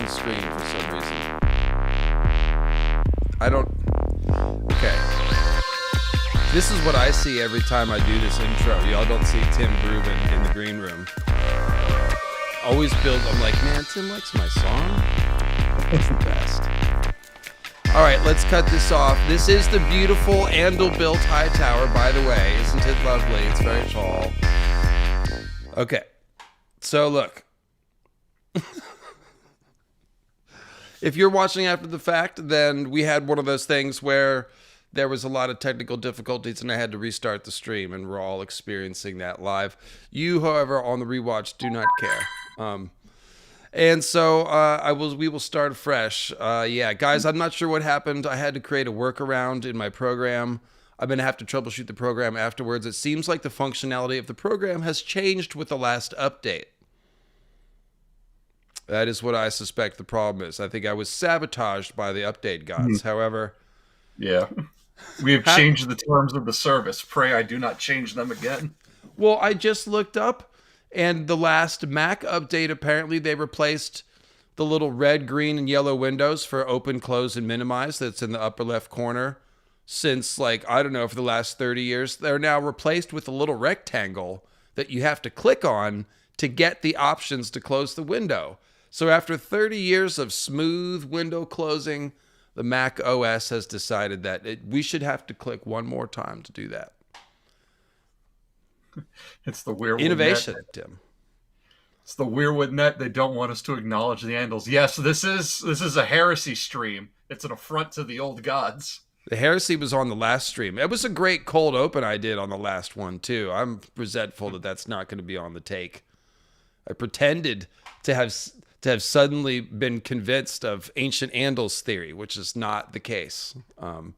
the stream for some reason. I don't... Okay. This is what I see every time I do this intro. Y'all don't see Tim grooving in the green room. Always build... I'm like, man, Tim likes my song? It's the best. All right, let's cut this off. This is the beautiful Andal-built high tower, by the way. Isn't it lovely? It's very tall. Okay. So, look. If you're watching after the fact, then we had one of those things where there was a lot of technical difficulties and I had to restart the stream, and we're all experiencing that live. You, however, on the rewatch, do not care. And so we will start afresh. Yeah, guys, I'm not sure what happened. I had to create a workaround in my program. I'm going to have to troubleshoot the program afterwards. It seems like the functionality of the program has changed with the last update. That is what I suspect the problem is. I think I was sabotaged by the update gods. However... Yeah. We have changed the terms of the service. Pray I do not change them again. Well, I just looked up, and the last Mac update, apparently they replaced the little red, green, and yellow windows for open, close, and minimize that's in the upper left corner since, like, I don't know, for the last 30 years. They're now replaced with a little rectangle that you have to click on to get the options to close the window. So after 30 years of smooth window closing, the Mac OS has decided that we should have to click one more time to do that. It's the weirwood innovation, net. Tim. It's the weirwood net. They don't want us to acknowledge the Andals. Yes, this is a heresy stream. It's an affront to the old gods. The heresy was on the last stream. It was a great cold open I did on the last one too. I'm resentful that that's not going to be on the take. I pretended to have suddenly been convinced of ancient Andals theory, which is not the case. And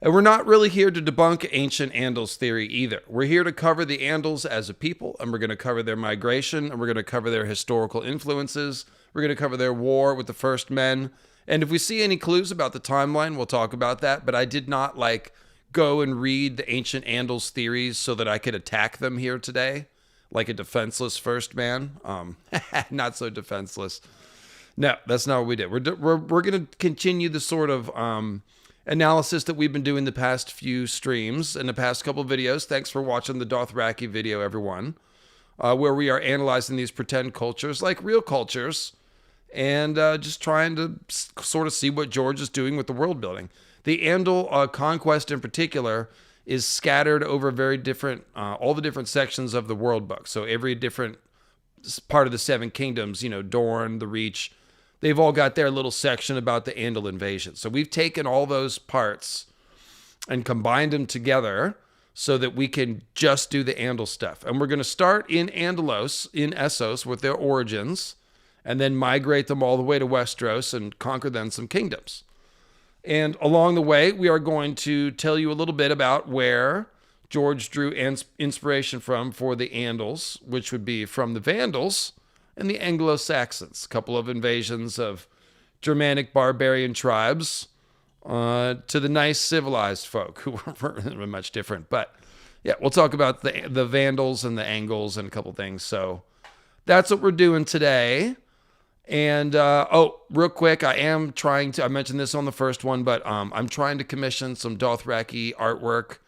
we're not really here to debunk ancient Andals theory either. We're here to cover the Andals as a people, and we're going to cover their migration, and we're going to cover their historical influences. We're going to cover their war with the First Men. And if we see any clues about the timeline, we'll talk about that. But I did not, go and read the ancient Andals theories so that I could attack them here today, like a defenseless First Man. Not so defenseless. No, that's not what we did. We're going to continue the sort of analysis that we've been doing the past few streams and the past couple of videos. Thanks for watching the Dothraki video, everyone, where we are analyzing these pretend cultures like real cultures and just trying to sort of see what George is doing with the world building. The Andal Conquest in particular is scattered over very different, all the different sections of the world book. So every different part of the Seven Kingdoms, Dorne, the Reach, they've all got their little section about the Andal invasion. So we've taken all those parts and combined them together so that we can just do the Andal stuff. And we're going to start in Andalos, in Essos, with their origins, and then migrate them all the way to Westeros and conquer then some kingdoms. And along the way, we are going to tell you a little bit about where George drew inspiration from for the Andals, which would be from the Vandals and the Anglo-Saxons, a couple of invasions of Germanic barbarian tribes to the nice civilized folk who were much different. But yeah, we'll talk about the Vandals and the Angles and a couple things. So that's what we're doing today. And, real quick, I mentioned this on the first one, but I'm trying to commission some Dothraki artwork,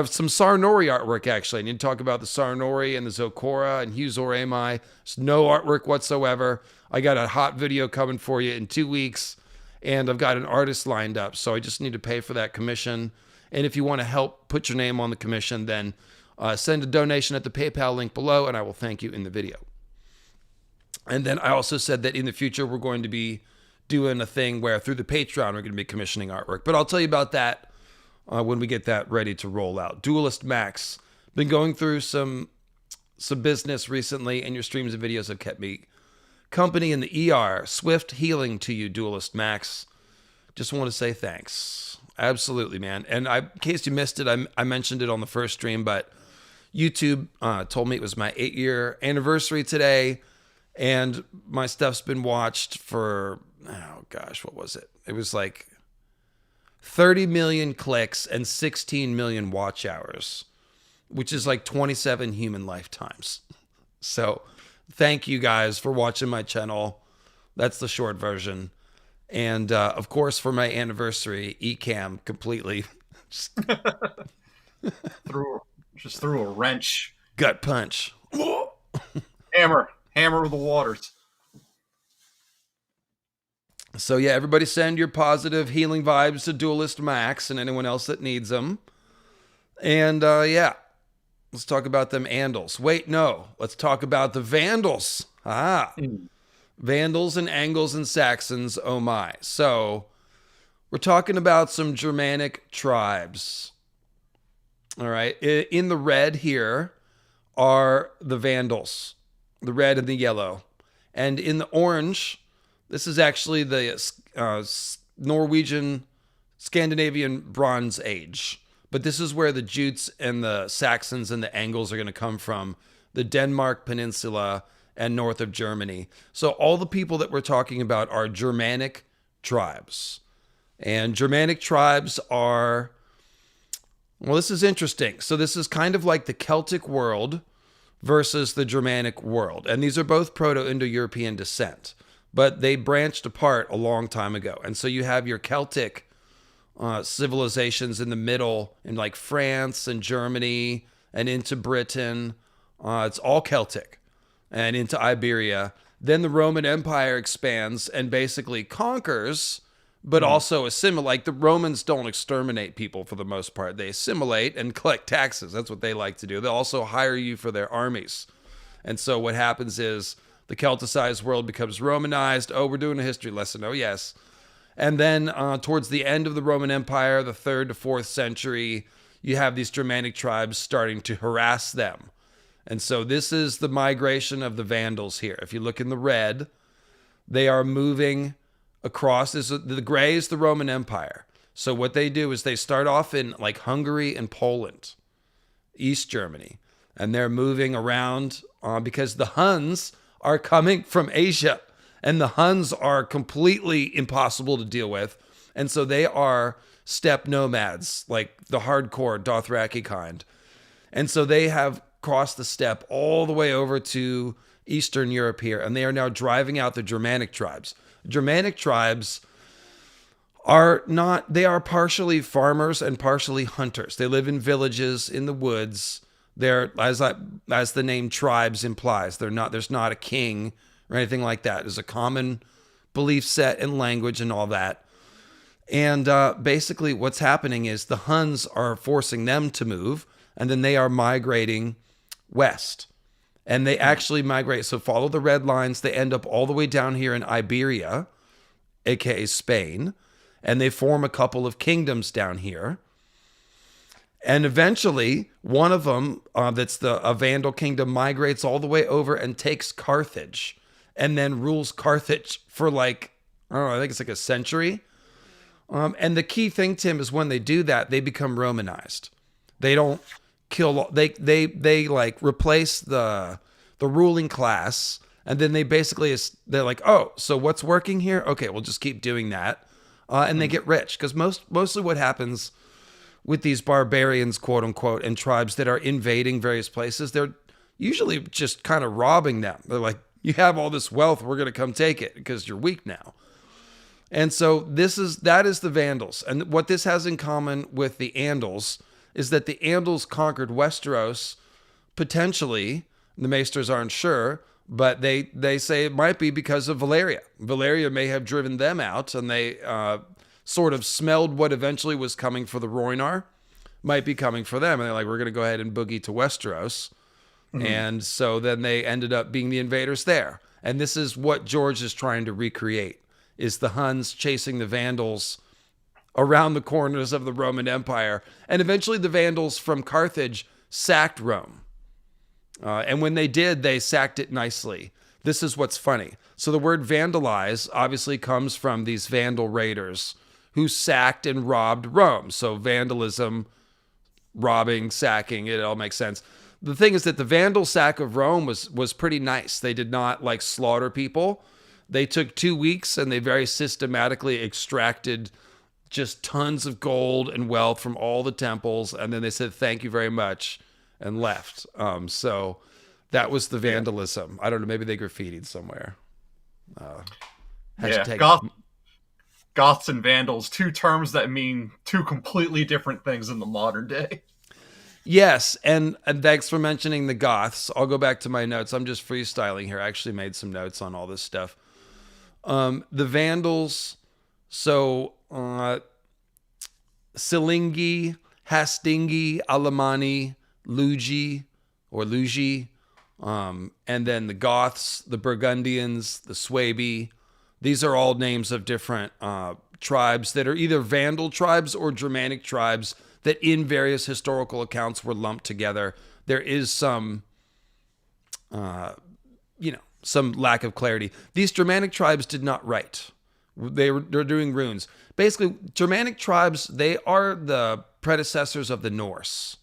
some Sarnori artwork, actually. I need to talk about the Sarnori and the Zokora and Huzor Amai. There's no artwork whatsoever. I got a hot video coming for you in 2 weeks, and I've got an artist lined up, so I just need to pay for that commission. And if you want to help put your name on the commission, then send a donation at the PayPal link below, and I will thank you in the video. And then I also said that in the future, we're going to be doing a thing where through the Patreon, we're going to be commissioning artwork. But I'll tell you about that when we get that ready to roll out. Duelist Max, been going through some business recently, and your streams and videos have kept me company in the ER. Swift healing to you, Duelist Max. Just want to say thanks. Absolutely, man. And in case you missed it, I mentioned it on the first stream, but YouTube told me it was my 8-year anniversary today. And my stuff's been watched for, what was it? It was like 30 million clicks and 16 million watch hours, which is like 27 human lifetimes. So thank you guys for watching my channel. That's the short version. And of course, for my anniversary, Ecam completely threw a wrench. gut punch. Hammer of the waters. So yeah, everybody send your positive healing vibes to Duelist Max and anyone else that needs them. And yeah, let's talk about them Andals. Wait, no, let's talk about the Vandals. Vandals and Angles and Saxons, oh my. So we're talking about some Germanic tribes. All right, in the red here are the Vandals, the red and the yellow. And in the orange, this is actually the Norwegian Scandinavian Bronze Age. But this is where the Jutes and the Saxons and the Angles are going to come from. The Denmark Peninsula and north of Germany. So all the people that we're talking about are Germanic tribes. And Germanic tribes are, well, this is interesting. So this is kind of like the Celtic world versus the Germanic world. And these are both Proto-Indo-European descent. But they branched apart a long time ago. And so you have your Celtic civilizations in the middle, in like France and Germany and into Britain. It's all Celtic, and into Iberia. Then the Roman Empire expands and basically conquers, but also assimilate. Like the Romans don't exterminate people for the most part. They assimilate and collect taxes. That's what they like to do. They also hire you for their armies. And so what happens is the Celticized world becomes Romanized. Oh, we're doing a history lesson. Oh, yes. And then towards the end of the Roman Empire, the 3rd to 4th century, you have these Germanic tribes starting to harass them. And so this is the migration of the Vandals here. If you look in the red, they are moving across. The gray is the Roman Empire. So what they do is they start off in like Hungary and Poland, East Germany. And they're moving around because the Huns are coming from Asia. And the Huns are completely impossible to deal with. And so they are steppe nomads, like the hardcore Dothraki kind. And so they have crossed the steppe all the way over to Eastern Europe here. And they are now driving out the Germanic tribes. Germanic tribes are not, they are partially farmers and partially hunters. They live in villages in the woods. They're, as the name tribes implies, there's not a king or anything like that. There's a common belief set and language and all that. And basically what's happening is the Huns are forcing them to move, and then they are migrating west. And they actually migrate. So follow the red lines. They end up all the way down here in Iberia, aka Spain. And they form a couple of kingdoms down here. And eventually, one of them, that's a Vandal kingdom, migrates all the way over and takes Carthage. And then rules Carthage for like, I don't know, I think it's like a century. And the key thing, Tim, is when they do that, they become Romanized. They don't kill, they like replace the ruling class. And then they basically, they're like, oh, so what's working here? Okay, we'll just keep doing that. And they get rich. Because mostly what happens with these barbarians, quote unquote, and tribes that are invading various places, they're usually just kind of robbing them. They're like, you have all this wealth, we're going to come take it because you're weak now. And so that is the Vandals. And what this has in common with the Andals is that the Andals conquered Westeros, potentially, the Maesters aren't sure, but they say it might be because of Valyria. Valyria may have driven them out, and they sort of smelled what eventually was coming for the Rhoynar, might be coming for them. And they're like, we're going to go ahead and boogie to Westeros. And so then they ended up being the invaders there. And this is what George is trying to recreate, is the Huns chasing the Vandals around the corners of the Roman Empire. And eventually the Vandals from Carthage sacked Rome. And when they did, they sacked it nicely. This is what's funny. So the word vandalize obviously comes from these Vandal raiders who sacked and robbed Rome. So vandalism, robbing, sacking, it all makes sense. The thing is that the Vandal sack of Rome was pretty nice. They did not like slaughter people. They took 2 weeks and they very systematically extracted just tons of gold and wealth from all the temples. And then they said, thank you very much, and left. So that was the vandalism. I don't know. Maybe they graffitied somewhere. Yeah, Hashtag. Goths and Vandals, two terms that mean two completely different things in the modern day. Yes, and thanks for mentioning the Goths. I'll go back to my notes. I'm just freestyling here. I actually made some notes on all this stuff. The Vandals, so Silingi, Hastingi, Alemanni, Lugi, or Lugi, and then the Goths, the Burgundians, the Swabi. These are all names of different tribes that are either Vandal tribes or Germanic tribes that in various historical accounts were lumped together. There is some, some lack of clarity. These Germanic tribes did not write. They're doing runes. Basically, Germanic tribes, they are the predecessors of the Norse.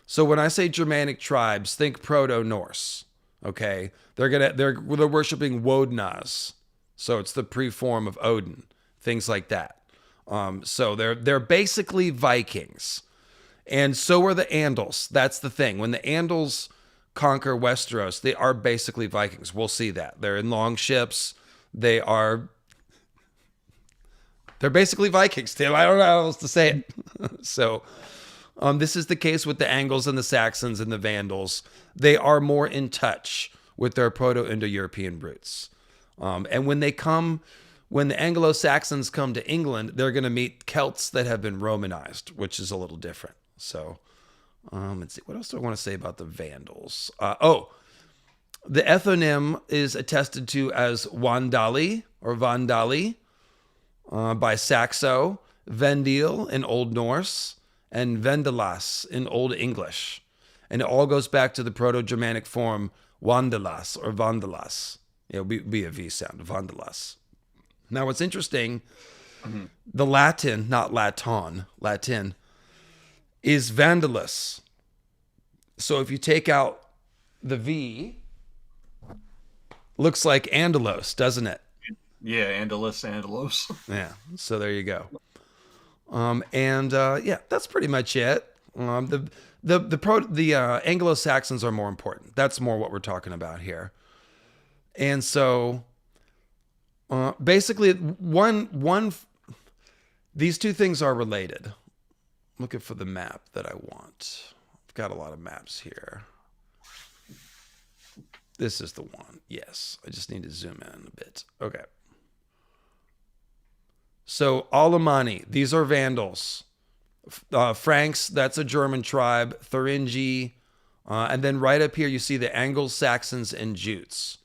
So when I say Germanic tribes, think Proto-Norse. Okay, they're worshiping Wodnas, so it's the pre-form of Odin, things like that. So they're basically Vikings, and so are the Andals. That's the thing. When the Andals conquer Westeros, they are basically Vikings. We'll see that they're in long ships. They're basically Vikings, Tim. I don't know how else to say it. So. This is the case with the Angles and the Saxons and the Vandals. They are more in touch with their Proto-Indo-European roots. And when the Anglo-Saxons come to England, they're going to meet Celts that have been Romanized, which is a little different. So let's see. What else do I want to say about the Vandals? The ethnonym is attested to as Wandali or Vandali by Saxo, Vendil in Old Norse, and Vendalas in Old English. And it all goes back to the Proto-Germanic form Wandalas or Vandalas. It'll be a V sound, Vandalas. Now, what's interesting, the Latin, not Latin, is Vandalus. So if you take out the V, looks like Andalos, doesn't it? Yeah, Andalos. Yeah, so there you go. That's pretty much it. The Anglo-Saxons are more important. That's more what we're talking about here. And so, basically, these two things are related. Looking for the map that I want. I've got a lot of maps here. This is the one. Yes, I just need to zoom in a bit. Okay. So Alemanni, these are Vandals. Franks, that's a German tribe. Thuringi, and then right up here you see the Anglo-Saxons and Jutes.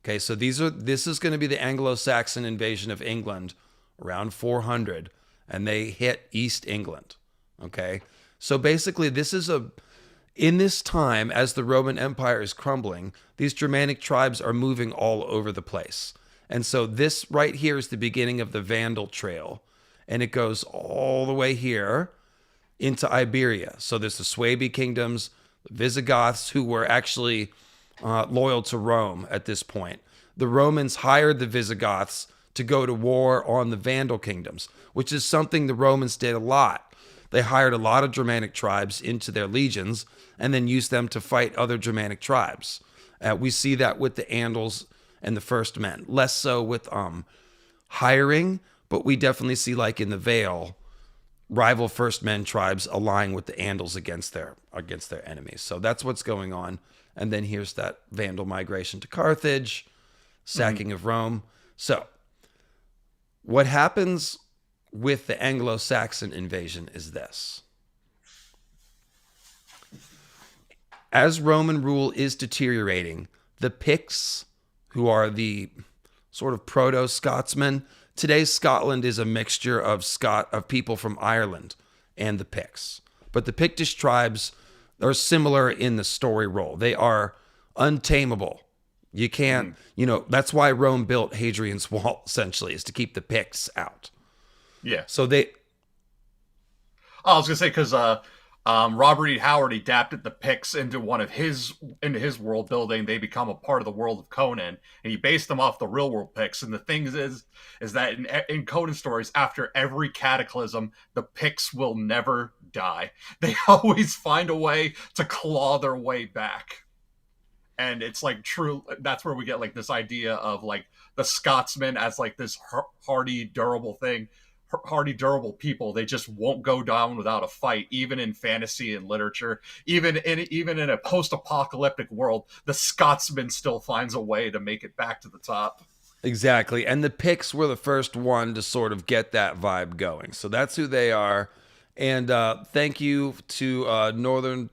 Okay, so this is going to be the Anglo-Saxon invasion of England around 400, and they hit East England. Okay, so basically in this time as the Roman Empire is crumbling, these Germanic tribes are moving all over the place. And so this right here is the beginning of the Vandal Trail. And it goes all the way here into Iberia. So there's the Swabi kingdoms, the Visigoths, who were actually loyal to Rome at this point. The Romans hired the Visigoths to go to war on the Vandal kingdoms, which is something the Romans did a lot. They hired a lot of Germanic tribes into their legions and then used them to fight other Germanic tribes. We see that with the Andals and the First Men, less so with hiring, but we definitely see, like in the Vale, rival First Men tribes allying with the Andals against their enemies. So that's what's going on. And then here's that Vandal migration to Carthage, sacking of Rome. So what happens with the Anglo-Saxon invasion is this. As Roman rule is deteriorating, the Picts, who are the sort of proto-Scotsmen. Today's Scotland is a mixture of people from Ireland and the Picts. But the Pictish tribes are similar in the story role. They are untamable. You can't, that's why Rome built Hadrian's Wall, essentially, is to keep the Picts out. Yeah. So I was going to say, because Robert E. Howard adapted the Picts into his world building. They become a part of the world of Conan, and he based them off the real world Picts. And the thing is that in Conan stories, after every cataclysm, the Picts will never die. They always find a way to claw their way back. and it's like true. That's where we get like this idea of like the Scotsman as like this hardy, durable thing. Hardy, durable people. They just won't go down without a fight, even in fantasy and literature. Even in a post-apocalyptic world, the Scotsman still finds a way to make it back to the top. Exactly. And the Picts were the first one to sort of get that vibe going. So that's who they are. And thank you to Northern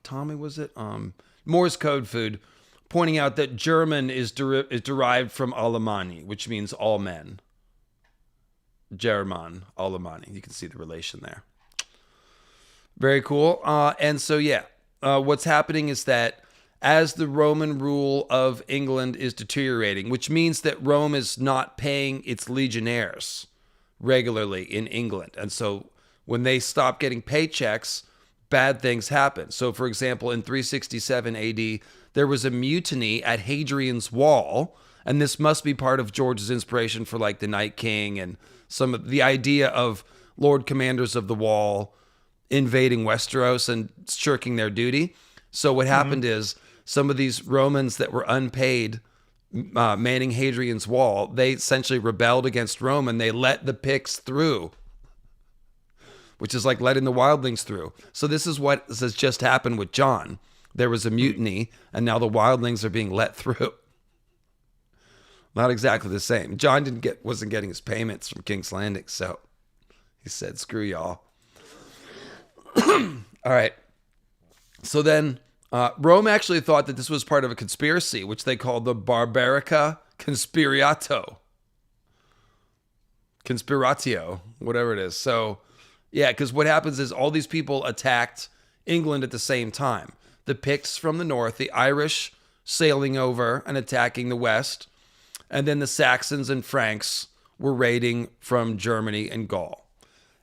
Tommy, was it? Morse Code Food, pointing out that German is derived from Alemanni, which means all men. German, Alemanni. You can see the relation there. Very cool. And so, yeah, what's happening is that as the Roman rule of England is deteriorating, which means that Rome is not paying its legionnaires regularly in England. And so when they stop getting paychecks, bad things happen. So, for example, in 367 AD, there was a mutiny at Hadrian's Wall, and this must be part of George's inspiration for like the Night King and some of the idea of Lord Commanders of the Wall invading Westeros and shirking their duty. So what happened is some of these Romans that were unpaid manning Hadrian's Wall, they essentially rebelled against Rome and they let the Picts through, which is like letting the wildlings through. So this is what has just happened with John. There was a mutiny and now the wildlings are being let through. Not exactly the same. John wasn't getting his payments from King's Landing, so he said, screw y'all. All right. So then Rome actually thought that this was part of a conspiracy, which they called the Barbarica Conspiratio, whatever it is. So, yeah, because what happens is all these people attacked England at the same time. The Picts from the north, the Irish sailing over and attacking the west, and then the Saxons and Franks were raiding from Germany and Gaul.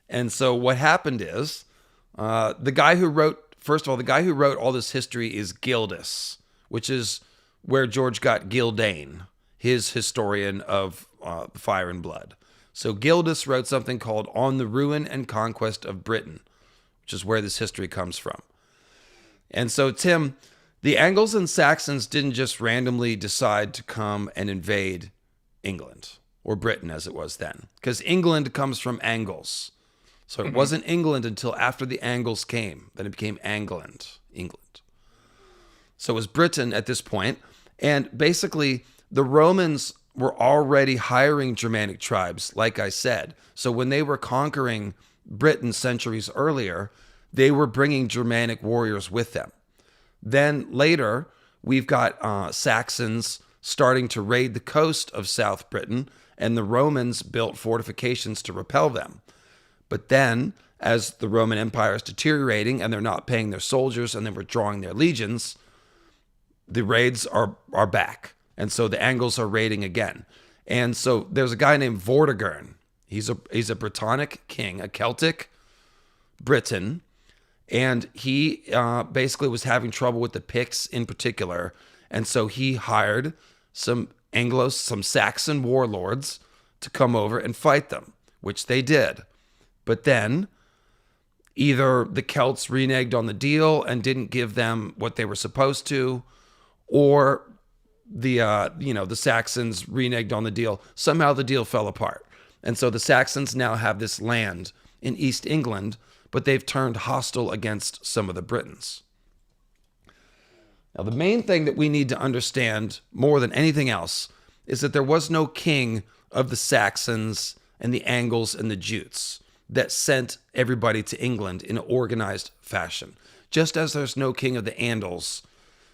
And so what happened is the guy who wrote all this history is Gildas, which is where George got Gildane, his historian of Fire and Blood. So Gildas wrote something called On the Ruin and Conquest of Britain, which is where this history comes from. And so, Tim, the Angles and Saxons didn't just randomly decide to come and invade England, or Britain as it was then, because England comes from Angles. So it wasn't England until after the Angles came. Then it became England. So it was Britain at this point. And basically, the Romans were already hiring Germanic tribes, like I said. So when they were conquering Britain centuries earlier, they were bringing Germanic warriors with them. Then later, we've got Saxons starting to raid the coast of South Britain, and the Romans built fortifications to repel them. But then, as the Roman Empire is deteriorating and they're not paying their soldiers and they're withdrawing their legions, the raids are back. And so the Angles are raiding again. And so there's a guy named Vortigern. He's a Brittonic king, a Celtic Briton. And he basically was having trouble with the Picts in particular. And so he hired some Saxon warlords to come over and fight them, which they did. But then either the Celts reneged on the deal and didn't give them what they were supposed to, or the Saxons reneged on the deal. Somehow the deal fell apart. And so the Saxons now have this land in East England, but they've turned hostile against some of the Britons. Now, the main thing that we need to understand more than anything else is that there was no king of the Saxons and the Angles and the Jutes that sent everybody to England in an organized fashion. Just as there's no king of the Andals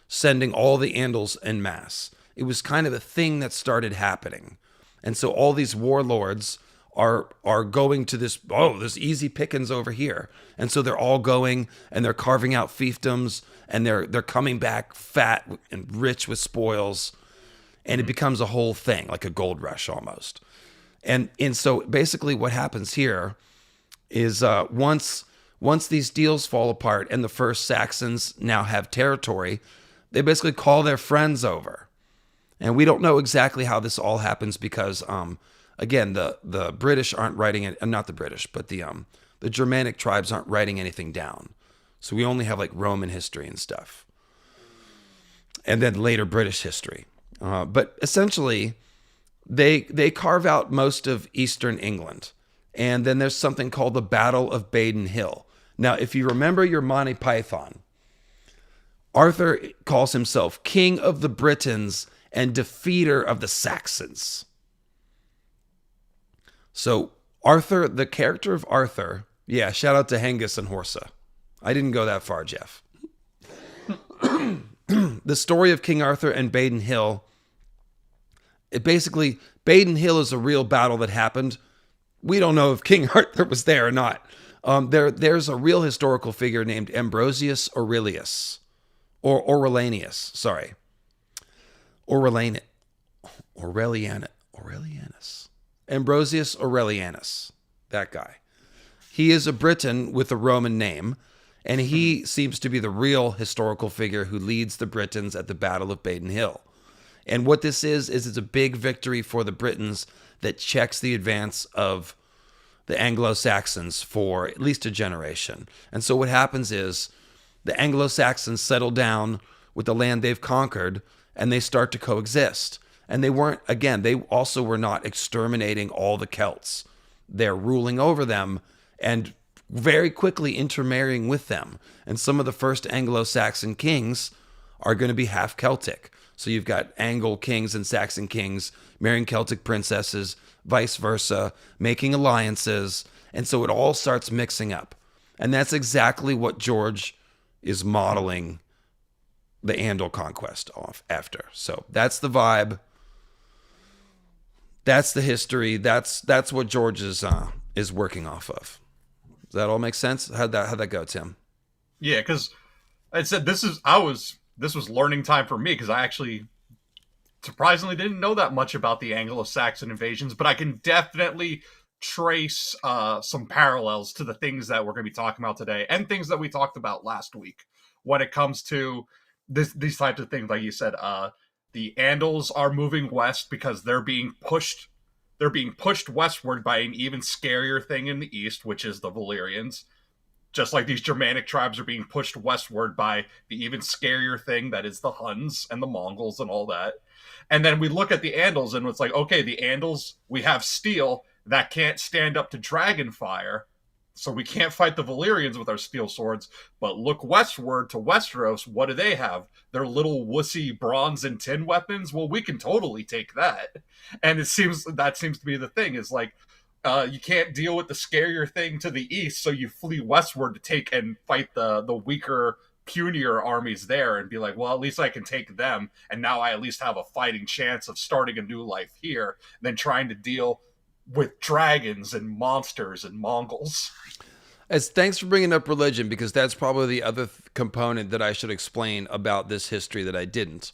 sending all the Andals en masse. It was kind of a thing that started happening. And so all these warlords are going to this, there's easy pickings over here. And so they're all going and they're carving out fiefdoms and they're coming back fat and rich with spoils. And it becomes a whole thing, like a gold rush almost. And so basically what happens here is once these deals fall apart and the first Saxons now have territory, they basically call their friends over. And we don't know exactly how this all happens because, again, the British aren't writing it, not the British, but the Germanic tribes aren't writing anything down. So we only have like Roman history and stuff. and then later British history. But essentially, they carve out most of eastern England. And then there's something called the Battle of Baden Hill. Now, if you remember your Monty Python, Arthur calls himself King of the Britons and Defeater of the Saxons. So Arthur, the character of Arthur, yeah, shout out to Hengist and Horsa. I didn't go that far, Jeff. The story of King Arthur and Baden Hill, Baden Hill is a real battle that happened. We don't know if King Arthur was there or not. There's a real historical figure named Ambrosius Aurelius, or Aurelianus, sorry. Aurelianus. Ambrosius Aurelianus, that guy. He is a Briton with a Roman name, and he seems to be the real historical figure who leads the Britons at the Battle of Baden Hill. And what this is it's a big victory for the Britons that checks the advance of the Anglo-Saxons for at least a generation. And so what happens is the Anglo-Saxons settle down with the land they've conquered, and they start to coexist. And they also were not exterminating all the Celts. They're ruling over them and very quickly intermarrying with them. And some of the first Anglo-Saxon kings are going to be half Celtic. So you've got Anglo kings and Saxon kings marrying Celtic princesses, vice versa, making alliances. And so it all starts mixing up. And that's exactly what George is modeling the Andal conquest off after. So that's the vibe. That's the history. That's what George is working off of. Does that all make sense? How'd that go, Tim? Yeah, because I said this was learning time for me, because I actually surprisingly didn't know that much about the Anglo-Saxon invasions, but I can definitely trace some parallels to the things that we're going to be talking about today and things that we talked about last week when it comes to these types of things. Like you said, the Andals are moving west because they're being pushed westward by an even scarier thing in the east, which is the Valyrians. Just like these Germanic tribes are being pushed westward by the even scarier thing that is the Huns and the Mongols and all that. And then we look at the Andals and it's like, okay, the Andals, we have steel that can't stand up to dragon fire, so we can't fight the Valyrians with our steel swords. But look westward to Westeros, what do they have? Their little wussy bronze and tin weapons? Well, we can totally take that. And that seems to be the thing, is like, you can't deal with the scarier thing to the east, so you flee westward to take and fight the weaker, punier armies there and be like, well, at least I can take them, and now I at least have a fighting chance of starting a new life here, than trying to deal with dragons and monsters and Mongols. Thanks for bringing up religion, because that's probably the other component that I should explain about this history that I didn't.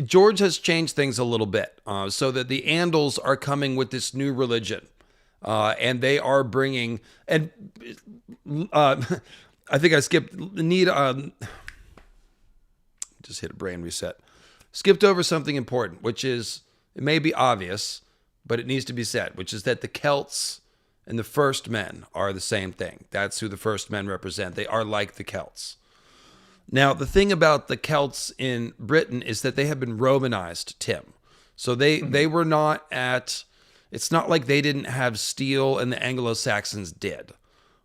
George has changed things a little bit, so that the Andals are coming with this new religion, and they are bringing, and I think I skipped, just hit a brain reset. Skipped over something important, which is, it may be obvious, but it needs to be said, which is that the Celts and the First Men are the same thing. That's who the First Men represent. They are like the Celts. Now, the thing about the Celts in Britain is that they have been Romanized, Tim. So they were not it's not like they didn't have steel and the Anglo-Saxons did.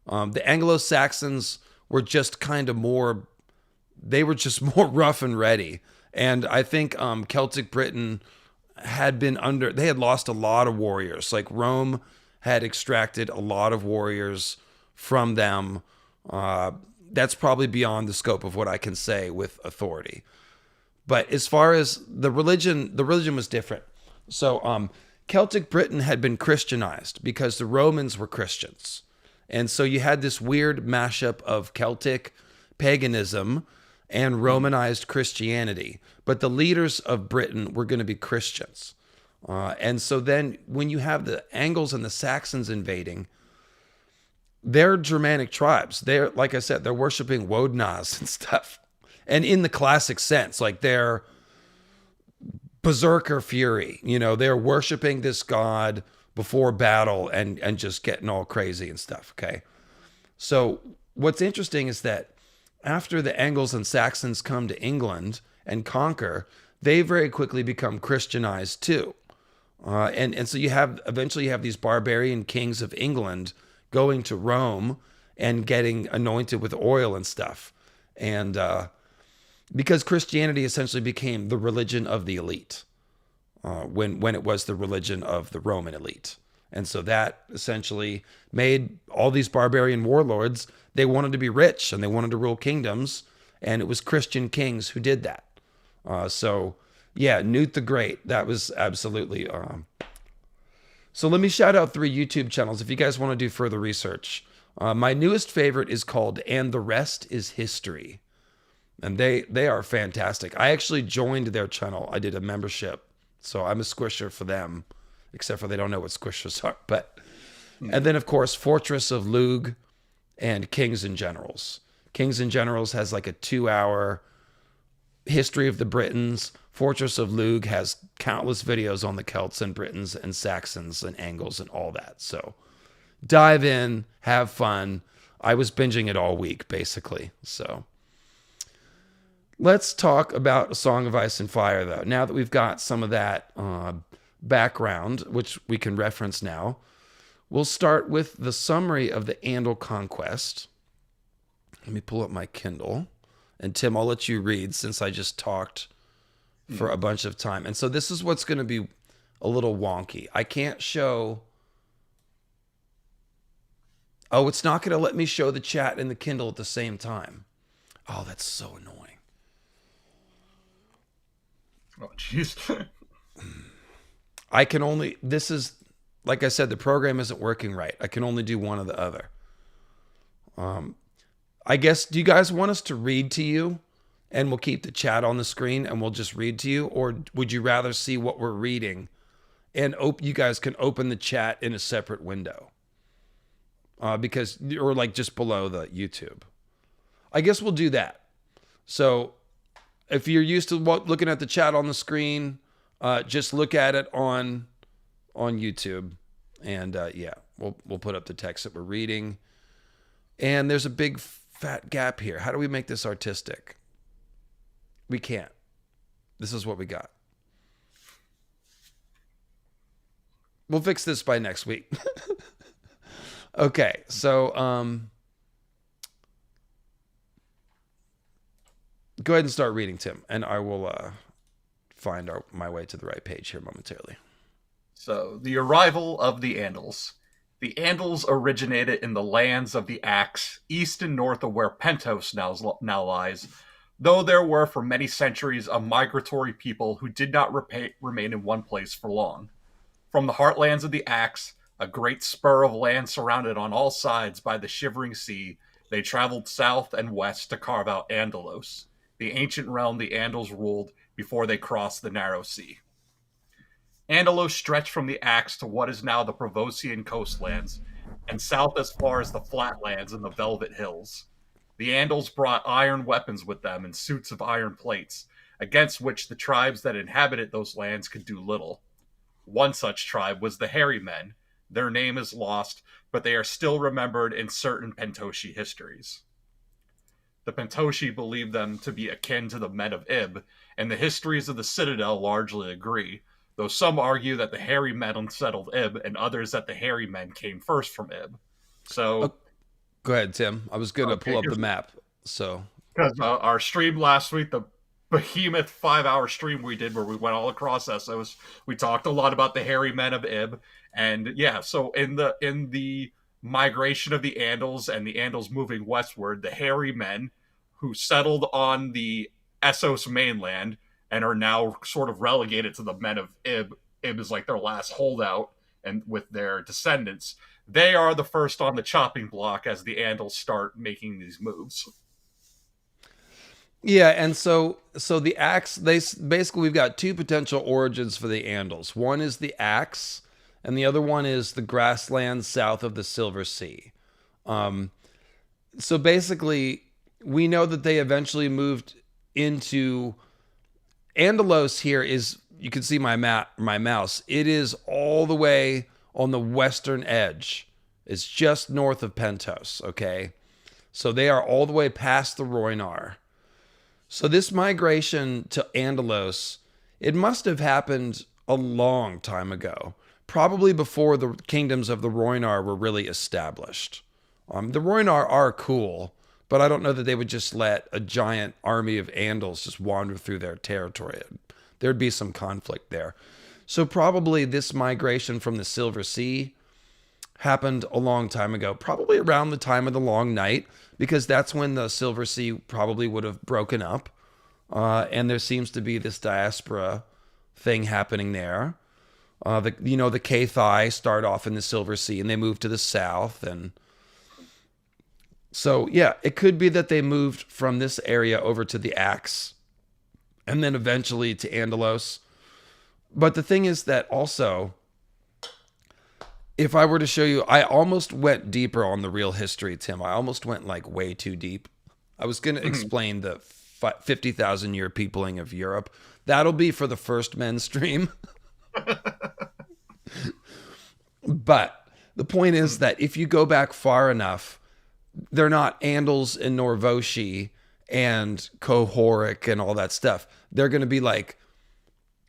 The Anglo-Saxons were just kind of more rough and ready. And I think Celtic Britain they had lost a lot of warriors. Like Rome had extracted a lot of warriors from them. That's probably beyond the scope of what I can say with authority. But as far as the religion was different. So Celtic Britain had been Christianized because the Romans were Christians. And so you had this weird mashup of Celtic paganism and Romanized Christianity. But the leaders of Britain were going to be Christians. And so then when you have the Angles and the Saxons invading, they're Germanic tribes. They're, like I said, they're worshiping Wodnas and stuff. And in the classic sense, like they're berserker fury. They're worshiping this god before battle and just getting all crazy and stuff, okay? So what's interesting is that after the Angles and Saxons come to England and conquer, they very quickly become Christianized too. And so eventually you have these barbarian kings of England going to Rome and getting anointed with oil and stuff. And because Christianity essentially became the religion of the elite, when it was the religion of the Roman elite. And so that essentially made all these barbarian warlords, they wanted to be rich and they wanted to rule kingdoms. And it was Christian kings who did that. So yeah, Newt the Great, that was absolutely... So let me shout out 3 YouTube channels if you guys want to do further research. My newest favorite is called And the Rest is History. And they are fantastic. I actually joined their channel. I did a membership. So I'm a squisher for them, except for they don't know what squishers are. But and then, of course, Fortress of Lug and Kings and Generals. Kings and Generals has like a 2-hour history of the Britons. Fortress of Lug has countless videos on the Celts and Britons and Saxons and Angles and all that. So dive in, have fun. I was binging it all week, basically. So let's talk about A Song of Ice and Fire, though. Now that we've got some of that background, which we can reference now, we'll start with the summary of the Andal Conquest. Let me pull up my Kindle. And Tim, I'll let you read since I just talked for a bunch of time. And so this is what's going to be a little wonky. I can't show... Oh, it's not going to let me show the chat and the Kindle at the same time. Oh, that's so annoying. Oh, jeez. I can only... This is... Like I said, the program isn't working right. I can only do one or the other. I guess, do you guys want us to read to you? And we'll keep the chat on the screen and we'll just read to you? Or would you rather see what we're reading? And you guys can open the chat in a separate window. Because, or like just below the YouTube. I guess we'll do that. So if you're used to looking at the chat on the screen, just look at it on YouTube. And yeah, we'll put up the text that we're reading. And there's a big fat gap here. How do we make this artistic? We can't. This is what we got. We'll fix this by next week. Okay, so go ahead and start reading, Tim, and I will find my way to the right page here momentarily. So, the arrival of the Andals. The Andals originated in the lands of the Axe, east and north of where Pentos now lies, though there were for many centuries a migratory people who did not remain in one place for long. From the heartlands of the Axe, a great spur of land surrounded on all sides by the shivering sea, they traveled south and west to carve out Andalos, the ancient realm the Andals ruled before they crossed the narrow sea. Andalos stretched from the Axe to what is now the Provosian coastlands, and south as far as the Flatlands and the Velvet Hills. The Andals brought iron weapons with them and suits of iron plates, against which the tribes that inhabited those lands could do little. One such tribe was the Hairy Men. Their name is lost, but they are still remembered in certain Pentoshi histories. The Pentoshi believe them to be akin to the men of Ib, and the histories of the Citadel largely agree, though some argue that the Hairy Men unsettled Ib, and others that the Hairy Men came first from Ib. So... Go ahead, Tim. I was going to pull up the map. So, because our stream last week, the behemoth 5-hour stream we did where we went all across Essos, we talked a lot about the Hairy Men of Ib, and yeah, so in the migration of the Andals and the Andals moving westward, the Hairy Men who settled on the Essos mainland and are now sort of relegated to the men of Ib. Ib is like their last holdout, and with their descendants. They are the first on the chopping block as the Andals start making these moves. Yeah, and so the Axe, basically we've got 2 potential origins for the Andals. One is the Axe, and the other one is the grasslands south of the Silver Sea. So basically, we know that they eventually moved into... Andalos here is, you can see my mouse, it is all the way on the western edge. It's just north of Pentos, okay? So they are all the way past the Rhoynar. So this migration to Andalos, it must have happened a long time ago, probably before the kingdoms of the Rhoynar were really established. The Rhoynar are cool, but I don't know that they would just let a giant army of Andals just wander through their territory. There'd be some conflict there. So probably this migration from the Silver Sea happened a long time ago, probably around the time of the Long Night, because that's when the Silver Sea probably would have broken up. And there seems to be this diaspora thing happening there. The Cathai start off in the Silver Sea and they move to the south. And so, yeah, it could be that they moved from this area over to the Axe and then eventually to Andalos. But the thing is that also, if I were to show you, I almost went deeper on the real history, Tim. I almost went like way too deep. I was going to explain the 50,000 year peopling of Europe. That'll be for the first men's stream. But the point is that if you go back far enough, they're not Andals and Norvoshi and Kohoric and all that stuff. They're going to be like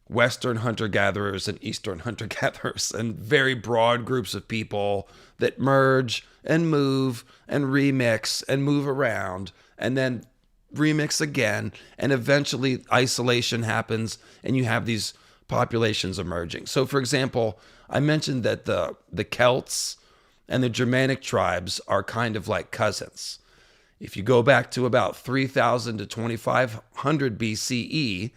Western hunter-gatherers and Eastern hunter-gatherers and very broad groups of people that merge and move and remix and move around and then remix again. And eventually isolation happens and you have these populations emerging. So, for example, I mentioned that the Celts and the Germanic tribes are kind of like cousins. If you go back to about 3000 to 2500 BCE,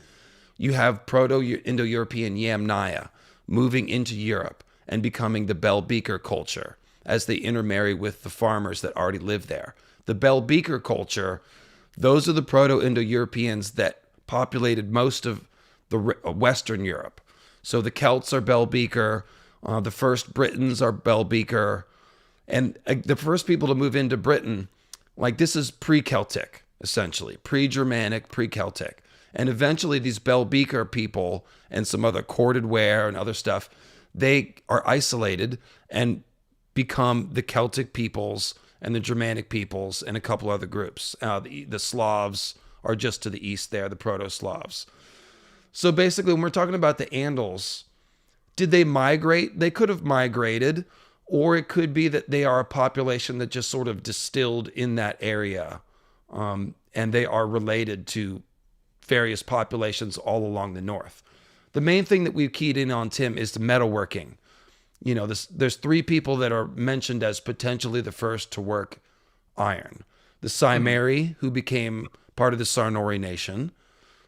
you have Proto-Indo-European Yamnaya moving into Europe and becoming the Bell Beaker culture as they intermarry with the farmers that already live there. The Bell Beaker culture, those are the Proto-Indo-Europeans that populated most of the Western Europe. So the Celts are Bell Beaker, the first Britons are Bell Beaker, and the first people to move into Britain, like this is pre-Celtic, essentially, pre-Germanic, pre-Celtic. And eventually these Bell Beaker people and some other corded ware and other stuff, they are isolated and become the Celtic peoples and the Germanic peoples and a couple other groups. The Slavs are just to the east there, the Proto-Slavs. So basically, when we're talking about the Andals, did they migrate? They could have migrated, or it could be that they are a population that just sort of distilled in that area, and they are related to various populations all along the north. The main thing that we've keyed in on, Tim, is the metalworking. You know, there's three people that are mentioned as potentially the first to work iron. The Cimeri, who became part of the Sarnori nation.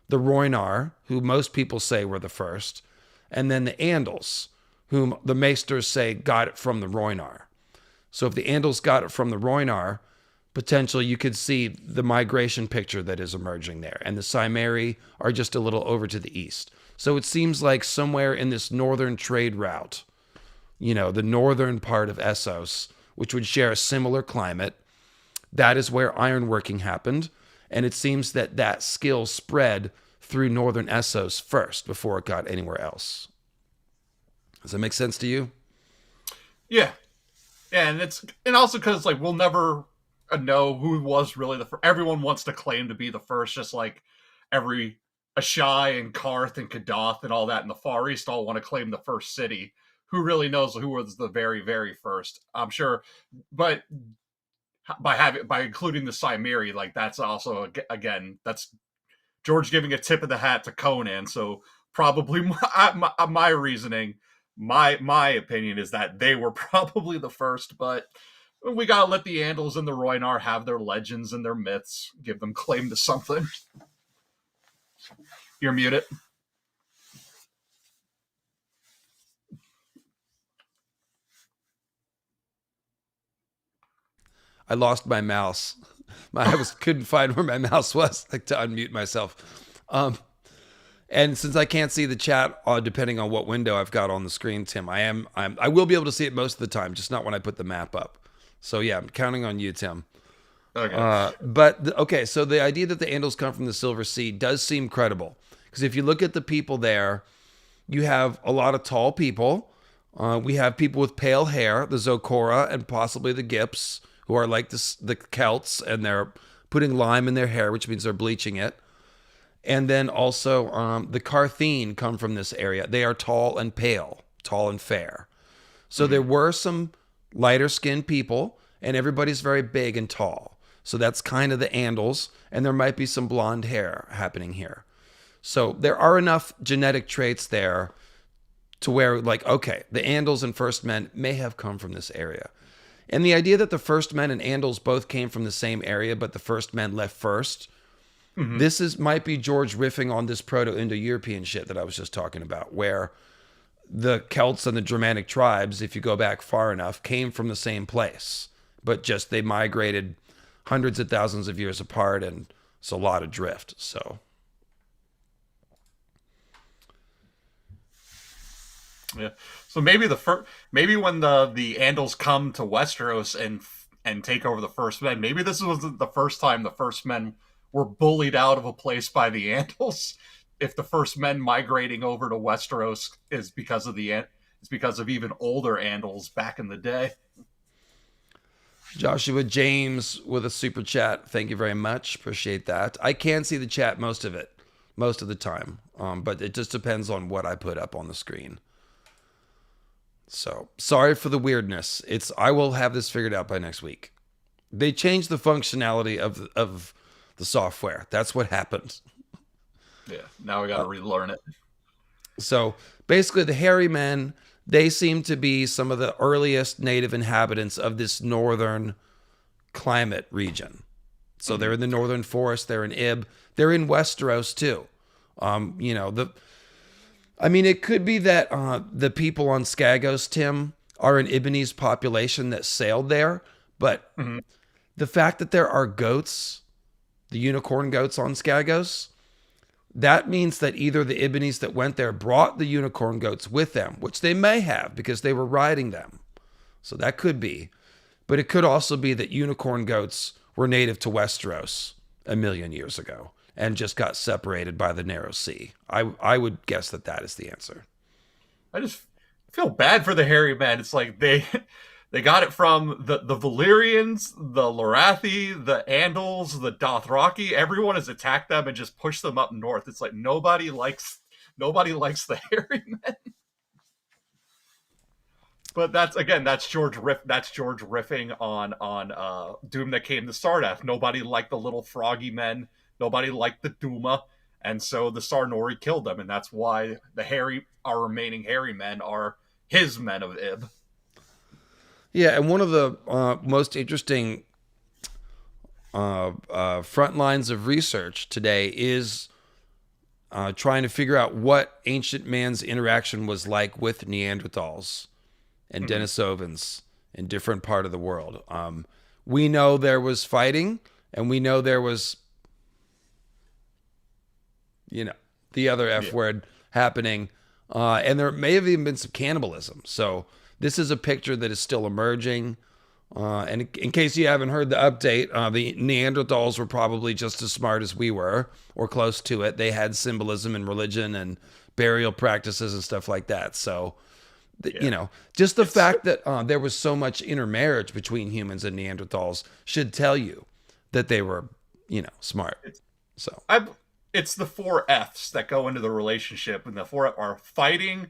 The Rhoynar, who most people say were the first. And then the Andals, whom the Maesters say got it from the Rhoynar. So if the Andals got it from the Rhoynar, potentially you could see the migration picture that is emerging there. And the Cimeri are just a little over to the east. So it seems like somewhere in this northern trade route, you know, the northern part of Essos, which would share a similar climate, that is where ironworking happened. And it seems that that skill spread through northern Essos first before it got anywhere else. Does that make sense to you? Yeah. And also because like we'll never know who was really the first. Everyone wants to claim to be the first, just like every Ashai and Karth and Kadath and all that in the Far East all want to claim the first city. Who really knows who was the very, very first? I'm sure, but by including the Cimeri, like that's also again that's George giving a tip of the hat to Conan. So probably my reasoning, my opinion is that they were probably the first, but we gotta let the Andals and the Rhoynar have their legends and their myths, give them claim to something. You're muted. I lost my mouse. Couldn't find where my mouse was, like to unmute myself. And since I can't see the chat, depending on what window I've got on the screen, Tim, I will be able to see it most of the time, just not when I put the map up. So yeah, I'm counting on you, Tim. Okay. So the idea that the Andals come from the Silver Sea does seem credible, because if you look at the people there, you have a lot of tall people. We have people with pale hair, the Zokora and possibly the Gips, who are like the Celts, and they're putting lime in their hair, which means they're bleaching it. And then also the Carthene come from this area. They are tall and pale, tall and fair. So there were some lighter skinned people, and everybody's very big and tall. So that's kind of the Andals, and there might be some blonde hair happening here. So there are enough genetic traits there to where, like, okay, the Andals and First Men may have come from this area. And the idea that the First Men and Andals both came from the same area, but the First Men left first, this might be George riffing on this Proto-Indo-European shit that I was just talking about, where the Celts and the Germanic tribes, if you go back far enough, came from the same place, but just they migrated hundreds of thousands of years apart, and it's a lot of drift. So, yeah. So maybe maybe when the Andals come to Westeros and take over the First Men, maybe this was the first time the First Men were bullied out of a place by the Andals. If the First Men migrating over to Westeros is because of even older Andals back in the day. Joshua James with a super chat. Thank you very much. Appreciate that. I can see the chat most of the time, but it just depends on what I put up on the screen. So sorry for the weirdness. I will have this figured out by next week. They changed the functionality of the software. That's what happened. Yeah, now we got to relearn it. So basically, the hairy men, they seem to be some of the earliest native inhabitants of this northern climate region. So they're in the northern forest. They're in Ib. They're in Westeros too. It could be that the people on Skagos, Tim, are an Ibonese population that sailed there. But the fact that there are goats, the unicorn goats on Skagos, that means that either the Ibonese that went there brought the unicorn goats with them, which they may have because they were riding them. So that could be. But it could also be that unicorn goats were native to Westeros 1 million years ago and just got separated by the narrow sea. I would guess that is the answer. I just feel bad for the hairy men. It's like they got it from the Valyrians, the Lorathi, the Andals, the Dothraki. Everyone has attacked them and just pushed them up north. It's like nobody likes the hairy men. But that's George riffing on Doom That Came to Sardath. Nobody liked the little froggy men. Nobody liked the Duma, and so the Sarnori killed them, and that's why our remaining hairy men are his men of Ib. Yeah, and one of the most interesting front lines of research today is trying to figure out what ancient man's interaction was like with Neanderthals and Denisovans in different part of the world. We know there was fighting, and we know there was, the other F word happening, and there may have even been some cannibalism. So this is a picture that is still emerging. And in case you haven't heard the update, the Neanderthals were probably just as smart as we were, or close to it. They had symbolism and religion and burial practices and stuff like that. So, just the fact that there was so much intermarriage between humans and Neanderthals should tell you that they were, smart. It's the 4 F's that go into the relationship, and the 4 F are fighting,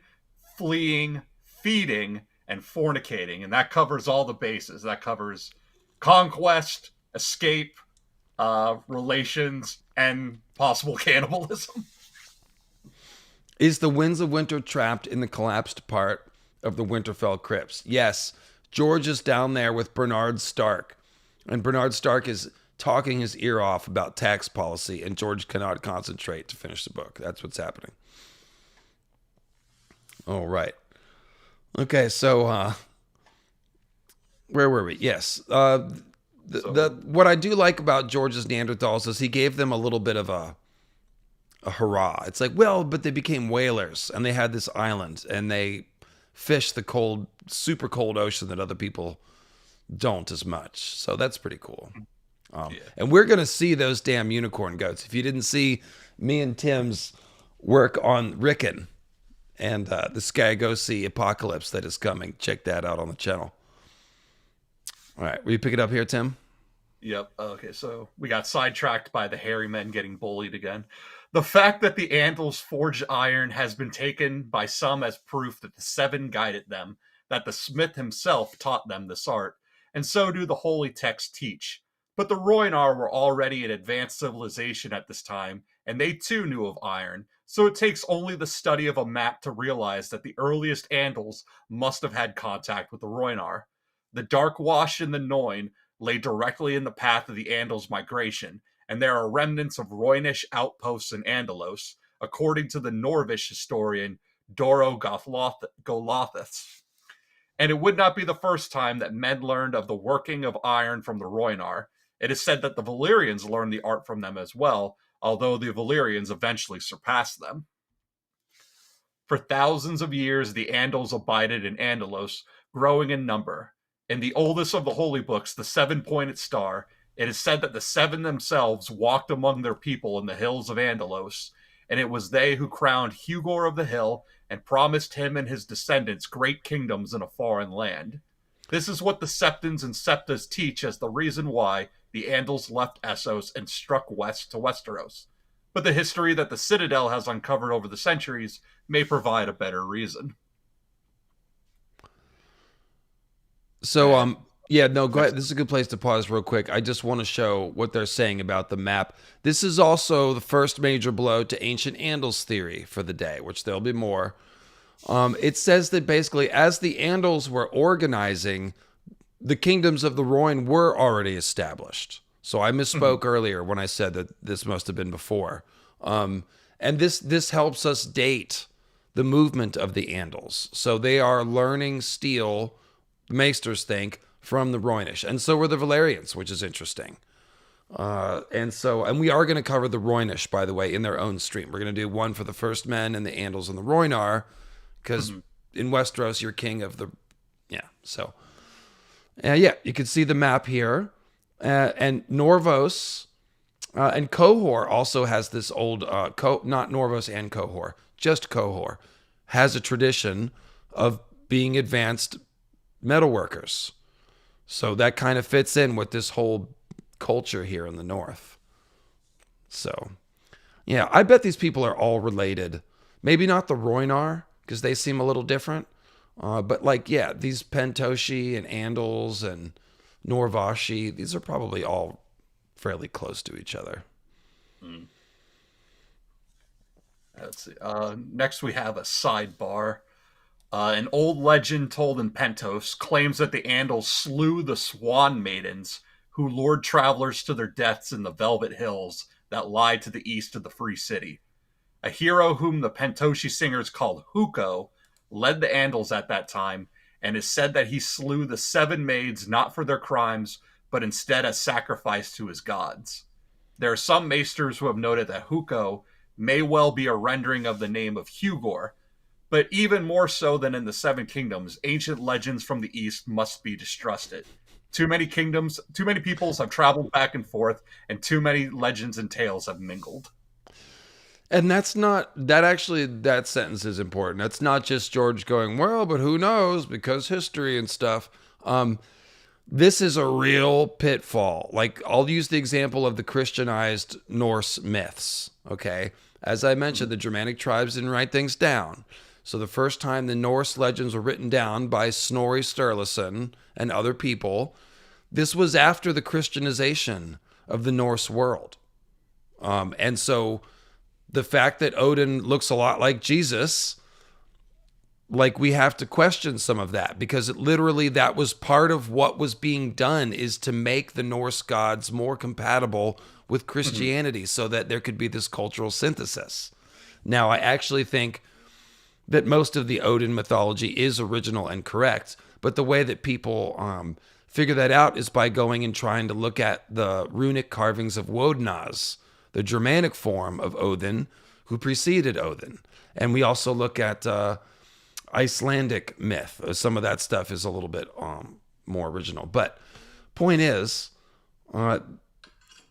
fleeing, feeding, and fornicating, and that covers all the bases. That covers conquest, escape, relations, and possible cannibalism. Is the Winds of Winter trapped in the collapsed part of the Winterfell crypts? Yes. George is down there with Bernard Stark, and Bernard Stark is talking his ear off about tax policy, and George cannot concentrate to finish the book. That's what's happening. All right. Okay, so where were we? Yes. What I do like about George's Neanderthals is he gave them a little bit of a hurrah. It's like, well, but they became whalers, and they had this island, and they fished the super cold ocean that other people don't as much. So that's pretty cool. And we're going to see those damn unicorn goats. If you didn't see me and Tim's work on Rickon and the Skagosi apocalypse that is coming, check that out on the channel. All right, will you pick it up here, Tim? Yep. Okay, so we got sidetracked by the hairy men getting bullied again. The fact that the Andals forged iron has been taken by some as proof that the Seven guided them, that the smith himself taught them this art, and so do the holy texts teach. But the Rhoynar were already an advanced civilization at this time, and they too knew of iron, so it takes only the study of a map to realize that the earliest Andals must have had contact with the Rhoynar. The Dark Wash in the Noin lay directly in the path of the Andals' migration, and there are remnants of Rhoynish outposts in Andalos, according to the Norvish historian Doro Golothus. And it would not be the first time that men learned of the working of iron from the Rhoynar. It is said that the Valyrians learned the art from them as well, although the Valyrians eventually surpassed them. For thousands of years, the Andals abided in Andalos, growing in number. In the oldest of the holy books, the seven-pointed star, it is said that the seven themselves walked among their people in the hills of Andalos, and it was they who crowned Hugor of the Hill and promised him and his descendants great kingdoms in a foreign land. This is what the Septons and Septas teach as the reason why the Andals left Essos and struck west to Westeros. But the history that the Citadel has uncovered over the centuries may provide a better reason. So, yeah, no, go ahead. This is a good place to pause real quick. I just want to show what they're saying about the map. This is also the first major blow to ancient Andals theory for the day, which there'll be more. It says that basically, as the Andals were organizing, the kingdoms of the Rhoyne were already established. So I misspoke earlier when I said that this must have been before. And this helps us date the movement of the Andals. So they are learning steel, the Maesters think, from the Rhoynish. And so were the Valyrians, which is interesting. And we are going to cover the Rhoynish, by the way, in their own stream. We're going to do one for the First Men and the Andals and the Rhoynar, because in Westeros, you're king of the... Yeah, so... yeah, you can see the map here. And Norvos and Qohor also has this old... not Norvos and Qohor, just Qohor, has a tradition of being advanced metalworkers. So that kind of fits in with this whole culture here in the north. So, yeah, I bet these people are all related. Maybe not the Rhoynar, because they seem a little different. But like, yeah, these Pentoshi and Andals and Norvashi, these are probably all fairly close to each other. Let's see. Next, we have a sidebar. An old legend told in Pentos claims that the Andals slew the Swan Maidens who lured travelers to their deaths in the Velvet Hills that lie to the east of the Free City. A hero whom the Pentoshi singers called Huko led the Andals at that time, and is said that he slew the seven maids not for their crimes, but instead as sacrifice to his gods. There are some maesters who have noted that Huko may well be a rendering of the name of Hugor, but even more so than in the Seven Kingdoms, ancient legends from the East must be distrusted. Too many kingdoms, too many peoples have traveled back and forth, and too many legends and tales have mingled. And that sentence is important. That's not just George going, well, but who knows, because history and stuff. This is a real pitfall. Like, I'll use the example of the Christianized Norse myths, okay? As I mentioned, the Germanic tribes didn't write things down. So the first time the Norse legends were written down by Snorri Sturluson and other people, this was after the Christianization of the Norse world. And so the fact that Odin looks a lot like Jesus, like, we have to question some of that, because that was part of what was being done, is to make the Norse gods more compatible with Christianity so that there could be this cultural synthesis. Now, I actually think that most of the Odin mythology is original and correct, but the way that people figure that out is by going and trying to look at the runic carvings of Wodnaz, the Germanic form of Odin, who preceded Odin. And we also look at Icelandic myth. Some of that stuff is a little bit more original. But point is,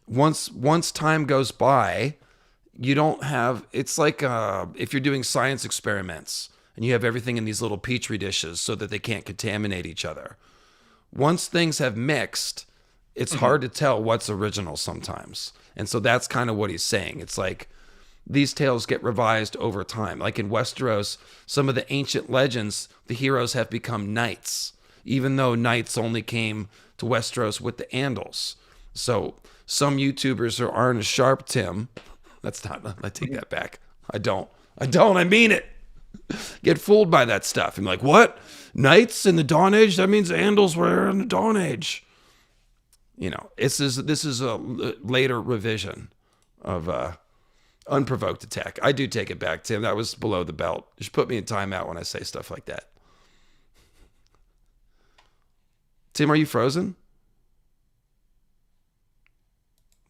once time goes by, you don't have, it's like if you're doing science experiments and you have everything in these little petri dishes so that they can't contaminate each other. once things have mixed, it's hard to tell what's original sometimes. And so that's kind of what he's saying. It's like these tales get revised over time. Like in Westeros, some of the ancient legends, the heroes have become knights, even though knights only came to Westeros with the Andals. So some YouTubers aren't as sharp, Tim. That's not, I take that back. I don't, I mean it. Get fooled by that stuff. I'm like, what? Knights in the Dawn Age? That means Andals were in the Dawn Age. You know, this is a later revision of unprovoked attack. I do take it back, Tim. That was below the belt. You should put me in timeout when I say stuff like that. Tim, are you frozen?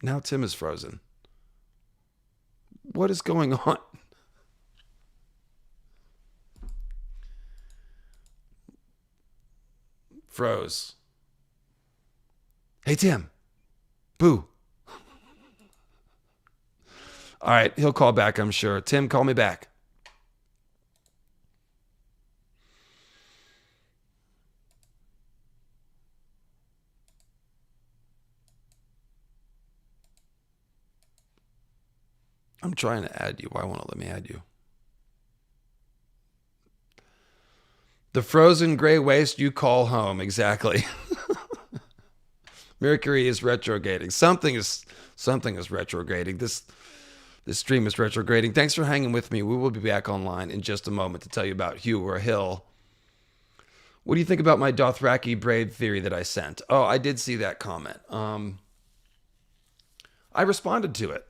Now Tim is frozen. What is going on? Froze. Hey, Tim. Boo. All right, he'll call back, I'm sure. Tim, call me back. I'm trying to add you. Why won't it let me add you? The frozen gray waste you call home. Exactly. Mercury is retrograding. Something is retrograding. This stream is retrograding. Thanks for hanging with me. We will be back online in just a moment to tell you about Hugh or Hill. What do you think about my Dothraki braid theory that I sent? Oh, I did see that comment. I responded to it.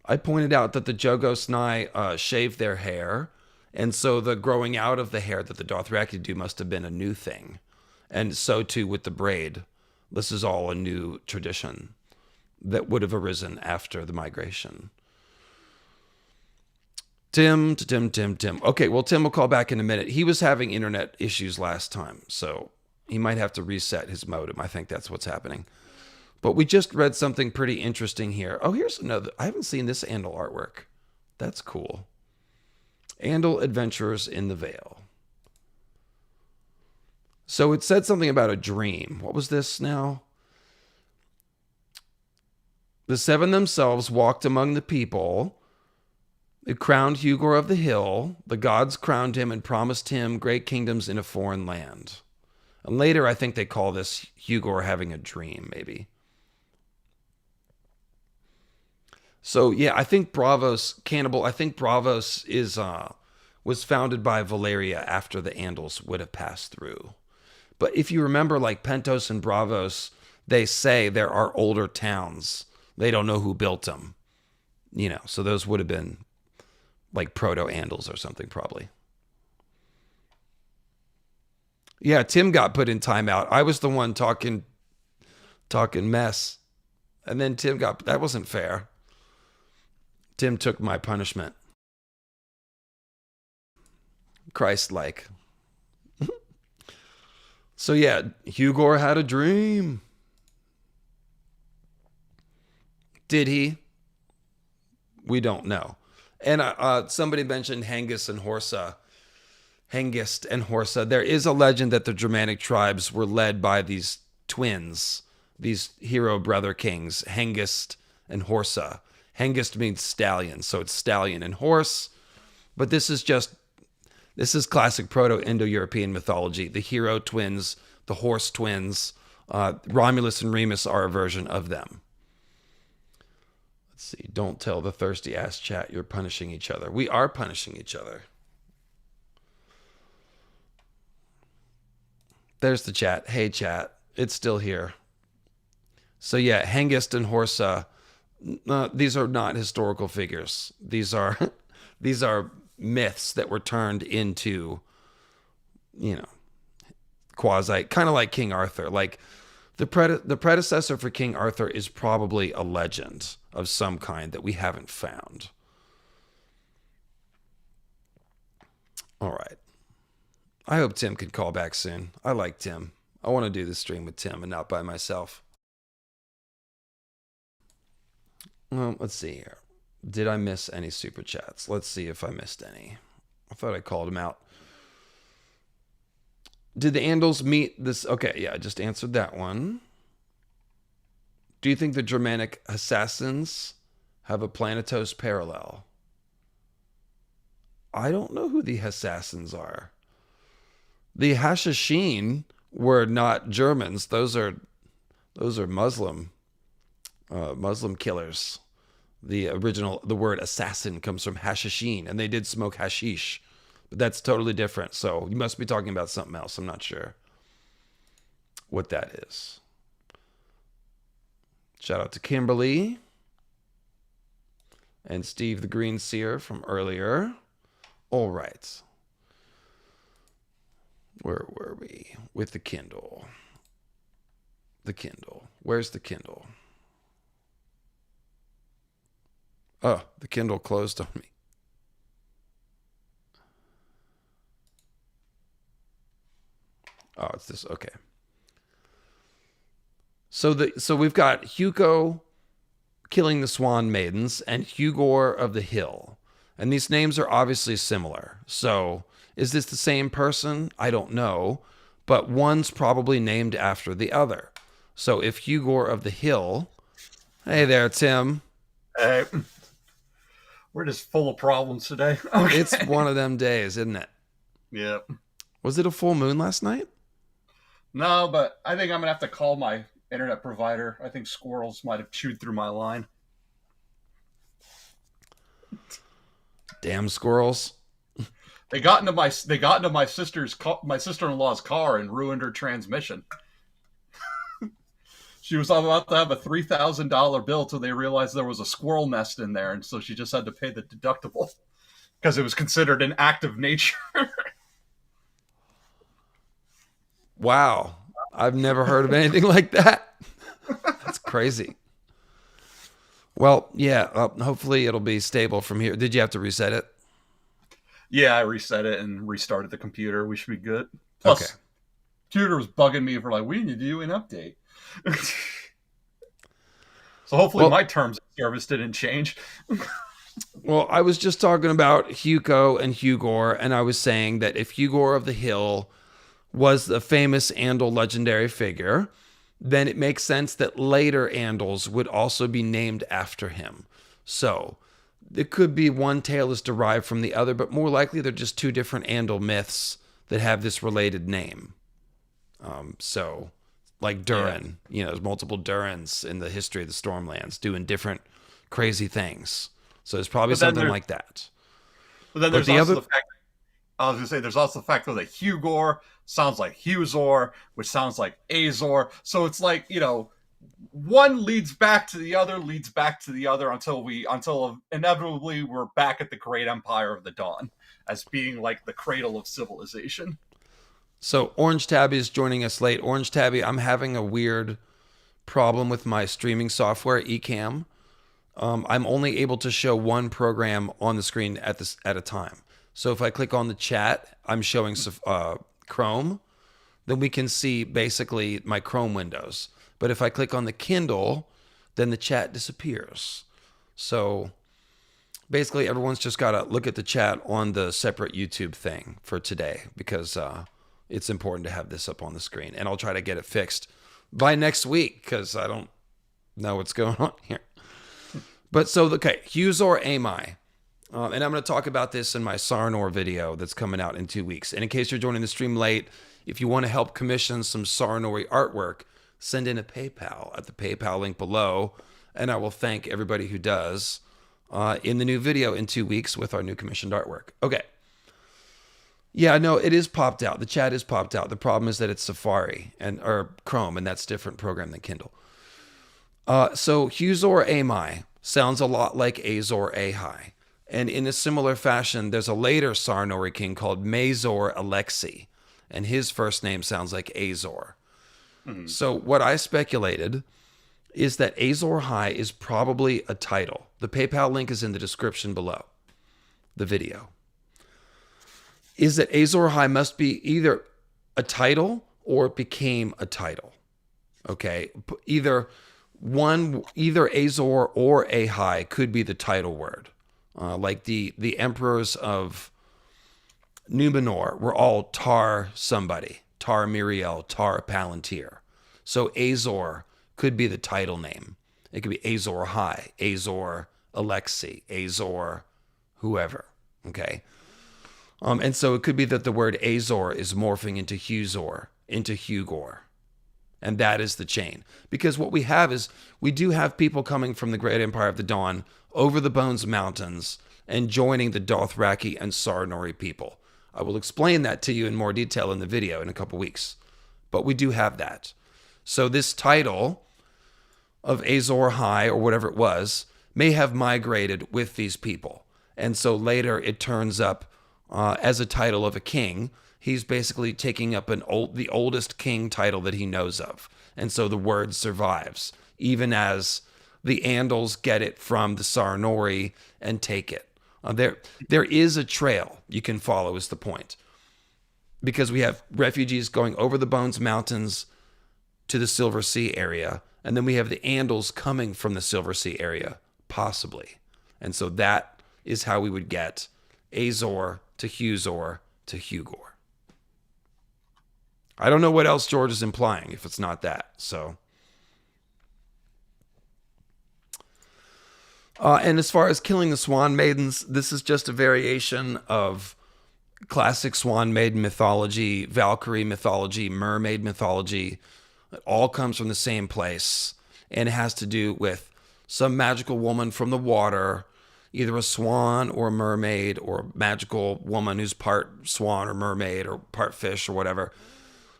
I pointed out that the Jogosnai shave their hair, and so the growing out of the hair that the Dothraki do must have been a new thing. And so too with the braid. This is all a new tradition that would have arisen after the migration. Tim. Okay, well, Tim will call back in a minute. He was having internet issues last time, so he might have to reset his modem. I think that's what's happening. But we just read something pretty interesting here. Oh, here's another. I haven't seen this Andal artwork. That's cool. Andal Adventurers in the Vale. So it said something about a dream. What was this now? The seven themselves walked among the people. It crowned Hugor of the Hill. The gods crowned him and promised him great kingdoms in a foreign land. And later, I think they call this Hugor having a dream, maybe. So yeah, I think Braavos is was founded by Valeria after the Andals would have passed through. But if you remember, like Pentos and Braavos, they say there are older towns. They don't know who built them. You know, so those would have been like proto-Andals or something, probably. Yeah, Tim got put in timeout. I was the one talking mess. And then Tim that wasn't fair. Tim took my punishment. Christ-like. So yeah, Hugor had a dream. Did he? We don't know. And somebody mentioned Hengist and Horsa. There is a legend that the Germanic tribes were led by these twins, these hero brother kings, Hengist and Horsa. Hengist means stallion, so it's stallion and horse. But this is classic Proto-Indo-European mythology. The hero twins, the horse twins, Romulus and Remus are a version of them. Let's see. Don't tell the thirsty ass chat you're punishing each other. We are punishing each other. There's the chat. Hey, chat. It's still here. So yeah, Hengist and Horsa. These are not historical figures. These are myths that were turned into, quasi, kind of like King Arthur. Like the predecessor for King Arthur is probably a legend of some kind that we haven't found. All right. I hope Tim can call back soon. I like Tim. I want to do this stream with Tim and not by myself. Well, let's see here. Did I miss any super chats? Let's see if I missed any. I thought I called him out. Did the Andals meet this? Okay, yeah, I just answered that one. Do you think the Germanic assassins have a planetos parallel? I don't know who the assassins are. The Hashashin were not Germans. Those are Muslim killers. The word assassin comes from Hashashin, and they did smoke hashish, but that's totally different. So you must be talking about something else. I'm not sure what that is. Shout out to Kimberly and Steve the Green Seer from earlier. All right. Where were we with the Kindle? The Kindle. Where's the Kindle? Oh, the Kindle closed on me. Oh, it's this. Okay. So we've got Hugo killing the Swan Maidens and Hugor of the Hill. And these names are obviously similar. So is this the same person? I don't know. But one's probably named after the other. So if Hugor of the Hill... Hey there, Tim. Hey. We're just full of problems today. Okay. It's one of them days, isn't it? Yep. Was it a full moon last night? No, but I think I'm going to have to call my internet provider. I think squirrels might have chewed through my line. Damn squirrels. They got into my sister-in-law's car and ruined her transmission. She was about to have a $3,000 bill till they realized there was a squirrel nest in there, and so she just had to pay the deductible because it was considered an act of nature. Wow. I've never heard of anything like that. That's crazy. Well, yeah, hopefully it'll be stable from here. Did you have to reset it? Yeah, I reset it and restarted the computer. We should be good. Plus, okay. Computer was bugging me for we need to do an update. So hopefully my terms of service didn't change. Well, I was just talking about Hugo and Hugor, and I was saying that if Hugor of the Hill was the famous Andal legendary figure, then it makes sense that later Andals would also be named after him. So it could be one tale is derived from the other, but more likely they're just two different Andal myths that have this related name. So like Durin, there's multiple Durins in the history of the Stormlands doing different crazy things. So there's probably something like that. But then there's also the fact, I was going to say, there's also the fact that Hugor sounds like Huzor, which sounds like Azor. So it's one leads back to the other, until inevitably we're back at the Great Empire of the Dawn as being the cradle of civilization. So Orange Tabby is joining us late. Orange Tabby, I'm having a weird problem with my streaming software, Ecamm. I'm only able to show one program on the screen at a time. So if I click on the chat, I'm showing Chrome. Then we can see basically my Chrome windows. But if I click on the Kindle, then the chat disappears. So basically everyone's just got to look at the chat on the separate YouTube thing for today because it's important to have this up on the screen. And I'll try to get it fixed by next week because I don't know what's going on here. But so, okay, Huzor Amai. And I'm going to talk about this in my Sarnor video that's coming out in 2 weeks. And in case you're joining the stream late, if you want to help commission some Sarnori artwork, send in a PayPal at the PayPal link below. And I will thank everybody who does in the new video in 2 weeks with our new commissioned artwork. Okay. Yeah, no, it is popped out. The chat is popped out. The problem is that it's Safari or Chrome, and that's a different program than Kindle. So Huzor Amai sounds a lot like Azor Ahai. And in a similar fashion, there's a later Sarnori king called Mazor Alexi, and his first name sounds like Azor. Mm-hmm. So what I speculated is that Azor High is probably a title. The PayPal link is in the description below the video. Is that Azor High must be either a title or it became a title. Okay, either Azor or Ahai could be the title word. Like the emperors of Numenor were all Tar somebody. Tar Miriel, Tar Palantir. So Azor could be the title name. It could be Azor High, Azor Alexi, Azor whoever. Okay. And so it could be that the word Azor is morphing into Huzor, into Hugor. And that is the chain. Because what we have is, we do have people coming from the Great Empire of the Dawn over the Bones Mountains and joining the Dothraki and Sarnori people. I will explain that to you in more detail in the video in a couple weeks. But we do have that. So this title of Azor High, or whatever it was, may have migrated with these people. And so later it turns up as a title of a king. He's basically taking up the oldest king title that he knows of. And so the word survives, even as the Andals get it from the Sarnori and take it. There is a trail you can follow, is the point. Because we have refugees going over the Bones Mountains to the Silver Sea area, and then we have the Andals coming from the Silver Sea area, possibly. And so that is how we would get Azor to Huzor to Hugor. I don't know what else George is implying if it's not that. So, and as far as killing the Swan Maidens, this is just a variation of classic Swan Maiden mythology, Valkyrie mythology, mermaid mythology. It all comes from the same place, and it has to do with some magical woman from the water, either a swan or a mermaid, or a magical woman who's part swan or mermaid or part fish or whatever.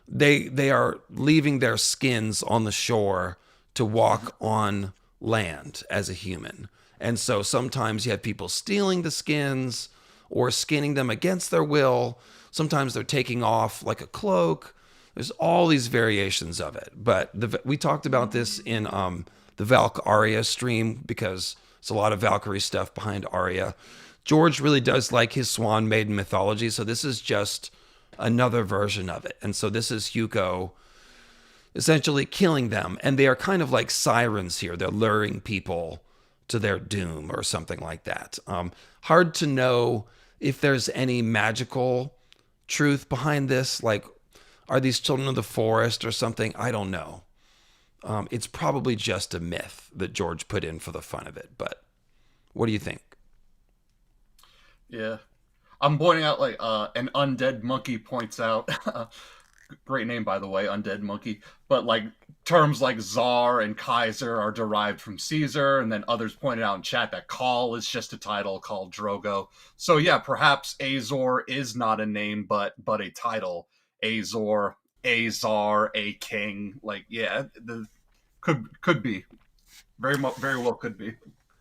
They are leaving their skins on the shore to walk on land as a human. And so sometimes you have people stealing the skins or skinning them against their will. Sometimes they're taking off like a cloak. There's all these variations of it. But we talked about this in the Valk Arya stream, because it's a lot of Valkyrie stuff behind Arya. George really does like his Swan Maiden mythology, so this is just another version of it. And so this is Hugo essentially killing them, and they are kind of like sirens here. They're luring people to their doom or something like that. Hard to know if there's any magical truth behind this, like, are these children of the forest or something? I don't know. It's probably just a myth that George put in for the fun of it, but what do you think? Yeah. I'm pointing out, like, an undead monkey points out, great name, by the way, undead monkey, but, like, terms like Tsar and Kaiser are derived from Caesar, and then others pointed out in chat that Khal is just a title called Drogo. So yeah, perhaps Azor is not a name, but a title. Azor, a czar, a king, like, yeah, could be. Very well could be.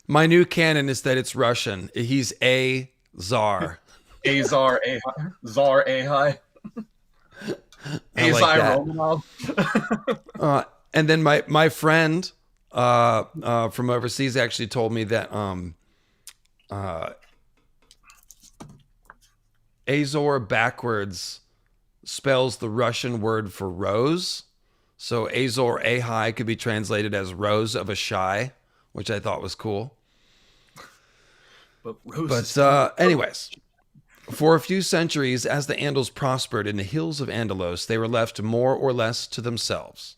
My new canon is that it's Russian. He's a czar. Azar Czar Ahai. Azai Romanov. And then my friend from overseas actually told me that Azor backwards spells the Russian word for rose. So Azor Ahai could be translated as rose of a shy, which I thought was cool. But anyways, for a few centuries, as the Andals prospered in the hills of Andalos, they were left more or less to themselves.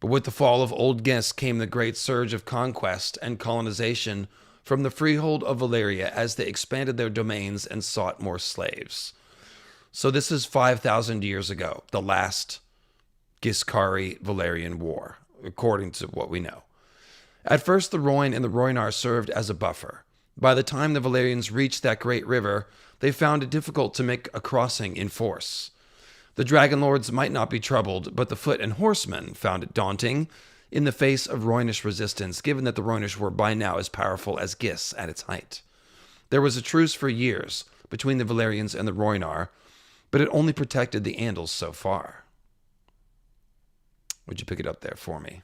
But with the fall of Old Gis came the great surge of conquest and colonization from the freehold of Valyria as they expanded their domains and sought more slaves. So this is 5,000 years ago, the last Giscari-Valerian War, according to what we know. At first, the Rhoyne and the Rhoynar served as a buffer. By the time the Valyrians reached that great river, they found it difficult to make a crossing in force. The Dragon Lords might not be troubled, but the foot and horsemen found it daunting in the face of Rhoynish resistance, given that the Rhoynish were by now as powerful as Gis at its height. There was a truce for years between the Valyrians and the Rhoynar, but it only protected the Andals so far. Would you pick it up there for me?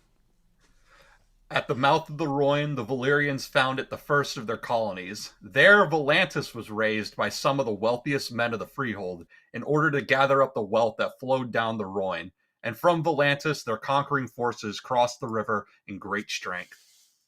At the mouth of the Rhoyne, the Valyrians found it the first of their colonies. There, Volantis was raised by some of the wealthiest men of the freehold in order to gather up the wealth that flowed down the Rhoyne. And from Volantis, their conquering forces crossed the river in great strength.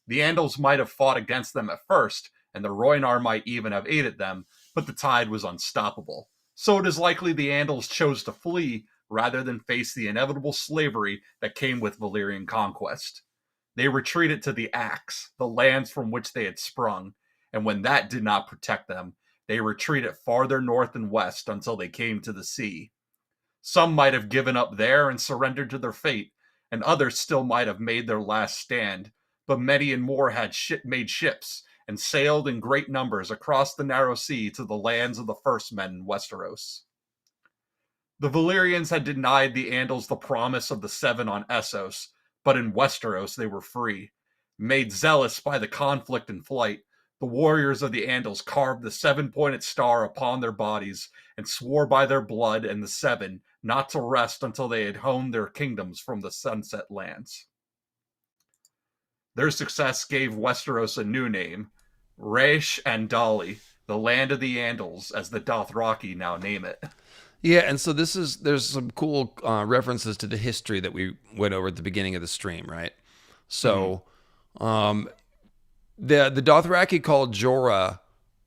The Andals might have fought against them at first, and the Rhoynar might even have aided them, but the tide was unstoppable. So it is likely the Andals chose to flee, rather than face the inevitable slavery that came with Valyrian conquest. They retreated to the Axe, the lands from which they had sprung, and when that did not protect them, they retreated farther north and west until they came to the sea. Some might have given up there and surrendered to their fate, and others still might have made their last stand, but many and more had made ships and sailed in great numbers across the narrow sea to the lands of the first men in Westeros. The Valyrians had denied the Andals the promise of the Seven on Essos, but in Westeros they were free. Made zealous by the conflict and flight, the warriors of the Andals carved the seven-pointed star upon their bodies and swore by their blood and the Seven not to rest until they had honed their kingdoms from the Sunset Lands. Their success gave Westeros a new name, Raish Andali, the land of the Andals, as the Dothraki now name it. Yeah, and so there's some cool references to the history that we went over at the beginning of the stream, right? So, the Dothraki called Jorah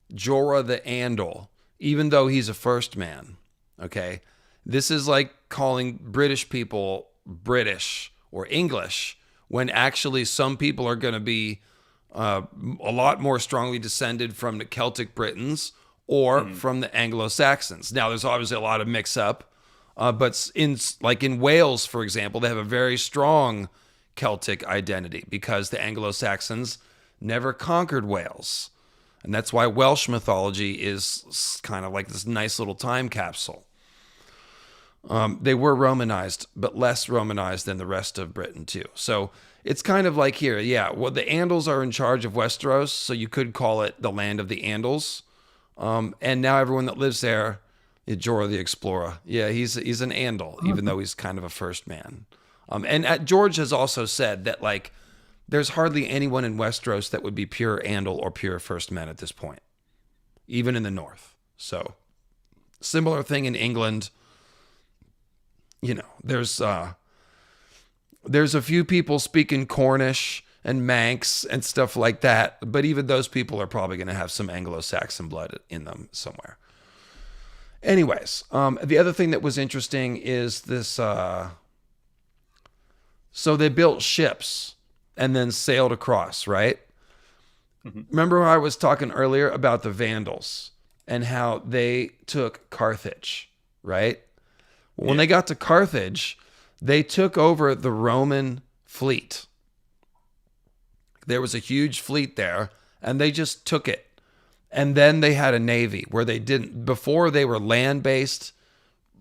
the Andal, even though he's a first man. Okay, this is like calling British people British or English when actually some people are going to be a lot more strongly descended from the Celtic Britons or from the Anglo-Saxons. Now, there's obviously a lot of mix-up, but in Wales, for example, they have a very strong Celtic identity because the Anglo-Saxons never conquered Wales. And that's why Welsh mythology is kind of like this nice little time capsule. They were Romanized, but less Romanized than the rest of Britain, too. So it's kind of like here, yeah, well, the Andals are in charge of Westeros, so you could call it the land of the Andals. And now everyone that lives there, Jorah the Explorer, yeah, he's an Andal, even though he's kind of a first man. And George has also said that, like, there's hardly anyone in Westeros that would be pure Andal or pure first men at this point, even in the north. So, similar thing in England. You know, there's a few people speaking Cornish and Manx and stuff like that, but even those people are probably going to have some Anglo-Saxon blood in them somewhere. Anyways, the other thing that was interesting is this. So they built ships and then sailed across, right? Mm-hmm. Remember how I was talking earlier about the Vandals and how they took Carthage, right? When they got to Carthage, they took over the Roman fleet. There was a huge fleet there, and they just took it. And then they had a navy where they didn't. Before they were land-based,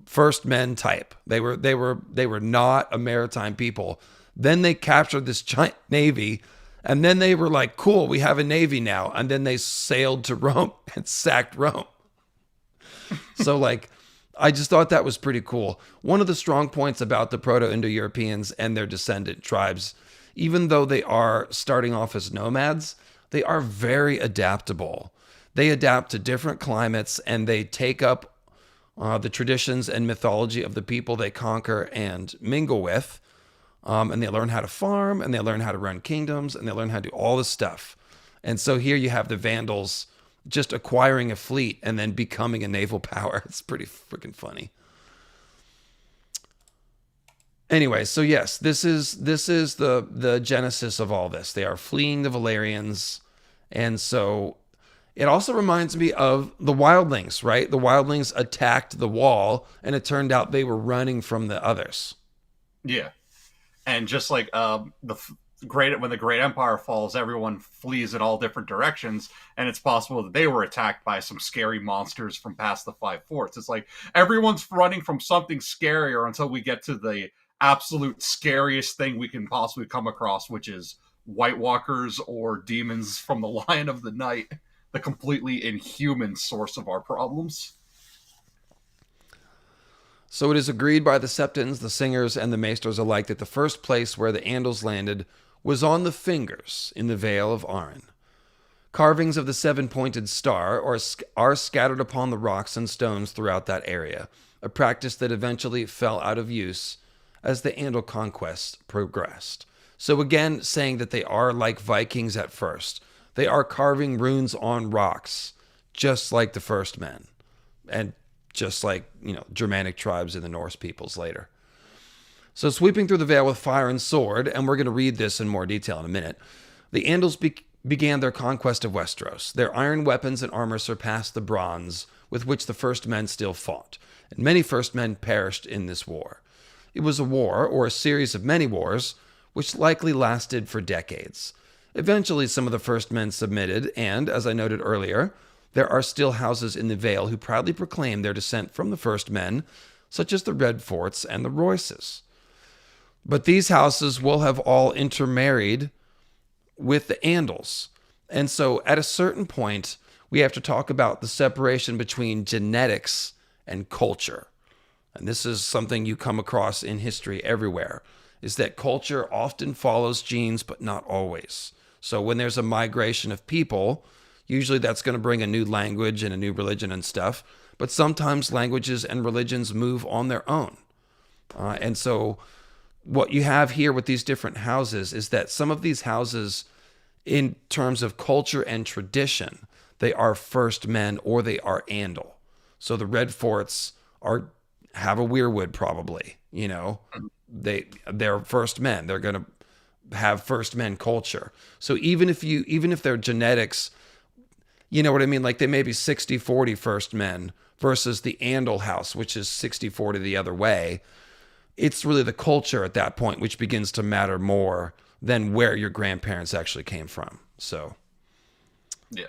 first men type. They were not a maritime people. Then they captured this giant navy, and then they were like, "Cool, we have a navy now." And then they sailed to Rome and sacked Rome. So like. I just thought that was pretty cool. One of the strong points about the Proto-Indo-Europeans and their descendant tribes, even though they are starting off as nomads, they are very adaptable. They adapt to different climates and they take up the traditions and mythology of the people they conquer and mingle with. And they learn how to farm and they learn how to run kingdoms and they learn how to do all this stuff. And so here you have the Vandals just acquiring a fleet and then becoming a naval power. It's pretty freaking funny. Anyway, so yes, this is the genesis of all this. They are fleeing the Valyrians, and so it also reminds me of the Wildlings, right? The Wildlings attacked the wall, and it turned out they were running from the others. Yeah, and just like when the Great Empire falls, everyone flees in all different directions, and it's possible that they were attacked by some scary monsters from past the Five Forts. It's like everyone's running from something scarier until we get to the absolute scariest thing we can possibly come across, which is White Walkers or demons from the Lion of the Night, the completely inhuman source of our problems. So it is agreed by the Septons, the Singers, and the Maesters alike that the first place where the Andals landed was on the Fingers in the Vale of Arryn. Carvings of the seven-pointed star are scattered upon the rocks and stones throughout that area, a practice that eventually fell out of use as the Andal conquest progressed. So again, saying that they are like Vikings at first. They are carving runes on rocks, just like the first men. And just like, Germanic tribes and the Norse peoples later. So sweeping through the Vale with fire and sword, and we're going to read this in more detail in a minute, the Andals began their conquest of Westeros. Their iron weapons and armor surpassed the bronze with which the first men still fought, and many first men perished in this war. It was a war, or a series of many wars, which likely lasted for decades. Eventually, some of the first men submitted, and, as I noted earlier, there are still houses in the Vale who proudly proclaim their descent from the first men, such as the Red Forts and the Royces. But these houses will have all intermarried with the Andals. And so at a certain point, we have to talk about the separation between genetics and culture. And this is something you come across in history everywhere, is that culture often follows genes, but not always. So when there's a migration of people, usually that's going to bring a new language and a new religion and stuff. But sometimes languages and religions move on their own. And so what you have here with these different houses is that some of these houses, in terms of culture and tradition, they are first men or they are Andal. So the Red Forts have a weirwood probably, they're first men. They're going to have first men culture. So even if their genetics, you know what I mean? Like they may be 60-40 first men versus the Andal house, which is 60-40 the other way. It's really the culture at that point which begins to matter more than where your grandparents actually came from. So, yeah.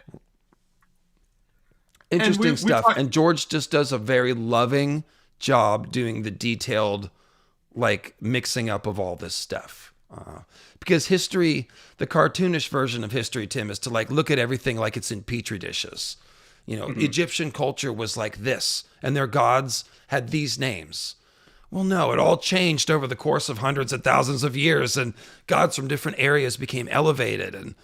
Interesting stuff. And George just does a very loving job doing the detailed, like, mixing up of all this stuff. Because history, the cartoonish version of history, Tim, is to like look at everything like it's in petri dishes. Egyptian culture was like this, and their gods had these names. Well, no, it all changed over the course of hundreds of thousands of years, and gods from different areas became elevated, and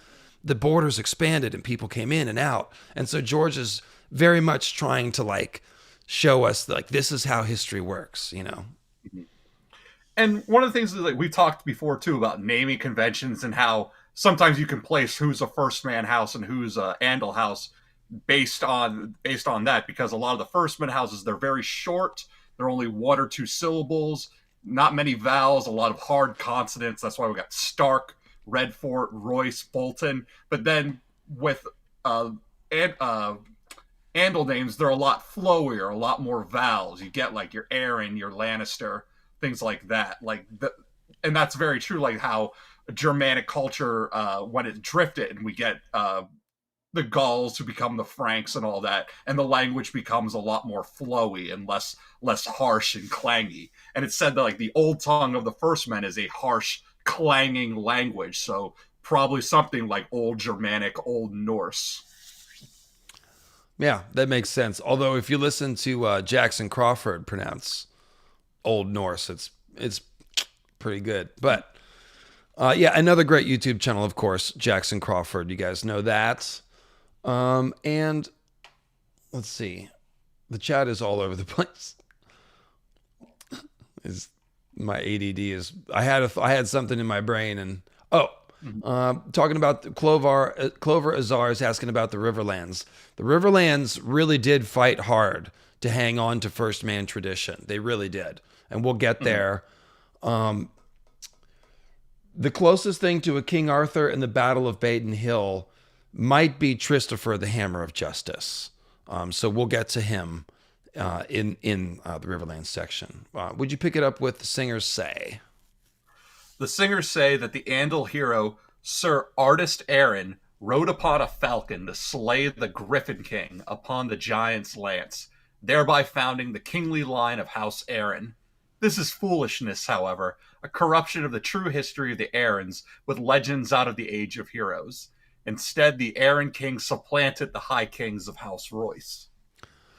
the borders expanded, and people came in and out. And so George is very much trying to like show us like this is how history works, And one of the things is like we talked before too about naming conventions and how sometimes you can place who's a first man house and who's a Andal house based on that, because a lot of the first man houses, they're very short. They're only 1 or 2 syllables, not many vowels, a lot of hard consonants. That's why we got Stark, Red Fort, Royce, Bolton. But then with Andal names, they're a lot flowier, a lot more vowels. You get like your Aaron, your Lannister, things like that. And that's very true. Like how Germanic culture, when it drifted, and we get the Gauls who become the Franks and all that, and the language becomes a lot more flowy and less harsh and clangy. And it's said that like the old tongue of the first men is a harsh, clanging language. So probably something like Old Germanic, Old Norse. Yeah, that makes sense. Although if you listen to Jackson Crawford pronounce Old Norse, it's pretty good. But another great YouTube channel, of course, Jackson Crawford. You guys know that. And let's see, the chat is all over the place. My ADD is, I had something in my brain and, talking about Clover Azar is asking about the Riverlands. The Riverlands really did fight hard to hang on to first man tradition. They really did. And we'll get there. The closest thing to a King Arthur in the Battle of Baden Hill might be Christopher the Hammer of Justice. So we'll get to him in the Riverlands section. Would you pick it up with the singers say? The singers say that the Andal hero, Sir Artist Aaron, rode upon a falcon to slay the Griffin King upon the giant's lance, thereby founding the kingly line of House Aaron. This is foolishness, however, a corruption of the true history of the Aarons with legends out of the Age of Heroes. Instead, the Aaron King supplanted the High Kings of House Royce.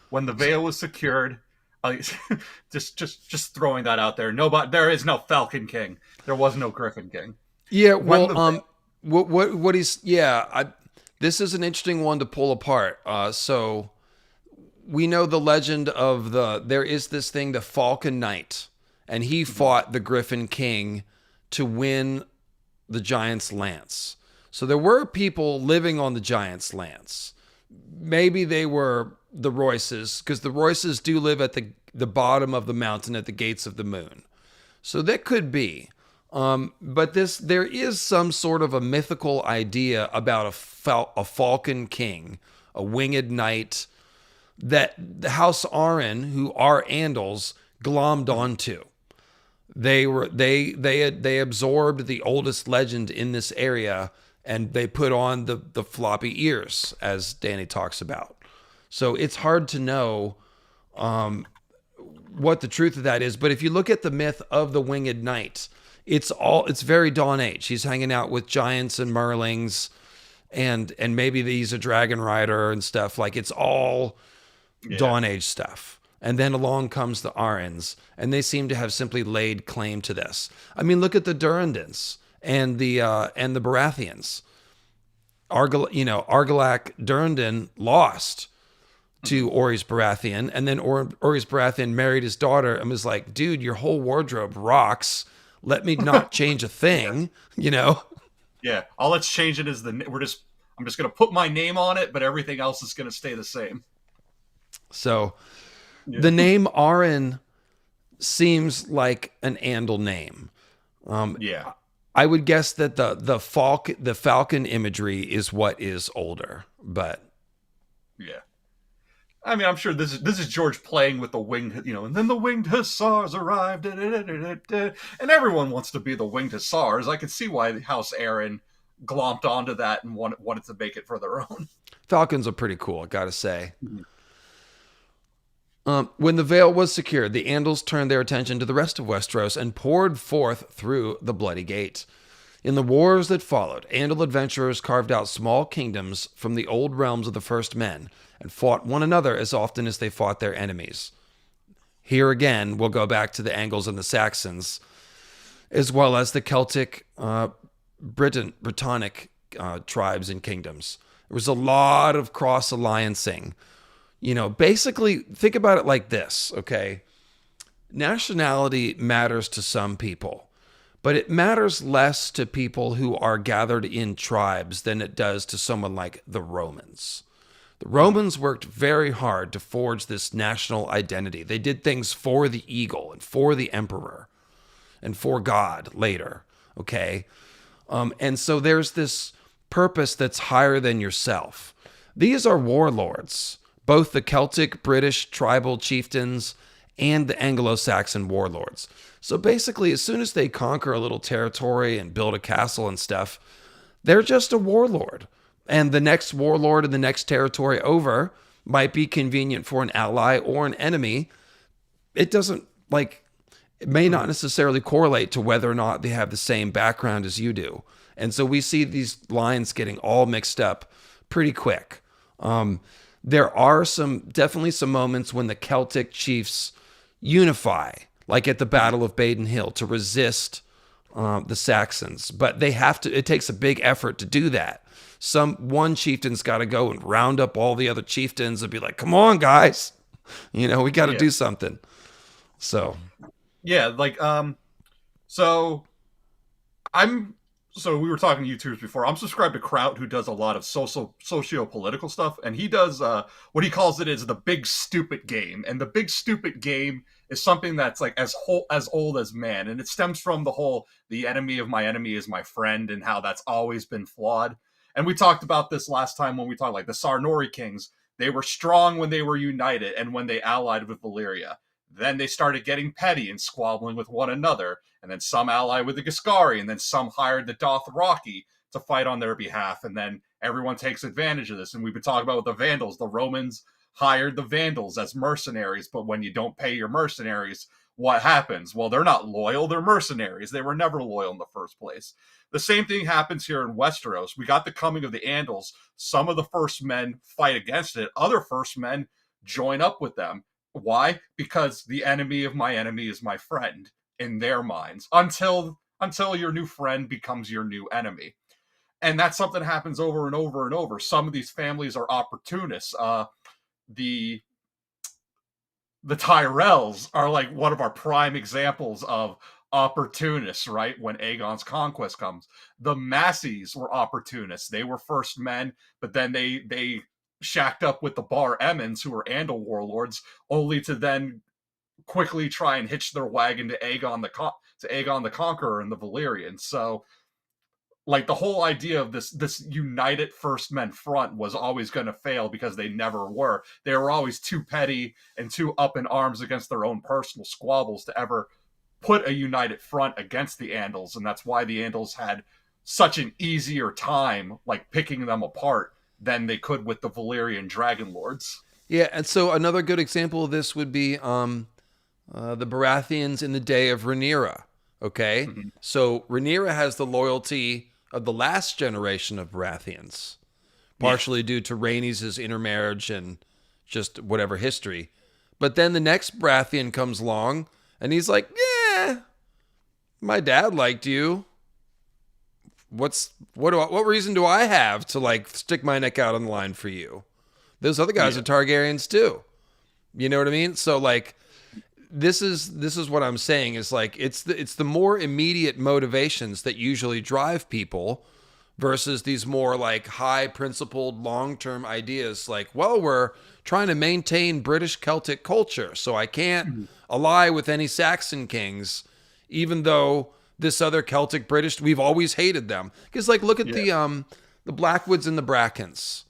When the Vale was secured, just throwing that out there. There is no Falcon King. There was no Griffin King. Yeah, well, this is an interesting one to pull apart. So we know the legend of there is this thing, the Falcon Knight, and he fought the Griffin King to win the Giant's Lance. So there were people living on the Giant's Lance. Maybe they were, the Royces, because the Royces do live at the bottom of the mountain at the gates of the moon. So that could be. But there is some sort of a mythical idea about a falcon king, a winged knight, that the House Arryn, who are Andals, glommed onto. They absorbed the oldest legend in this area, and they put on the floppy ears, as Danny talks about. So it's hard to know what the truth of that is. But if you look at the myth of the winged knight, it's very Dawn Age. He's hanging out with giants and merlings, and maybe he's a dragon rider and stuff. Like, it's all Dawn Age stuff. And then along comes the Arryns, and they seem to have simply laid claim to this. I mean, look at the Durrandons and the Baratheons. Argilac Durrandon lost to Orys Baratheon, and then Orys Baratheon married his daughter and was like, dude, your whole wardrobe rocks. Let me not change a thing, Yeah, all that's changing is I'm just going to put my name on it, but everything else is going to stay the same. So the name Arryn seems like an Andal name. Yeah. I would guess that the falcon imagery is what is older, but yeah. I mean, I'm sure this is George playing with the winged, and then the winged hussars arrived, and everyone wants to be the winged hussars. I can see why House Arryn glomped onto that and wanted to make it for their own. Falcons are pretty cool, I gotta say. When the Vale was secured, the Andals turned their attention to the rest of Westeros and poured forth through the Bloody Gate. In the wars that followed, Andal adventurers carved out small kingdoms from the old realms of the First Men and fought one another as often as they fought their enemies. Here again, we'll go back to the Angles and the Saxons, as well as the Celtic, Brittonic tribes and kingdoms. There was a lot of cross-alliancing. Basically, think about it like this, okay? Nationality matters to some people, but it matters less to people who are gathered in tribes than it does to someone like the Romans. The Romans worked very hard to forge this national identity. They did things for the eagle and for the emperor and for God later, okay? And so there's this purpose that's higher than yourself. These are warlords, both the Celtic, British, tribal chieftains, and the Anglo-Saxon warlords. So basically, as soon as they conquer a little territory and build a castle and stuff, they're just a warlord. And the next warlord in the next territory over might be convenient for an ally or an enemy. It may not necessarily correlate to whether or not they have the same background as you do. And so we see these lines getting all mixed up pretty quick. There are definitely some moments when the Celtic chiefs unify, like at the Battle of Baden Hill, to resist the Saxons. But it takes a big effort to do that. One chieftain's got to go and round up all the other chieftains and be like, come on, guys. We got to do something. So. Yeah, so we were talking to YouTubers before. I'm subscribed to Kraut, who does a lot of socio-political stuff, and he does what he calls it is the big stupid game. And the big stupid game is something that's like as old as man, and it stems from the enemy of my enemy is my friend, and how that's always been flawed. And we talked about this last time when we talked like the Sarnori kings. They were strong when they were united and when they allied with Valyria. Then they started getting petty and squabbling with one another, and then some allied with the Giscari, and then some hired the Dothraki to fight on their behalf, and then everyone takes advantage of this. And we've been talking about with the Vandals. The Romans hired the Vandals as mercenaries, but when you don't pay your mercenaries, what happens? Well, they're not loyal, they're mercenaries. They were never loyal in the first place. The same thing happens here in Westeros. We got the coming of the Andals. Some of the first men fight against it. Other first men join up with them. Why? Because the enemy of my enemy is my friend in their minds, until your new friend becomes your new enemy. And that's something that happens over and over and over. Some of these families are opportunists. The Tyrells are like one of our prime examples of opportunists, right? When Aegon's conquest comes. The Macys were opportunists. They were first men, but then they shacked up with the Bar Emmons, who were Andal warlords, only to then quickly try and hitch their wagon to Aegon the Conqueror and the Valyrians. So, like, the whole idea of this united First Men front was always going to fail because they never were. They were always too petty and too up in arms against their own personal squabbles to ever put a united front against the Andals, and that's why the Andals had such an easier time, like, picking them apart than they could with the Valyrian Dragon Lords. Yeah, and so another good example of this would be the Baratheons in the day of Rhaenyra. Okay, so Rhaenyra has the loyalty of the last generation of Baratheons, partially due to Rhaenys' intermarriage and just whatever history. But then the next Baratheon comes along, and he's like, "Yeah, my dad liked you. What reason do I have to, like, stick my neck out on the line for you? Those other guys are Targaryens too." You know what I mean? So, like, this is what I'm saying is, like, it's the more immediate motivations that usually drive people versus these more, like, high principled long-term ideas, like, well, we're trying to maintain British Celtic culture, so I can't ally with any Saxon kings, even though this other Celtic British, we've always hated them. Because, like, look at the Blackwoods and the Brackens.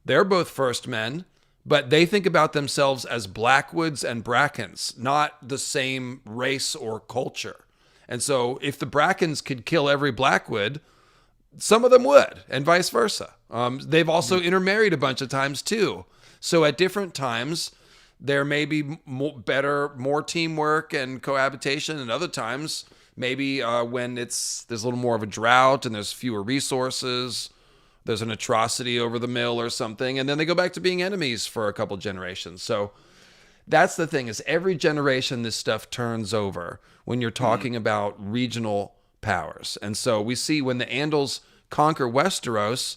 They're both first men, but they think about themselves as Blackwoods and Brackens, not the same race or culture. And so if the Brackens could kill every Blackwood, some of them would, and vice versa. They've also intermarried a bunch of times too. So at different times, there may be more teamwork and cohabitation, and other times, maybe when there's a little more of a drought and there's fewer resources, there's an atrocity over the mill or something, and then they go back to being enemies for a couple generations. So that's the thing, is every generation this stuff turns over when you're talking about regional powers. And so we see when the Andals conquer Westeros,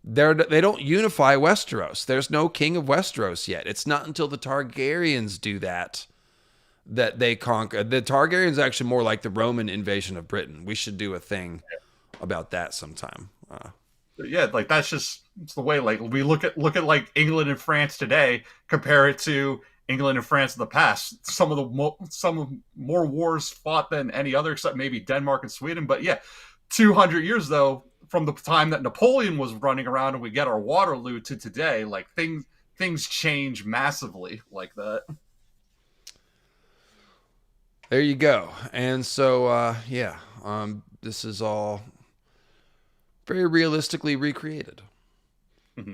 they don't unify Westeros. There's no king of Westeros yet. It's not until the Targaryens do that they conquer. The Targaryens are actually more like the Roman invasion of Britain. We should do a thing about that sometime. Yeah, like, that's just, it's the way, like, we look at like England and France today, compare it to England and France in the past. Some of more wars fought than any other, except maybe Denmark and Sweden. But yeah, 200 years though, from the time that Napoleon was running around and we get our Waterloo to today, like, things change massively like that. There you go. And so this is all very realistically recreated.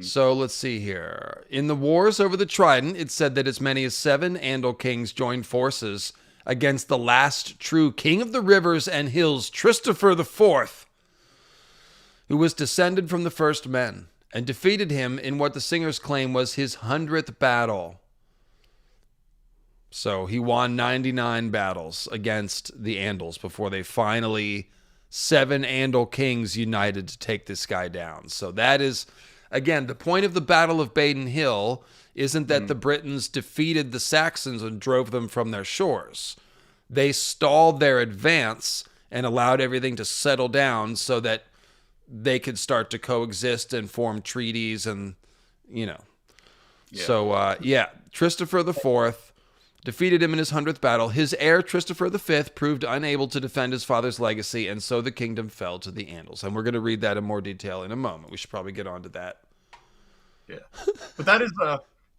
So let's see here. In the wars over the Trident, it said that as many as 7 Andal kings joined forces against the last true king of the rivers and hills, Christopher the Fourth, who was descended from the first men, and defeated him in what the singers claim was his 100th battle. So he won 99 battles against the Andals before they finally, 7 Andal kings united to take this guy down. So that is, again, the point of the Battle of Baden Hill isn't that the Britons defeated the Saxons and drove them from their shores. They stalled their advance and allowed everything to settle down so that they could start to coexist and form treaties and, you know. Yeah. So, Christopher the Fourth defeated him in his 100th battle. His heir, Christopher V, proved unable to defend his father's legacy, and so the kingdom fell to the Andals. And we're going to read that in more detail in a moment. We should probably get on to that. Yeah. But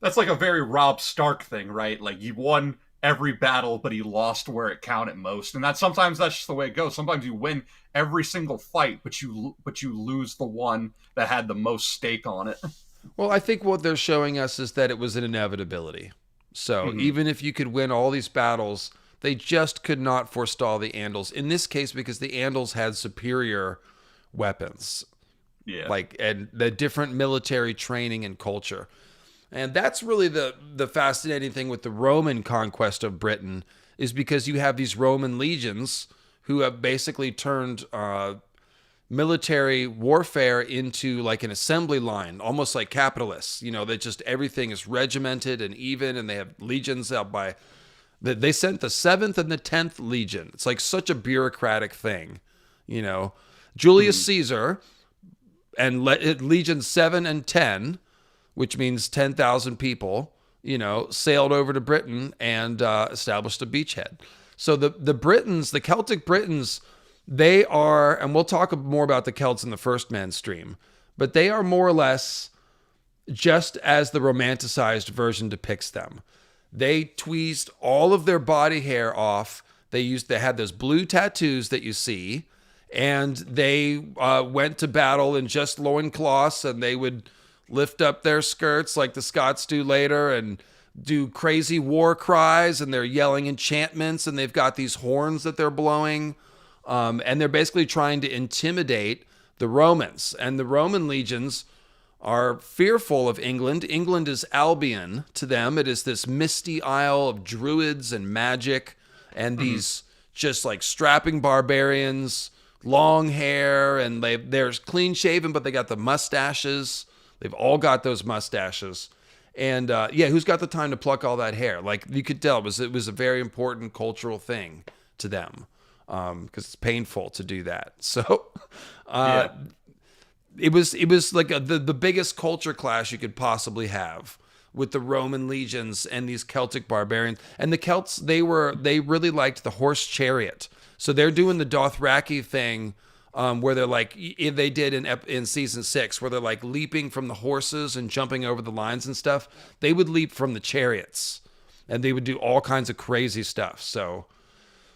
that's like a very Robb Stark thing, right? Like, you won every battle, but he lost where it counted most. And sometimes that's just the way it goes. Sometimes you win every single fight, but you lose the one that had the most stake on it. Well, I think what they're showing us is that it was an inevitability. So even if you could win all these battles, they just could not forestall the Andals. In this case, because the Andals had superior weapons. Yeah. And the different military training and culture. And that's really the fascinating thing with the Roman conquest of Britain, is because you have these Roman legions who have basically turned military warfare into like an assembly line, almost like capitalists. You know, that just everything is regimented and even, and they have legions out by. They sent the 7th and the 10th Legion. It's like such a bureaucratic thing, you know. Julius Caesar and Legion 7 and 10 which means 10,000 people, sailed over to Britain and established a beachhead. So the Britons, the Celtic Britons, they are, and we'll talk more about the Celts in the First Man stream, but they are more or less just as the romanticized version depicts them. They tweezed all of their body hair off. They had those blue tattoos that you see, and they went to battle in just loincloths, and they would lift up their skirts like the Scots do later and do crazy war cries, and they're yelling enchantments, and they've got these horns that they're blowing, and they're basically trying to intimidate the Romans. And the Roman legions are fearful of England. England is Albion to them. It is this misty isle of druids and magic, and these just like strapping barbarians, long hair, and they're clean shaven, but they got the mustaches. They've all got those mustaches. And who's got the time to pluck all that hair? Like, you could tell it was a very important cultural thing to them, because it's painful to do that. So it was like the biggest culture clash you could possibly have with the Roman legions and these Celtic barbarians. And the Celts, they really liked the horse chariot. So they're doing the Dothraki thing, where they're like, they did in season 6, where they're like leaping from the horses and jumping over the lines and stuff. They would leap from the chariots, and they would do all kinds of crazy stuff. So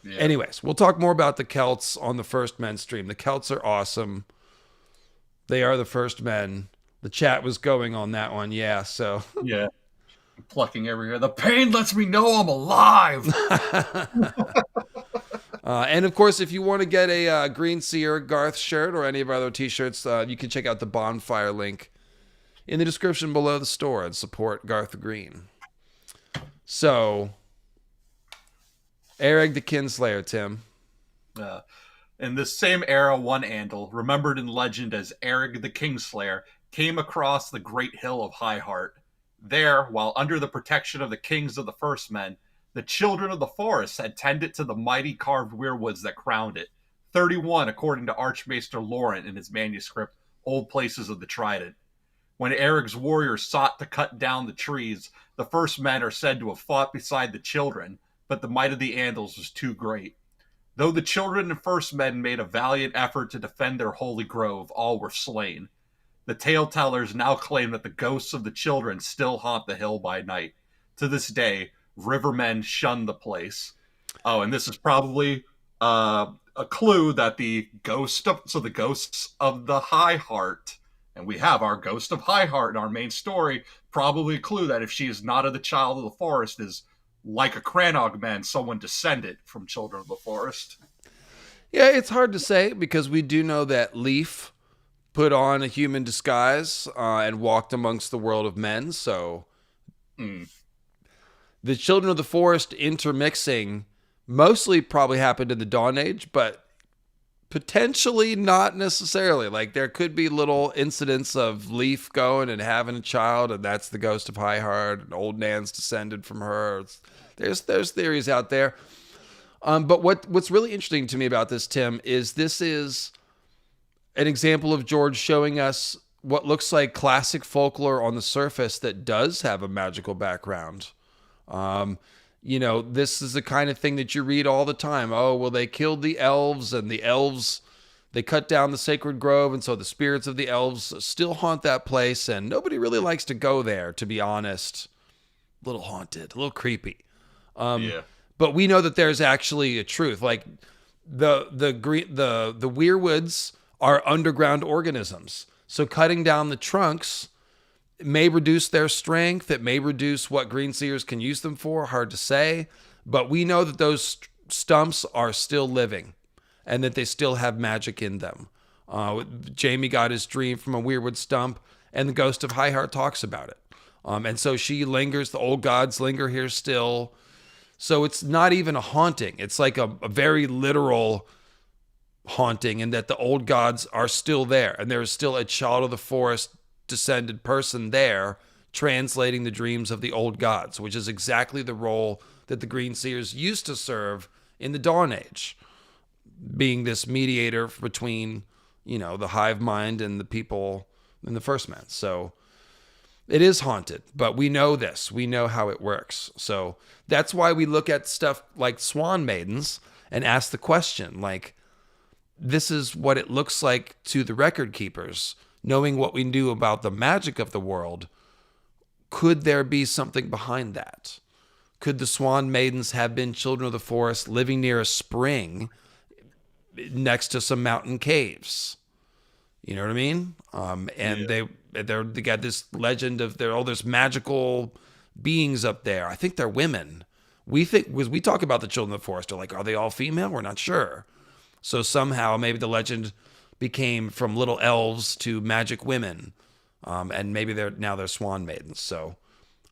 anyways, we'll talk more about the Celts on the First Men stream. The Celts are awesome. They are the first men. The chat was going on that one. Yeah. So yeah, plucking every hair. The pain lets me know I'm alive. And of course, if you want to get a Green Seer Garth shirt or any of our other t-shirts, you can check out the bonfire link in the description below the store and support Garth the Green. So, Erig the Kinslayer, Tim. In this same era, one Andal, remembered in legend as Erig the Kingslayer, came across the great hill of High Heart. There, while under the protection of the kings of the First Men, the children of the forest had tended to the mighty carved weirwoods that crowned it. 31, according to Archmaester Laurent in his manuscript, Old Places of the Trident. When Eric's warriors sought to cut down the trees, the First Men are said to have fought beside the children, but the might of the Andals was too great. Though the children and First Men made a valiant effort to defend their holy grove, all were slain. The tale-tellers now claim that the ghosts of the children still haunt the hill by night. To this day, rivermen shun the place. Oh, and this is probably a clue that the ghosts of the High Heart, and we have our Ghost of High Heart in our main story, probably a clue that if she is not of the Child of the Forest, is like a Crannog man, someone descended from Children of the Forest. Yeah, it's hard to say, because we do know that Leaf put on a human disguise and walked amongst the world of men, so the Children of the Forest intermixing mostly probably happened in the Dawn Age, but potentially not necessarily. Like, there could be little incidents of Leaf going and having a child, and that's the Ghost of High Heart, and Old Nan's descended from her. There's theories out there. But what's really interesting to me about this, Tim, is this is an example of George showing us what looks like classic folklore on the surface that does have a magical background. This is the kind of thing that you read all the time. Oh, well, they killed the elves, and the elves, they cut down the sacred grove, and so the spirits of the elves still haunt that place, and nobody really likes to go there, to be honest. A little haunted, a little creepy. But we know that there's actually a truth. Like, the weirwoods are underground organisms. So cutting down the trunks may reduce their strength. It may reduce what green seers can use them for. Hard to say. But we know that those stumps are still living and that they still have magic in them. Jamie got his dream from a weirwood stump, and the Ghost of High Heart talks about it. And so she lingers. The old gods linger here still. So it's not even a haunting. It's like a very literal haunting, in that the old gods are still there, and there is still a Child of the Forest descended person there translating the dreams of the old gods, which is exactly the role that the Green Seers used to serve in the Dawn Age, being this mediator between, the hive mind and the people in the First Men. So It is haunted, but we know this. We know how it works. So that's why we look at stuff like Swan Maidens and ask the question, like, this is what it looks like to the record keepers, knowing what we knew about the magic of the world. Could there be something behind that? Could the Swan Maidens have been children of the forest living near a spring next to some mountain caves? You know what I mean? And they got this legend of there's magical beings up there. I think they're women. We talk about the children of the forest. They're like, are they all female? We're not sure. So somehow maybe the legend became from little elves to magic women. And maybe they're Swan Maidens. So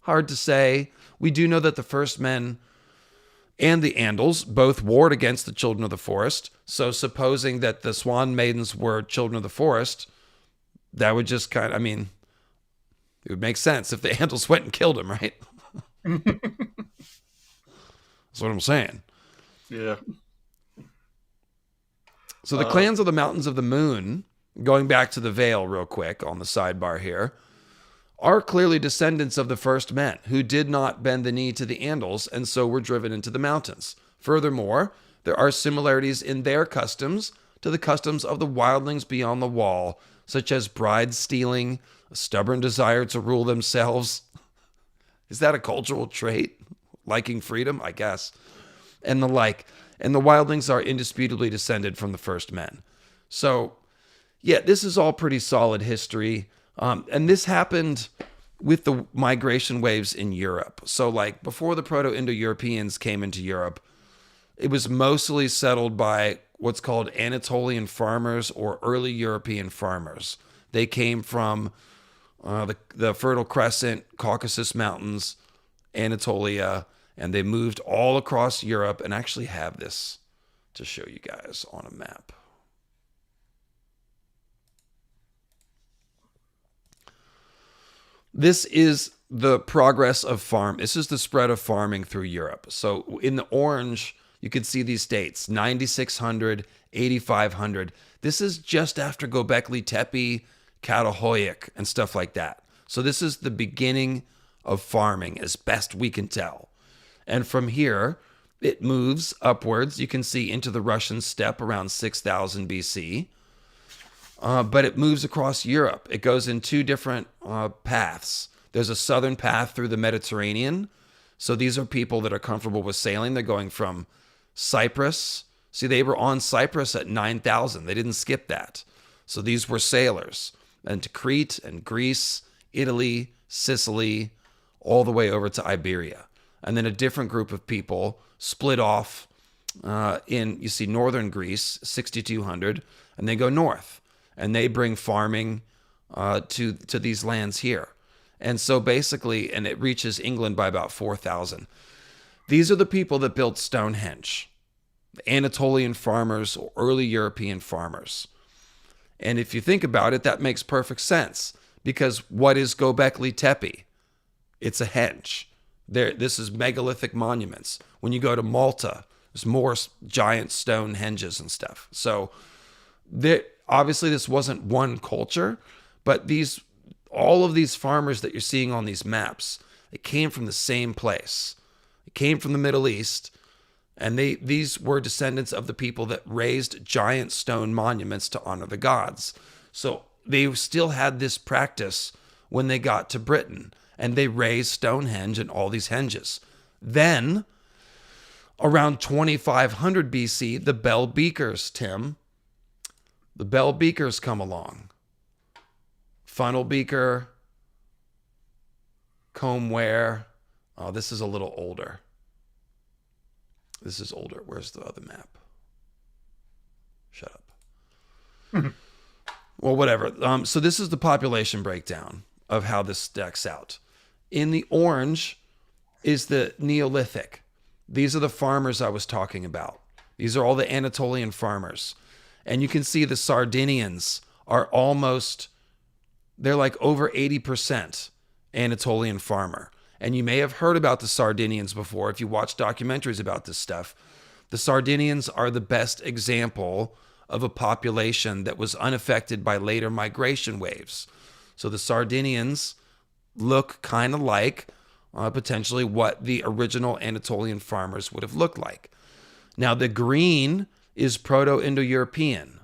hard to say. We do know that the First Men and the Andals both warred against the children of the forest. So supposing that the Swan Maidens were children of the forest, that would just it would make sense if the Andals went and killed him, right? That's what I'm saying. Yeah. So the clans of the Mountains of the Moon, going back to the Vale real quick on the sidebar here, are clearly descendants of the First Men who did not bend the knee to the Andals and so were driven into the mountains. Furthermore, there are similarities in their customs to the customs of the wildlings beyond the wall, such as bride stealing, a stubborn desire to rule themselves. Is that a cultural trait? Liking freedom, I guess. And the like. And the wildlings are indisputably descended from the First Men. So, yeah, this is all pretty solid history. And this happened with the migration waves in Europe. So, like, before the Proto-Indo-Europeans came into Europe, it was mostly settled by what's called Anatolian farmers or early European farmers. They came from the Fertile Crescent, Caucasus Mountains, Anatolia, and they moved all across Europe, and I actually have this to show you guys on a map. This is the progress of farm. This is the spread of farming through Europe. So in the orange, you can see these dates, 9600, 8500. This is just after Göbekli Tepe, Çatalhöyük, and stuff like that. So this is the beginning of farming as best we can tell. And from here, it moves upwards. You can see into the Russian steppe around 6000 BC. But it moves across Europe. It goes in two different paths. There's a southern path through the Mediterranean. So these are people that are comfortable with sailing. They're going from Cyprus. See, they were on Cyprus at 9,000. They didn't skip that. So these were sailors. And to Crete and Greece, Italy, Sicily, all the way over to Iberia. And then a different group of people split off you see northern Greece, 6,200, and they go north. And they bring farming to these lands here. And so basically, and it reaches England by about 4,000. These are the people that built Stonehenge. The Anatolian farmers or early European farmers. And if you think about it, that makes perfect sense. Because what is Göbekli Tepe? It's a henge. This is megalithic monuments. When you go to Malta, there's more giant stone henges and stuff. So obviously this wasn't one culture, but all of these farmers that you're seeing on these maps, they came from the same place. They came from the Middle East, and these were descendants of the people that raised giant stone monuments to honor the gods. So they still had this practice when they got to Britain, and they raised Stonehenge and all these henges. Then, around 2500 BC, the bell beakers, Tim. The bell beakers come along. Funnel beaker, combware. Oh, this is a little older. This is older. Where's the other map? Shut up. Well, whatever. So this is the population breakdown of how this stacks out. In the orange is the Neolithic. These are the farmers I was talking about. These are all the Anatolian farmers. And you can see the Sardinians are they're like over 80% Anatolian farmer. And you may have heard about the Sardinians before if you watch documentaries about this stuff. The Sardinians are the best example of a population that was unaffected by later migration waves. So the Sardinians, look kind of like potentially what the original Anatolian farmers would have looked like. Now, the green is Proto-Indo-European.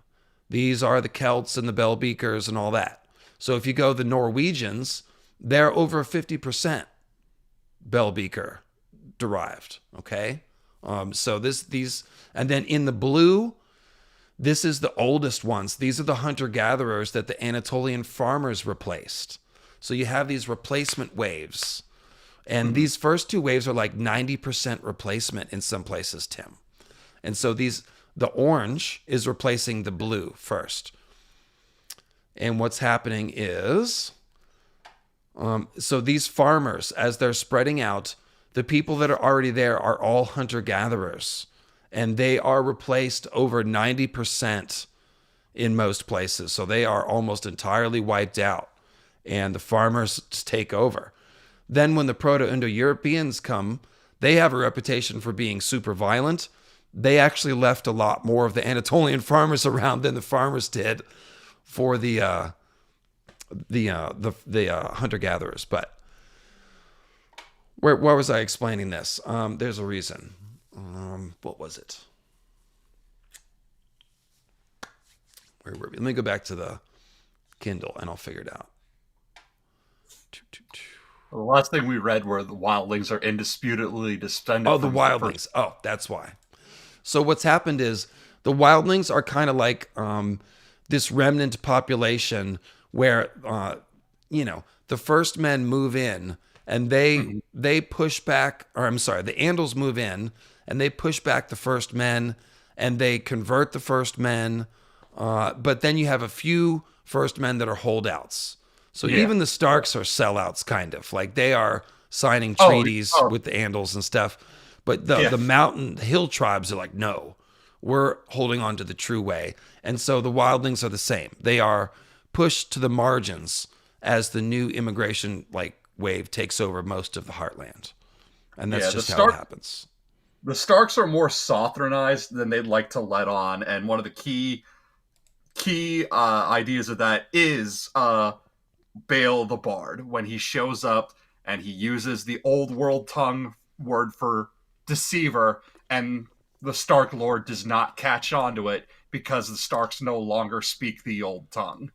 These are the Celts and the Bell-Beakers and all that. So if you go the Norwegians, they're over 50% Bell-Beaker derived. Okay, so these, and then in the blue, this is the oldest ones. These are the hunter-gatherers that the Anatolian farmers replaced. So you have these replacement waves. And these first two waves are like 90% replacement in some places, Tim. And so the orange is replacing the blue first. And what's happening is, so these farmers, as they're spreading out, the people that are already there are all hunter-gatherers. And they are replaced over 90% in most places. So they are almost entirely wiped out. And the farmers take over. Then when the Proto-Indo-Europeans come, they have a reputation for being super violent. They actually left a lot more of the Anatolian farmers around than the farmers did for the hunter-gatherers. But where was I explaining this? There's a reason. What was it? Where were we? Let me go back to the Kindle and I'll figure it out. The last thing we read were the wildlings are indisputably descended. Oh, the wildlings. Oh, that's why. So what's happened is the wildlings are kind of like this remnant population where, the first men move in and they push back, or I'm sorry, the Andals move in and they push back the first men and they convert the first men. But then you have a few first men that are holdouts. So even the Starks are sellouts, kind of. Like they are signing treaties with the Andals and stuff. But the mountain hill tribes are like, no, we're holding on to the true way. And so the wildlings are the same. They are pushed to the margins as the new immigration wave takes over most of the heartland. And that's just how it happens. The Starks are more Southernized than they'd like to let on. And one of the key ideas of that is Vale the Bard, when he shows up and he uses the old world tongue word for deceiver, and the Stark Lord does not catch on to it because the Starks no longer speak the old tongue.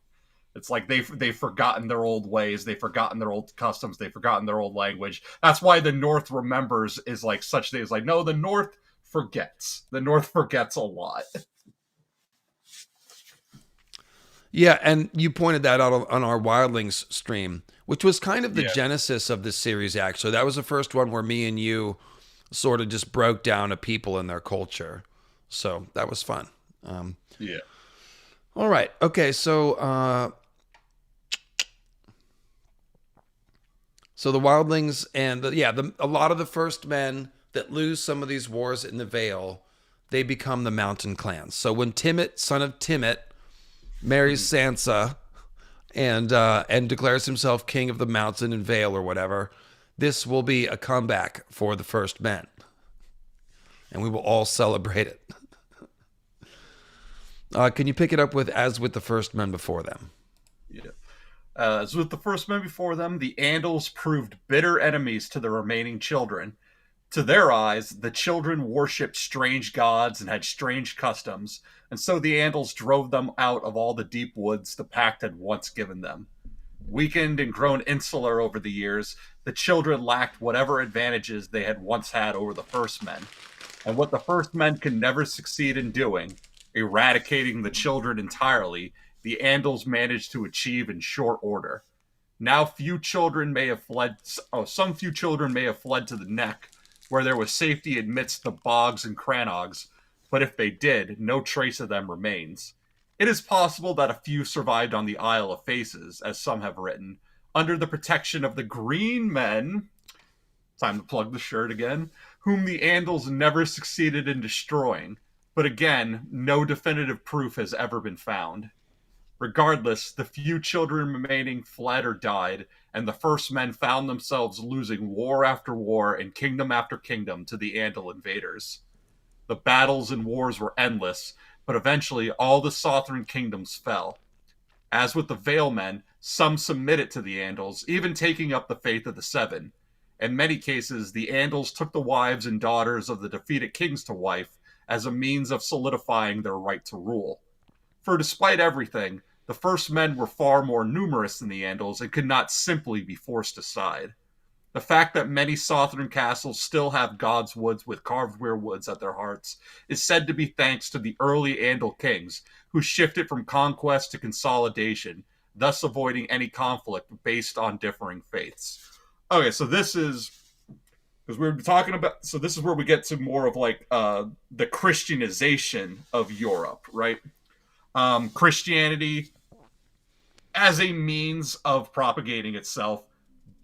It's like they've forgotten their old ways, they've forgotten their old customs, they've forgotten their old language. That's why the North remembers is like such things like, no, the North forgets. The North forgets a lot. Yeah, and you pointed that out on our Wildlings stream, which was kind of the genesis of this series, actually. That was the first one where me and you sort of just broke down a people and their culture. So that was fun. All right. Okay, so the Wildlings and a lot of the first men that lose some of these wars in the Vale, they become the mountain clans. So when Timett, son of Timett, marries Sansa and declares himself king of the mountain in Vale or whatever, this will be a comeback for the first men. And we will all celebrate it. Can you pick it up with as with the first men before them? Yeah. As with the first men before them, the Andals proved bitter enemies to the remaining children. To their eyes, the children worshipped strange gods and had strange customs, and so the Andals drove them out of all the deep woods the pact had once given them. Weakened and grown insular over the years, the children lacked whatever advantages they had once had over the first men. And what the first men could never succeed in doing, eradicating the children entirely, the Andals managed to achieve in short order. Now some few children may have fled to the Neck, where there was safety amidst the bogs and crannogs, but if they did, no trace of them remains. It is possible that a few survived on the Isle of Faces, as some have written, under the protection of the Green Men, time to plug the shirt again, whom the Andals never succeeded in destroying, but again, no definitive proof has ever been found. Regardless, the few children remaining fled or died, and the first men found themselves losing war after war and kingdom after kingdom to the Andal invaders. The battles and wars were endless, but eventually all the Southern kingdoms fell. As with the Vale men, Some submitted to the Andals, even taking up the faith of the Seven. In many cases, the Andals took the wives and daughters of the defeated kings to wife as a means of solidifying their right to rule. For despite everything, the First Men were far more numerous than the Andals and could not simply be forced aside. The fact that many southern castles still have God's Woods with carved weirwoods at their hearts is said to be thanks to the early Andal kings, who shifted from conquest to consolidation, thus avoiding any conflict based on differing faiths. Okay, so this is because we were talking about. So this is where we get to more of like the Christianization of Europe, right? Christianity, as a means of propagating itself,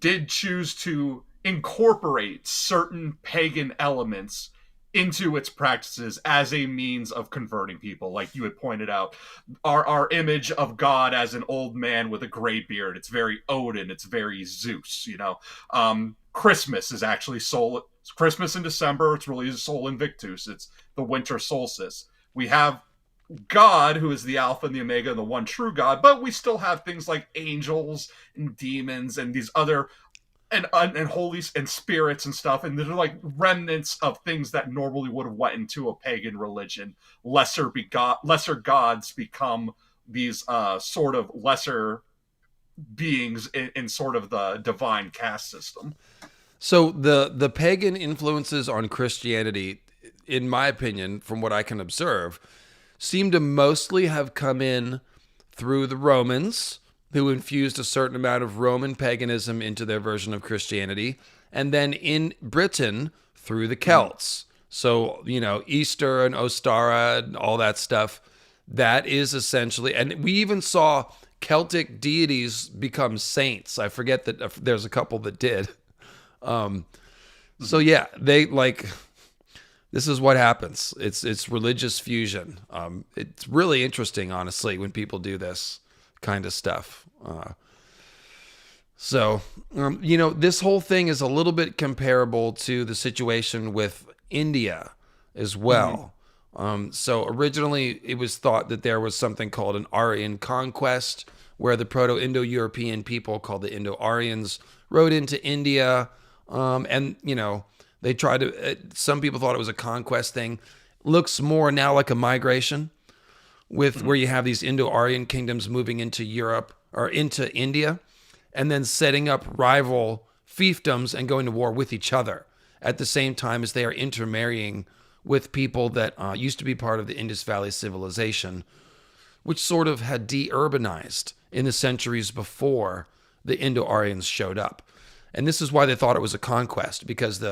did choose to incorporate certain pagan elements into its practices as a means of converting people. Like you had pointed out, our image of God as an old man with a gray beard, it's very Odin, it's very Zeus, you know. Christmas is actually Christmas in December, it's really Sol Invictus, it's the winter solstice. We have God, who is the Alpha and the Omega and the one true God, but we still have things like angels and demons and these other and holies and spirits and stuff, and they're like remnants of things that normally would have went into a pagan religion. Lesser gods become these sort of lesser beings in sort of the divine caste system. So the pagan influences on Christianity, in my opinion, from what I can observe, seem to mostly have come in through the Romans, who infused a certain amount of Roman paganism into their version of Christianity, and then in Britain through the Celts. So, you know, Easter and Ostara and all that stuff, that is essentially, and we even saw Celtic deities become saints. I forget that there's a couple that did. So yeah, they like, this is what happens. It's religious fusion. It's really interesting, honestly, when people do this kind of stuff. You know, this whole thing is a little bit comparable to the situation with India as well. So originally it was thought that there was something called an Aryan conquest, where the Proto-Indo-European people called the Indo-Aryans rode into India. And, you know, they tried to, some people thought it was a conquest thing. Looks more now like a migration with where you have these Indo-Aryan kingdoms moving into Europe or into India and then setting up rival fiefdoms and going to war with each other at the same time as they are intermarrying with people that used to be part of the Indus Valley civilization, which sort of had de-urbanized in the centuries before the Indo-Aryans showed up. And this is why they thought it was a conquest, because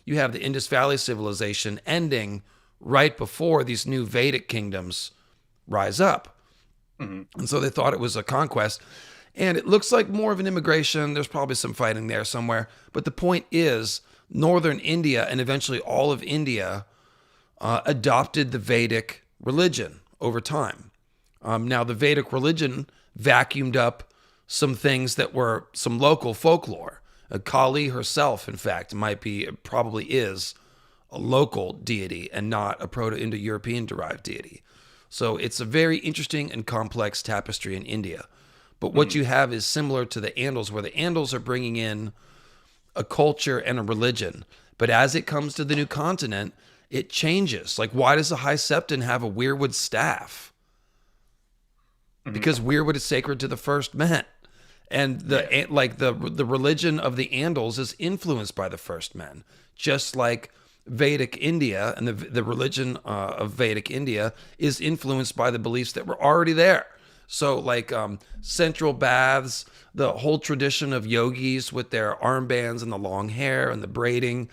you have the Indus Valley civilization ending right before these new Vedic kingdoms rise up. And so they thought it was a conquest. And it looks like more of an immigration. There's probably some fighting there somewhere. But the point is, northern India and eventually all of India adopted the Vedic religion over time. Now, the Vedic religion vacuumed up some things that were some local folklore. Kali herself, in fact, probably is a local deity and not a Proto-Indo-European derived deity. So it's a very interesting and complex tapestry in India. But what you have is similar to the Andals, where the Andals are bringing in a culture and a religion. But as it comes to the new continent, it changes. Like, why does the High Septon have a weirwood staff? Because weirwood is sacred to the First Men. And the religion of the Andals is influenced by the First Men, just like Vedic India and the religion of Vedic India is influenced by the beliefs that were already there. So like central baths, the whole tradition of yogis with their armbands and the long hair and the braiding,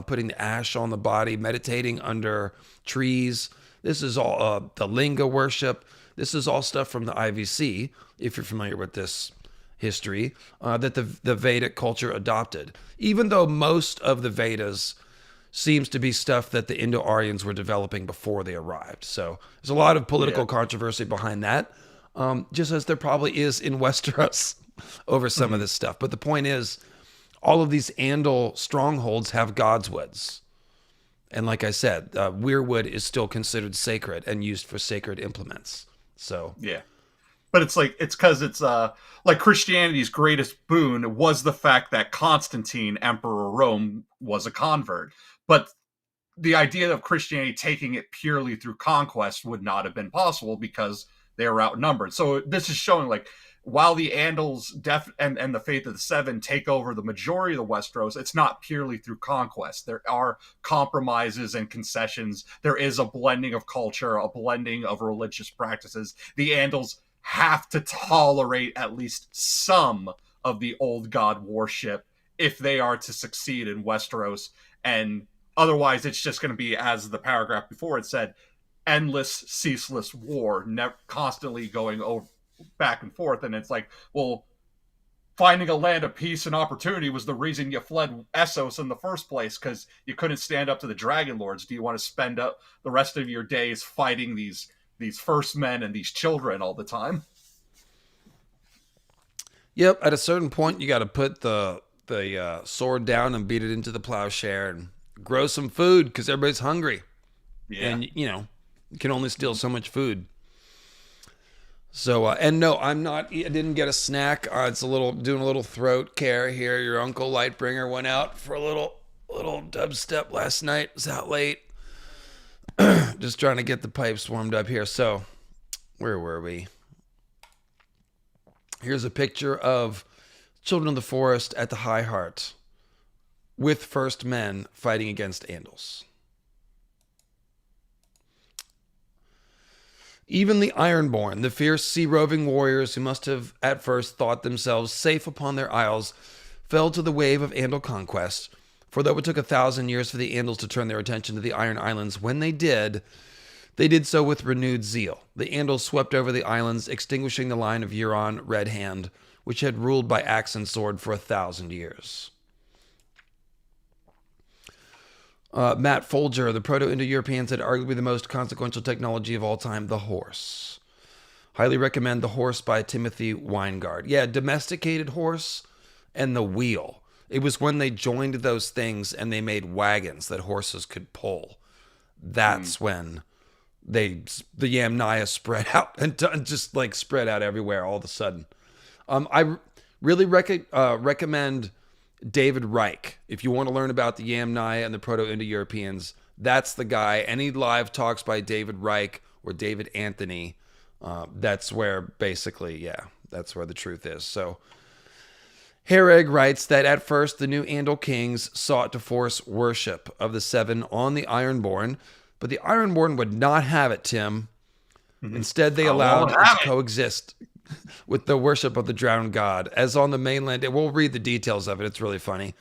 putting the ash on the body, meditating under trees. This is all the linga worship. This is all stuff from the IVC, if you're familiar with this history, that the Vedic culture adopted, even though most of the Vedas seems to be stuff that the Indo-Aryans were developing before they arrived. So there's a lot of political controversy behind that, just as there probably is in Westeros over some of this stuff. But the point is, all of these Andal strongholds have God's woods. And like I said, weirwood is still considered sacred and used for sacred implements. So yeah. But it's because it's like Christianity's greatest boon was the fact that Constantine, Emperor of Rome, was a convert. But the idea of Christianity taking it purely through conquest would not have been possible because they were outnumbered. So this is showing like while the Andals and the Faith of the Seven take over the majority of the Westeros, it's not purely through conquest. There are compromises and concessions. There is a blending of culture, a blending of religious practices. The Andals have to tolerate at least some of the old god worship if they are to succeed in Westeros. And otherwise, it's just going to be, as the paragraph before it said, endless, ceaseless war, constantly going over back and forth. And it's like, well, finding a land of peace and opportunity was the reason you fled Essos in the first place, because you couldn't stand up to the Dragon Lords. Do you want to spend up the rest of your days fighting these first men and these children all the time? Yep. At a certain point, you got to put the sword down and beat it into the plowshare and grow some food because everybody's hungry. Yeah. And, you can only steal so much food. So, and no, I didn't get a snack. It's doing a little throat care here. Your Uncle Lightbringer went out for a little dubstep last night. It was out late. Just trying to get the pipes warmed up here. So, where were we? Here's a picture of Children of the Forest at the High Heart with first men fighting against Andals. Even the Ironborn, the fierce sea-roving warriors who must have at first thought themselves safe upon their isles, fell to the wave of Andal conquest. For though it took 1,000 years for the Andals to turn their attention to the Iron Islands, when they did so with renewed zeal. The Andals swept over the islands, extinguishing the line of Euron Red Hand, which had ruled by axe and sword for 1,000 years. Matt Folger, the Proto-Indo-Europeans had arguably the most consequential technology of all time, the horse. Highly recommend The Horse by Timothy Weingard. Yeah, domesticated horse and the wheel. It was when they joined those things and they made wagons that horses could pull. That's when the Yamnaya spread out and just like spread out everywhere all of a sudden. I really recommend David Reich. If you want to learn about the Yamnaya and the Proto-Indo-Europeans, that's the guy. Any live talks by David Reich or David Anthony, that's where basically, that's where the truth is. So Hereg writes that at first the new Andal kings sought to force worship of the seven on the Ironborn, but the Ironborn would not have it, Tim. Instead, they allowed it to coexist with the worship of the drowned god. As on the mainland, we'll read the details of it. It's really funny.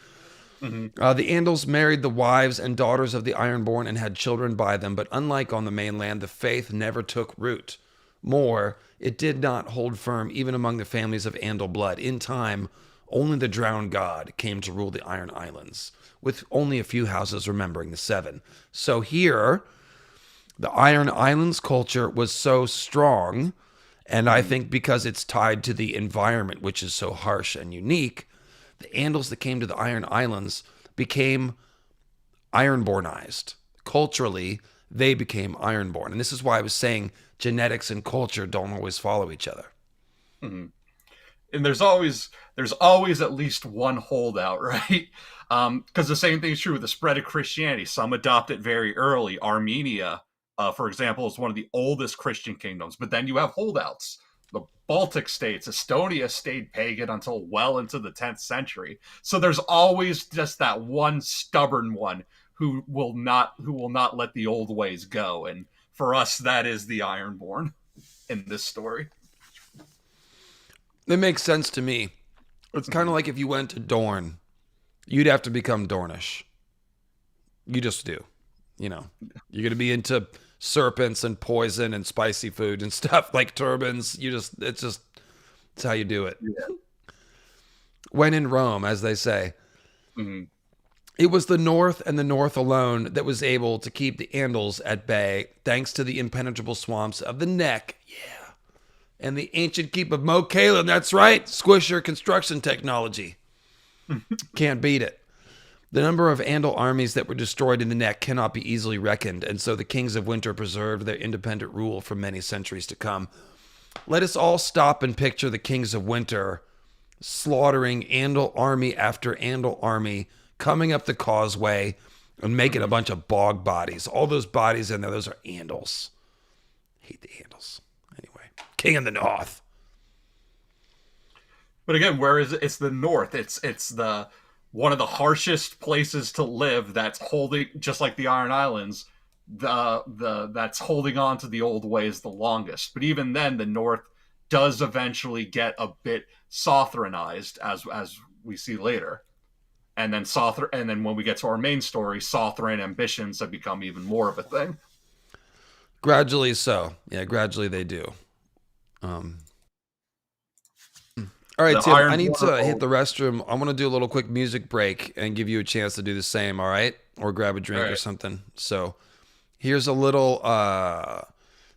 The Andals married the wives and daughters of the Ironborn and had children by them, but unlike on the mainland, the faith never took root. More, it did not hold firm even among the families of Andal blood. In time, only the drowned god came to rule the Iron Islands, with only a few houses remembering the seven. So here, the Iron Islands culture was so strong, and I think because it's tied to the environment, which is so harsh and unique, the Andals that came to the Iron Islands became Ironbornized. Culturally, they became Ironborn. And this is why I was saying genetics and culture don't always follow each other. And there's always at least one holdout, right? Because the same thing is true with the spread of Christianity. Some adopt it very early. Armenia, for example, is one of the oldest Christian kingdoms. But then you have holdouts. The Baltic states, Estonia stayed pagan until well into the 10th century. So there's always just that one stubborn one who will not let the old ways go. And for us, that is the Ironborn in this story. It makes sense to me. It's kind of like if you went to Dorne, you'd have to become Dornish. You just do. You're going to be into serpents and poison and spicy food and stuff like turbans. It's how you do it. Yeah. When in Rome, as they say. It was the North and the North alone that was able to keep the Andals at bay, thanks to the impenetrable swamps of the Neck. Yeah. And the ancient keep of Mo Kalen. That's right. Squisher construction technology. Can't beat it. The number of Andal armies that were destroyed in the Neck cannot be easily reckoned, and so the kings of winter preserved their independent rule for many centuries to come. Let us all stop and picture the kings of winter slaughtering Andal army after Andal army, coming up the causeway and making a bunch of bog bodies. All those bodies in there, those are Andals. Hate the Andals. Anyway, King of the North. But again, whereas it's the North, it's the one of the harshest places to live. That's holding, just like the Iron Islands, the that's holding on to the old ways the longest. But even then, the North does eventually get a bit Sothranized, as we see later. And then when we get to our main story, Sothran ambitions have become even more of a thing. Gradually so. Yeah, gradually they do. All right, Tim, I need to hit the restroom. I want to do a little quick music break and give you a chance to do the same, all right? Or grab a drink or something. So here's a little...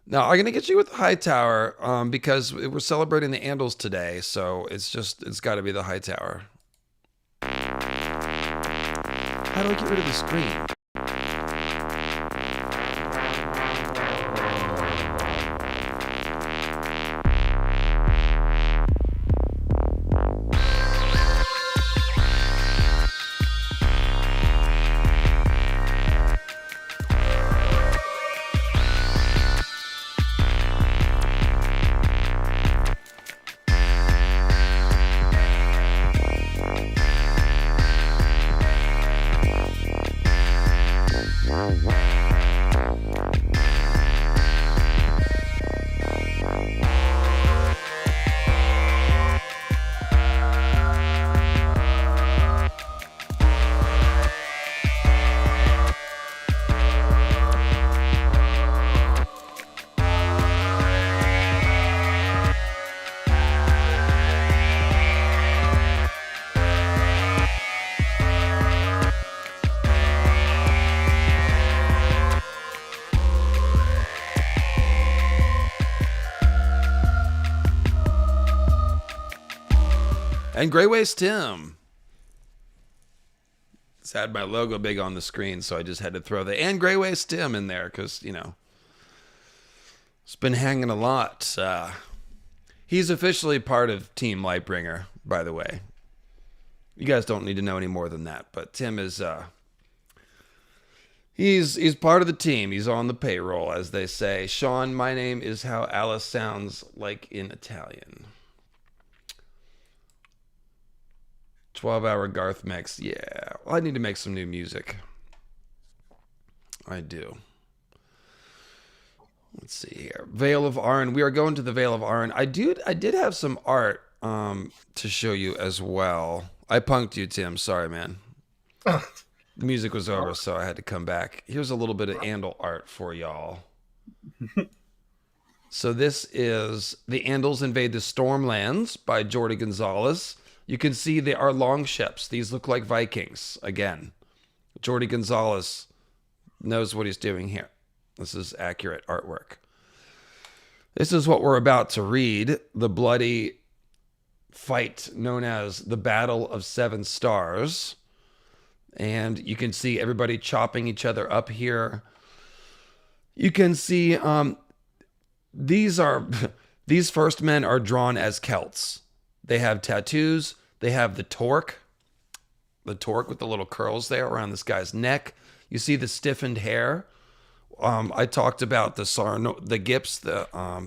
Now, I'm going to get you with the Hightower because we're celebrating the Andals today, so it's got to be the Hightower. How do I get rid of the screen? And Grey Waste Tim. It's had my logo big on the screen, so I just had to throw the and Grey Waste Tim in there because, it's been hanging a lot. He's officially part of Team Lightbringer, by the way. You guys don't need to know any more than that, but Tim is he's part of the team. He's on the payroll, as they say. Sean, my name is how Alice sounds like in Italian. 12-hour Garth mix. Yeah. Well, I need to make some new music. I do. Let's see here. Vale of Arryn. We are going to the Vale of Arryn. I did have some art to show you as well. I punked you, Tim. Sorry, man. The music was over, so I had to come back. Here's a little bit of Andal art for y'all. So this is The Andals Invade the Stormlands by Jordi Gonzalez. You can see they are longships. These look like Vikings. Again, Jordi Gonzalez knows what he's doing here. This is accurate artwork. This is what we're about to read. The bloody fight known as the Battle of Seven Stars. And you can see everybody chopping each other up here. You can see these first men are drawn as Celts. They have tattoos. They have the torque with the little curls there around this guy's neck. You see the stiffened hair. I talked about the gips.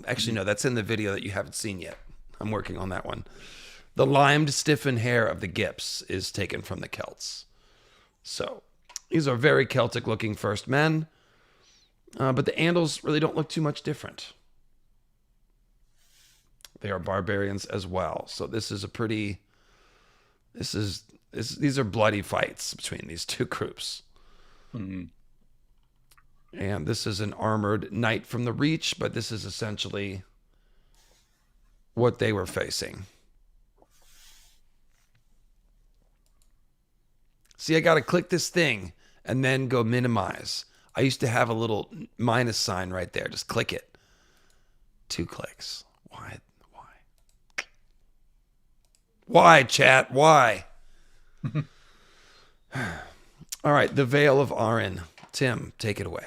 Actually, no, that's in the video that you haven't seen yet. I'm working on that one. The limed, stiffened hair of the gips is taken from the Celts. So these are very Celtic-looking first men. But the Andals really don't look too much different. They are barbarians as well. So this is these are bloody fights between these two groups. Mm-hmm. And this is an armored knight from the Reach, but this is essentially what they were facing. See, I got to click this thing and then go minimize. I used to have a little minus sign right there. Just click it. 2 clicks. Why, chat? Why? All right, the Vale of Arryn. Tim, take it away.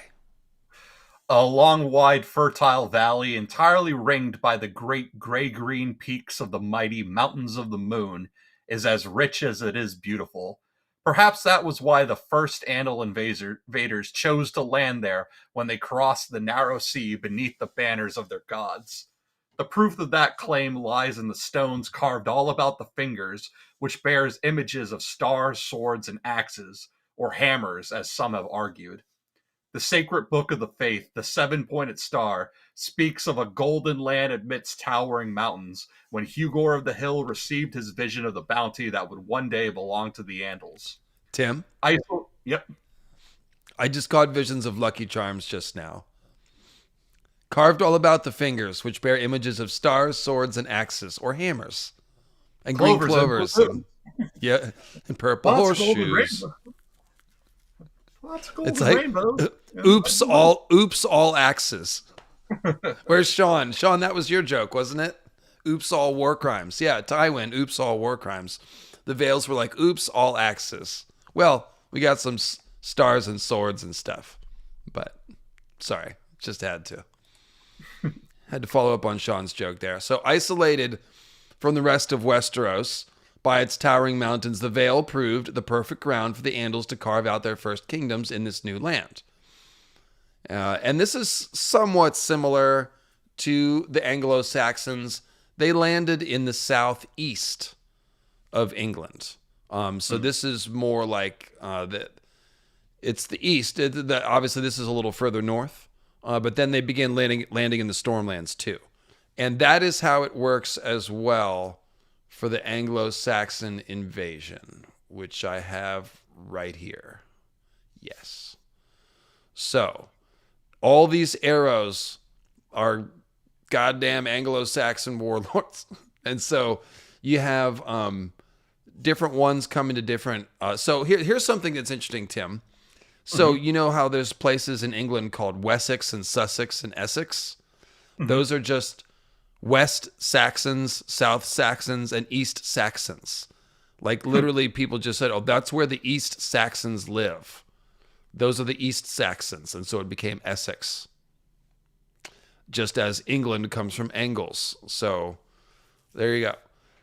A long, wide, fertile valley entirely ringed by the great gray-green peaks of the mighty Mountains of the Moon is as rich as it is beautiful. Perhaps that was why the first Andal invaders chose to land there when they crossed the narrow sea beneath the banners of their gods. The proof of that claim lies in the stones carved all about the fingers, which bears images of stars, swords, and axes, or hammers, as some have argued. The sacred book of the faith, the seven-pointed star, speaks of a golden land amidst towering mountains when Hugor of the Hill received his vision of the bounty that would one day belong to the Andals. Tim, Yep. I just got visions of Lucky Charms just now. Carved all about the fingers, which bear images of stars, swords, and axes, or hammers. And green clovers. And purple horseshoes. Lots of gold It's and like, rainbows. oops, all axes. Where's Sean? Sean, that was your joke, wasn't it? Oops, all war crimes. Yeah, Tywin, oops, all war crimes. The Vales were like, oops, all axes. Well, we got some stars and swords and stuff. But, sorry, just had to. Had to follow up on Sean's joke there. So, isolated from the rest of Westeros by its towering mountains, the Vale proved the perfect ground for the Andals to carve out their first kingdoms in this new land. And this is somewhat similar to the Anglo-Saxons. They landed in the southeast of England. So this is more like it's the east. Obviously, this is a little further north. But then they begin landing in the Stormlands too. And that is how it works as well for the Anglo-Saxon invasion, which I have right here. Yes. So, all these arrows are goddamn Anglo-Saxon warlords. And so you have different ones coming to different... so here's something that's interesting, Tim. So you know how there's places in England called Wessex and Sussex and Essex? Those are just West Saxons, South Saxons, and East Saxons. Like literally people just said, oh, that's where the East Saxons live. Those are the East Saxons. And so it became Essex. Just as England comes from Angles. So there you go.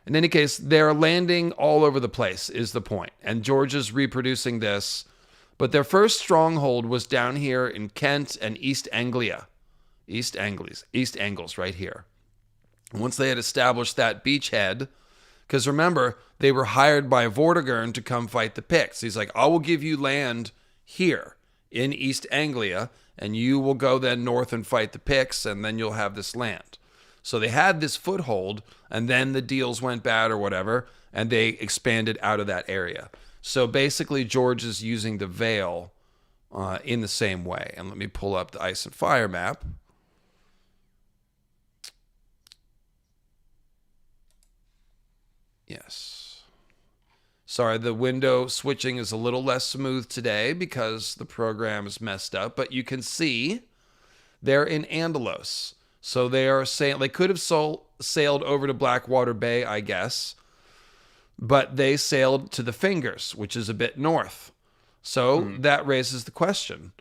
In any case, they're landing all over the place is the point. And George is reproducing this. But their first stronghold was down here in Kent and East Anglia. East Angles right here. Once they had established that beachhead, because remember, they were hired by Vortigern to come fight the Picts. He's like, I will give you land here in East Anglia, and you will go then north and fight the Picts, and then you'll have this land. So they had this foothold, and then the deals went bad or whatever, and they expanded out of that area. So basically, George is using the Vale in the same way. And let me pull up the Ice and Fire map. Yes. Sorry, the window switching is a little less smooth today because the program is messed up. But you can see they're in Andalos. So they are saying they could have sailed over to Blackwater Bay, I guess. But they sailed to the Fingers, which is a bit north. So that raises the question.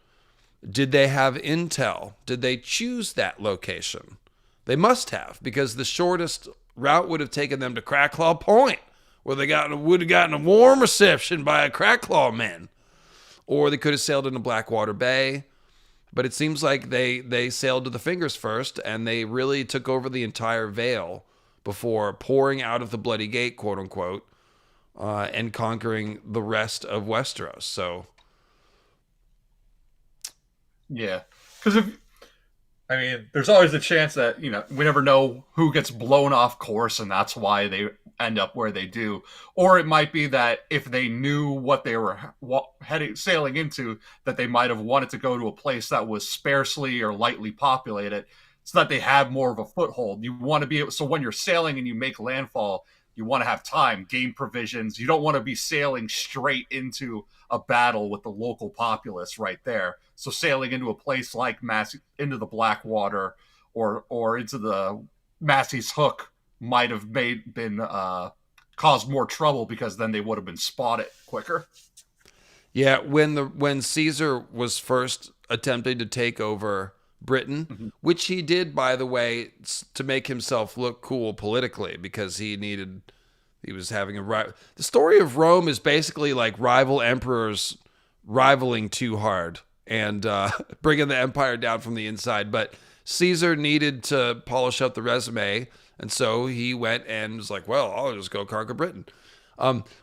Did they have intel? Did they choose that location? They must have, because the shortest route would have taken them to Cracklaw Point, where they would have gotten a warm reception by a Cracklaw men. Or they could have sailed into Blackwater Bay. But it seems like they sailed to the Fingers first, and they really took over the entire Vale before pouring out of the Bloody Gate, quote unquote, and conquering the rest of Westeros. So, Yeah, because there's always the chance that we never know who gets blown off course, and that's why they end up where they do. Or it might be that if they knew what they were sailing into, that they might have wanted to go to a place that was sparsely or lightly populated, so that they have more of a foothold. You want to be able, so when you're sailing and you make landfall, you want to have time, gain provisions. You don't want to be sailing straight into a battle with the local populace right there. So sailing into a place like into the Blackwater or into the Massey's Hook might have caused more trouble, because then they would have been spotted quicker. Yeah, when Caesar was first attempting to take over Britain, Mhm. which he did, by the way, to make himself look cool politically, because he was having the story of Rome is basically like rival emperors rivaling too hard and bringing the empire down from the inside. But Caesar needed to polish up the resume, and so he went and was like, well, I'll just go conquer Britain.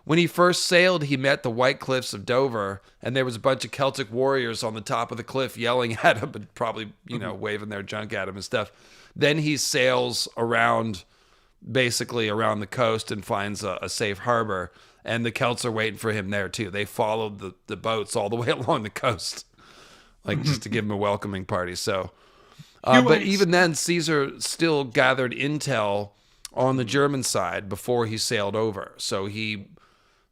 When he first sailed, he met the White Cliffs of Dover, and there was a bunch of Celtic warriors on the top of the cliff yelling at him and probably, waving their junk at him and stuff. Then he sails around, basically around the coast, and finds a safe harbor, and the Celts are waiting for him there too. They followed the boats all the way along the coast, like just to give him a welcoming party. So, but even then, Caesar still gathered intel on the German side before he sailed over. So he,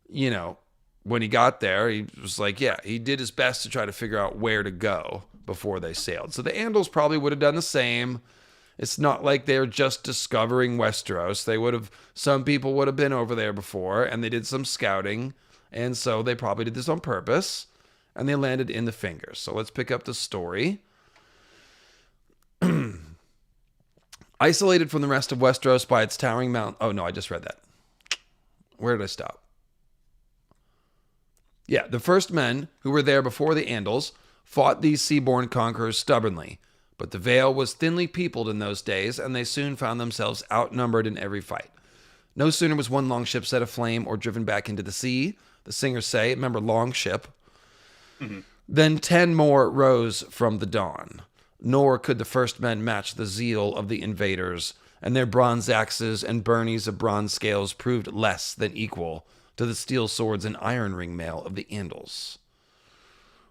when he got there, he was like, yeah, he did his best to try to figure out where to go before they sailed. So the Andals probably would have done the same. It's not like they're just discovering Westeros. Some people would have been over there before, and they did some scouting, and so they probably did this on purpose, and they landed in the Fingers. So let's pick up the story. Isolated from the rest of Westeros by its towering mountain. Oh, no, I just read that. Where did I stop? Yeah, the first men who were there before the Andals fought these seaborne conquerors stubbornly, but the Vale was thinly peopled in those days, and they soon found themselves outnumbered in every fight. No sooner was one longship set aflame or driven back into the sea, the singers say, remember longship, then 10 more rose from the dawn. Nor could the first men match the zeal of the invaders, and their bronze axes and burnies of bronze scales proved less than equal to the steel swords and iron ring mail of the Andals.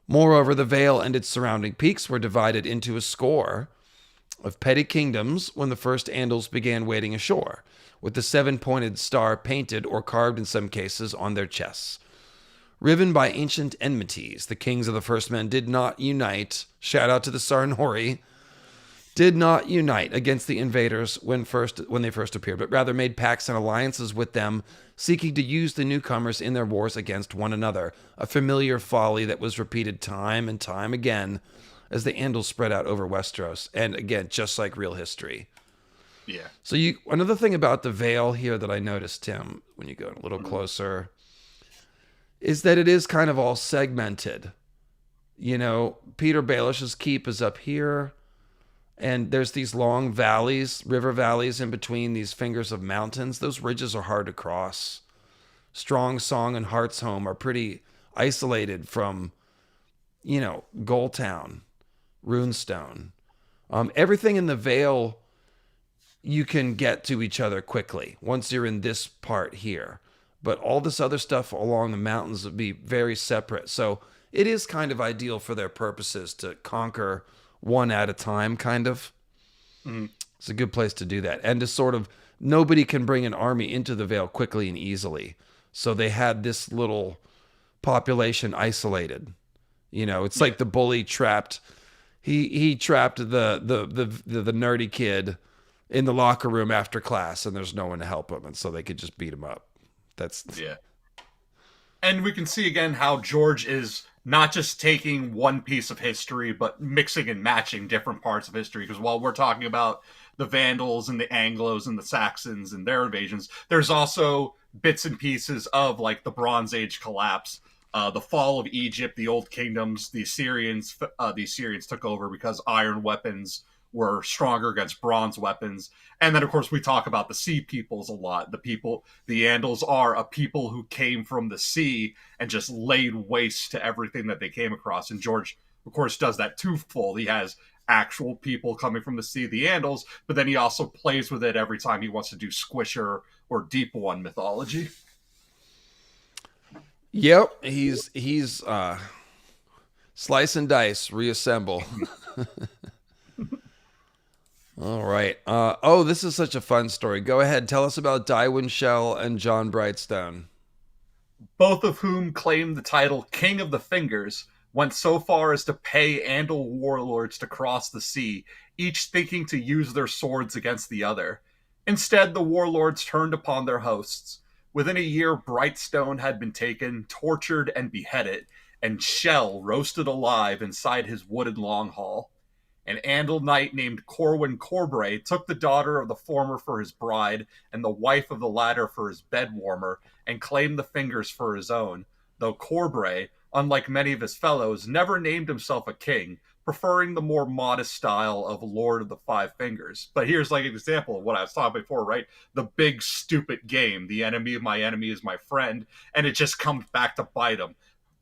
Moreover, the Vale and its surrounding peaks were divided into a score of petty kingdoms when the first Andals began wading ashore, with the 7-pointed star painted or carved in some cases on their chests. Riven by ancient enmities, the kings of the first men did not unite, shout out to the Sarnori, did not unite against the invaders when they first appeared, but rather made pacts and alliances with them, seeking to use the newcomers in their wars against one another, a familiar folly that was repeated time and time again as the Andals spread out over Westeros, and again, just like real history. Yeah. So another thing about the Vale here that I noticed, Tim, when you go a little closer, is that it is kind of all segmented. Peter Baelish's keep is up here, and there's these long valleys, river valleys in between these fingers of mountains. Those ridges are hard to cross. Strong Song and Heartsholme are pretty isolated from, Goldtown, Runestone. Everything in the Vale, you can get to each other quickly once you're in this part here. But all this other stuff along the mountains would be very separate. So it is kind of ideal for their purposes to conquer one at a time, kind of. It's a good place to do that. And to sort of, nobody can bring an army into the Vale quickly and easily. So they had this little population isolated. It's like the bully trapped. He trapped the nerdy kid in the locker room after class, and there's no one to help him, and so they could just beat him up. Yeah. And we can see again how George is not just taking one piece of history, but mixing and matching different parts of history. Because while we're talking about the Vandals and the Anglos and the Saxons and their invasions, there's also bits and pieces of like the Bronze Age collapse, the fall of Egypt, the Old Kingdoms, the Assyrians took over because iron weapons were stronger against bronze weapons. And then, of course, we talk about the sea peoples a lot. The Andals are a people who came from the sea and just laid waste to everything that they came across. And George, of course, does that twofold. He has actual people coming from the sea, the Andals, but then he also plays with it every time he wants to do Squisher or Deep One mythology. Yep, he's slice and dice, reassemble. All right. This is such a fun story. Go ahead. Tell us about Tywin Shell and John Brightstone. Both of whom claimed the title King of the Fingers, went so far as to pay Andal warlords to cross the sea, each thinking to use their swords against the other. Instead, the warlords turned upon their hosts. Within a year, Brightstone had been taken, tortured, and beheaded, and Shell roasted alive inside his wooded long hall. An Andal knight named Corwin Corbray took the daughter of the former for his bride and the wife of the latter for his bed warmer, and claimed the fingers for his own, though Corbray, unlike many of his fellows, never named himself a king, preferring the more modest style of Lord of the Five Fingers. But here's like an example of what I was talking before, right? The big stupid game, the enemy of my enemy is my friend, and it just comes back to bite him.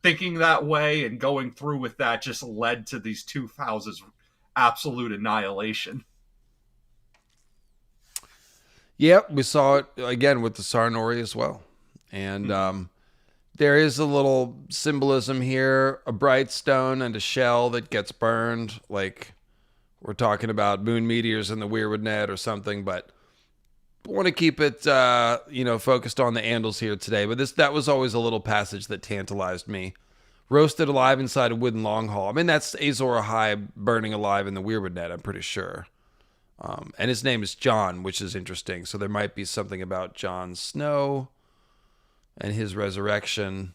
Thinking that way and going through with that just led to these two houses' absolute annihilation. Yep, we saw it again with the Sarnori as well. And there is a little symbolism here, a bright stone and a shell that gets burned. Like we're talking about moon meteors in the weirwood net or something, but want to keep it, focused on the Andals here today. But that was always a little passage that tantalized me. Roasted alive inside a wooden long hall. I mean, that's Azor Ahai burning alive in the weirwood net, I'm pretty sure. And his name is John, which is interesting. So there might be something about Jon Snow and his resurrection.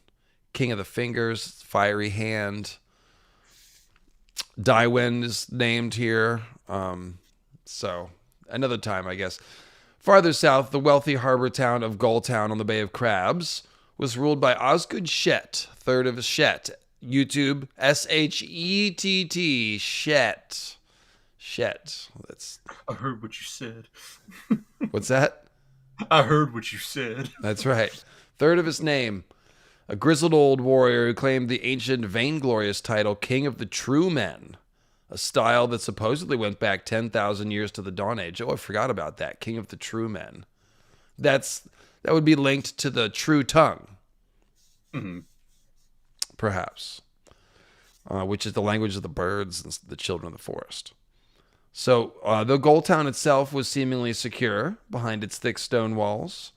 King of the Fingers, Fiery Hand. Daiwen is named here. So another time, I guess. Farther south, the wealthy harbor town of Gulltown on the Bay of Crabs was ruled by Osgood Shett, third of Shett. YouTube, Shettt, Shett. Shett. That's. I heard what you said. What's that? I heard what you said. That's right. Third of his name, a grizzled old warrior who claimed the ancient vainglorious title King of the True Men, a style that supposedly went back 10,000 years to the Dawn Age. Oh, I forgot about that. King of the True Men. That would be linked to the True Tongue. Mm-hmm. Perhaps. Which is the language of the birds and the children of the forest. So, the Gulltown itself was seemingly secure behind its thick stone walls.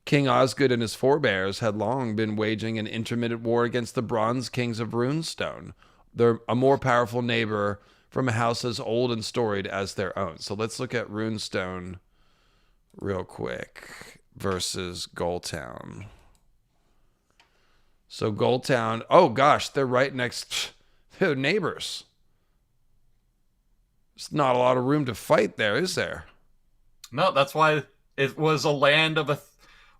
King Osgood and his forebears had long been waging an intermittent war against the Bronze Kings of Runestone. They're a more powerful neighbor from a house as old and storied as their own. So let's look at Runestone real quick versus Gulltown. So Gulltown, oh gosh, they're right next, they're neighbors. There's not a lot of room to fight there, is there? No, that's why it was a land of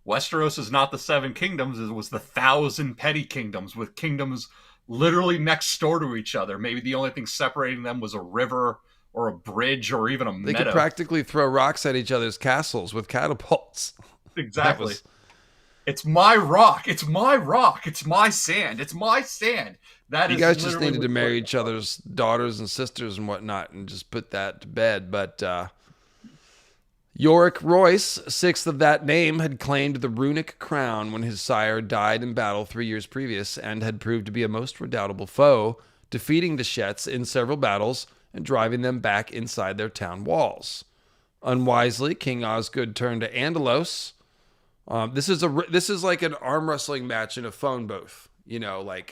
Westeros is not the Seven Kingdoms, it was the 1,000 petty kingdoms, with kingdoms literally next door to each other. Maybe the only thing separating them was a river or a bridge or even a meadow. They could practically throw rocks at each other's castles with catapults. Exactly. It's my rock. It's my rock. It's my sand. It's my sand. You guys just needed to marry each other's daughters and sisters and whatnot and just put that to bed. But Yorick Royce, sixth of that name, had claimed the runic crown when his sire died in battle 3 years previous and had proved to be a most redoubtable foe, defeating the Shetts in several battles and driving them back inside their town walls. Unwisely, King Osgood turned to Andalos. This is like an arm wrestling match in a phone booth. As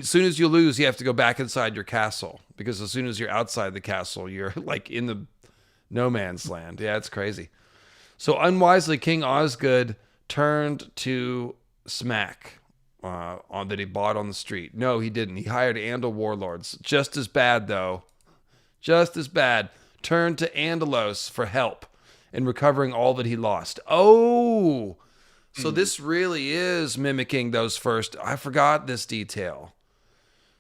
soon as you lose, you have to go back inside your castle, because as soon as you're outside the castle, you're like in the no man's land. Yeah, it's crazy. So unwisely, King Osgood turned to Smack that he bought on the street. No, he didn't. He hired Andal warlords. Just as bad, though. Just as bad. Turned to Andalos for help in recovering all that he lost. Oh, so this really is mimicking those first. I forgot this detail.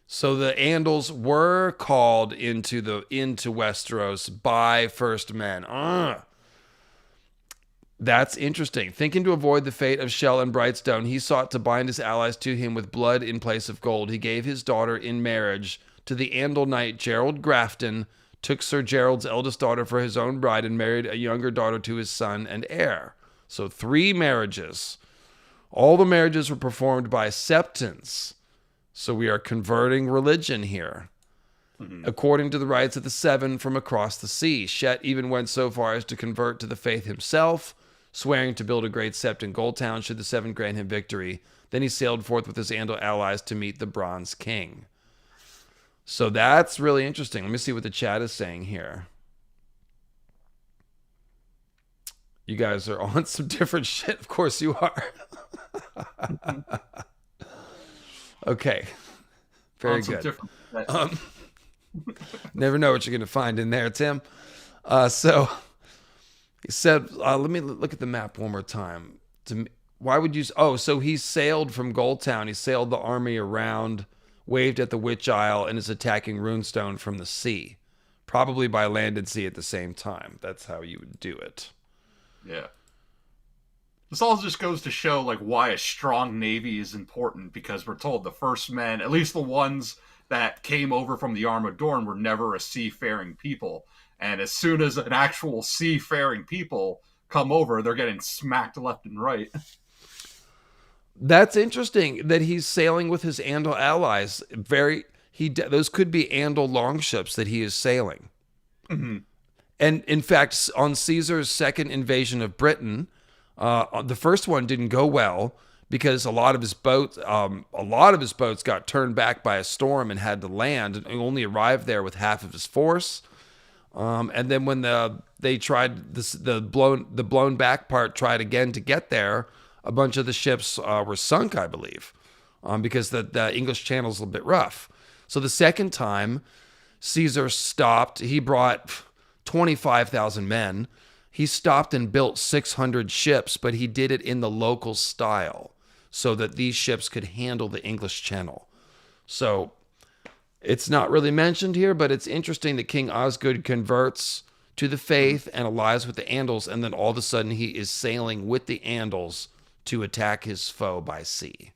So the Andals were called into Westeros by first men. That's interesting. Thinking to avoid the fate of Shell and Brightstone, he sought to bind his allies to him with blood in place of gold. He gave his daughter in marriage to the Andal knight Gerald Grafton, took Sir Gerald's eldest daughter for his own bride, and married a younger daughter to his son and heir. So 3 marriages. All the marriages were performed by septons. So we are converting religion here. Mm-hmm. According to the rites of the 7 from across the sea. Shett even went so far as to convert to the faith himself, swearing to build a great sept in Gulltown should the 7 grant him victory. Then he sailed forth with his Andal allies to meet the Bronze King. So that's really interesting. Let me see what the chat is saying here. You guys are on some different shit. Of course you are. Okay. Very good. Never know what you're going to find in there, Tim. So he said, let me look at the map one more time. Why would you? Oh, so he sailed from Oldtown. He sailed the army around, waved at the Witch Isle, and is attacking Runestone from the sea. Probably by land and sea at the same time. That's how you would do it. Yeah. This all just goes to show like why a strong navy is important, because we're told the first men, at least the ones that came over from the Arm of Dorn, were never a seafaring people. And as soon as an actual seafaring people come over, they're getting smacked left and right. That's interesting that he's sailing with his Andal allies. Those could be Andal longships that he is sailing. Mm-hmm. And in fact, on Caesar's second invasion of Britain, the first one didn't go well because a lot of his boats got turned back by a storm and had to land, and only arrived there with half of his force. And then when they tried the blown back part tried again to get there, a bunch of the ships were sunk, I believe, because the English Channel's a little bit rough. So the second time, Caesar stopped. He brought 25,000 men. He stopped and built 600 ships, but he did it in the local style so that these ships could handle the English Channel. So it's not really mentioned here, but it's interesting that King Osgood converts to the faith and allies with the Andals, and then all of a sudden he is sailing with the Andals to attack his foe by sea.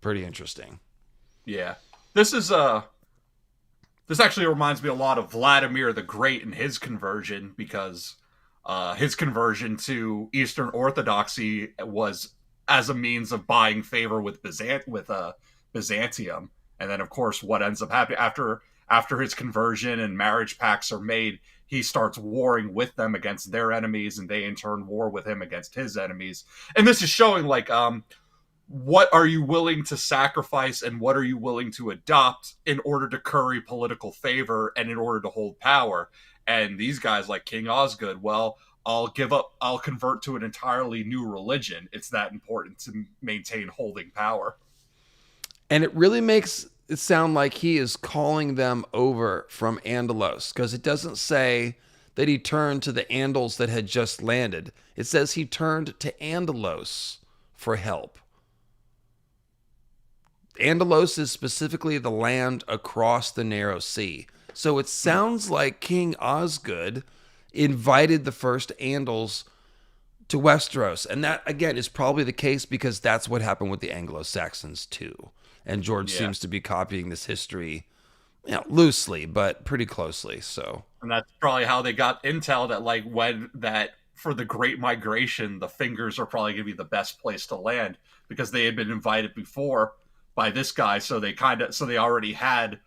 Pretty interesting. Yeah. This actually reminds me a lot of Vladimir the Great and his conversion, because his conversion to Eastern Orthodoxy was as a means of buying favor with Byzantium. And then, of course, what ends up happening after his conversion and marriage pacts are made, he starts warring with them against their enemies, and they in turn war with him against his enemies. And this is showing, like, what are you willing to sacrifice and what are you willing to adopt in order to curry political favor and in order to hold power. And these guys like King Osgood, well, I'll convert to an entirely new religion. It's that important to maintain holding power. And it really makes it sound like he is calling them over from Andalos, because it doesn't say that he turned to the Andals that had just landed. It says he turned to Andalos for help. Andalos is specifically the land across the Narrow Sea. So it sounds like King Osgood invited the first Andals to Westeros. And that, again, is probably the case because that's what happened with the Anglo-Saxons too. And George seems to be copying this history, loosely, but pretty closely. So, and that's probably how they got intel that, like, for the Great Migration, the Fingers are probably going to be the best place to land because they had been invited before by this guy. So they already had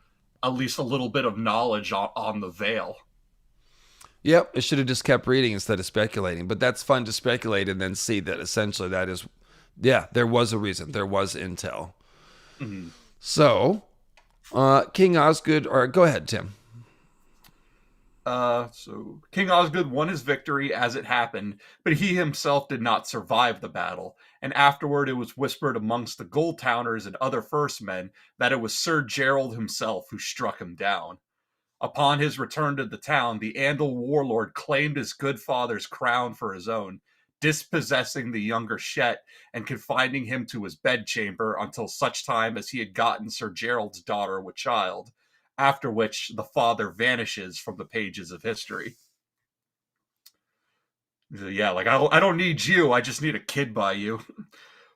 at least a little bit of knowledge on the Vale. Yep, it should have just kept reading instead of speculating. But that's fun to speculate and then see that essentially that is, there was a reason. There was intel. Mm-hmm. So, King Osgood, or go ahead, Tim. So King Osgood won his victory as it happened, but he himself did not survive the battle. And afterward, it was whispered amongst the Goldtowners and other first men that it was Sir Gerald himself who struck him down. Upon his return to the town, the Andal warlord claimed his good father's crown for his own, dispossessing the younger Shet and confining him to his bedchamber until such time as he had gotten Sir Gerald's daughter with child, after which the father vanishes from the pages of history. Yeah, like, I don't need you, I just need a kid by you.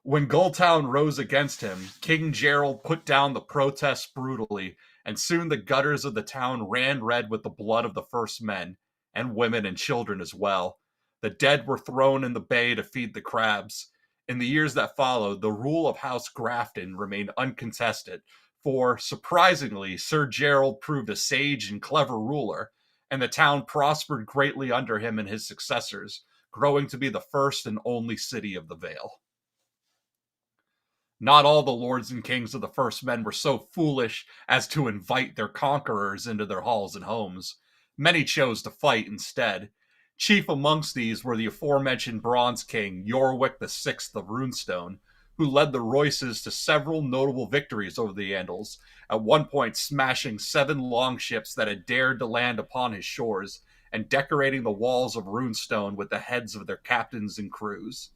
When Gulltown rose against him, King Gerald put down the protests brutally, and soon the gutters of the town ran red with the blood of the first men, and women and children as well. The dead were thrown in the bay to feed the crabs. In the years that followed, the rule of House Grafton remained uncontested, for, surprisingly, Sir Gerald proved a sage and clever ruler, and the town prospered greatly under him and his successors, growing to be the first and only city of the Vale. Not all the lords and kings of the first men were so foolish as to invite their conquerors into their halls and homes. Many chose to fight instead. Chief amongst these were the aforementioned Bronze King, Yorwick VI of Runestone, who led the Royces to several notable victories over the Andals, at one point smashing 7 longships that had dared to land upon his shores, and decorating the walls of runestone with the heads of their captains and crews.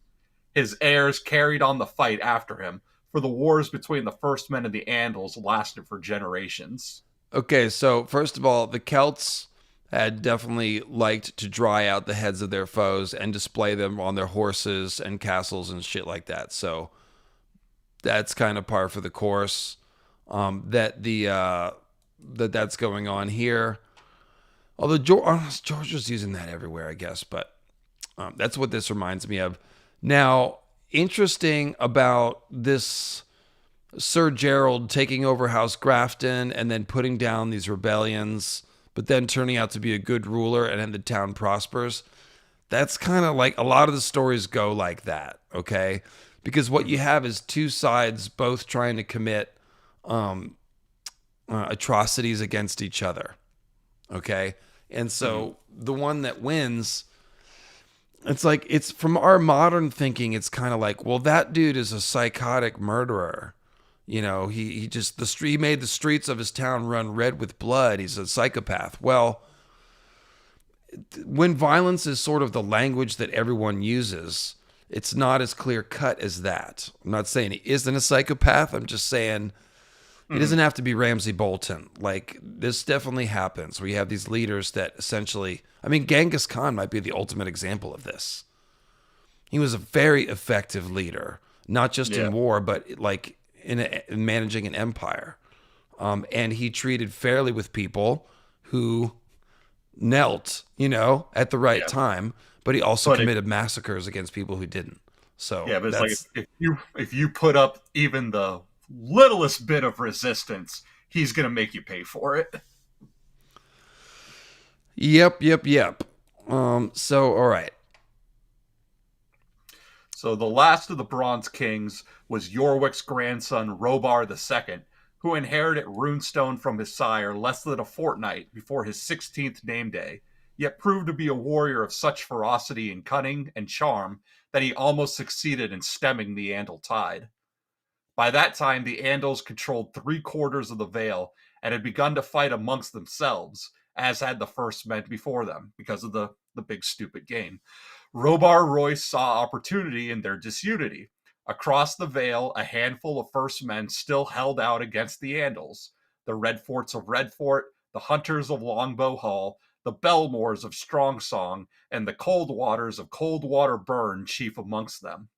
His heirs carried on the fight after him, for the wars between the First Men and the Andals lasted for generations. Okay, so first of all, the Celts had definitely liked to dry out the heads of their foes and display them on their horses and castles and shit like that. So that's kind of par for the course. That's going on here. Although George was using that everywhere, I guess, but that's what this reminds me of. Now, interesting about this Sir Gerald taking over House Grafton and then putting down these rebellions, but then turning out to be a good ruler and then the town prospers. That's kind of like a lot of the stories go like that, okay? Because what you have is two sides both trying to commit atrocities against each other, okay? And so the one that wins, it's like, it's from our modern thinking, it's kind of like, well, that dude is a psychotic murderer. You know, he made the streets of his town run red with blood. He's a psychopath. Well, when violence is sort of the language that everyone uses, it's not as clear cut as that. I'm not saying he isn't a psychopath. I'm just saying it doesn't have to be Ramsay Bolton. Like, this definitely happens where you have these leaders that essentially, I mean, Genghis Khan might be the ultimate example of this. He was a very effective leader, not just in war, but like in managing an empire. And he treated fairly with people who knelt, at the right time, but he also committed massacres against people who didn't. So yeah, but it's like if you put up even the littlest bit of resistance, he's gonna make you pay for it. Yep. So all right. So the last of the Bronze Kings was Yorwick's grandson Robar II, who inherited runestone from his sire less than a fortnight before his 16th name day, yet proved to be a warrior of such ferocity and cunning and charm that he almost succeeded in stemming the Andal tide. By that time, the Andals controlled 3/4 of the Vale and had begun to fight amongst themselves, as had the First Men before them, because of the big stupid game. Robar Royce saw opportunity in their disunity. Across the Vale, a handful of First Men still held out against the Andals. The Redforts of Redfort, the Hunters of Longbow Hall, the Belmores of Strongsong, and the Coldwaters of Coldwater Burn chief amongst them.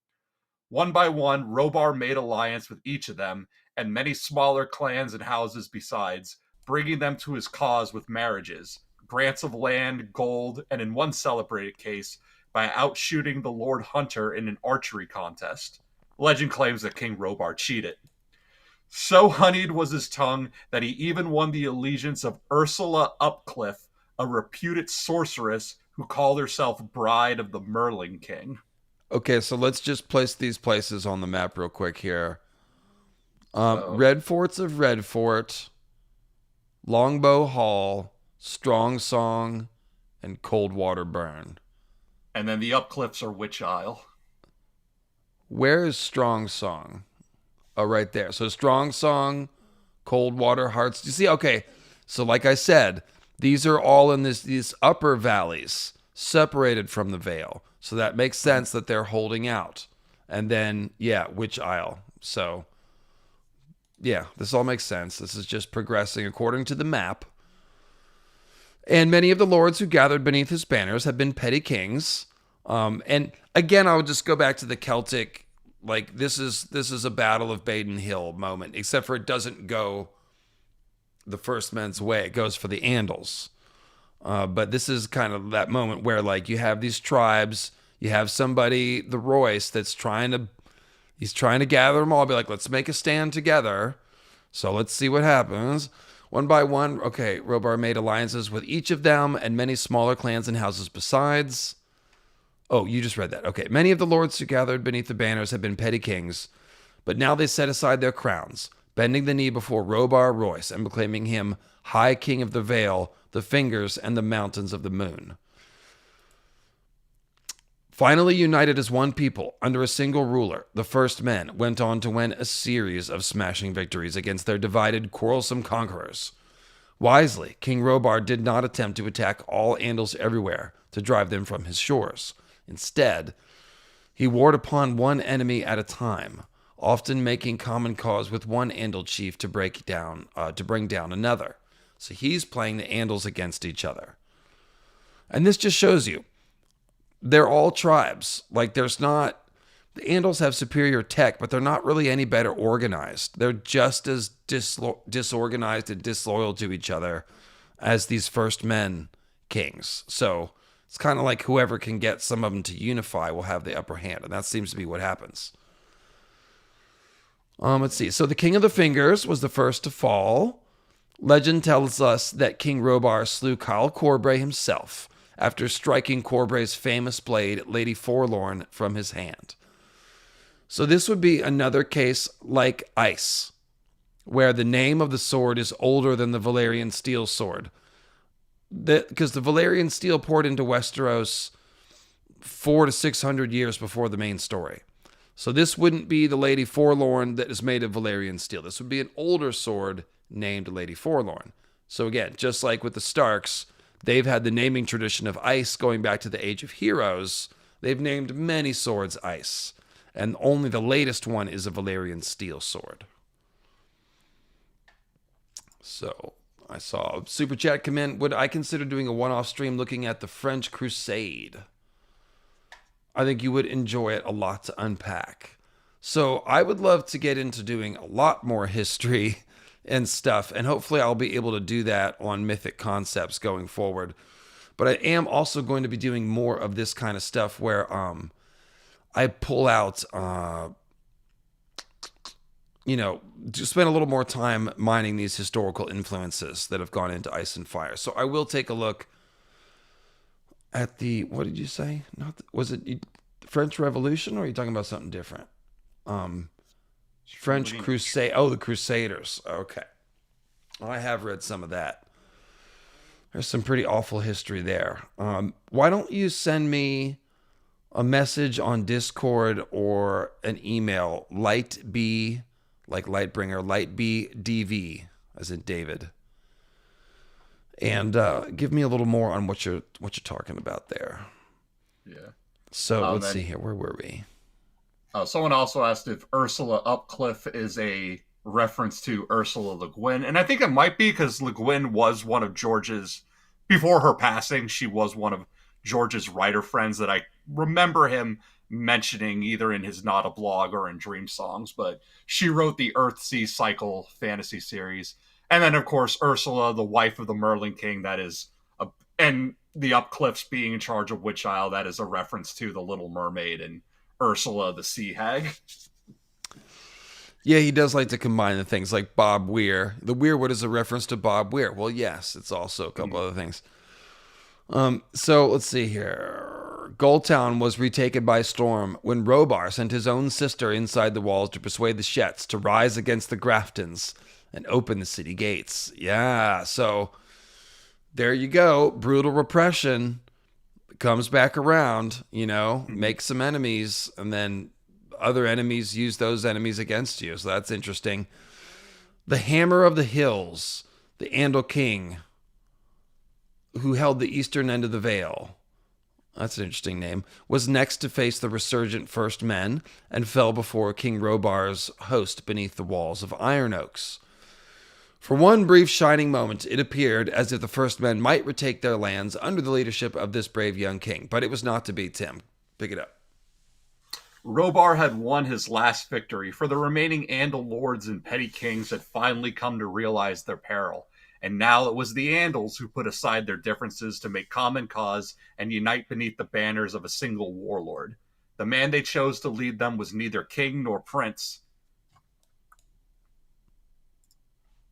One by one, Robar made alliance with each of them, and many smaller clans and houses besides, bringing them to his cause with marriages, grants of land, gold, and in one celebrated case, by outshooting the Lord Hunter in an archery contest. Legend claims that King Robar cheated. So honeyed was his tongue that he even won the allegiance of Ursula Upcliffe, a reputed sorceress who called herself Bride of the Merling King. Okay, so let's just place these places on the map real quick here. Red Forts of Redfort, Longbow Hall, Strongsong, and Coldwater Burn. And then the Upcliffs are Witch Isle. Where is Strongsong? Oh, right there. So Strongsong, Coldwater, Hearts. You see? Okay, so like I said, these are all in these upper valleys, separated from the Vale. So that makes sense that they're holding out. And then, Witch Isle. So, this all makes sense. This is just progressing according to the map. And many of the lords who gathered beneath his banners have been petty kings. And again, I would just go back to the Celtic, like this is a Battle of Baden Hill moment, except for it doesn't go the First Men's way. It goes for the Andals. But this is kind of that moment where, like, you have these tribes, you have somebody, the Royce, that's trying to gather them all, be like, let's make a stand together. So let's see what happens. One by one, okay, Robar made alliances with each of them and many smaller clans and houses besides. Oh, you just read that. Okay, many of the lords who gathered beneath the banners have been petty kings, but now they set aside their crowns, bending the knee before Robar Royce and proclaiming him High King of the Vale, the Fingers, and the Mountains of the Moon. Finally united as one people under a single ruler, the first men went on to win a series of smashing victories against their divided, quarrelsome conquerors. Wisely, King Rhoynar did not attempt to attack all Andals everywhere to drive them from his shores. Instead, he warred upon one enemy at a time, often making common cause with one Andal chief to bring down another. So he's playing the Andals against each other. And this just shows you, they're all tribes. Like, the Andals have superior tech, but they're not really any better organized. They're just as disorganized and disloyal to each other as these first men kings. So it's kind of like whoever can get some of them to unify will have the upper hand, and that seems to be what happens. Let's see. So the King of the Fingers was the first to fall. Legend tells us that King Rhoynar slew Kyle Corbray himself after striking Corbray's famous blade, Lady Forlorn, from his hand. So this would be another case like Ice, where the name of the sword is older than the Valyrian steel sword. Because the Valyrian steel poured into Westeros 400 to 600 years before the main story. So this wouldn't be the Lady Forlorn that is made of Valyrian steel. This would be an older sword named Lady Forlorn. So again, just like with the Starks, they've had the naming tradition of Ice going back to the Age of Heroes. They've named many swords Ice. And only the latest one is a Valyrian steel sword. So I saw a super chat come in. Would I consider doing a one-off stream looking at the French Crusade? I think you would enjoy it a lot to unpack. So I would love to get into doing a lot more history and stuff, and hopefully I'll be able to do that on Mythic Concepts going forward. But I am also going to be doing more of this kind of stuff where I pull out, to spend a little more time mining these historical influences that have gone into Ice and Fire. So I will take a look at the, what did you say? Was it French Revolution, or are you talking about something different? French Crusade. Oh, the Crusaders. Okay. I have read some of that. There's some pretty awful history there. Why don't you send me a message on Discord or an email, LightB, like Lightbringer, LightBDV, as in David, and give me a little more on what you're talking about there. Yeah. So let's see here. Where were we? Someone also asked if Ursula Upcliffe is a reference to Ursula Le Guin, and I think it might be, because Le Guin was one of George's, before her passing, she was one of George's writer friends that I remember him mentioning either in his Not a Blog or in Dream Songs, but she wrote the Earthsea Cycle fantasy series. And then, of course, Ursula, the wife of the Merlin King, that is, and the Upcliffes being in charge of Witch Isle, that is a reference to the Little Mermaid and Ursula the Sea Hag. Yeah, he does like to combine the things, like Bob Weir. The weirwood is a reference to Bob Weir. Well, yes, it's also a couple other things. So let's see here. Oldtown was retaken by storm when Rhoynar sent his own sister inside the walls to persuade the Shetts to rise against the Graftons and open the city gates. Yeah, so there you go. Brutal repression comes back around, makes some enemies, and then other enemies use those enemies against you. So that's interesting. The Hammer of the Hills, the Andal King, who held the eastern end of the Vale, that's an interesting name, was next to face the resurgent First Men and fell before King Rhoynar's host beneath the walls of Iron Oaks. For one brief shining moment, it appeared as if the First Men might retake their lands under the leadership of this brave young king, but it was not to be. Tim, pick it up. Rhoynar had won his last victory, for the remaining Andal lords and petty kings had finally come to realize their peril. And now it was the Andals who put aside their differences to make common cause and unite beneath the banners of a single warlord. The man they chose to lead them was neither king nor prince,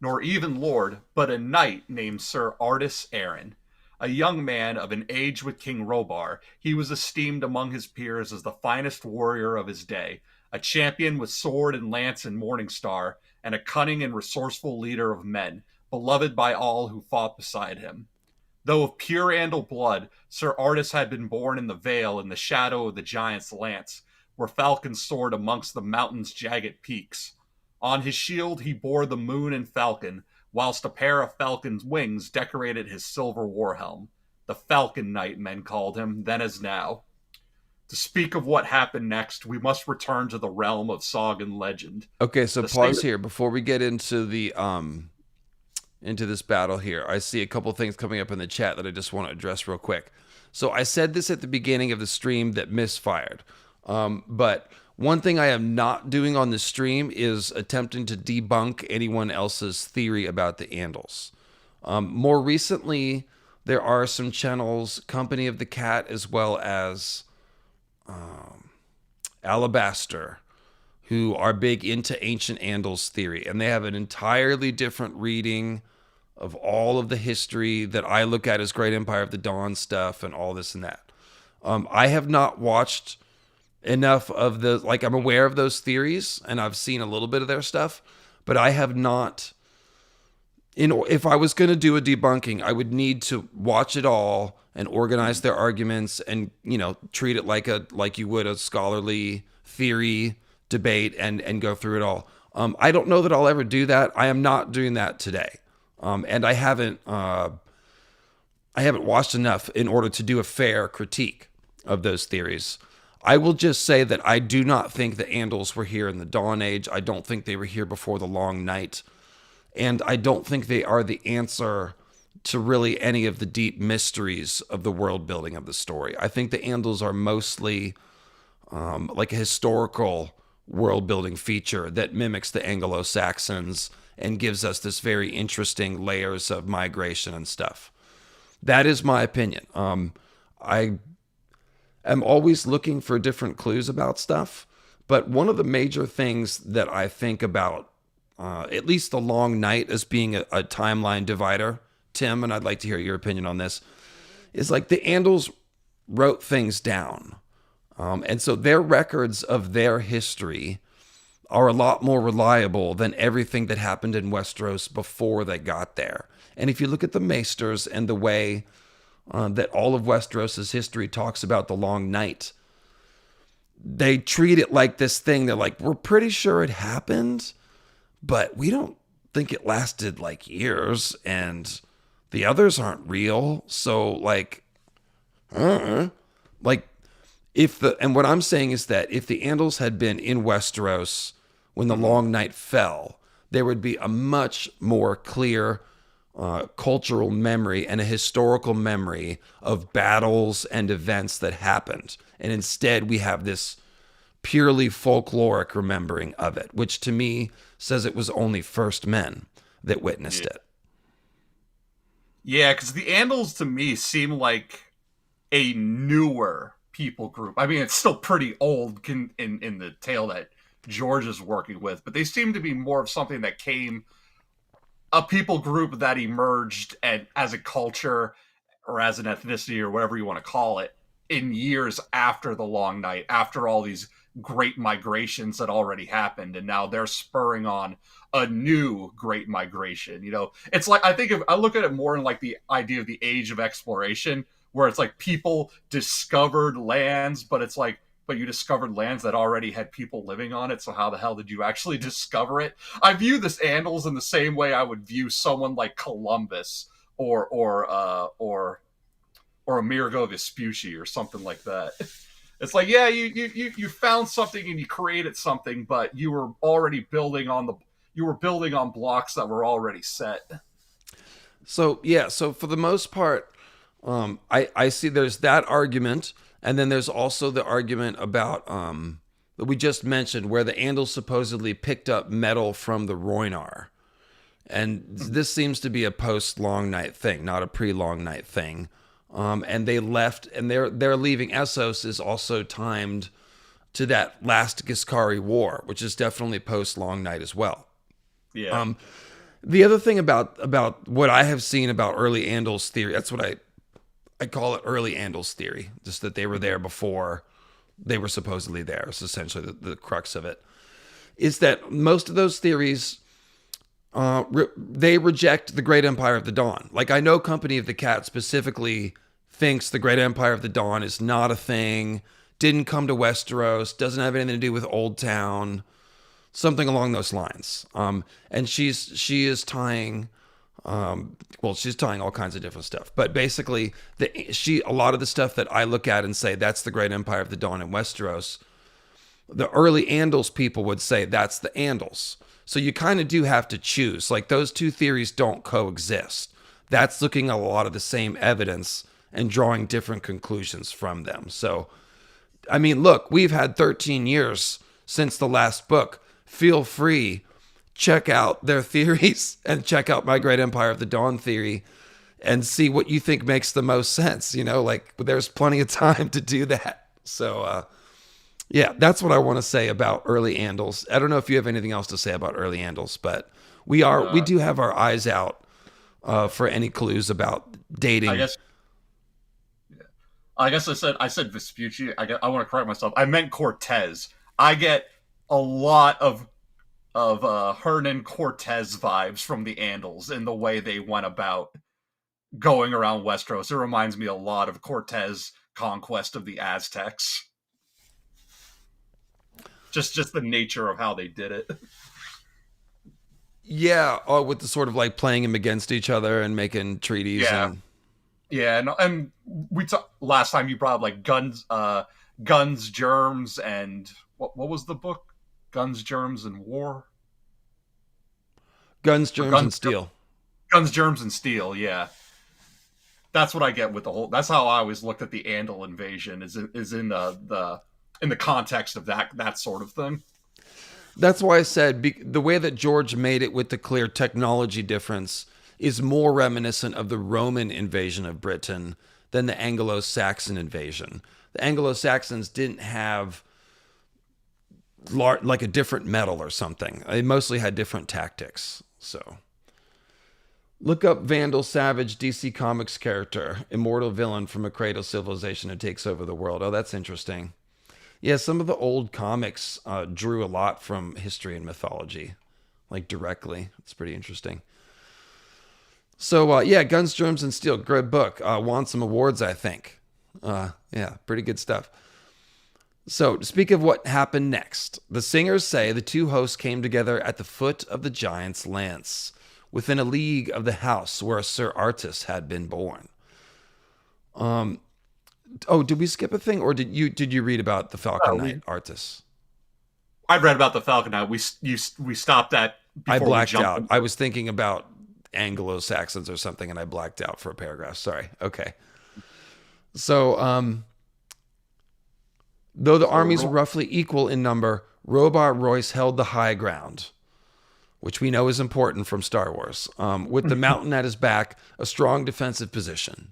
nor even lord, but a knight named Sir Artus Arryn. A young man of an age with King Rhoynar, he was esteemed among his peers as the finest warrior of his day, a champion with sword and lance and morning star, and a cunning and resourceful leader of men, beloved by all who fought beside him. Though of pure Andal blood, Sir Artus had been born in the Vale in the shadow of the giant's lance, where falcons soared amongst the mountain's jagged peaks. On his shield he bore the moon and falcon, whilst a pair of falcon's wings decorated his silver warhelm. The Falcon Knight, men called him, then as now. To speak of what happened next, we must return to the realm of song and legend. Okay, so The pause state- here before we get into the into this battle here. I see a couple things coming up in the chat that I just want to address real quick. So I said this at the beginning of the stream that misfired. But one thing I am not doing on the stream is attempting to debunk anyone else's theory about the Andals. More recently, there are some channels, Company of the Cat, as well as Alabaster, who are big into ancient Andals theory, and they have an entirely different reading of all of the history that I look at as Great Empire of the Dawn stuff and all this and that. I have not watched enough of the, like, I'm aware of those theories and I've seen a little bit of their stuff, but I have not, if I was going to do a debunking, I would need to watch it all and organize their arguments and, treat it like you would a scholarly theory debate and go through it all. I don't know that I'll ever do that. I am not doing that today. And I haven't watched enough in order to do a fair critique of those theories. I will just say that I do not think the Andals were here in the Dawn Age. I don't think they were here before the Long Night. And I don't think they are the answer to really any of the deep mysteries of the world building of the story. I think the Andals are mostly like a historical world building feature that mimics the Anglo-Saxons and gives us this very interesting layers of migration and stuff. That is my opinion. I am always looking for different clues about stuff, but one of the major things that I think about, at least the Long Night as being a timeline divider, Tim, and I'd like to hear your opinion on this, is like the Andals wrote things down. And so their records of their history are a lot more reliable than everything that happened in Westeros before they got there. And if you look at the Maesters and the way that all of Westeros' history talks about the Long Night, they treat it like this thing. They're like, we're pretty sure it happened, but we don't think it lasted like years, and the others aren't real. So like and what I'm saying is that if the Andals had been in Westeros when the Long Night fell, there would be a much more clear cultural memory and a historical memory of battles and events that happened. And instead, we have this purely folkloric remembering of it, which to me says it was only First Men that witnessed it. Yeah, because the Andals to me seem like a newer people group. I mean, it's still pretty old in the tale that George is working with, but they seem to be more of something that came, a people group that emerged and as a culture or as an ethnicity or whatever you want to call it in years after the Long Night, after all these great migrations that already happened, and now they're spurring on a new great migration. It's like, I look at it more in like the idea of the age of exploration, where it's like people discovered lands, but it's like, but you discovered lands that already had people living on it, so how the hell did you actually discover it? I view this Andals in the same way I would view someone like Columbus or Amerigo Vespucci or something like that. It's like, yeah, you found something and you created something, but you were already building on blocks that were already set. So for the most part, I see there's that argument, and then there's also the argument about that we just mentioned, where the Andals supposedly picked up metal from the Rhoynar, and this seems to be a post Long Night thing, not a pre Long Night thing. And they left, and they're leaving. Essos is also timed to that last Giscari War, which is definitely post Long Night as well. Yeah. The other thing about what I have seen about early Andals theory, that's what I call it, early Andals theory, just that they were there before they were supposedly there. It's essentially the crux of it, is that most of those theories They reject the Great Empire of the Dawn. Like, I know Company of the Cat specifically thinks the Great Empire of the Dawn is not a thing, didn't come to Westeros, doesn't have anything to do with Oldtown, something along those lines. And she is tying, she's tying all kinds of different stuff. But basically, a lot of the stuff that I look at and say that's the Great Empire of the Dawn in Westeros, the early Andals people would say that's the Andals. So you kind of do have to choose. Like, those two theories don't coexist. That's looking at a lot of the same evidence and drawing different conclusions from them. So, I mean, look, we've had 13 years since the last book. Feel free, check out their theories and check out my Great Empire of the Dawn theory and see what you think makes the most sense. You know, like, there's plenty of time to do that. So, yeah, that's what I want to say about early Andals. I don't know if you have anything else to say about early Andals, but we do have our eyes out for any clues about dating. I guess I said Vespucci. I want to correct myself. I meant Cortez. I get a lot of Hernan Cortez vibes from the Andals in the way they went about going around Westeros. It reminds me a lot of Cortez' conquest of the Aztecs. Just the nature of how they did it. Yeah, with the sort of like playing them against each other and making treaties. Yeah, and we talked last time. You brought up like guns, germs, and what was the book? Guns, Germs, and War. Guns, Germs, and Steel. Guns, Germs, and Steel. Yeah, that's what I get with the whole. That's how I always looked at the Andal invasion. Is in the context of that sort of thing. That's why I said the way that George made it with the clear technology difference is more reminiscent of the Roman invasion of Britain than the Anglo-Saxon invasion. The Anglo-Saxons didn't have like a different metal or something. They mostly had different tactics. So look up Vandal Savage, DC Comics character, immortal villain from a cradle civilization who takes over the world. Oh, that's interesting. Yeah, some of the old comics drew a lot from history and mythology, like directly. It's pretty interesting. So, yeah, Guns, Germs, and Steel, great book. Won some awards, I think. Yeah, pretty good stuff. So, to speak of what happened next, the singers say the two hosts came together at the foot of the giant's lance, within a league of the house where Sir Artus had been born. Oh, did we skip a thing, or did you read about the Falcon Knight, Artus? I read about the Falcon Knight. We stopped at. I blacked out. I was thinking about Anglo-Saxons or something, and I blacked out for a paragraph. Sorry. Okay. So, though the armies were roughly equal in number, Robert Royce held the high ground, which we know is important from Star Wars, with the mountain at his back, a strong defensive position.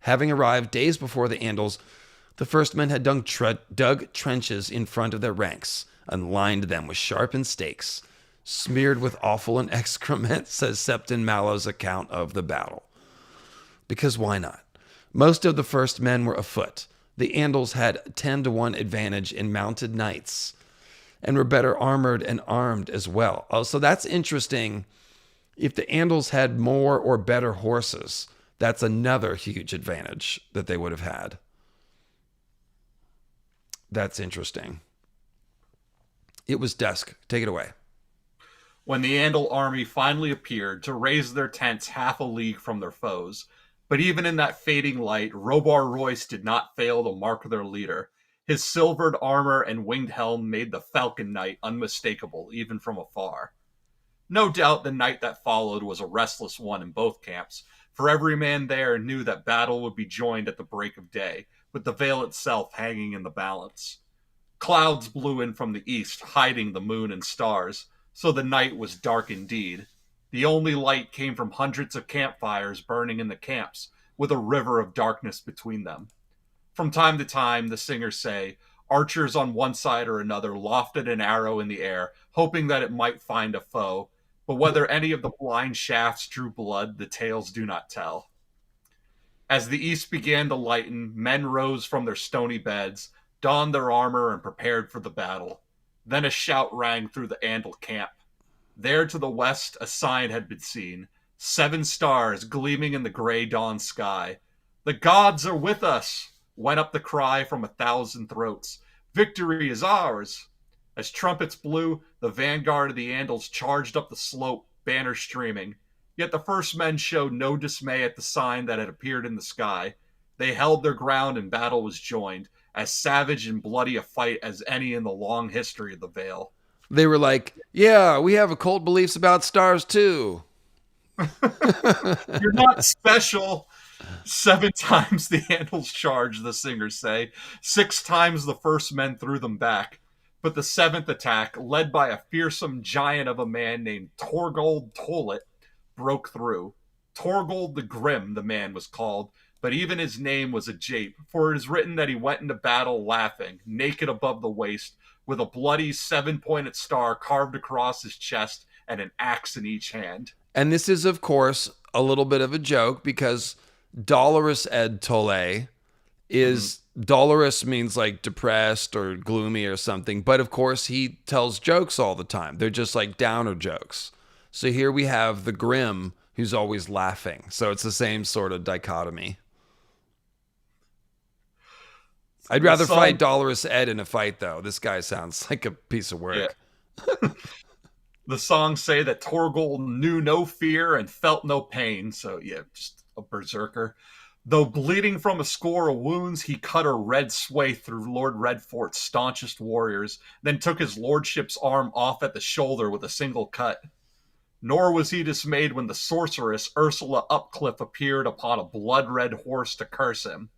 Having arrived days before the Andals, the first men had dug trenches in front of their ranks and lined them with sharpened stakes, smeared with offal and excrement, says Septon Mallow's account of the battle. Because why not? Most of the first men were afoot. The Andals had 10-1 advantage in mounted knights and were better armored and armed as well. Oh, so that's interesting. If the Andals had more or better horses, that's another huge advantage that they would have had. That's interesting. It was dusk. Take it away. When the Andal army finally appeared to raise their tents half a league from their foes, but even in that fading light, Robert Royce did not fail to mark their leader. His silvered armor and winged helm made the Falcon Knight unmistakable, even from afar. No doubt the night that followed was a restless one in both camps, for every man there knew that battle would be joined at the break of day, with the Vale itself hanging in the balance. Clouds blew in from the east, hiding the moon and stars, so the night was dark indeed. The only light came from hundreds of campfires burning in the camps, with a river of darkness between them. From time to time, the singers say, archers on one side or another lofted an arrow in the air, hoping that it might find a foe, but whether any of the blind shafts drew blood, the tales do not tell. As the east began to lighten, men rose from their stony beds, donned their armor, and prepared for the battle. Then a shout rang through the Andal camp. There to the west a sign had been seen, 7 stars gleaming in the gray dawn sky. The gods are with us, went up the cry from 1,000 throats. Victory is ours. As trumpets blew, the vanguard of the Andals charged up the slope, banner streaming. Yet the first men showed no dismay at the sign that had appeared in the sky. They held their ground and battle was joined, as savage and bloody a fight as any in the long history of the Vale. They were like, yeah, we have occult beliefs about stars too. You're not special. 7 times the Andals charged, the singers say. 6 times the first men threw them back. But the 7th attack, led by a fearsome giant of a man named Torgold Tollett, broke through. Torgold the Grim, the man was called, but even his name was a jape, for it is written that he went into battle laughing, naked above the waist, with a bloody 7-pointed star carved across his chest and an axe in each hand. And this is, of course, a little bit of a joke because Dolorous Ed Tolle is dolorous means like depressed or gloomy or something. But of course, he tells jokes all the time. They're just like downer jokes. So here we have the Grim who's always laughing. So it's the same sort of dichotomy. I'd rather fight Dolorous Ed in a fight, though. This guy sounds like a piece of work. Yeah. The songs say that Torgold knew no fear and felt no pain. So, yeah, just a berserker. Though bleeding from a score of wounds, he cut a red swathe through Lord Redfort's staunchest warriors, then took his lordship's arm off at the shoulder with a single cut. Nor was he dismayed when the sorceress Ursula Upcliffe appeared upon a blood-red horse to curse him.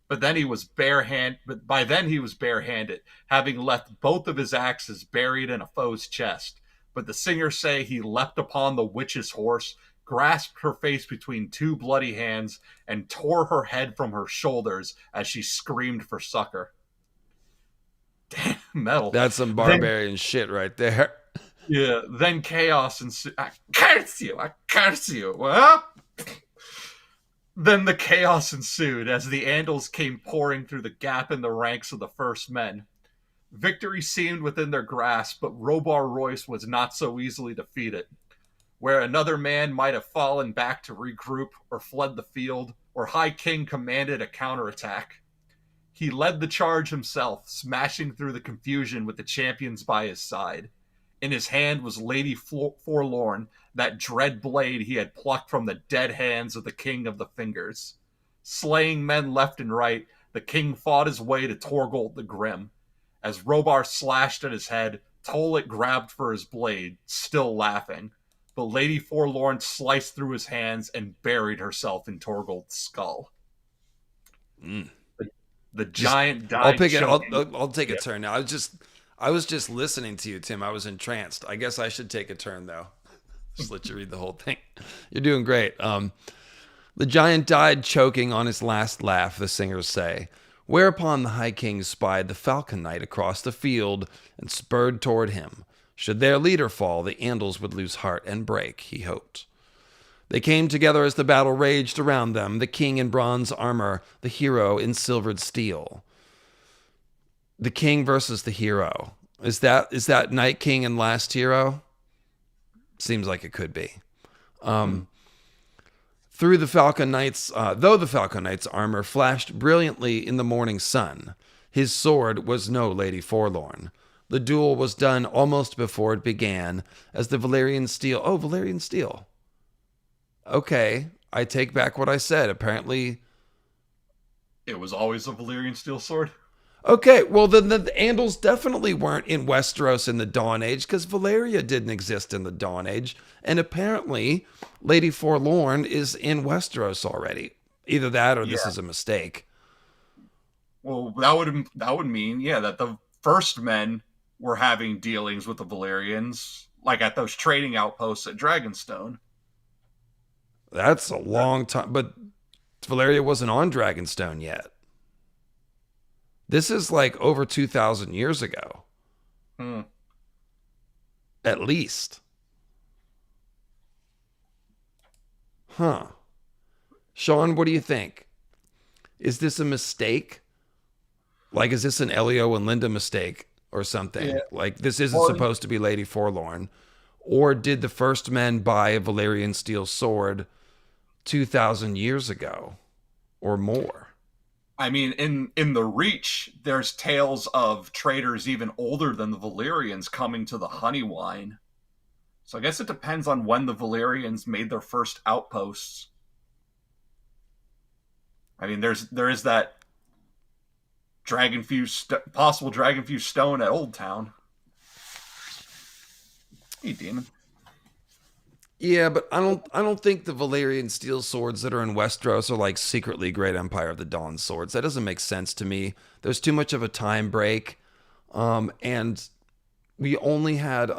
But by then he was barehanded, having left both of his axes buried in a foe's chest. But the singers say he leapt upon the witch's horse, grasped her face between 2 bloody hands, and tore her head from her shoulders as she screamed for succor. Damn, metal. That's some barbarian shit right there. Yeah, then chaos ensued. I curse you! I curse you! Well, then the chaos ensued as the Andals came pouring through the gap in the ranks of the first men. Victory seemed within their grasp, but Robar Royce was not so easily defeated. Where another man might have fallen back to regroup or fled the field, or High King commanded a counterattack, he led the charge himself, smashing through the confusion with the champions by his side. In his hand was Lady Forlorn, that dread blade he had plucked from the dead hands of the King of the Fingers. Slaying men left and right, the king fought his way to Torgold the Grim. As Robar slashed at his head, Tollett grabbed for his blade, still laughing. But Lady Forlorn sliced through his hands and buried herself in Torgold's skull. The giant died. I'll take a turn now. I was just listening to you, Tim. I was entranced. I guess I should take a turn though. Just let you read the whole thing. You're doing great. The giant died choking on his last laugh, the singers say. Whereupon the High King spied the Falcon Knight across the field and spurred toward him. Should their leader fall, the Andals would lose heart and break, he hoped. They came together as the battle raged around them, the king in bronze armor, the hero in silvered steel. The king versus the hero. Is that Night King and Last Hero? Seems like it could be. Though the Falcon Knight's armor flashed brilliantly in the morning sun, his sword was no Lady Forlorn. The duel was done almost before it began, as the Valyrian steel... Oh, Valyrian steel. Okay, I take back what I said. Apparently... It was always a Valyrian steel sword? Okay, well, then the Andals definitely weren't in Westeros in the Dawn Age, because Valyria didn't exist in the Dawn Age, and apparently Lady Forlorn is in Westeros already. Either that or this is a mistake. Well, that would mean, that the first men were having dealings with the Valyrians, like at those trading outposts at Dragonstone. That's a long time, but Valyria wasn't on Dragonstone yet. This is like over 2,000 years ago. At least. Huh. Sean, what do you think? Is this a mistake? Like, is this an Elio and Linda mistake or something? Yeah. Like, this isn't supposed to be Lady Forlorn. Or did the first men buy a Valyrian steel sword 2,000 years ago or more? I mean, in the Reach, there's tales of traders even older than the Valyrians coming to the Honeywine. So I guess it depends on when the Valyrians made their first outposts. I mean, there is that possible dragonfuse stone at Oldtown. Hey, demon. Yeah, but I don't think the Valyrian steel swords that are in Westeros are like secretly Great Empire of the Dawn swords. That doesn't make sense to me. There's too much of a time break. And we only had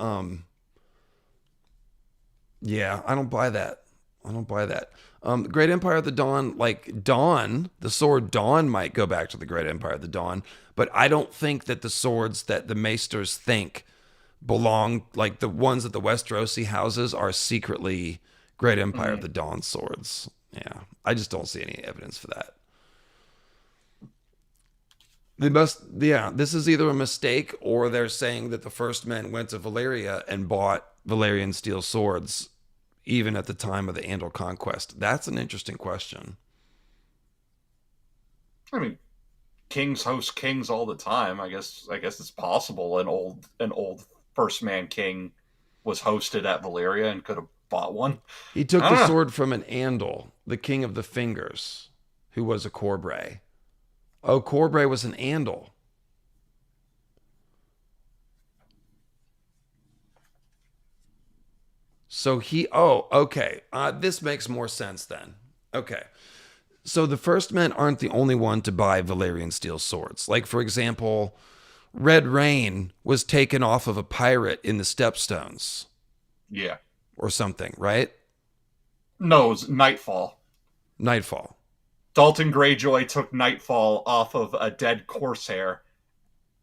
yeah, I don't buy that. I don't buy that. Great Empire of the Dawn, like Dawn, the sword Dawn might go back to the Great Empire of the Dawn, but I don't think that the swords that the Maesters think belong, like the ones that the Westerosi houses, are secretly Great Empire of the Dawn swords. Yeah, I just don't see any evidence for that. They must, yeah, this is either a mistake or they're saying that the first men went to Valyria and bought Valyrian steel swords even at the time of the Andal conquest. That's an interesting question. I mean, kings host kings all the time. I guess it's possible an old first man king was hosted at Valyria and could have bought one. He took I the don't know. sword from an Andal, the king of the fingers, who was a Corbray. Oh, Corbray was an Andal. So oh, okay. This makes more sense then. Okay. So the first men aren't the only one to buy Valyrian steel swords. Like, for example, Red Rain was taken off of a pirate in the Stepstones Yeah. or something, right? No, it was Nightfall. Nightfall. Dalton Greyjoy took Nightfall off of a dead Corsair,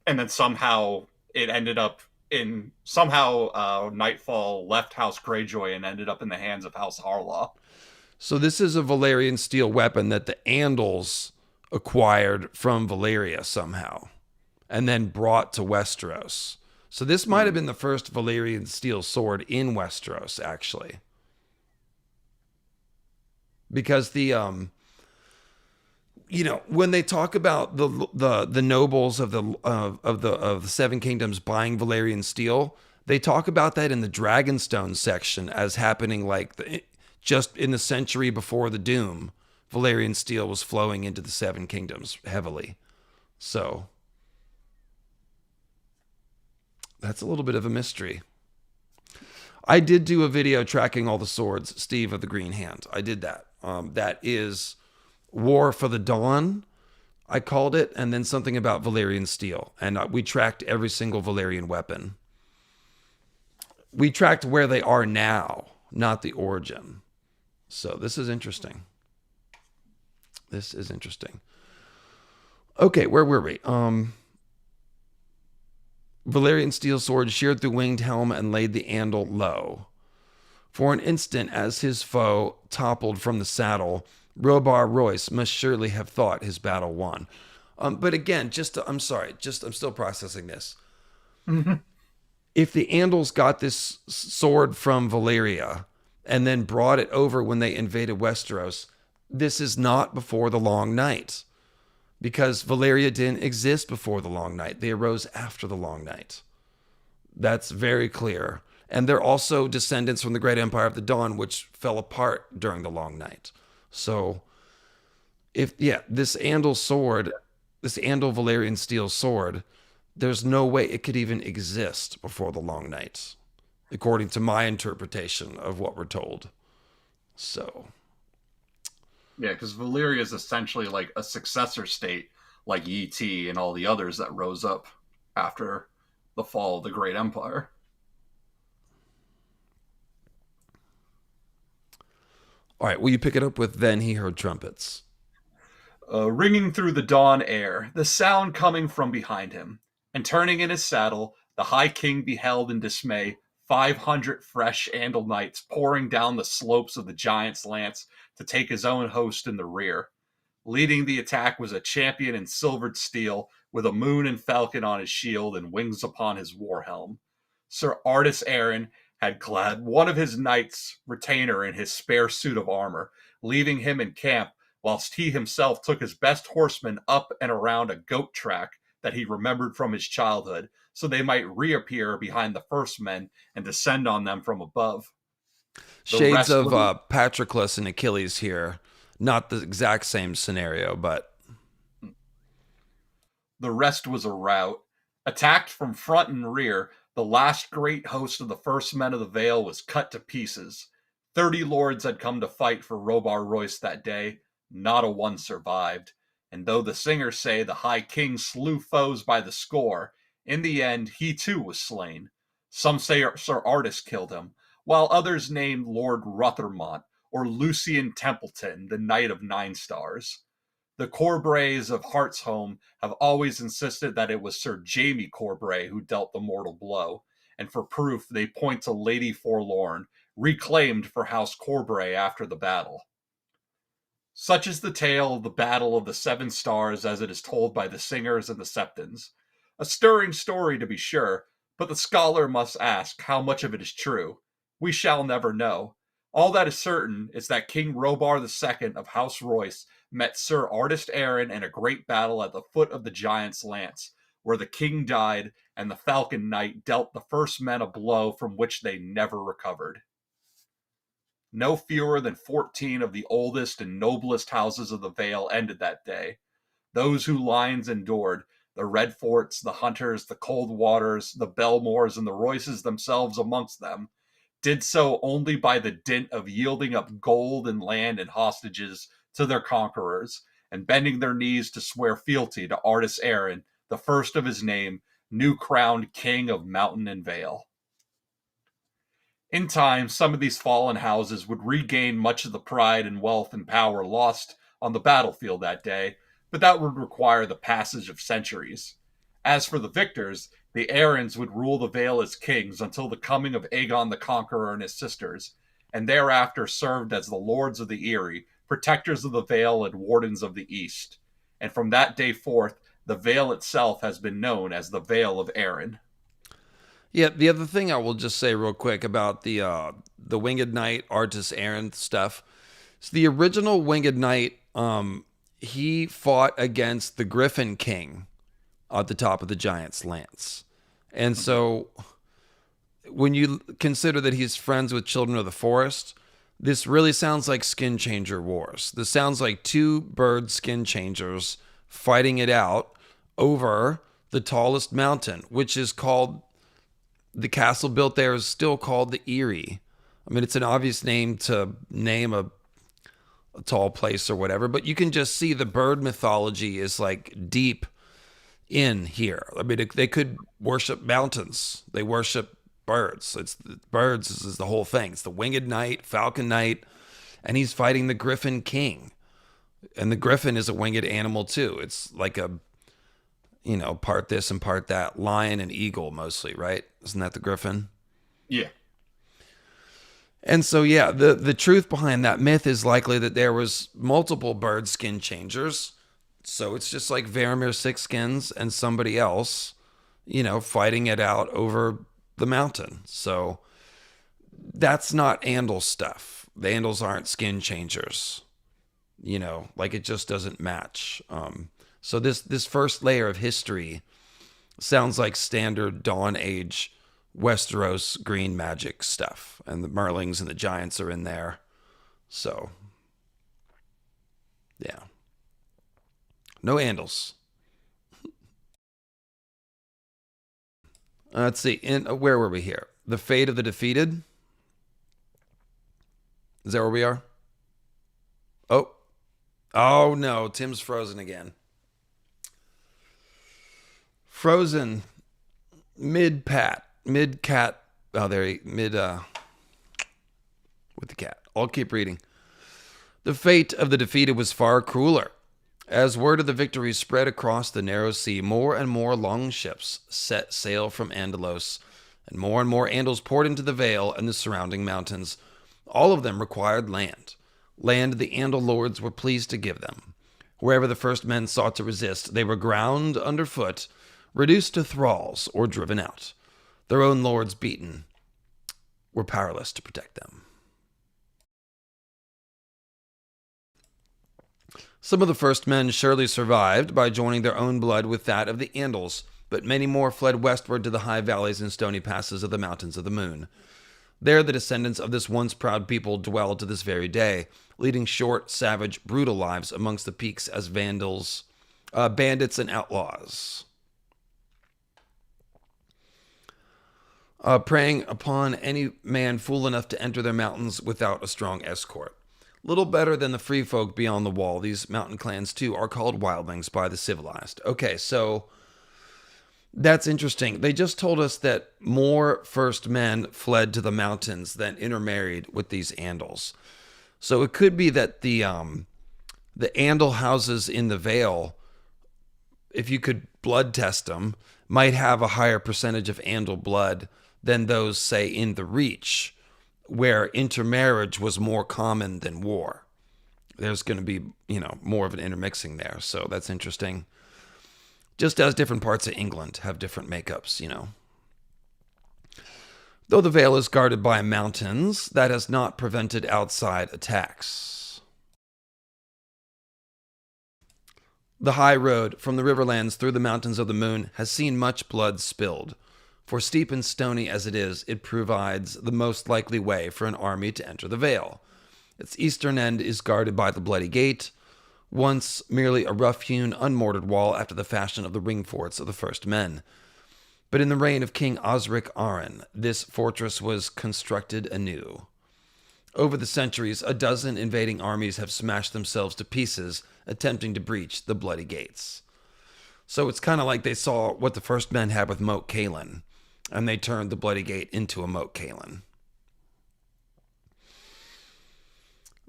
and then somehow it ended up in Nightfall left House Greyjoy and ended up in the hands of House Harlaw. So this is a Valyrian steel weapon that the Andals acquired from Valyria somehow and then brought to Westeros. So this might have been the first Valyrian steel sword in Westeros, actually. Because when they talk about the nobles of the Seven Kingdoms buying Valyrian steel, they talk about that in the Dragonstone section as happening like just in the century before the Doom. Valyrian steel was flowing into the Seven Kingdoms heavily. So that's a little bit of a mystery. I did do a video tracking all the swords, Steve of the Green Hand. I did that. That is War for the Dawn, I called it, and then something about Valyrian steel. And we tracked every single Valyrian weapon. We tracked where they are now, not the origin. So this is interesting. This is interesting. Okay, where were we? Valyrian steel sword sheared through winged helm and laid the Andal low. For an instant, as his foe toppled from the saddle, Robar Royce must surely have thought his battle won. But again, I'm still processing this. If the Andals got this sword from Valyria and then brought it over when they invaded Westeros, this is not before the Long Night. Because Valyria didn't exist before the Long Night. They arose after the Long Night. That's very clear. And they're also descendants from the Great Empire of the Dawn, which fell apart during the Long Night. So, this Andal sword, this Andal Valyrian steel sword, there's no way it could even exist before the Long Night, according to my interpretation of what we're told. So, Yeah, because Valyria is essentially like a successor state, like Yi and all the others that rose up after the fall of the Great Empire. all right, will you pick it up with Then He Heard Trumpets? Ringing through the dawn air, the sound coming from behind him. And turning in his saddle, the High King beheld in dismay 500 fresh Andal knights pouring down the slopes of the Giant's Lance to take his own host in the rear. Leading the attack was a champion in silvered steel, with a moon and falcon on his shield and wings upon his war helm. Sir Artus Arryn had clad one of his knights retainer in his spare suit of armor, leaving him in camp whilst he himself took his best horsemen up and around a goat track that he remembered from his childhood, so they might reappear behind the first men and descend on them from above. Shades of Patroclus and Achilles here. Not the exact same scenario, but the rest was a rout. Attacked from front and rear, the last great host of the first men of the Vale was cut to pieces. 30 lords had come to fight for Robar Royce that day. Not a one survived. And though the singers say the High King slew foes by the score, in the end he too was slain. Some say Sir Artus killed him, while others named Lord Ruthermont or Lucian Templeton, the Knight of Nine Stars. The Corbrays of Heartsholme have always insisted that it was Sir Jaime Corbray who dealt the mortal blow, and for proof they point to Lady Forlorn, reclaimed for House Corbray after the battle. Such is the tale of the Battle of the Seven Stars as it is told by the singers and the septons. A stirring story, to be sure, but the scholar must ask how much of it is true. We shall never know. All that is certain is that King Robar II of House Royce met Sir Artus Arryn in a great battle at the foot of the Giant's Lance, where the king died and the Falcon Knight dealt the first men a blow from which they never recovered. No fewer than 14 of the oldest and noblest houses of the Vale ended that day. Those whose lines endured, the Redforts, the Hunters, the Coldwaters, the Belmores, and the Royces themselves amongst them, did so only by the dint of yielding up gold and land and hostages to their conquerors, and bending their knees to swear fealty to Artus Arryn, the first of his name, new-crowned King of Mountain and Vale. In time, some of these fallen houses would regain much of the pride and wealth and power lost on the battlefield that day, but that would require the passage of centuries. As for the victors, the Arryns would rule the Vale as kings until the coming of Aegon the Conqueror and his sisters, and thereafter served as the Lords of the Eyrie, protectors of the Vale and wardens of the East. And from that day forth, the Vale itself has been known as the Vale of Arryn. Yeah, the other thing I will just say real quick about the Winged Knight, Artus Arryn stuff. So the original Winged Knight, he fought against the Griffin King at the top of the Giant's Lance. And so when you consider that he's friends with Children of the Forest, this really sounds like skin changer wars. This sounds like two bird skin changers fighting it out over the tallest mountain, which is called, the castle built there is still called the Eyrie. I mean, it's an obvious name to name a tall place or whatever, but you can just see the bird mythology is like deep in here. I mean, they could worship mountains. They worship birds. It's birds is the whole thing. It's the Winged Knight, Falcon Knight, and he's fighting the Griffin King. And the Griffin is a winged animal too. It's like a, part this and part that, lion and eagle mostly, right? Isn't that the Griffin? Yeah. And so, yeah, the truth behind that myth is likely that there was multiple bird skin changers. So it's just like Varamir Sixskins and somebody else, fighting it out over the mountain. So that's not Andal stuff. The Andals aren't skin changers. Like it just doesn't match. So this first layer of history sounds like standard Dawn Age Westeros green magic stuff, and the Merlings and the Giants are in there. So, yeah. No Andals. Let's see. Where were we here? The Fate of the Defeated? Is that where we are? Oh no, Tim's frozen again. Frozen mid-cat. Oh, there with the cat. I'll keep reading. The fate of the defeated was far crueler. As word of the victory spread across the narrow sea, more and more longships set sail from Andalos, and more Andals poured into the Vale and the surrounding mountains. All of them required land. Land the Andal lords were pleased to give them. Wherever the first men sought to resist, they were ground underfoot, reduced to thralls, or driven out. Their own lords beaten. were powerless to protect them. Some of the first men surely survived by joining their own blood with that of the Andals, but many more fled westward to the high valleys and stony passes of the Mountains of the Moon. There the descendants of this once proud people dwell to this very day, leading short, savage, brutal lives amongst the peaks as vandals, bandits, and outlaws. Preying upon any man fool enough to enter their mountains without a strong escort. Little better than the free folk beyond the wall, these mountain clans too are called wildlings by the civilized. Okay, so that's interesting. They just told us that more first men fled to the mountains than intermarried with these Andals. So it could be that the Andal houses in the Vale, if you could blood test them, might have a higher percentage of Andal blood than those, say, in the Reach, where intermarriage was more common than war. There's going to be, more of an intermixing there. So that's interesting. Just as different parts of England have different makeups, Though the Vale is guarded by mountains, that has not prevented outside attacks. The high road from the Riverlands through the Mountains of the Moon has seen much blood spilled. For steep and stony as it is, it provides the most likely way for an army to enter the Vale. Its eastern end is guarded by the Bloody Gate, once merely a rough-hewn, unmortared wall after the fashion of the ring forts of the first men. But in the reign of King Osric Arryn, this fortress was constructed anew. Over the centuries, a dozen invading armies have smashed themselves to pieces, attempting to breach the Bloody Gates. So it's kind of like they saw what the first men had with Moat Cailin, and they turned the Bloody Gate into a Moat Cailin.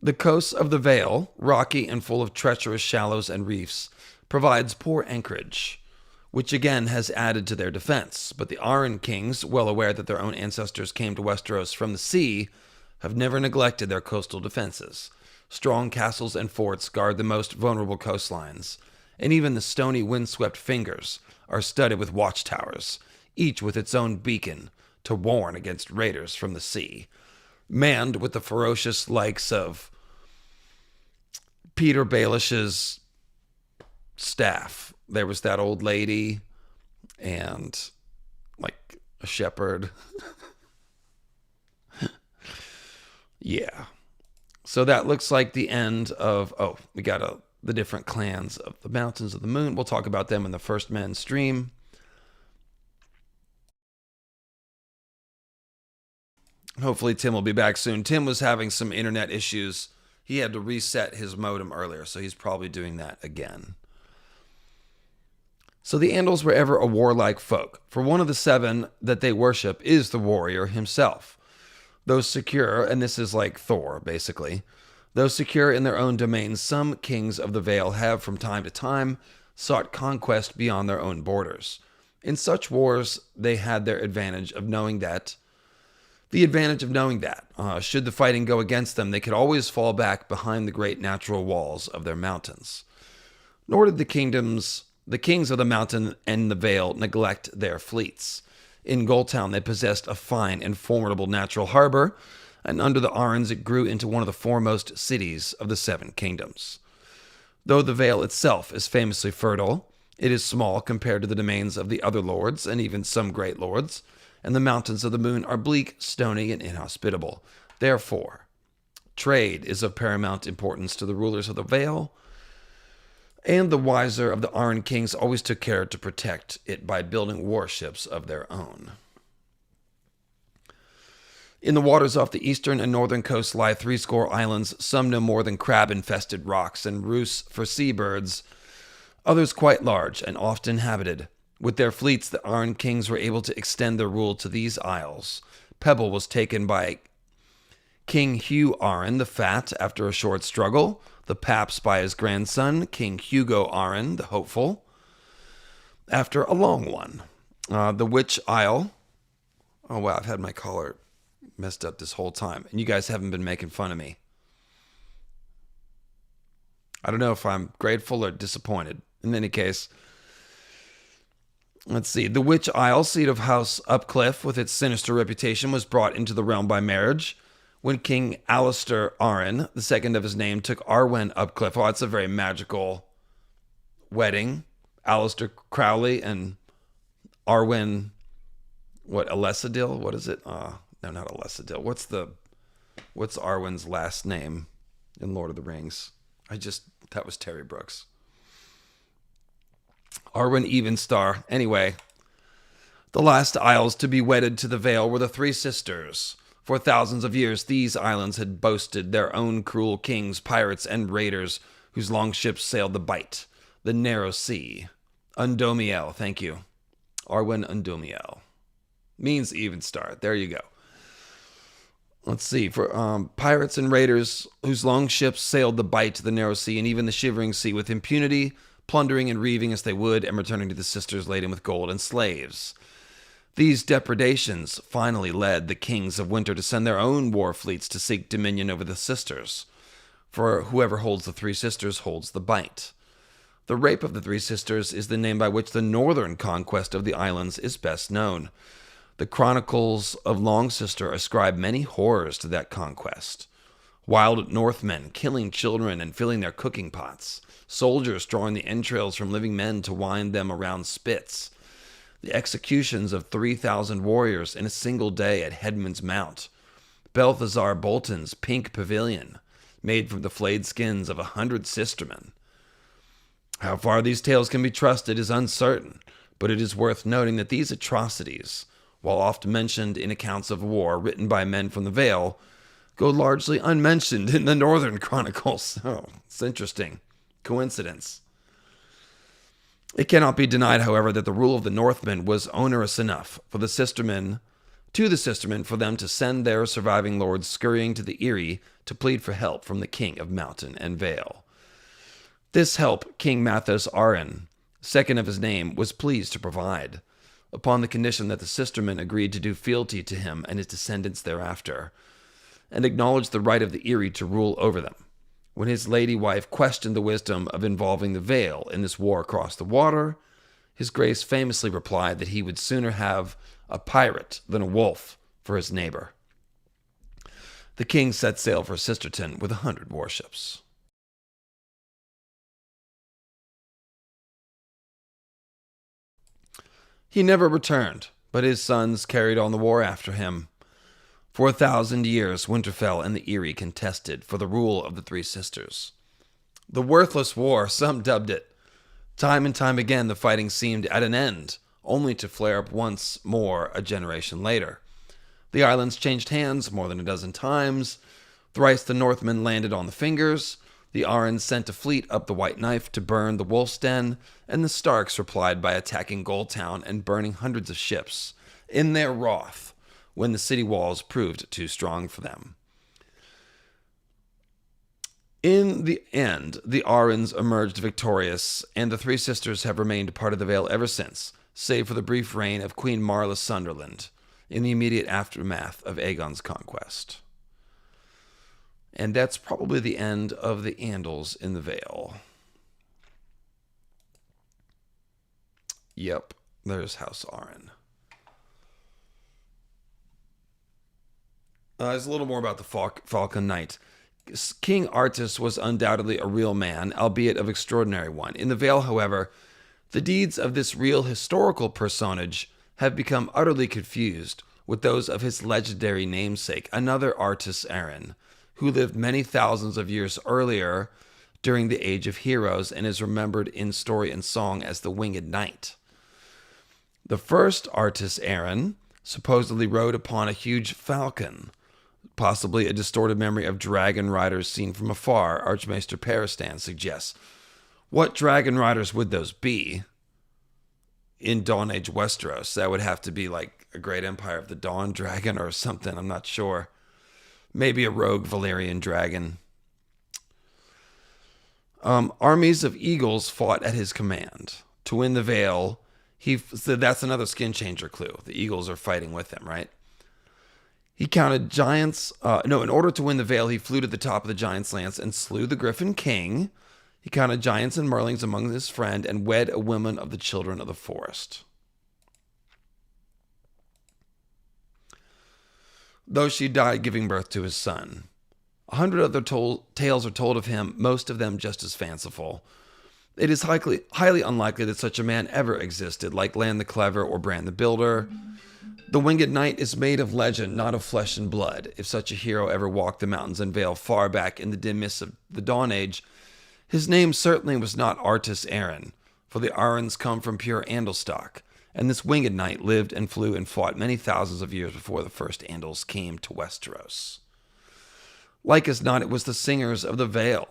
The coast of the Vale, rocky and full of treacherous shallows and reefs, provides poor anchorage, which again has added to their defense. But the Arryn kings, well aware that their own ancestors came to Westeros from the sea, have never neglected their coastal defenses. Strong castles and forts guard the most vulnerable coastlines, and even the stony windswept fingers are studded with watchtowers, each with its own beacon to warn against raiders from the sea, manned with the ferocious likes of Peter Baelish's staff. There was that old lady and like a shepherd. Yeah. So that looks like the end of, we got the different clans of the Mountains of the Moon. We'll talk about them in the First Men stream. Hopefully Tim will be back soon. Tim was having some internet issues. He had to reset his modem earlier, so he's probably doing that again. So the Andals were ever a warlike folk, for one of the seven that they worship is the warrior himself. Those secure, and this is like Thor, basically, those secure in their own domains, some kings of the Vale have from time to time sought conquest beyond their own borders. In such wars, they had the advantage of knowing that, should the fighting go against them, they could always fall back behind the great natural walls of their mountains. Nor did the kings of the mountain and the Vale neglect their fleets. In Oldtown, they possessed a fine and formidable natural harbor, and under the Arryns it grew into one of the foremost cities of the Seven Kingdoms. Though the Vale itself is famously fertile, it is small compared to the domains of the other lords and even some great lords, and the Mountains of the Moon are bleak, stony, and inhospitable. Therefore, trade is of paramount importance to the rulers of the Vale, and the wiser of the Arryn kings always took care to protect it by building warships of their own. In the waters off the eastern and northern coast lie 80 islands, some no more than crab-infested rocks and roosts for seabirds, others quite large and oft inhabited. With their fleets, the Arryn kings were able to extend their rule to these isles. Pebble was taken by King Hugh Arryn the Fat after a short struggle, the Paps by his grandson, King Hugo Arryn the Hopeful, after a long one. The Witch Isle. Oh, wow, I've had my collar messed up this whole time, and you guys haven't been making fun of me. I don't know if I'm grateful or disappointed. In any case, Let's see. The Witch Isle, seat of House Upcliff, with its sinister reputation, was brought into the realm by marriage when King Alistair Arryn, the second of his name, took Arwen Upcliff. Oh, that's a very magical wedding. Alistair Crowley and Arwen, what, Alessadil? What is it? No, not Alessadil. What's Arwen's last name in Lord of the Rings? That was Terry Brooks. Arwen Evenstar. Anyway, the last isles to be wedded to the Vale were the Three Sisters. For thousands of years, these islands had boasted their own cruel kings, pirates, and raiders whose long ships sailed the Bight, the narrow sea. Undomiel, thank you. Arwen Undomiel. Means Evenstar. There you go. Let's see. For pirates and raiders whose long ships sailed the Bight, the narrow sea, and even the shivering sea with impunity, plundering and reaving as they would, and returning to the sisters laden with gold and slaves. These depredations finally led the kings of winter to send their own war fleets to seek dominion over the sisters, for whoever holds the Three Sisters holds the Bight. The Rape of the Three Sisters is the name by which the northern conquest of the islands is best known. The chronicles of Long Sister ascribe many horrors to that conquest. Wild Northmen killing children and filling their cooking pots, soldiers drawing the entrails from living men to wind them around spits, the executions of 3,000 warriors in a single day at Headman's Mount, Balthazar Bolton's pink pavilion, made from the flayed skins of 100 sistermen. How far these tales can be trusted is uncertain, but it is worth noting that these atrocities, while oft mentioned in accounts of war written by men from the Vale, go largely unmentioned in the Northern Chronicles. Oh, it's interesting. Coincidence. It cannot be denied, however, that the rule of the Northmen was onerous enough for the sistermen for them to send their surviving lords scurrying to the Erie to plead for help from the King of Mountain and Vale. This help King Mathos Arryn, second of his name, was pleased to provide, upon the condition that the sistermen agreed to do fealty to him and his descendants thereafter, and acknowledged the right of the Erie to rule over them. When his lady wife questioned the wisdom of involving the Vale in this war across the water, his grace famously replied that he would sooner have a pirate than a wolf for his neighbor. The king set sail for Sisterton with 100 warships. He never returned, but his sons carried on the war after him. For 1,000 years, Winterfell and the Erie contested for the rule of the Three Sisters. The worthless war, some dubbed it. Time and time again, the fighting seemed at an end, only to flare up once more a generation later. The islands changed hands more than a dozen times. Thrice the Northmen landed on the Fingers. The Arryns sent a fleet up the White Knife to burn the Wolf's Den, and the Starks replied by attacking Oldtown and burning hundreds of ships in their wrath when the city walls proved too strong for them. In the end, the Arryns emerged victorious, and the Three Sisters have remained part of the Vale ever since, save for the brief reign of Queen Marla Sunderland in the immediate aftermath of Aegon's conquest. And that's probably the end of the Andals in the Vale. Yep, there's House Arryn. There's a little more about the Falcon Knight. King Artus was undoubtedly a real man, albeit of extraordinary one. In the Vale, however, the deeds of this real historical personage have become utterly confused with those of his legendary namesake, another Artus Arryn, who lived many thousands of years earlier during the Age of Heroes and is remembered in story and song as the Winged Knight. The first Artus Arryn supposedly rode upon a huge falcon, possibly a distorted memory of dragon riders seen from afar, Archmaester Peristan suggests. What dragon riders would those be in Dawn Age Westeros? That would have to be like a great Empire of the Dawn dragon or something, I'm not sure. Maybe a rogue Valyrian dragon. Armies of eagles fought at his command. To win the Vale, so that's another skin changer clue. The eagles are fighting with him, right? He counted giants. In order to win the Vale, he flew to the top of the giant's lance and slew the Griffin King. He counted giants and merlings among his friend and wed a woman of the children of the forest. though she died giving birth to his son. 100 other tales are told of him, most of them just as fanciful. It is highly unlikely that such a man ever existed, like Lan the Clever or Bran the Builder. The Winged Knight is made of legend, not of flesh and blood. If such a hero ever walked the mountains and Vale far back in the dim mists of the Dawn Age, his name certainly was not Artus Arryn, for the Arryns come from pure Andal stock, and this Winged Knight lived and flew and fought many thousands of years before the first Andals came to Westeros. Like as not, it was the singers of the Vale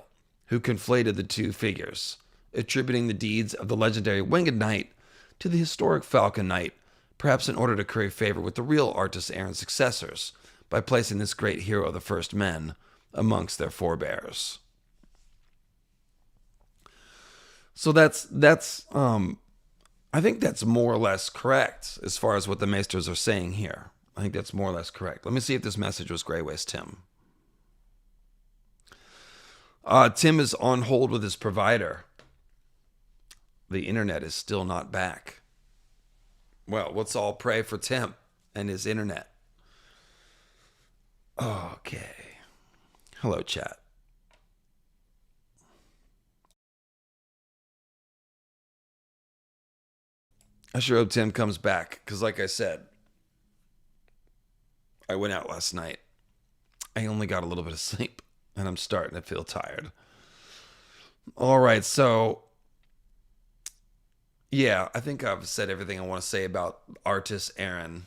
who conflated the two figures, attributing the deeds of the legendary Winged Knight to the historic Falcon Knight, perhaps in order to curry favor with the real Artus Arryn's successors, by placing this great hero of the first men amongst their forebears. So I think that's more or less correct as far as what the Maesters are saying here. I think that's more or less correct. Let me see if this message was Grey Waste Tim. Tim is on hold with his provider. The internet is still not back. Well, let's all pray for Tim and his internet. Okay. Hello, chat. I sure hope Tim comes back, because like I said, I went out last night. I only got a little bit of sleep, and I'm starting to feel tired. All right, so yeah, I think I've said everything I want to say about Artus Arryn.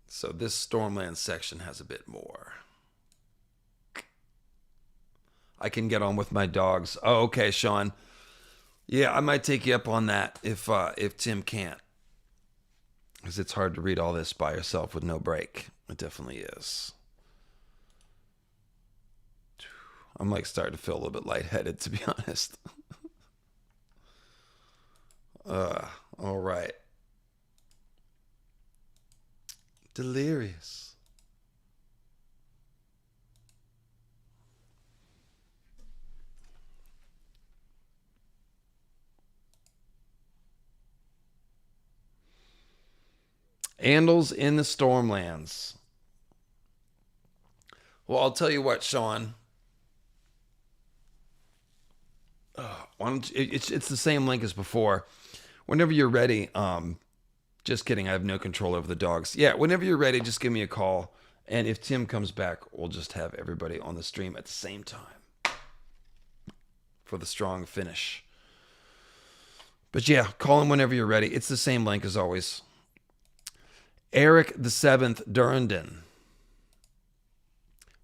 So this Stormlands section has a bit more. I can get on with my dogs. Oh, okay, Sean. Yeah, I might take you up on that if Tim can't. Because it's hard to read all this by yourself with no break. It definitely is. I'm like starting to feel a little bit lightheaded, to be honest. All right. Delirious. Andals in the Stormlands. Well, I'll tell you what, Sean. It's the same link as before. Whenever you're ready, just kidding, I have no control over the dogs. Yeah, whenever you're ready, just give me a call. And if Tim comes back, we'll just have everybody on the stream at the same time for the strong finish. But yeah, call him whenever you're ready. It's the same link as always. Eric VII Durrandon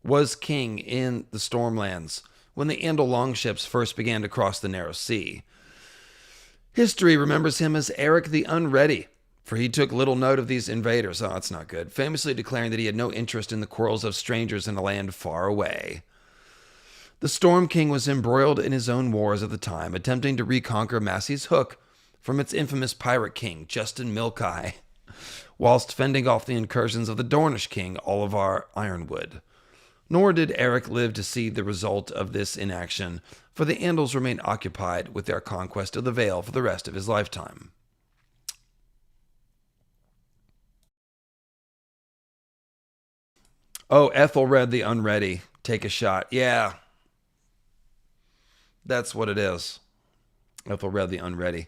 was king in the Stormlands when the Andal longships first began to cross the narrow sea. History remembers him as Eric the Unready, for he took little note of these invaders. Oh, that's not good. Famously declaring that he had no interest in the quarrels of strangers in a land far away. The Storm King was embroiled in his own wars at the time, attempting to reconquer Massey's Hook from its infamous pirate king, Justin Milkai, whilst fending off the incursions of the Dornish king, Oliver Ironwood. Nor did Eric live to see the result of this inaction, for the Andals remained occupied with their conquest of the Vale for the rest of his lifetime. Oh, Ethelred the Unready. Take a shot. Yeah. That's what it is. Ethelred the Unready.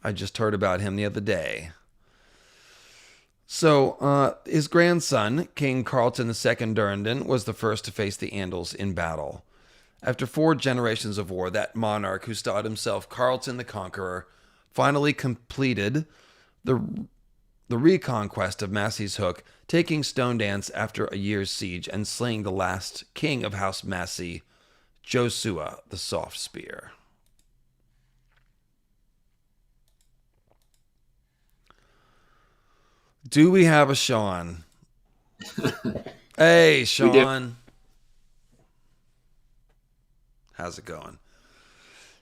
I just heard about him the other day. So, his grandson, King Carlton II Durrandon, was the first to face the Andals in battle. After 4 generations of war, that monarch who styled himself Carlton the Conqueror finally completed the reconquest of Massey's Hook, taking Stone Dance after a year's siege and slaying the last king of House Massey, Josua the Soft Spear. Do we have a Sean? Hey, Sean. How's it going?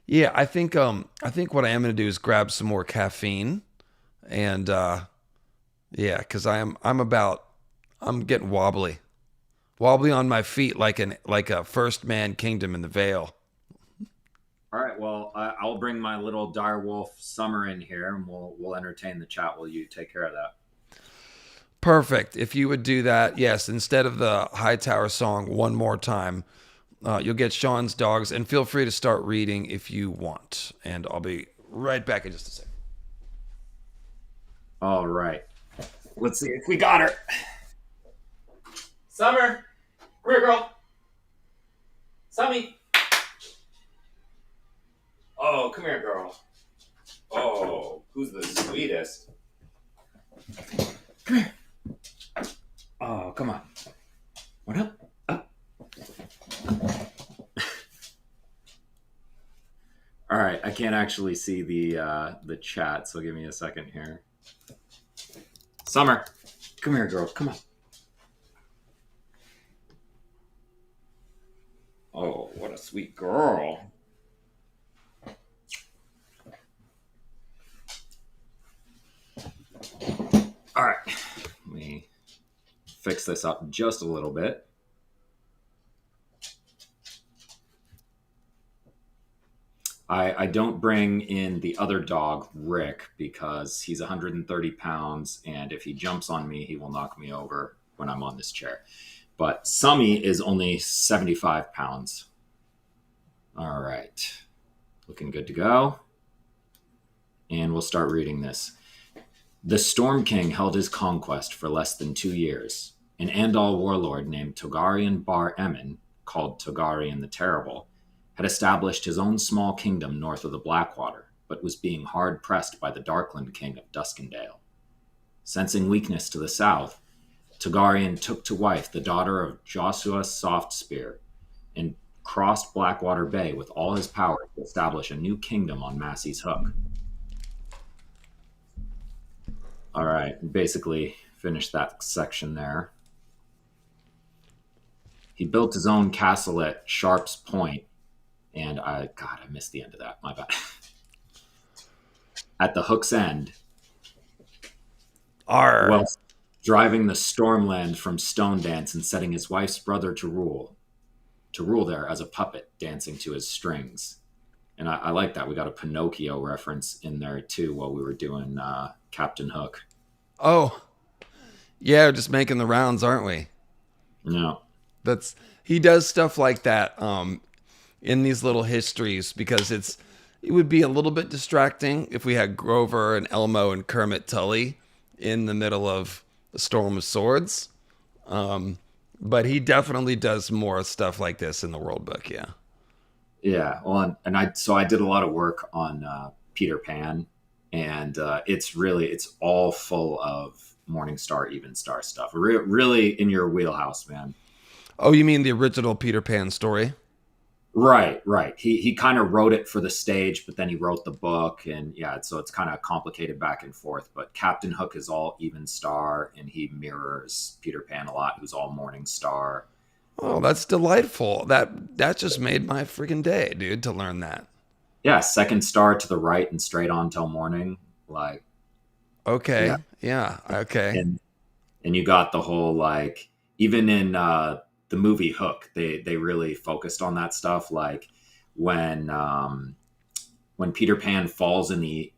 Yeah, I think what I am going to do is grab some more caffeine, and yeah, because I'm getting wobbly on my feet like a first man kingdom in the Vale. All right. Well, I'll bring my little direwolf Summer in here, and we'll entertain the chat while you take care of that. Perfect. If you would do that, yes, instead of the Hightower song one more time, you'll get Sean's dogs, and feel free to start reading if you want. And I'll be right back in just a second. All right. Let's see if we got her. Summer, come here, girl. Summy. Oh, come here, girl. Oh, who's the sweetest? Come here. Oh, come on. What up? Up. All right, I can't actually see the chat, so give me a second here. Summer, come here, girl. Come on. Oh, what a sweet girl. All right, let me fix this up just a little bit. I don't bring in the other dog, Rick, because he's 130 pounds, and if he jumps on me, he will knock me over when I'm on this chair. But Summy is only 75 pounds. All right. Looking good to go. And we'll start reading this. The Storm King held his conquest for less than 2 years. An Andal warlord named Togarian Bar Emin, called Togarian the Terrible, had established his own small kingdom north of the Blackwater, but was being hard-pressed by the Darkland King of Duskendale. Sensing weakness to the south, Togarian took to wife the daughter of Joshua Softspear and crossed Blackwater Bay with all his power to establish a new kingdom on Massey's Hook. All right, basically finished that section there. He built his own castle at Sharp's Point, and I missed the end of that. My bad. At the Hook's End, well, driving the Stormland from Stone Dance and setting his wife's brother to rule there as a puppet, dancing to his strings. And I like that. We got a Pinocchio reference in there too while we were doing Captain Hook. Oh, yeah, just making the rounds, aren't we? No. He does stuff like that in these little histories because it would be a little bit distracting if we had Grover and Elmo and Kermit Tully in the middle of the Storm of Swords. But he definitely does more stuff like this in the World Book, yeah. Yeah, well, and I did a lot of work on Peter Pan, and it's all full of Morningstar, Evenstar stuff. Really in your wheelhouse, man. Oh, you mean the original Peter Pan story? Right. He kind of wrote it for the stage, but then he wrote the book, and yeah, so it's kind of complicated back and forth. But Captain Hook is all Evenstar, and he mirrors Peter Pan a lot, who's all Morningstar. Oh, that's delightful. That just made my freaking day, dude, to learn that. Yeah, second star to the right and straight on till morning. Like, okay, yeah, okay. And you got the whole, like, even in the movie Hook, they really focused on that stuff. Like when Peter Pan falls in the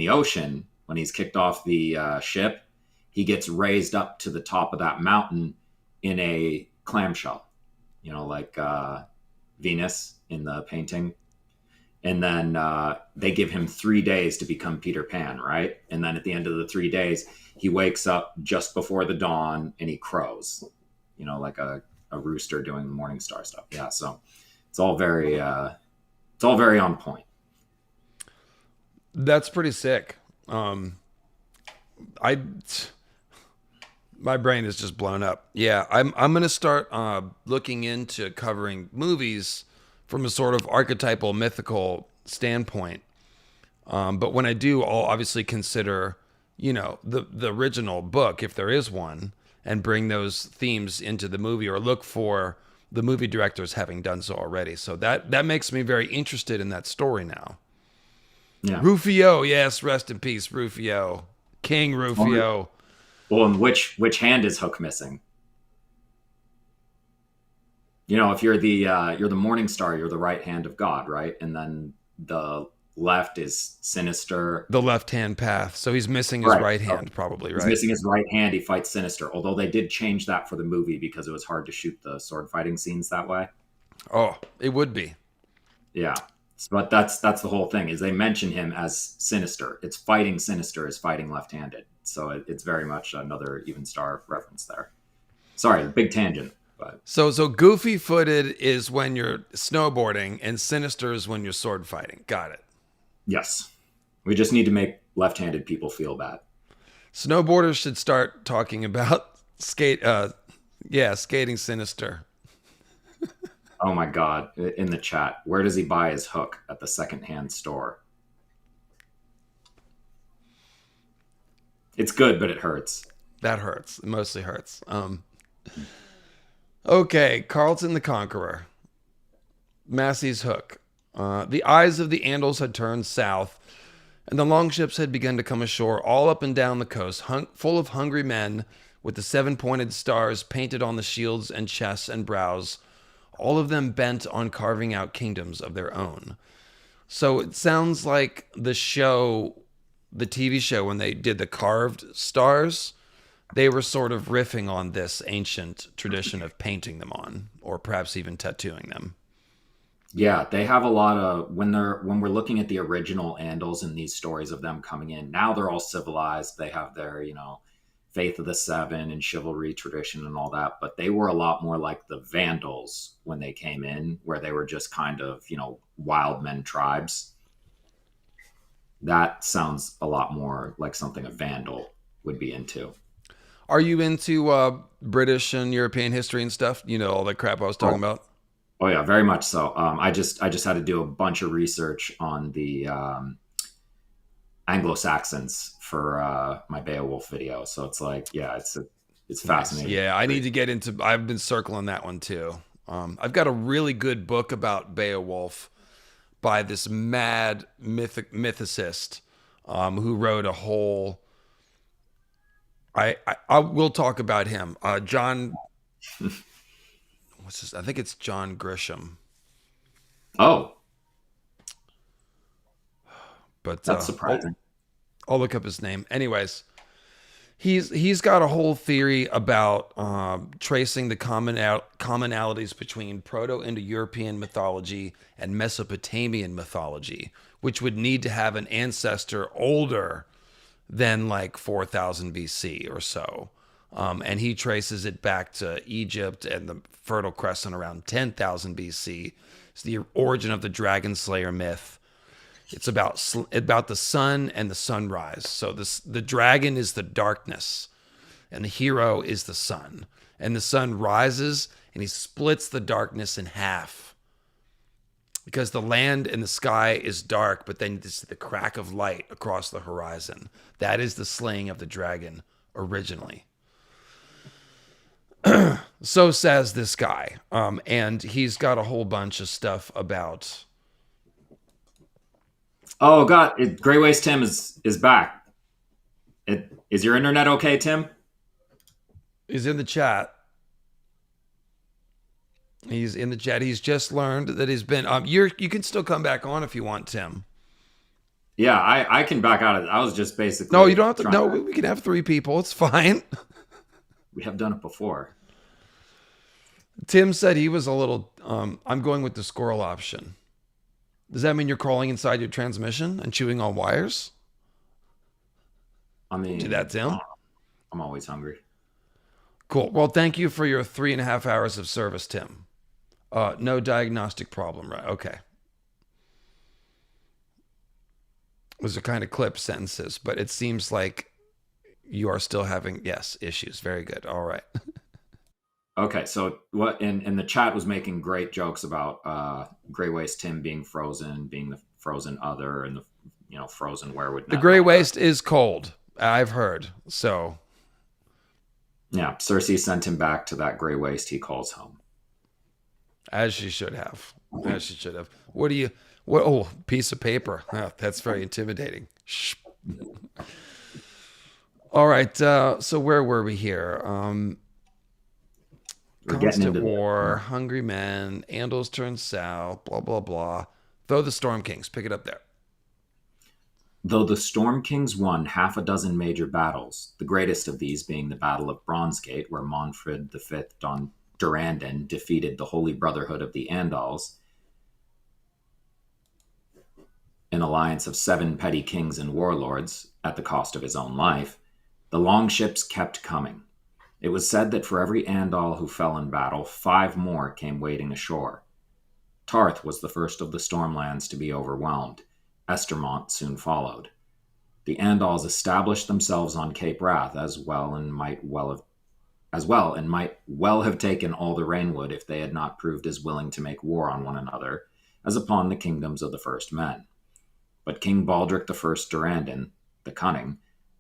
ocean, when he's kicked off the ship, he gets raised up to the top of that mountain in a clamshell, like Venus in the painting. And then they give him 3 days to become Peter Pan, right? And then at the end of the 3 days, he wakes up just before the dawn and he crows, like a rooster doing the morning star stuff. Yeah, so it's all very on point. That's pretty sick. My brain is just blown up. Yeah, I'm going to start looking into covering movies from a sort of archetypal, mythical standpoint. But when I do, I'll obviously consider, the original book, if there is one, and bring those themes into the movie or look for the movie directors having done so already. So that makes me very interested in that story now. Yeah. Rufio, yes, rest in peace, Rufio. King Rufio. Well, and which hand is Hook missing? If you're the Morning Star, you're the right hand of God, right? And then the left is sinister. The left-hand path. So he's missing his right hand, probably, right? He's missing his right hand. He fights sinister. Although they did change that for the movie because it was hard to shoot the sword fighting scenes that way. Oh, it would be. Yeah. But that's the whole thing, is they mention him as sinister. It's fighting sinister is fighting left-handed. So it's very much another even star reference there. Sorry, big tangent. But So goofy-footed is when you're snowboarding, and sinister is when you're sword fighting. Got it. yes, we just need to make left-handed people feel bad. Snowboarders should start talking about skating sinister. Oh my God. In the chat, where does he buy his hook? At the secondhand store. It's good, but it hurts. That hurts. It mostly hurts. Okay, Carlton the Conqueror. Massey's hook. The eyes of the Andals had turned south, and the longships had begun to come ashore all up and down the coast, full of hungry men, with the 7-pointed stars painted on the shields and chests and brows, all of them bent on carving out kingdoms of their own. So it sounds like the TV show, when they did the carved stars, they were sort of riffing on this ancient tradition of painting them on, or perhaps even tattooing them. Yeah, they have a lot of, when we're looking at the original Andals and these stories of them coming in, now they're all civilized. They have their, Faith of the Seven and chivalry tradition and all that, but they were a lot more like the Vandals when they came in, where they were just kind of, wild men tribes. That sounds a lot more like something a Vandal would be into. Are you into British and European history and stuff? All that crap I was talking about? Oh yeah, very much so. I just had to do a bunch of research on the Anglo-Saxons for my Beowulf video. So it's like, yeah, it's fascinating. Yeah, I need to get into. I've been circling that one too. I've got a really good book about Beowulf by this mad mythicist who wrote a whole. I will talk about him. John. What's this? I think it's John Grisham. Oh, but that's surprising. I'll look up his name. Anyways, he's got a whole theory about tracing the commonalities between Proto-Indo-European mythology and Mesopotamian mythology, which would need to have an ancestor older than like 4000 BC or so. And he traces it back to Egypt and the Fertile Crescent around 10,000 BC. It's the origin of the Dragon Slayer myth. It's about the sun and the sunrise. So the dragon is the darkness, and the hero is the sun. And the sun rises, and he splits the darkness in half. Because the land and the sky is dark, but then it's the crack of light across the horizon. That is the slaying of the dragon originally. So says this guy. And he's got a whole bunch of stuff about... Oh God, Grey Waste Tim is back. Is your internet okay, Tim? He's in the chat. He's in the chat. He's just learned that he's been. You can still come back on if you want, Tim. Yeah, I can back out of it. I was just basically. No, you don't have to. No, we can have 3 people. It's fine. We have done it before. Tim said he was a little. I'm going with the squirrel option. Does that mean you're crawling inside your transmission and chewing on wires? I mean, do that, Tim. I'm always hungry. Cool. Well, thank you for your 3.5 hours of service, Tim. No diagnostic problem, right? Okay. Those are kind of clip sentences, but it seems like you are still having, issues. Very good. All right. Okay, so what in the chat was making great jokes about Grey Waste Tim being frozen, being the frozen other, and the frozen weirwood. The Grey Waste is cold, I've heard. So yeah, Cersei sent him back to that Grey Waste he calls home. As she should have. As she should have. What? Oh, piece of paper. Oh, that's very intimidating. Shh. All right. So where were we here? Constant war, hungry men, Andals turn south, blah, blah, blah. Throw the Storm Kings. Pick it up there. Though the Storm Kings won half a dozen major battles, the greatest of these being the Battle of Bronzegate, where Manfred V Durrandon defeated the Holy Brotherhood of the Andals, an alliance of 7 petty kings and warlords, at the cost of his own life, the longships kept coming. It was said that for every Andal who fell in battle, 5 more came wading ashore. Tarth was the first of the Stormlands to be overwhelmed. Estermont soon followed. The Andals established themselves on Cape Wrath as well and might well have taken all the Rainwood if they had not proved as willing to make war on one another as upon the kingdoms of the first men. But King Baldric I Durrandon, the Cunning,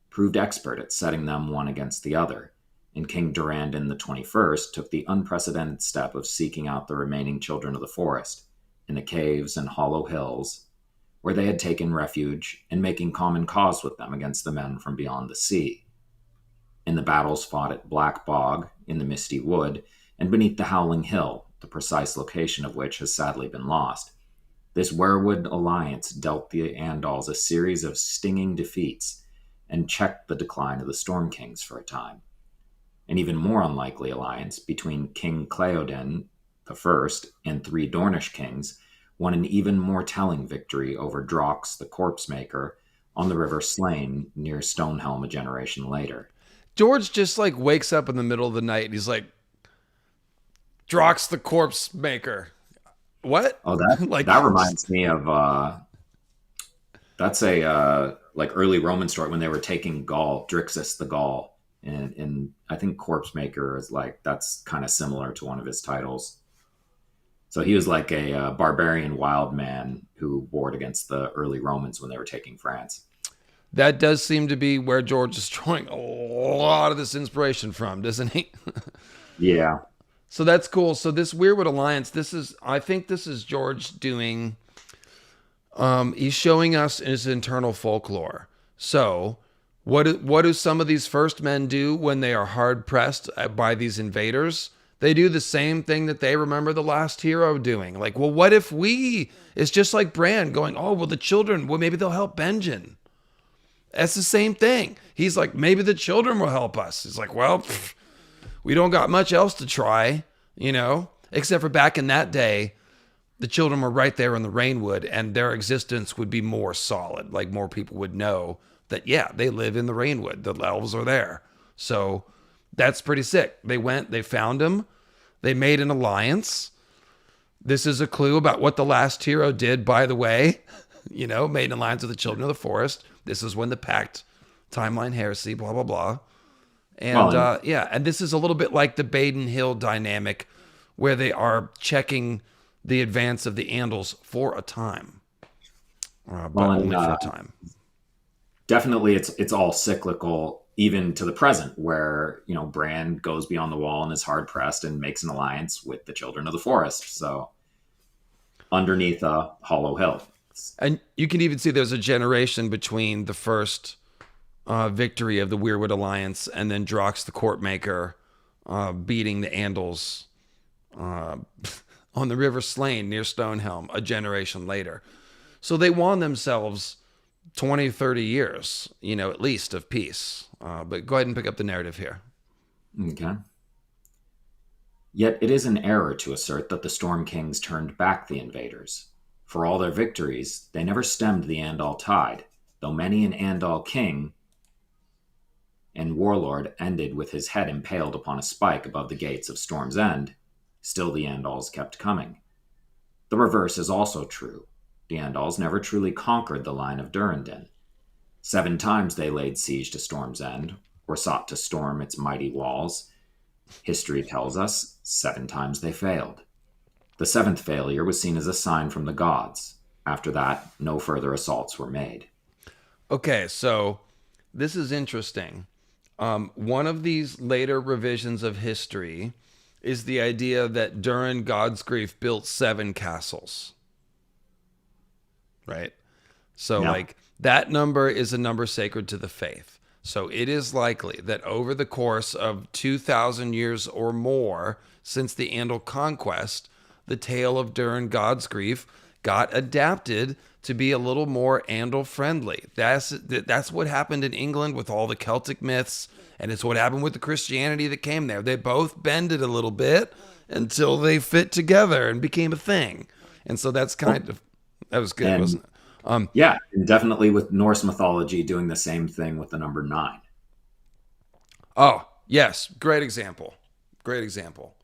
proved expert at setting them one against the other, and King Durrandon the 21st took the unprecedented step of seeking out the remaining children of the forest in the caves and hollow hills where they had taken refuge, and making common cause with them against the men from beyond the sea. In the battles fought at Black Bog, in the Misty Wood, and beneath the Howling Hill, the precise location of which has sadly been lost, this weirwood alliance dealt the Andals a series of stinging defeats and checked the decline of the Storm Kings for a time. An even more unlikely alliance between King Cleodin I and 3 Dornish kings won an even more telling victory over Drox the Corpse Maker on the River Slane near Stonehelm a generation later. George just like wakes up in the middle of the night and he's like, Drox the Corpse Maker. What? Oh, that like that reminds me of that's a like early Roman story when they were taking Gaul, Drixus the Gaul, and I think Corpse Maker is like that's kind of similar to one of his titles. So he was like a barbarian wild man who warred against the early Romans when they were taking France. That does seem to be where George is drawing a lot of this inspiration from, doesn't he? Yeah. So that's cool. So this Weirwood Alliance, I think this is George doing, he's showing us his internal folklore. So what do some of these first men do when they are hard pressed by these invaders? They do the same thing that they remember the last hero doing. Like, well, what if it's just like Bran going, oh, well, the children, well, maybe they'll help Benjen. That's the same thing. He's like, maybe the children will help us. It's like, well, we don't got much else to try, except for back in that day, the children were right there in the Rainwood and their existence would be more solid. Like more people would know that, yeah, they live in the Rainwood. The elves are there. So that's pretty sick. They went, they found him, they made an alliance. This is a clue about what the last hero did, by the way, made an alliance with the children of the forest. This is when the pact, timeline heresy, blah, blah, blah. And and this is a little bit like the Baden Hill dynamic where they are checking the advance of the Andals for a time, but only for a time. Definitely it's all cyclical, even to the present, where Bran goes beyond the wall and is hard pressed and makes an alliance with the children of the forest. So underneath a hollow hill, and you can even see there's a generation between the first victory of the Weirwood Alliance and then Drox the Courtmaker beating the Andals on the River Slane near Stonehelm a generation later. So they won themselves 20, 30 years, at least of peace. But go ahead and pick up the narrative here. Okay. Yet it is an error to assert that the Storm Kings turned back the invaders. For all their victories, they never stemmed the Andal tide, though many an Andal king and warlord ended with his head impaled upon a spike above the gates of Storm's End. Still the Andals kept coming. The reverse is also true. The Andals never truly conquered the line of Durrandon. 7 times they laid siege to Storm's End, or sought to storm its mighty walls. History tells us 7 times they failed. The 7th failure was seen as a sign from the gods. After that, no further assaults were made. Okay, so this is interesting. One of these later revisions of history is the idea that Durin Godsgrief built 7 castles. Right? So that number is a number sacred to the faith. So it is likely that over the course of 2,000 years or more since the Andal conquest, the tale of Durin Godsgrief got adapted to be a little more Andal friendly. That's what happened in England with all the Celtic myths, and it's what happened with the Christianity that came there. They both bended a little bit until they fit together and became a thing. And so that's that was good, And wasn't it? yeah, and definitely with Norse mythology doing the same thing with the number 9. Oh, yes, great example. Great example.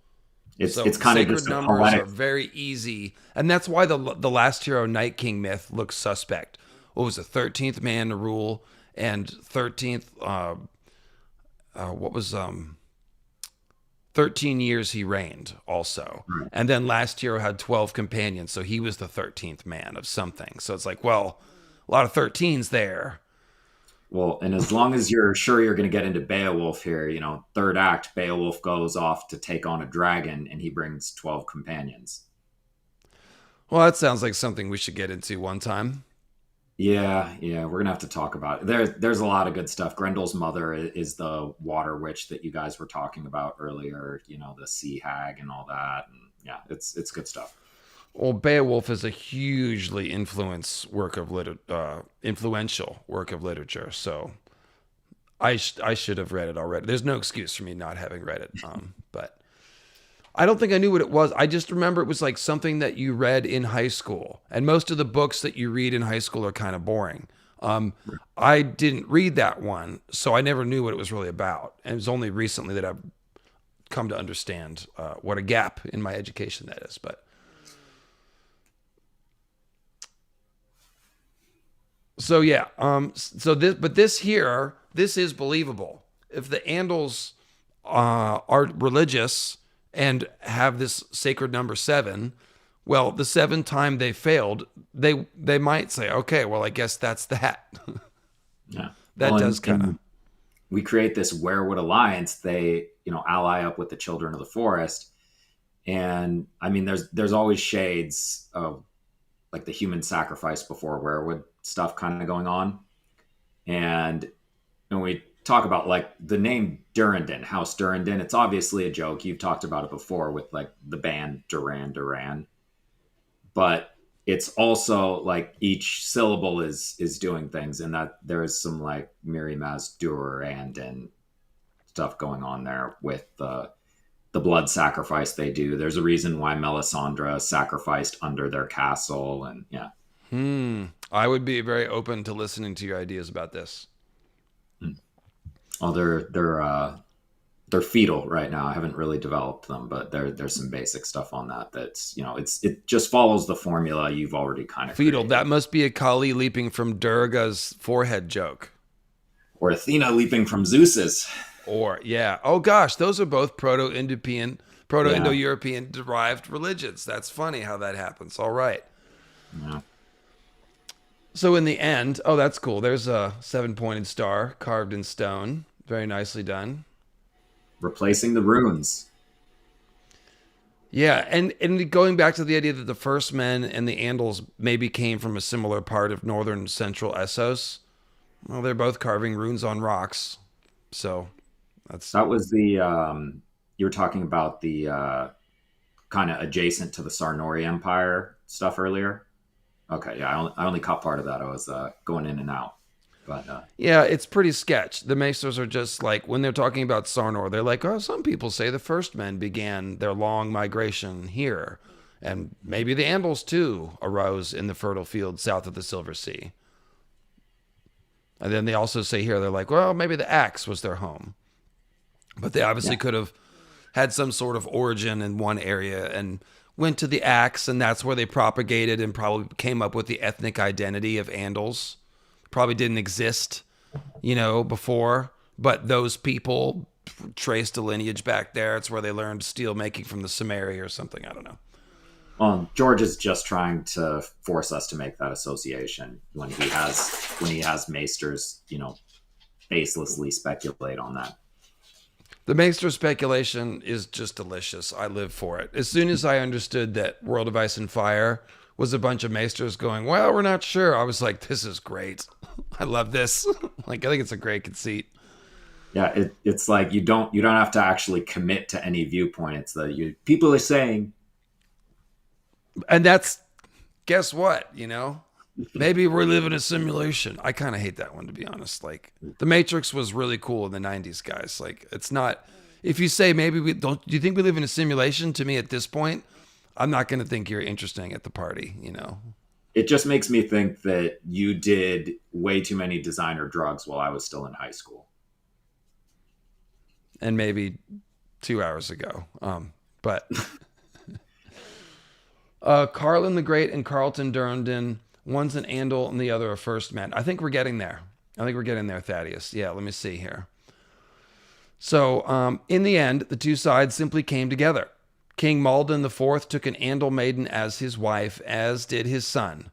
It's So it's kind of sacred just a numbers poetic. are very easy, and that's why the last hero Night King myth looks suspect. What was the 13th man to rule and 13th? What was 13 years he reigned also, Right. and then last hero had 12 companions, so he was the 13th man of something. So it's like, well, a lot of 13s there. Well, and as long as you're sure you're going to get into Beowulf here, third act, Beowulf goes off to take on a dragon, and he brings 12 companions. Well, that sounds like something we should get into one time. Yeah, we're gonna have to talk about it. There's a lot of good stuff. Grendel's mother is the water witch that you guys were talking about earlier. The sea hag and all that. And yeah, it's good stuff. Well, Beowulf is a hugely influential work of literature. So I should have read it already. There's no excuse for me not having read it. But I don't think I knew what it was. I just remember it was like something that you read in high school, and most of the books that you read in high school are kind of boring. I didn't read that one, so I never knew what it was really about. And it was only recently that I've come to understand what a gap in my education that is. But so yeah, this is believable. If the Andals are religious and have this sacred number 7, well, the 7th time they failed, they might say, okay, well, I guess that's that. Yeah, That well, does kind of. and we create this weirwood alliance. They ally up with the children of the forest, and I mean, there's always shades of like the human sacrifice before weirwood stuff kind of going on, and when we talk about like the name Durrandon, House Durrandon, it's obviously a joke. You've talked about it before with like the band Duran Duran, but it's also like each syllable is doing things, and that there is some like Mirimaz Durrandon stuff going on there with the blood sacrifice they do. There's a reason why Melisandre sacrificed under their castle, and yeah. I would be very open to listening to your ideas about this. Oh, they're fetal right now. I haven't really developed them, but there's some basic stuff on that. That's it just follows the formula you've already kind of Fetal. created. That must be a Kali leaping from Durga's forehead joke. Or Athena leaping from Zeus's. Or yeah. Oh gosh, those are both Proto-Indo-European derived religions. That's funny how that happens. All right. Yeah. So in the end, oh, that's cool. There's a 7-pointed star carved in stone. Very nicely done. Replacing the runes. Yeah, and going back to the idea that the first men and the Andals maybe came from a similar part of northern central Essos. Well, they're both carving runes on rocks. So that was the you were talking about the kind of adjacent to the Sarnori Empire stuff earlier. Okay, yeah, I only caught part of that. I was going in and out. But yeah, it's pretty sketch. The Maesters are just like, when they're talking about Sarnor, they're like, oh, some people say the first men began their long migration here. And maybe the Andals, too, arose in the fertile fields south of the Silver Sea. And then they also say here, they're like, well, maybe the Axe was their home. But they obviously could have had some sort of origin in one area and went to the Axe, and that's where they propagated and probably came up with the ethnic identity of Andals. Probably didn't exist, before, but those people traced a lineage back there. It's where they learned steel making from the Sumeri or something. I don't know. Well, George is just trying to force us to make that association when he has maesters, baselessly speculate on that. The Maester speculation is just delicious. I live for it. As soon as I understood that World of Ice and Fire was a bunch of Maesters going, well, we're not sure, I was like, this is great. I love this. I think it's a great conceit. Yeah, it's like you don't have to actually commit to any viewpoint. It's that people are saying, and that's guess what? Maybe we're living a simulation. I kind of hate that one, to be honest. Like, The Matrix was really cool in the 90s, guys. Like, it's not, if you say maybe do you think we live in a simulation? To me at this point, I'm not going to think you're interesting at the party, It just makes me think that you did way too many designer drugs while I was still in high school. And maybe 2 hours ago. But Carlin the Great and Carlton Durrandon, one's an Andal and the other a first man. I think we're getting there. Thaddeus. Yeah, let me see here. So in the end, the two sides simply came together. King Malden IV took an Andal maiden as his wife, as did his son,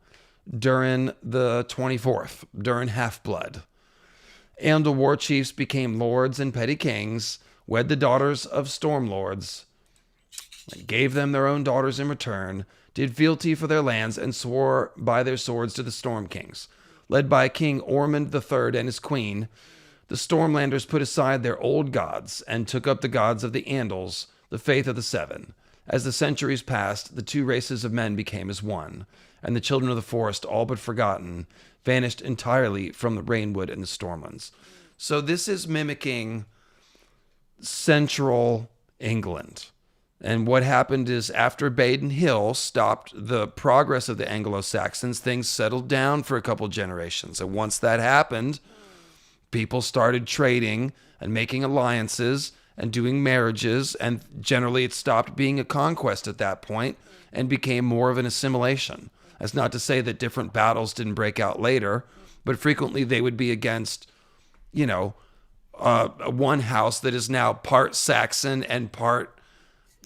Durin the 24th, Durin Half-Blood. Andal war chiefs became lords and petty kings, wed the daughters of storm lords, gave them their own daughters in return, did fealty for their lands, and swore by their swords to the Storm Kings. Led by King Ormond III and his queen, the Stormlanders put aside their old gods and took up the gods of the Andals, the faith of the Seven. As the centuries passed, the two races of men became as one, and the children of the forest, all but forgotten, vanished entirely from the Rainwood and the Stormlands. So this is mimicking central England. And what happened is after Baden Hill stopped the progress of the Anglo-Saxons, things settled down for a couple generations. And once that happened, people started trading and making alliances and doing marriages, and generally it stopped being a conquest at that point and became more of an assimilation. That's not to say that different battles didn't break out later, but frequently they would be against, one house that is now part Saxon and part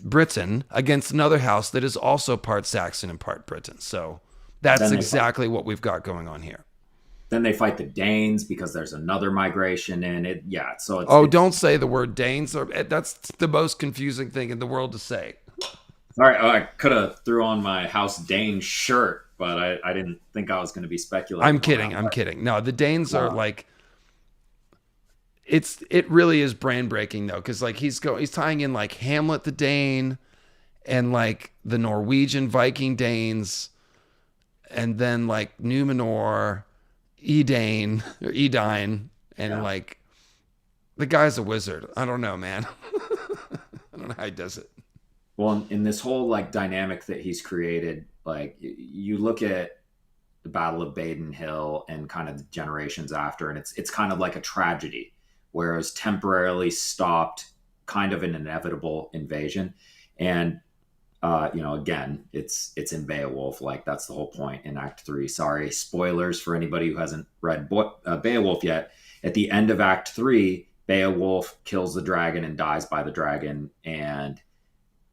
Britain against another house that is also part Saxon and part Britain. So that's exactly what we've got going on here. Then they fight the Danes because there's another migration in it. Yeah, so don't say the word Danes. That's the most confusing thing in the world to say. Sorry, I could have threw on my House Dane shirt, but I didn't think I was going to be speculating. I'm kidding. No, the Danes are like, it really is brain breaking though, because like he's tying in like Hamlet the Dane and like the Norwegian Viking Danes, and then like Numenor, Edain, and like the guy's a wizard. I don't know, man. I don't know how he does it. Well, in this whole like dynamic that he's created, like you look at the Battle of Baden Hill and kind of the generations after, and it's kind of like a tragedy, whereas temporarily stopped kind of an inevitable invasion. And again, it's in Beowulf. Like that's the whole point in Act 3. Sorry, spoilers for anybody who hasn't read Beowulf yet. At the end of Act 3, Beowulf kills the dragon and dies by the dragon. And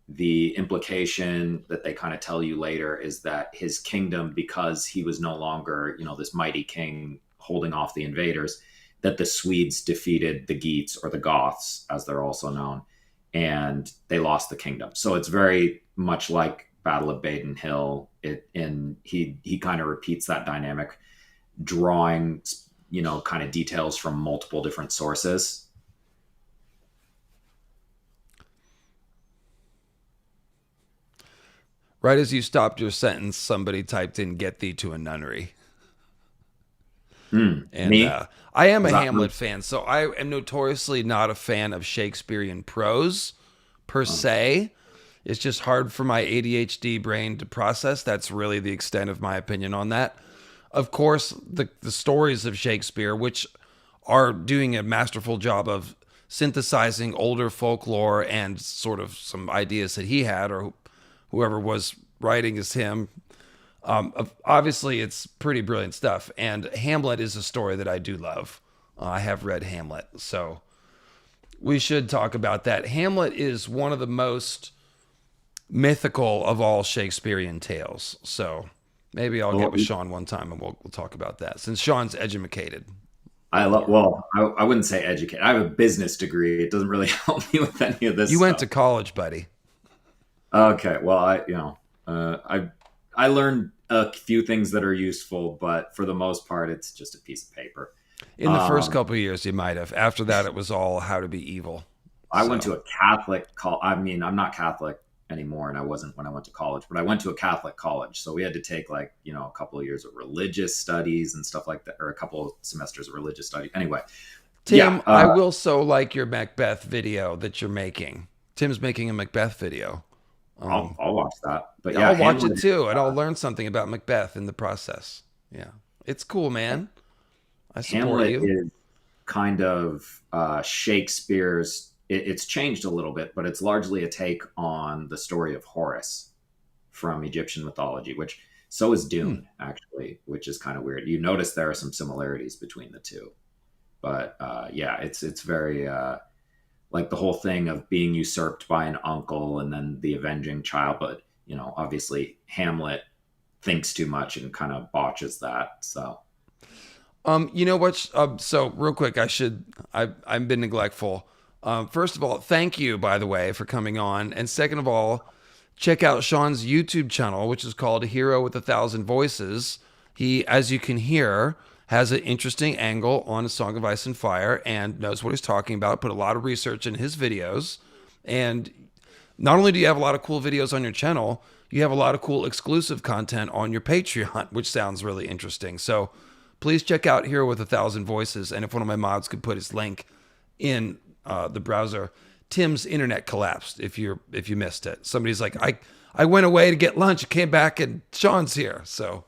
the implication that they kind of tell you later is that his kingdom, because he was no longer, this mighty king holding off the invaders, that the Swedes defeated the Geats, or the Goths, as they're also known, and they lost the kingdom. So it's very much like Battle of Baden Hill. He kind of repeats that dynamic, drawing, kind of details from multiple different sources. Right as you stopped your sentence, somebody typed in "get thee to a nunnery." And me? I am a Hamlet fan, so I am notoriously not a fan of Shakespearean prose per se. It's just hard for my ADHD brain to process. That's really the extent of my opinion on that. Of course, the stories of Shakespeare, which are doing a masterful job of synthesizing older folklore and sort of some ideas that he had, or whoever was writing as him. Obviously, it's pretty brilliant stuff. And Hamlet is a story that I do love. I have read Hamlet, so we should talk about that. Hamlet is one of the most mythical of all Shakespearean tales. So maybe I'll get with Sean one time and we'll talk about that, since Sean's educated. I wouldn't say educated. I have a business degree. It doesn't really help me with any of this. You went to college, buddy. Okay, well, I learned a few things that are useful, but for the most part, it's just a piece of paper. In the first couple of years, you might have. After that, it was all how to be evil. I went to a Catholic college. I mean, I'm not Catholic, anymore, and I wasn't when I went to college, but I went to a Catholic college, so we had to take like, a couple of years of religious studies and stuff like that, or a couple of semesters of religious study. Anyway, Tim, I will so like your Macbeth video that you're making. Tim's making a Macbeth video. I'll watch that. But yeah, I'll watch it too, and I'll learn something about Macbeth in the process. Yeah, it's cool, man. I support Hamlet you. is kind of Shakespeare's. It's changed a little bit, but it's largely a take on the story of Horus from Egyptian mythology, which so is Dune, actually, which is kind of weird. You notice there are some similarities between the two. But yeah, it's very like the whole thing of being usurped by an uncle and then the avenging child. But, obviously Hamlet thinks too much and kind of botches that. So. You know what? So real quick, I've been neglectful. First of all, thank you, by the way, for coming on. And second of all, check out Sean's YouTube channel, which is called Hero with 1,000 Voices. He, as you can hear, has an interesting angle on A Song of Ice and Fire and knows what he's talking about, put a lot of research in his videos. And not only do you have a lot of cool videos on your channel, you have a lot of cool exclusive content on your Patreon, which sounds really interesting. So please check out Hero with 1,000 Voices. And if one of my mods could put his link in the browser. Tim's internet collapsed if you missed it. Somebody's like, I went away to get lunch, came back, and Sean's here. So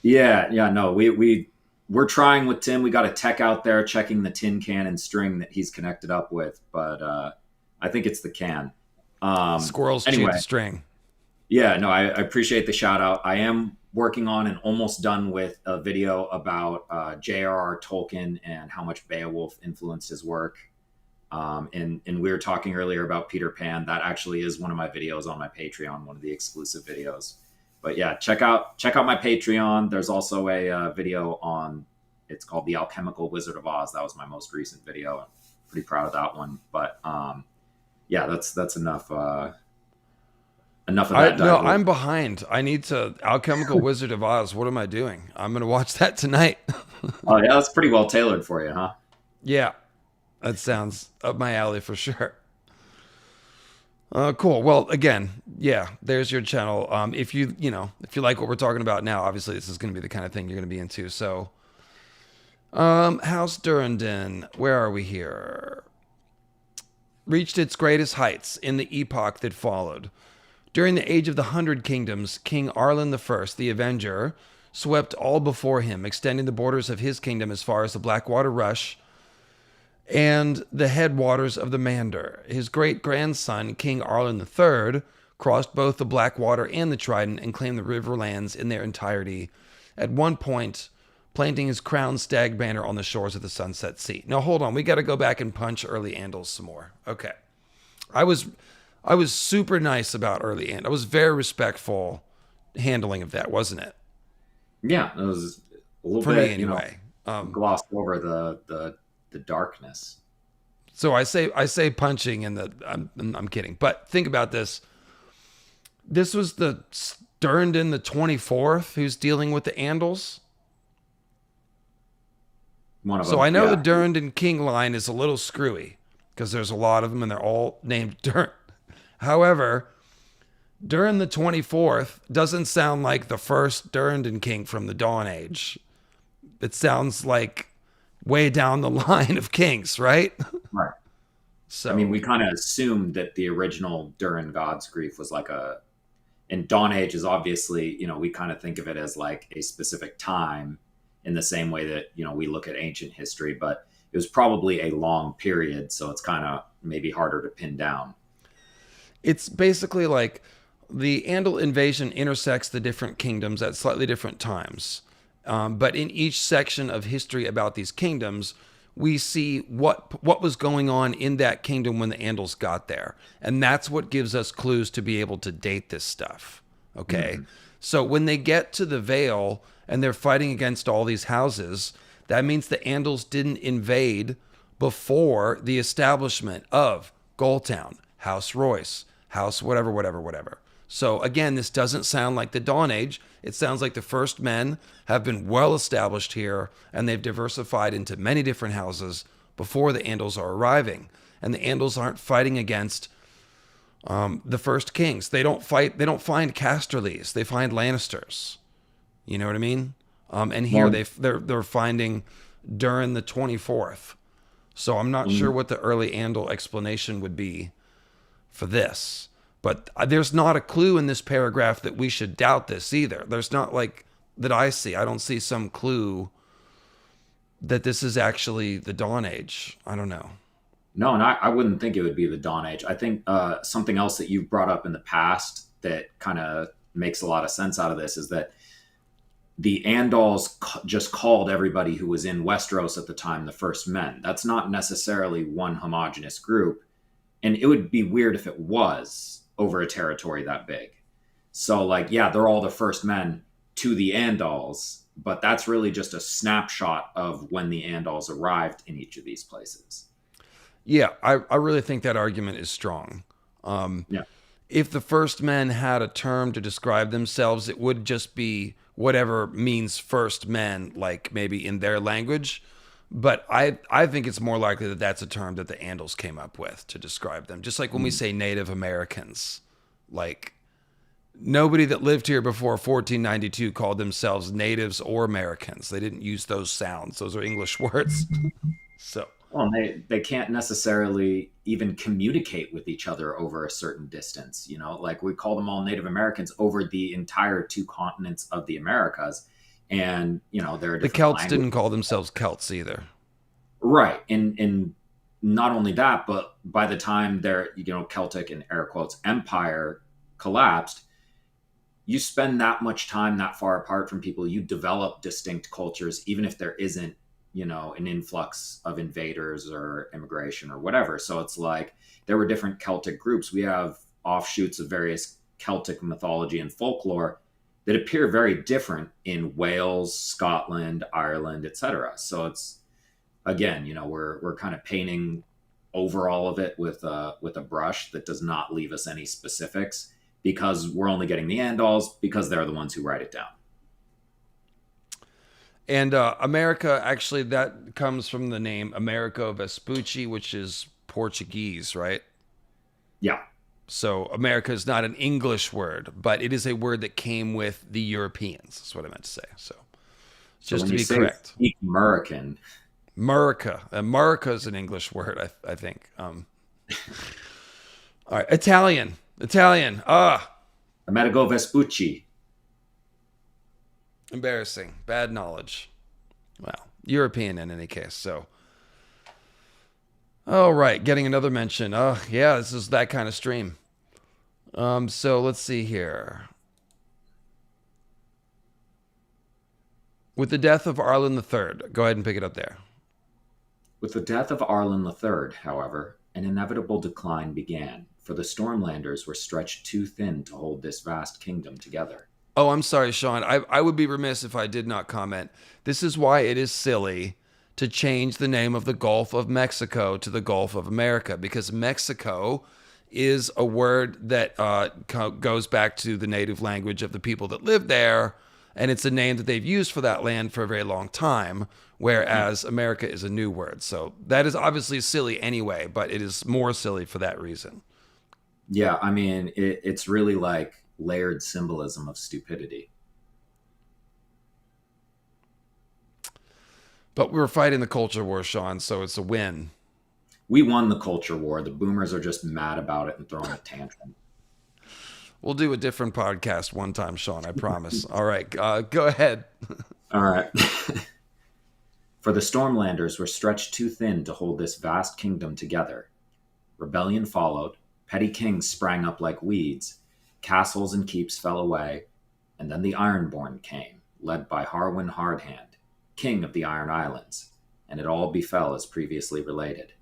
Yeah, no, we're trying with Tim. We got a tech out there checking the tin can and string that he's connected up with, but I think it's the can. Squirrels chew the string. Yeah, no, I appreciate the shout out. I am working on and almost done with a video about J.R.R. Tolkien and how much Beowulf influenced his work. And we were talking earlier about Peter Pan. That actually is one of my videos on my Patreon, one of the exclusive videos. But yeah, check out my Patreon. There's also a video on, it's called The Alchemical Wizard of Oz. That was my most recent video. I'm pretty proud of that one. But yeah, that's enough. Enough of that. No, I'm behind. I need to Alchemical Wizard of Oz. What am I doing? I'm going to watch that tonight. Oh yeah, that's pretty well tailored for you, huh? Yeah, that sounds up my alley for sure. Cool. Well, again, yeah, there's your channel. If you like what we're talking about now, obviously this is going to be the kind of thing you're going to be into. So, House Durrandon, where are we here? Reached its greatest heights in the epoch that followed. During the Age of the 100 Kingdoms, King Arlen I, the Avenger, swept all before him, extending the borders of his kingdom as far as the Blackwater Rush and the headwaters of the Mander. His great-grandson, King Arlen III, crossed both the Blackwater and the Trident and claimed the Riverlands in their entirety, at one point planting his crowned stag banner on the shores of the Sunset Sea. Now, hold on. We got to go back and punch early Andals some more. Okay. I was super nice about early Andals. I was very respectful handling of that, wasn't it? Yeah, it was a little For bit, me, anyway. Glossed over the darkness. So I say punching, and I'm kidding. But think about this. This was the Durrandon the 24th who's dealing with the Andals. One of So them, I know yeah. the Durrandon King line is a little screwy because there's a lot of them and they're all named Durrand. However, Durrand the 24th doesn't sound like the first Durrandon King from the Dawn Age. It sounds like way down the line of kings, right? Right. So I mean, we kind of assumed that the original Durin God's Grief was like and Dawn Age is obviously, we kind of think of it as like a specific time in the same way that, we look at ancient history, but it was probably a long period. So it's kind of maybe harder to pin down. It's basically like the Andal invasion intersects the different kingdoms at slightly different times. But in each section of history about these kingdoms, we see what was going on in that kingdom when the Andals got there. And that's what gives us clues to be able to date this stuff. Okay? Mm-hmm. So when they get to the Vale and they're fighting against all these houses, that means the Andals didn't invade before the establishment of Oldtown, House Royce, House whatever. So again, this doesn't sound like the Dawn Age. It sounds like the first men have been well established here and they've diversified into many different houses before the Andals are arriving. And the Andals aren't fighting against The first kings, they don't fight. They don't find Casterlys. They find Lannisters. You know what I mean? And here Well, they're finding Durin the 24th. So I'm not sure what the early Andal explanation would be for this. But there's not a clue in this paragraph that we should doubt this either. There's not like that I see. I don't see some clue that this is actually the Dawn Age. I don't know. no, and I wouldn't think it would be the Dawn Age. I think something else that you've brought up in the past that kind of makes a lot of sense out of this is that the Andals just called everybody who was in Westeros at the time the first men. That's not necessarily one homogenous group. And it would be weird if it was over a territory that big. So, like, yeah, they're all the first men to the Andals, but that's really just a snapshot of when the Andals arrived in each of these places. Yeah, I really think that argument is strong. Yeah. If the first men had a term to describe themselves, it would just be whatever means first men, like maybe in their language. But I think it's more likely that that's a term that the Andals came up with to describe them. Just like when we say Native Americans, like nobody that lived here before 1492 called themselves natives or Americans. They didn't use those sounds. Those are English words. So, Well, they can't necessarily even communicate with each other over a certain distance. You know, like we call them all Native Americans over the entire two continents of the Americas. And, you know, there are the different Celts languages. didn't call themselves Celts either. Right. And not only that, but by the time their, you know, Celtic and air quotes empire collapsed, you spend that much time that far apart from people, you develop distinct cultures, even if there isn't, you know, an influx of invaders or immigration or whatever. So it's like there were different Celtic groups. We have offshoots of various Celtic mythology and folklore that appear very different in Wales, Scotland, Ireland, etc. So it's, again, you know, we're kind of painting over all of it with a brush that does not leave us any specifics because we're only getting the Andals because they're the ones who write it down. And America, actually, that comes from the name Americo Vespucci, which is Portuguese, right? Yeah. So America is not an English word, but it is a word that came with the Europeans. That's what I meant to say. So just when to you be say correct. American, America. America is an English word, I think. All right. Italian. Amerigo Vespucci. Embarrassing. Bad knowledge. Well, European in any case. So, all right. Getting another mention. Oh, yeah, this is that kind of stream. So let's see here. With the death of Arlen III, go ahead and pick it up there. With the death of Arlen III, however, an inevitable decline began, for the Stormlanders were stretched too thin to hold this vast kingdom together. Oh, I'm sorry, Sean. I would be remiss if I did not comment. This is why it is silly to change the name of the Gulf of Mexico to the Gulf of America, because Mexico is a word that goes back to the native language of the people that live there, and it's a name that they've used for that land for a very long time, whereas America is a new word. So that is obviously silly anyway, but it is more silly for that reason. Yeah, I mean, it's really like layered symbolism of stupidity. But we're fighting the culture war, Sean, so it's a win. We won the culture war. The boomers are just mad about it and throwing a tantrum. We'll do a different podcast one time, Sean, I promise. All right, go ahead. All right. For the Stormlanders were stretched too thin to hold this vast kingdom together. Rebellion followed, petty kings sprang up like weeds, castles and keeps fell away, and then the Ironborn came, led by Harwin Hardhand, king of the Iron Islands, and it all befell as previously related.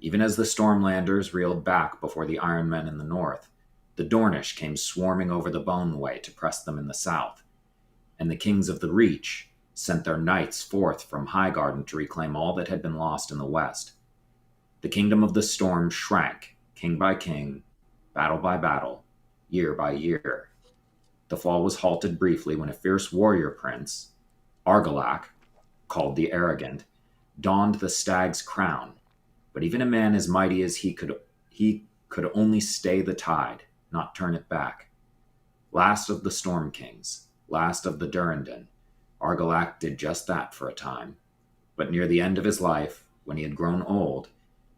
Even as the Stormlanders reeled back before the Iron Men in the north, the Dornish came swarming over the Boneway to press them in the south, and the kings of the Reach sent their knights forth from Highgarden to reclaim all that had been lost in the west. The kingdom of the Storm shrank, king by king, battle by battle, year by year. The fall was halted briefly when a fierce warrior prince, Argilac, called the Arrogant, donned the stag's crown. But even a man as mighty as he could only stay the tide, not turn it back. Last of the Storm Kings, last of the Durrandon, Argilac did just that for a time. But near the end of his life, when he had grown old,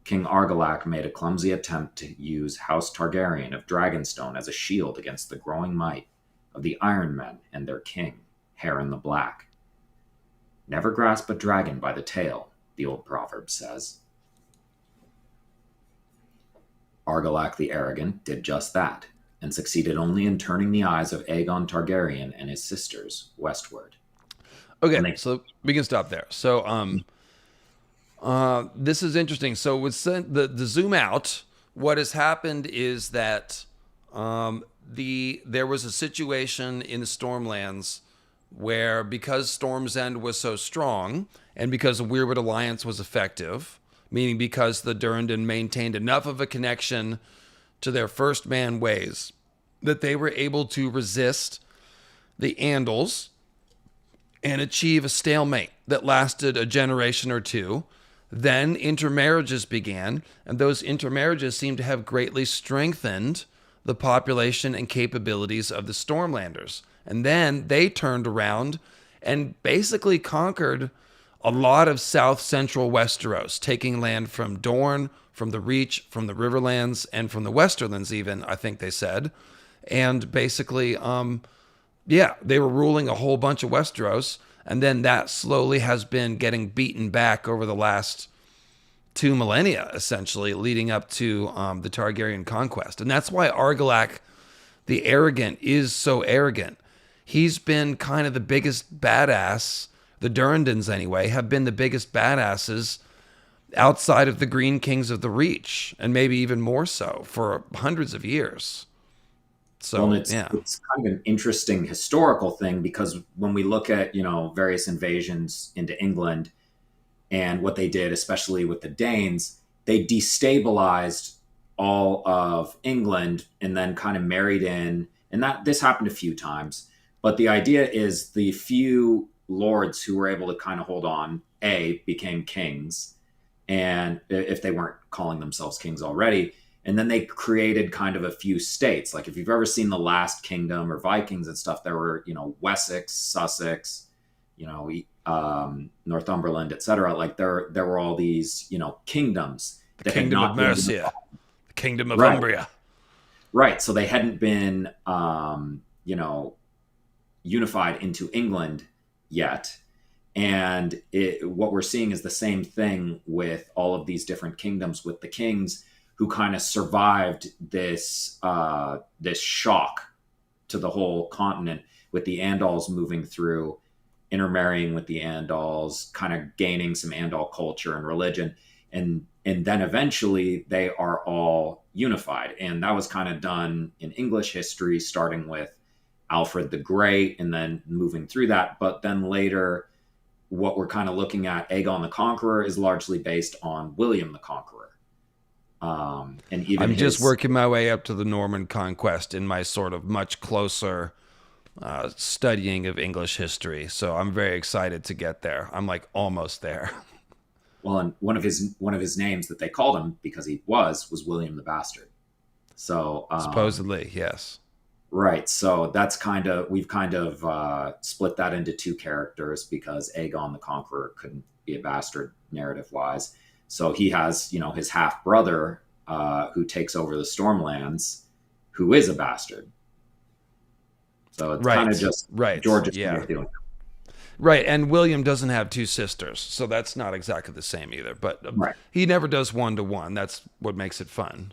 King Argilac made a clumsy attempt to use House Targaryen of Dragonstone as a shield against the growing might of the Iron Men and their king, Harren the Black. Never grasp a dragon by the tail, the old proverb says. Argilac the Arrogant did just that, and succeeded only in turning the eyes of Aegon Targaryen and his sisters westward. Okay, so we can stop there. So, this is interesting. So, with the zoom out, what has happened is that there was a situation in the Stormlands where, because Storm's End was so strong, and because the Weirwood Alliance was effective, meaning because the Durrandon maintained enough of a connection to their first man ways, that they were able to resist the Andals and achieve a stalemate that lasted a generation or two. Then intermarriages began, and those intermarriages seem to have greatly strengthened the population and capabilities of the Stormlanders. And then they turned around and basically conquered a lot of south central Westeros, taking land from Dorne, from the Reach, from the Riverlands, and from the Westerlands even, I think they said. And basically, they were ruling a whole bunch of Westeros, and then that slowly has been getting beaten back over the last 2 millennia, essentially, leading up to the Targaryen conquest. And that's why Argilac the Arrogant is so arrogant. He's been kind of the biggest badass, the Durrandons anyway, have been the biggest badasses outside of the Green Kings of the Reach, and maybe even more so, for hundreds of years. So, it's kind of an interesting historical thing, because when we look at, various invasions into England and what they did, especially with the Danes, they destabilized all of England and then kind of married in, and this happened a few times. But the idea is the few lords who were able to kind of hold on, became kings, and if they weren't calling themselves kings already. And then they created kind of a few states. Like if you've ever seen The Last Kingdom or Vikings and stuff, there were, Wessex, Sussex, Northumberland, etc. Like there were all these, kingdoms. The Kingdom of Mercia, the Kingdom of Umbria. Right. So they hadn't been, unified into England yet. And what we're seeing is the same thing with all of these different kingdoms, with the kings who kind of survived this shock to the whole continent, with the Andals moving through, intermarrying with the Andals, kind of gaining some Andal culture and religion, and then eventually they are all unified. And that was kind of done in English history, starting with Alfred the Great, and then moving through that. But then later, what we're kind of looking at, Aegon the Conqueror, is largely based on William the Conqueror. And even I'm just working my way up to the Norman Conquest in my sort of much closer studying of English history. So I'm very excited to get there. I'm like almost there. Well, and one of his names that they called him, because he was William the Bastard. So supposedly, yes. Right. So that's we've kind of split that into two characters, because Aegon the Conqueror couldn't be a bastard narrative wise. So he has, his half brother who takes over the Stormlands, who is a bastard. So it's kind of just George's way of doing it. Right, and William doesn't have two sisters, so that's not exactly the same either. But he never does 1-to-1. That's what makes it fun.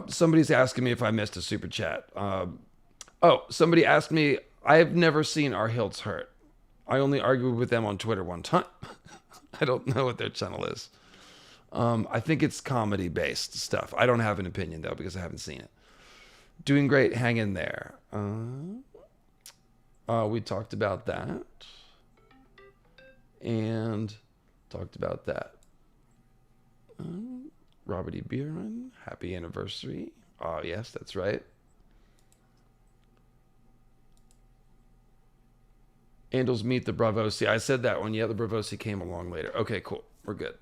Somebody's asking me if I missed a super chat. Somebody asked me, I've never seen Our Hilts Hurt. I only argued with them on Twitter one time. I don't know what their channel is. I think it's comedy-based stuff. I don't have an opinion, though, because I haven't seen it. Doing great, hang in there. We talked about that. And talked about that. Robert E. Bierman, happy anniversary. Oh, yes, that's right. Andals meet the Bravosi. I said that one. Yeah, the Bravosi came along later. Okay, cool. We're good.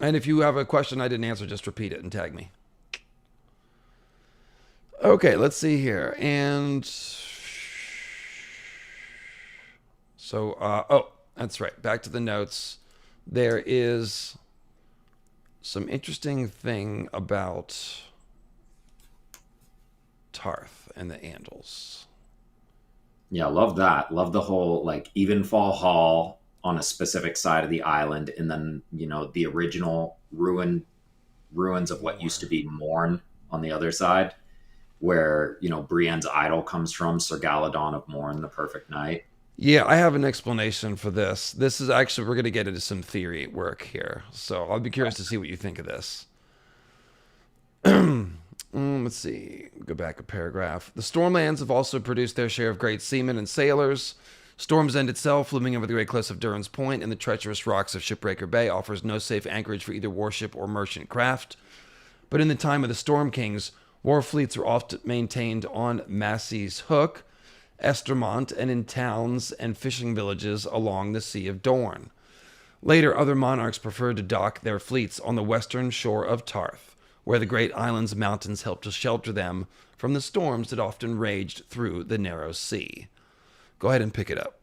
And if you have a question I didn't answer, just repeat it and tag me. Okay, let's see here. And so, oh, that's right. Back to the notes. There is some interesting thing about Tarth and the Andals. Yeah, love that. Love the whole like Evenfall Hall on a specific side of the island, and then the original ruins of what used to be Morn on the other side, where Brienne's idol comes from, Sir Galadon of Morn, the perfect knight. Yeah, I have an explanation for this. This is actually, we're going to get into some theory work here. So I'll be curious to see what you think of this. Let's see. Go back a paragraph. The Stormlands have also produced their share of great seamen and sailors. Storm's End itself, looming over the great cliffs of Durin's Point and the treacherous rocks of Shipbreaker Bay, offers no safe anchorage for either warship or merchant craft. But in the time of the Storm Kings, war fleets were often maintained on Massey's Hook, Estermont, and in towns and fishing villages along the Sea of Dorne. Later, other monarchs preferred to dock their fleets on the western shore of Tarth, where the great island's mountains helped to shelter them from the storms that often raged through the narrow sea. Go ahead and pick it up.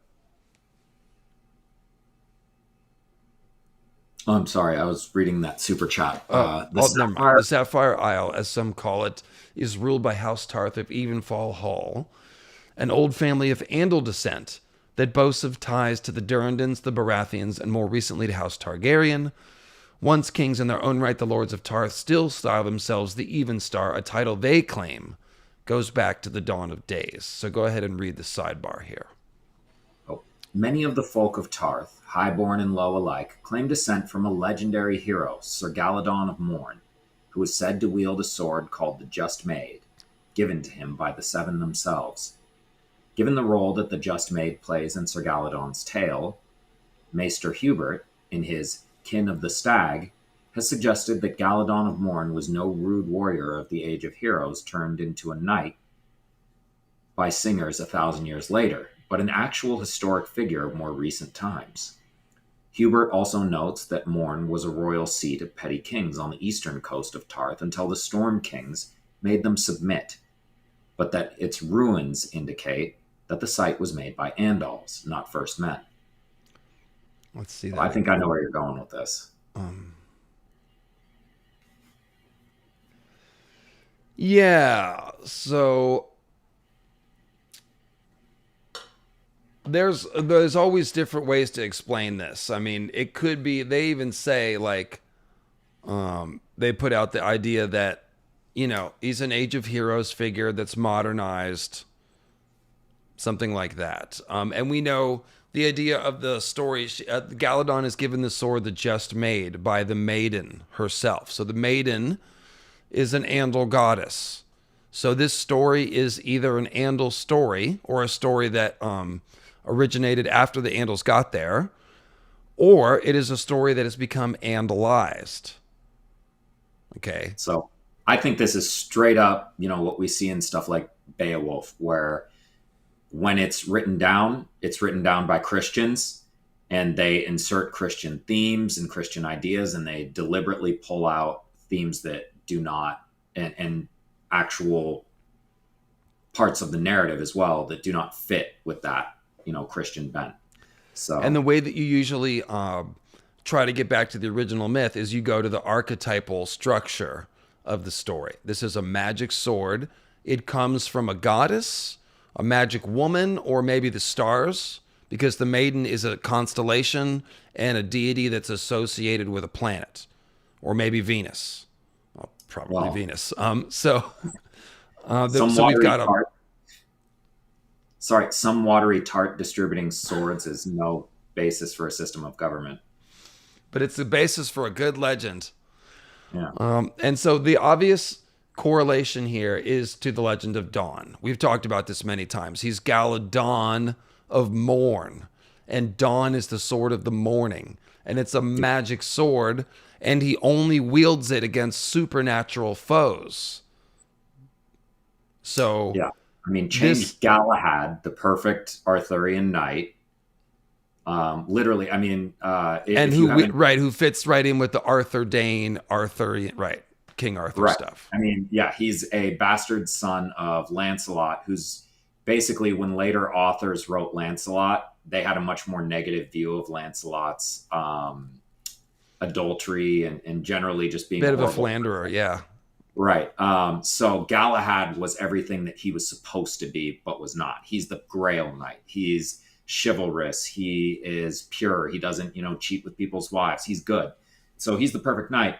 Oh, I'm sorry, I was reading that super chat. The Sapphire Isle, as some call it, is ruled by House Tarth of Evenfall Hall, an old family of Andal descent that boasts of ties to the Durrandons, the Baratheons, and more recently to House Targaryen. Once kings in their own right, the Lords of Tarth still style themselves the Evenstar, a title they claim goes back to the dawn of days. So go ahead and read the sidebar here. Many of the folk of Tarth, highborn and low alike, claim descent from a legendary hero, Sir Galadon of Morn, who is said to wield a sword called the Just Maid, given to him by the Seven themselves. Given the role that the Just Maid plays in Sir Galadon's tale, Maester Hubert, in his Kin of the Stag, has suggested that Galadon of Morn was no rude warrior of the Age of Heroes turned into a knight by singers 1,000 years later, but an actual historic figure of more recent times. Hubert also notes that Morn was a royal seat of petty kings on the eastern coast of Tarth until the Storm Kings made them submit, but that its ruins indicate that the site was made by Andals, not first men. Let's see that. I think I know where you're going with this. Yeah, so there's always different ways to explain this. I mean, it could be, they even say like they put out the idea that he's an Age of Heroes figure that's modernized, something like that. And we know the idea of the story, Galadon is given the sword the Just Maid by the maiden herself. So the maiden is an Andal goddess. So this story is either an Andal story or a story that originated after the Andals got there, or it is a story that has become Andalized. Okay. So I think this is straight up, what we see in stuff like Beowulf, where when it's written down by Christians, and they insert Christian themes and Christian ideas, and they deliberately pull out themes that do not, and actual parts of the narrative as well that do not fit with that Christian bent. So, and the way that you usually try to get back to the original myth is you go to the archetypal structure of the story. This is a magic sword. It comes from a goddess, a magic woman, or maybe the stars, because the maiden is a constellation and a deity that's associated with a planet, or maybe Venus. Well, probably Venus. So we've got some watery tart distributing swords is no basis for a system of government. But it's the basis for a good legend. Yeah. And so the obvious correlation here is to the legend of Dawn. We've talked about this many times. He's Galadon of Morn, and Dawn is the sword of the morning. And it's a magic sword, and he only wields it against supernatural foes. So yeah. I mean, change Galahad, the perfect Arthurian knight, Literally, I mean, And if you haven't, who fits right in with the Arthur Dane, right, King Arthur right? stuff. I mean, yeah, he's a bastard son of Lancelot, who's basically when later authors wrote Lancelot, they had a much more negative view of Lancelot's adultery and generally just being Bit a of a horrible philanderer, yeah. right. So Galahad was everything that he was supposed to be, but was not. He's the Grail Knight. He's chivalrous. He is pure. He doesn't, cheat with people's wives. He's good. So he's the perfect knight.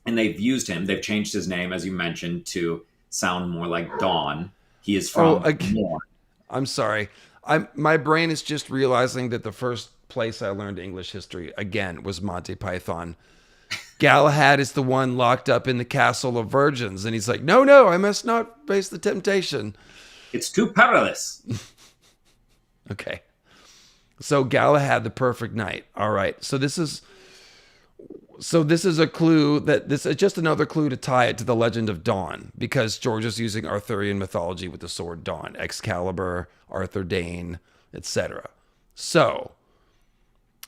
And they've used him. They've changed his name, as you mentioned, to sound more like Dawn. He is from Morn. I'm sorry. My brain is just realizing that the first place I learned English history again was Monty Python. Galahad is the one locked up in the castle of virgins, and he's like, no, I must not face the temptation. It's too perilous. Okay. So Galahad, the perfect knight. All right. So this is a clue that this is just another clue to tie it to the legend of Dawn, because George is using Arthurian mythology with the sword Dawn, Excalibur, Arthur Dane, etc. So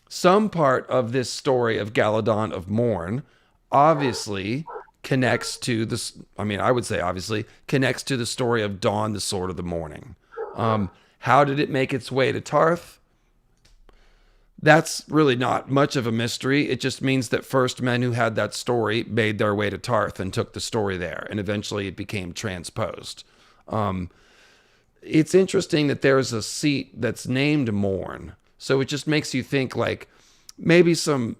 some part of this story of Galadon of Morn obviously connects to this. I mean, I would say obviously connects to the story of Dawn, the Sword of the Morning. How did it make its way to Tarth? That's really not much of a mystery. It just means that first men who had that story made their way to Tarth and took the story there, and eventually it became transposed. It's interesting that there's a seat that's named Morn, so it just makes you think like maybe some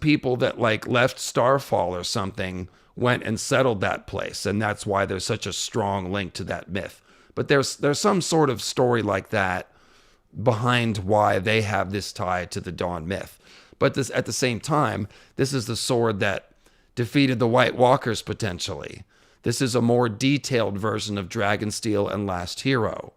people that like left Starfall or something went and settled that place, and that's why there's such a strong link to that myth. But there's some sort of story like that behind why they have this tie to the Dawn myth. But this, at the same time, this is the sword that defeated the White Walkers potentially. This is a more detailed version of Dragonsteel and Last Hero,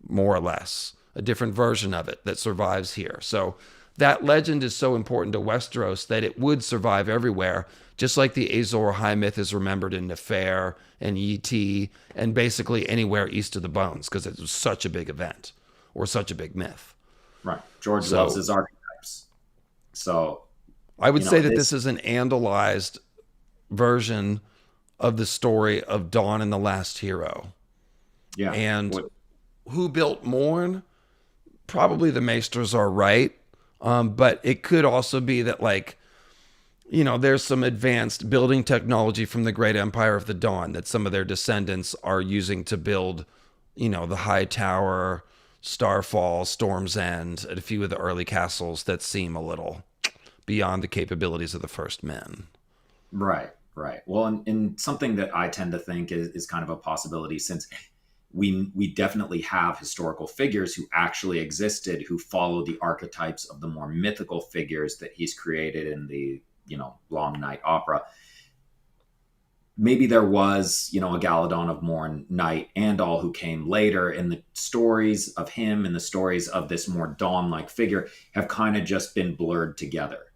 more or less. A different version of it that survives here. So that legend is so important to Westeros that it would survive everywhere, just like the Azor High myth is remembered in Nefer and Yeti and basically anywhere east of the Bones, because it was such a big event or such a big myth. Right. George loves his archetypes. So I would say that this is an Andalized version of the story of Dawn and the Last Hero. Yeah. And who built Morn? Probably the Maesters are right. But it could also be that, like, there's some advanced building technology from the Great Empire of the Dawn that some of their descendants are using to build, the High Tower, Starfall, Storm's End, and a few of the early castles that seem a little beyond the capabilities of the first men. Right. Well, and something that I tend to think is kind of a possibility, since we definitely have historical figures who actually existed, who follow the archetypes of the more mythical figures that he's created in the, Long Night opera. Maybe there was, a Galadon of Morn knight, Andal, who came later, and the stories of him and the stories of this more Dawn-like figure have kind of just been blurred together.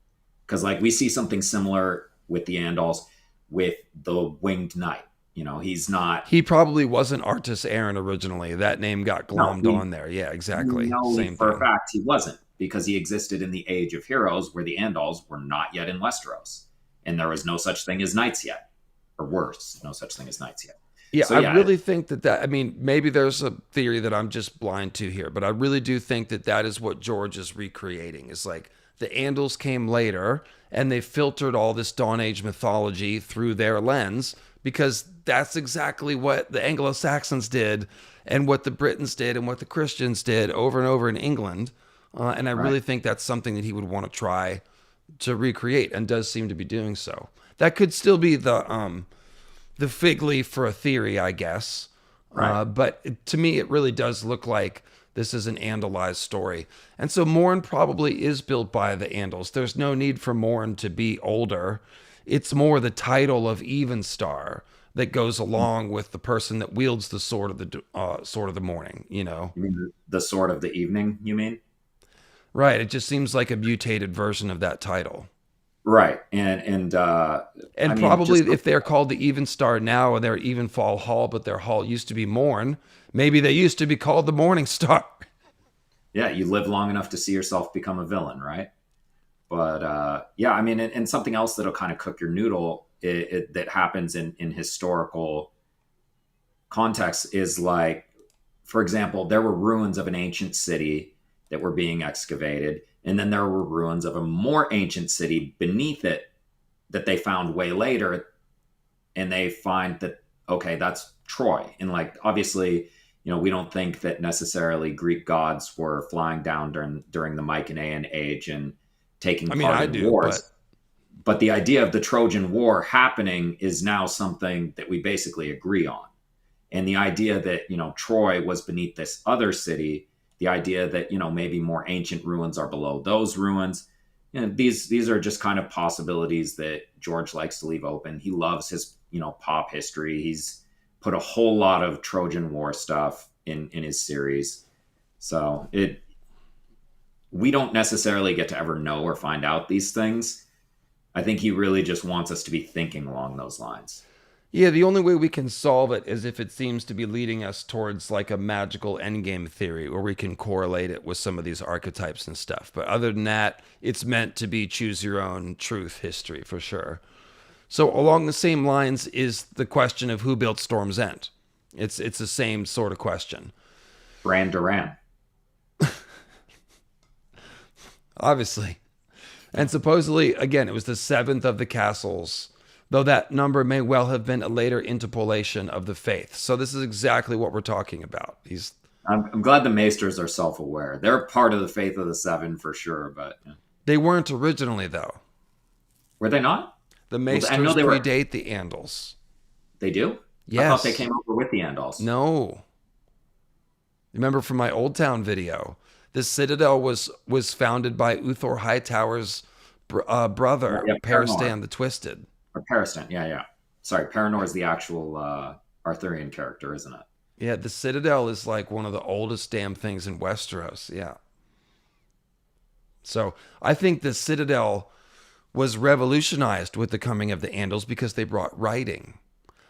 Because, like, we see something similar with the Andals with the Winged Knight. He's not. He probably wasn't Artus Aaron originally. That name got glommed on there. Yeah, exactly. Same for a fact he wasn't, because he existed in the Age of Heroes where the Andals were not yet in Westeros. And there was no such thing as knights yet. Or worse, no such thing as knights yet. Yeah, so, I really think that, I mean, maybe there's a theory that I'm just blind to here, but I really do think that is what George is recreating. Is like the Andals came later and they filtered all this Dawn Age mythology through their lens, because that's exactly what the Anglo-Saxons did and what the Britons did and what the Christians did over and over in England. And I really think that's something that he would want to try to recreate, and does seem to be doing so. That could still be the fig leaf for a theory, I guess. Right. But to me, it really does look like this is an Andalized story. And so Morn probably is built by the Andals. There's no need for Morn to be older. It's more the title of Evenstar that goes along with the person that wields the sword of the morning, You mean the sword of the evening, you mean? Right. It just seems like a mutated version of that title. Right. And probably if they're called the Evenstar now and they're Evenfall Hall, but their hall used to be Morn, maybe they used to be called the Morning Star. Yeah, you live long enough to see yourself become a villain, right? But yeah, I mean, and something else that'll kind of cook your noodle that happens in historical context is like, for example, there were ruins of an ancient city that were being excavated, and then there were ruins of a more ancient city beneath it that they found way later, and they find that, okay, that's Troy. And like, obviously, we don't think that necessarily Greek gods were flying down during the Mycenaean age and taking part in wars. But the idea of the Trojan War happening is now something that we basically agree on. And the idea that, Troy was beneath this other city, the idea that, maybe more ancient ruins are below those ruins, these are just kind of possibilities that George likes to leave open. He loves his, pop history. He's put a whole lot of Trojan War stuff in his series. So we don't necessarily get to ever know or find out these things. I think he really just wants us to be thinking along those lines. Yeah, the only way we can solve it is if it seems to be leading us towards like a magical endgame theory where we can correlate it with some of these archetypes and stuff. But other than that, it's meant to be choose your own truth history for sure. So along the same lines is the question of who built Storm's End. It's the same sort of question. Bran Duran. Obviously. And supposedly, again, it was the seventh of the castles, though that number may well have been a later interpolation of the faith. So this is exactly what we're talking about. I'm glad the Maesters are self-aware. They're part of the faith of the seven for sure, but... Yeah. They weren't originally, though. Were they not? The Maesters predate the Andals. They do? Yes. I thought they came over with the Andals. No. Remember from my Oldtown video, the Citadel was founded by Uthor Hightower's brother, Peristan the Twisted. Or Peristan, yeah. Sorry, Paranor is the actual Arthurian character, isn't it? Yeah, the Citadel is like one of the oldest damn things in Westeros, yeah. So I think the Citadel was revolutionized with the coming of the Andals because they brought writing.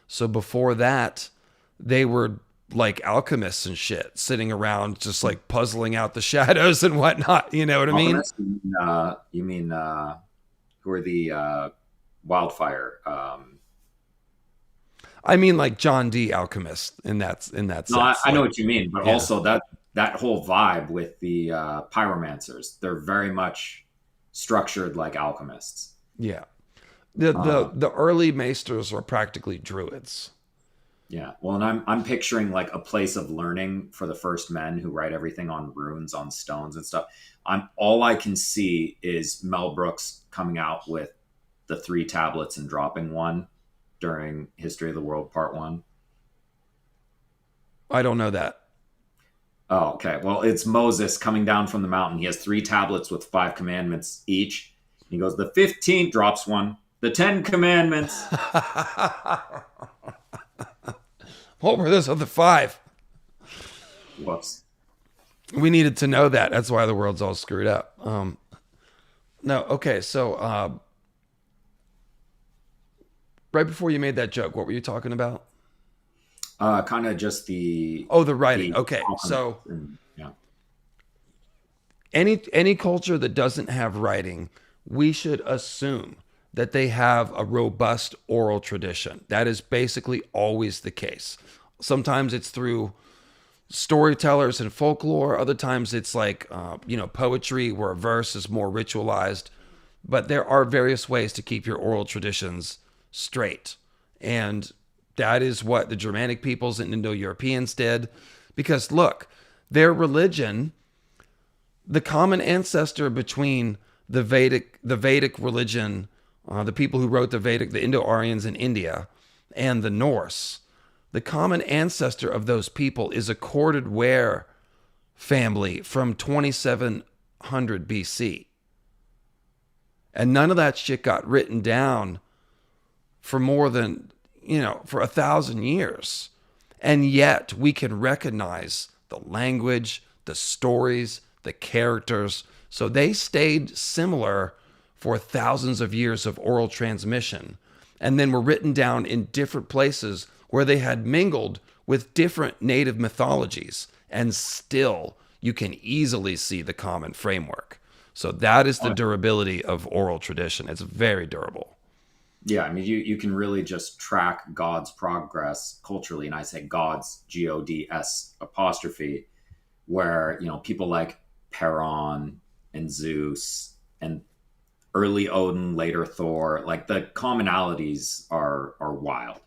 So before that, they were like alchemists and shit, sitting around just like puzzling out the shadows and whatnot. You know what I mean? You mean who are the wildfire? I mean like John Dee alchemist in that sense. No, I know what you mean, but also that whole vibe with the pyromancers, they're very much structured like alchemists. Yeah. The early maesters were practically druids. Yeah. Well, and I'm picturing like a place of learning for the first men who write everything on runes, on stones and stuff. All I can see is Mel Brooks coming out with the 3 tablets and dropping one during History of the World Part 1. I don't know that. Oh, okay. Well, it's Moses coming down from the mountain. He has 3 tablets with 5 commandments each. He goes, the 15th drops one. The 10 commandments. What were those other 5? Whoops. We needed to know that. That's why the world's all screwed up. No, okay. So right before you made that joke, what were you talking about? Kind of just the writing. Okay, so yeah. Any culture that doesn't have writing, we should assume that they have a robust oral tradition. That is basically always the case. Sometimes it's through storytellers and folklore. Other times it's like poetry where a verse is more ritualized. But there are various ways to keep your oral traditions straight, and that is what the Germanic peoples and Indo-Europeans did. Because look, their religion, the common ancestor between the Vedic religion, the people who wrote the Vedic, the Indo-Aryans in India, and the Norse, the common ancestor of those people is a corded ware family from 2700 BC. And none of that shit got written down for more than, for 1,000 years. And yet we can recognize the language, the stories, the characters. So they stayed similar for thousands of years of oral transmission, and then were written down in different places where they had mingled with different native mythologies. And still, you can easily see the common framework. So that is the durability of oral tradition. It's very durable. Yeah, I mean, you can really just track God's progress culturally, and I say God's, Gods apostrophe, where people like Perron and Zeus and early Odin, later Thor, like the commonalities are wild.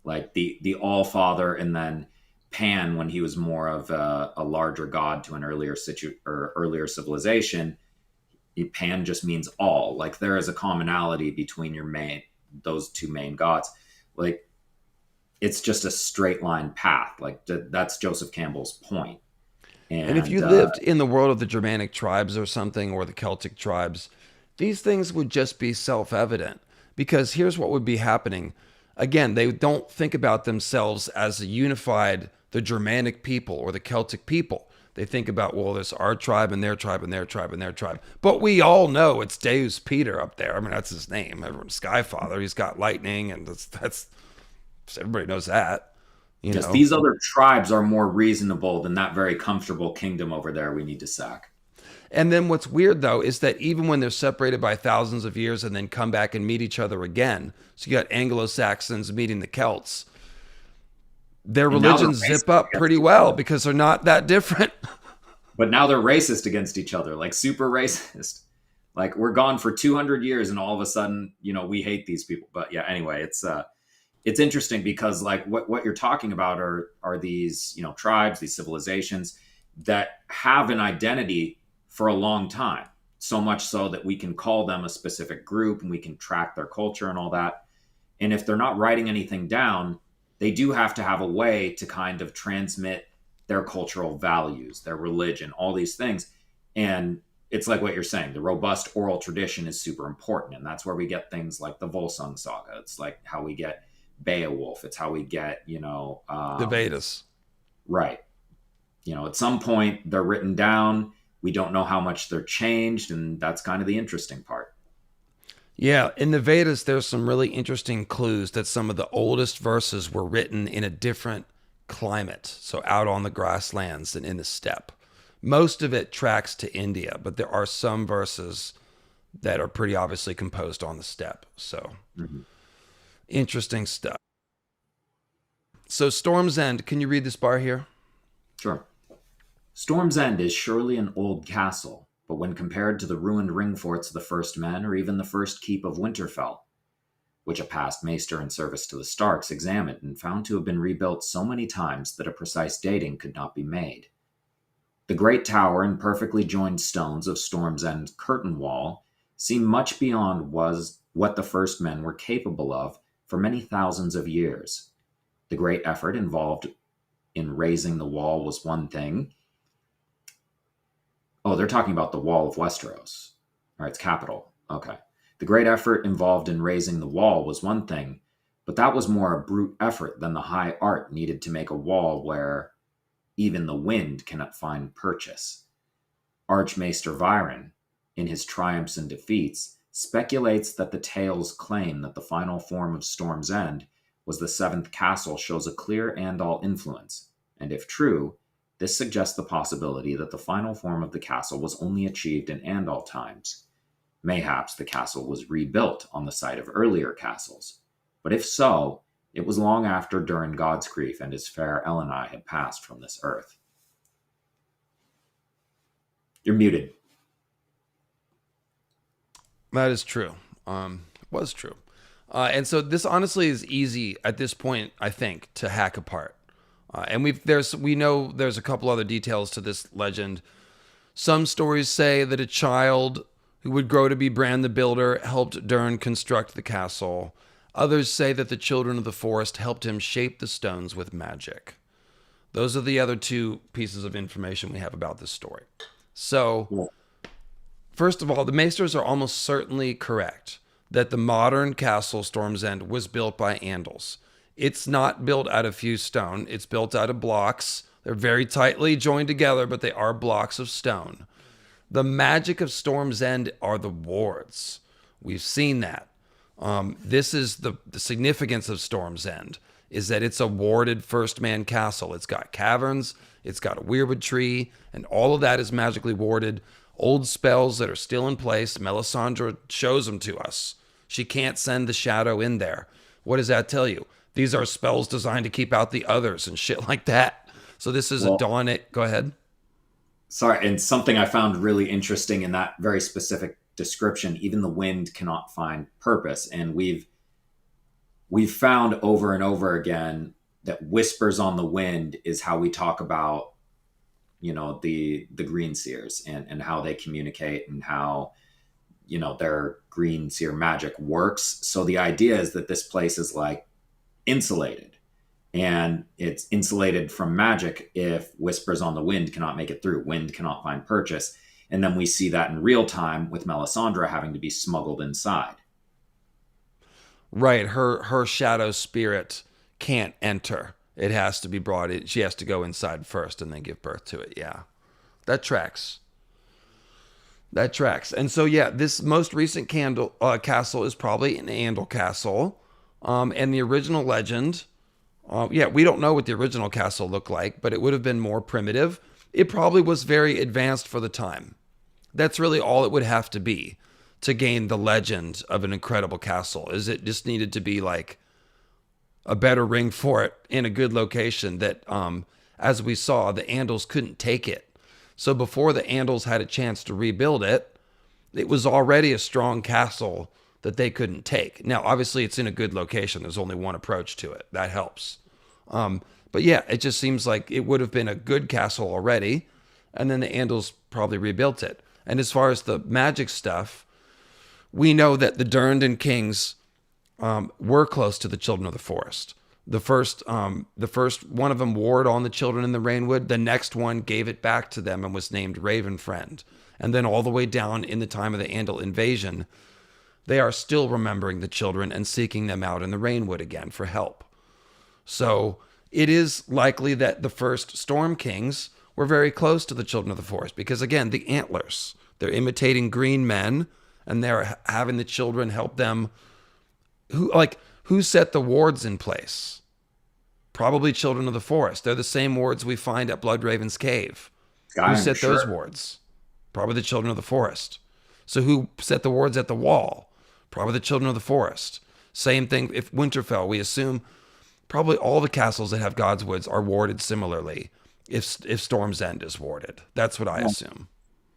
Like the All Father, and then Pan when he was more of a larger god to an earlier civilization. Pan just means all. Like there is a commonality between those two main gods. Like it's just a straight line path. Like that's Joseph Campbell's point. And if you lived in the world of the Germanic tribes or something, or the Celtic tribes, these things would just be self-evident, because here's what would be happening. Again, they don't think about themselves as a unified, the Germanic people or the Celtic people. They think about, well, there's our tribe and their tribe and their tribe and their tribe. But we all know it's Deus Peter up there. I mean, that's his name. Everyone's Skyfather. He's got lightning, and that's everybody knows that. These other tribes are more reasonable than that very comfortable kingdom over there we need to sack. And then what's weird, though, is that even when they're separated by thousands of years and then come back and meet each other again, so you got Anglo-Saxons meeting the Celts, their religions zip up pretty well because they're not that different. But now they're racist against each other, like super racist. Like we're gone for 200 years and all of a sudden, we hate these people. But yeah, anyway, it's interesting because like what you're talking about are these, tribes, these civilizations that have an identity for a long time, so much so that we can call them a specific group and we can track their culture and all that. And if they're not writing anything down, they do have to have a way to kind of transmit their cultural values, their religion, all these things. And it's like what you're saying, the robust oral tradition is super important. And that's where we get things like the Volsung saga. It's like how we get Beowulf. It's how we get, the Vedas. Right. At some point they're written down. We don't know how much they're changed. And that's kind of the interesting part. Yeah, in the Vedas, there's some really interesting clues that some of the oldest verses were written in a different climate, so out on the grasslands and in the steppe. Most of it tracks to India, but there are some verses that are pretty obviously composed on the steppe. So, Interesting stuff. So, Storm's End, can you read this bar here? Sure. Storm's End is surely an old castle, but when compared to the ruined ring forts of the First Men, or even the first keep of Winterfell, which a past maester in service to the Starks examined and found to have been rebuilt so many times that a precise dating could not be made. The great tower and perfectly joined stones of Storm's End curtain wall seem much beyond what the First Men were capable of for many thousands of years. The great effort involved in raising the wall was one thing. Oh, they're talking about the wall of Westeros. All right, it's capital. Okay. The great effort involved in raising the wall was one thing, but that was more a brute effort than the high art needed to make a wall where even the wind cannot find purchase. Archmaester Viren, in his Triumphs and Defeats, speculates that the tales claim that the final form of Storm's End was the seventh castle shows a clear Andal influence, and if true, this suggests the possibility that the final form of the castle was only achieved in Andal times. Mayhaps the castle was rebuilt on the site of earlier castles, but if so, it was long after Durin Godsgrief and his fair Elenai had passed from this earth. You're muted. That is true. Was true. And so this honestly is easy at this point, I think, to hack apart. And we know there's a couple other details to this legend. Some stories say that a child who would grow to be Bran the Builder helped Durin construct the castle. Others say that the children of the forest helped him shape the stones with magic. Those are the other two pieces of information we have about this story. So, first of all, the Maesters are almost certainly correct that the modern castle Storm's End was built by Andals. It's not built out of fused stone. It's built out of blocks. They're very tightly joined together, but they are blocks of stone. The magic of Storm's End are the wards. We've seen that. This is the significance of Storm's End, is that it's a warded first man castle. It's got caverns. It's got a weirwood tree, and all of that is magically warded. Old spells that are still in place, Melisandre shows them to us. She can't send the shadow in there. What does that tell you? These are spells designed to keep out the others and shit like that. So this is a dawn. Go ahead. Sorry, and something I found really interesting in that very specific description, even the wind cannot find purpose. And we've found over and over again that whispers on the wind is how we talk about, the green seers and how they communicate and how, their green seer magic works. So the idea is that this place is like insulated, and it's insulated from magic if whispers on the wind cannot make it through. Wind cannot find purchase. And then we see that in real time with Melisandre having to be smuggled inside. Right. Her shadow spirit can't enter. It has to be brought in. She has to go inside first and then give birth to it. Yeah. That tracks. And so, yeah, this most recent castle is probably an Andal castle. And the original legend, we don't know what the original castle looked like, but it would have been more primitive. It probably was very advanced for the time. That's really all it would have to be to gain the legend of an incredible castle, is it just needed to be like a better ring for it in a good location that, as we saw, the Andals couldn't take it. So before the Andals had a chance to rebuild it, it was already a strong castle that they couldn't take. Now, obviously, it's in a good location. There's only one approach to it. That helps. But yeah, it just seems like it would have been a good castle already, and then the Andals probably rebuilt it. And as far as the magic stuff, we know that the Durrandon kings were close to the Children of the Forest. The first one of them warred on the children in the Rainwood. The next one gave it back to them and was named Ravenfriend. And then all the way down in the time of the Andal invasion, they are still remembering the children and seeking them out in the Rainwood again for help. So it is likely that the first Storm Kings were very close to the Children of the Forest because, again, the antlers. They're imitating green men, and they're having the children help them. Who set the wards in place? Probably Children of the Forest. They're the same wards we find at Bloodraven's Cave. Who set those wards? Probably the Children of the Forest. So who set the wards at the Wall? Probably the Children of the Forest. Same thing if Winterfell. We assume probably all the castles that have Godswoods are warded similarly if Storm's End is warded. That's what I assume.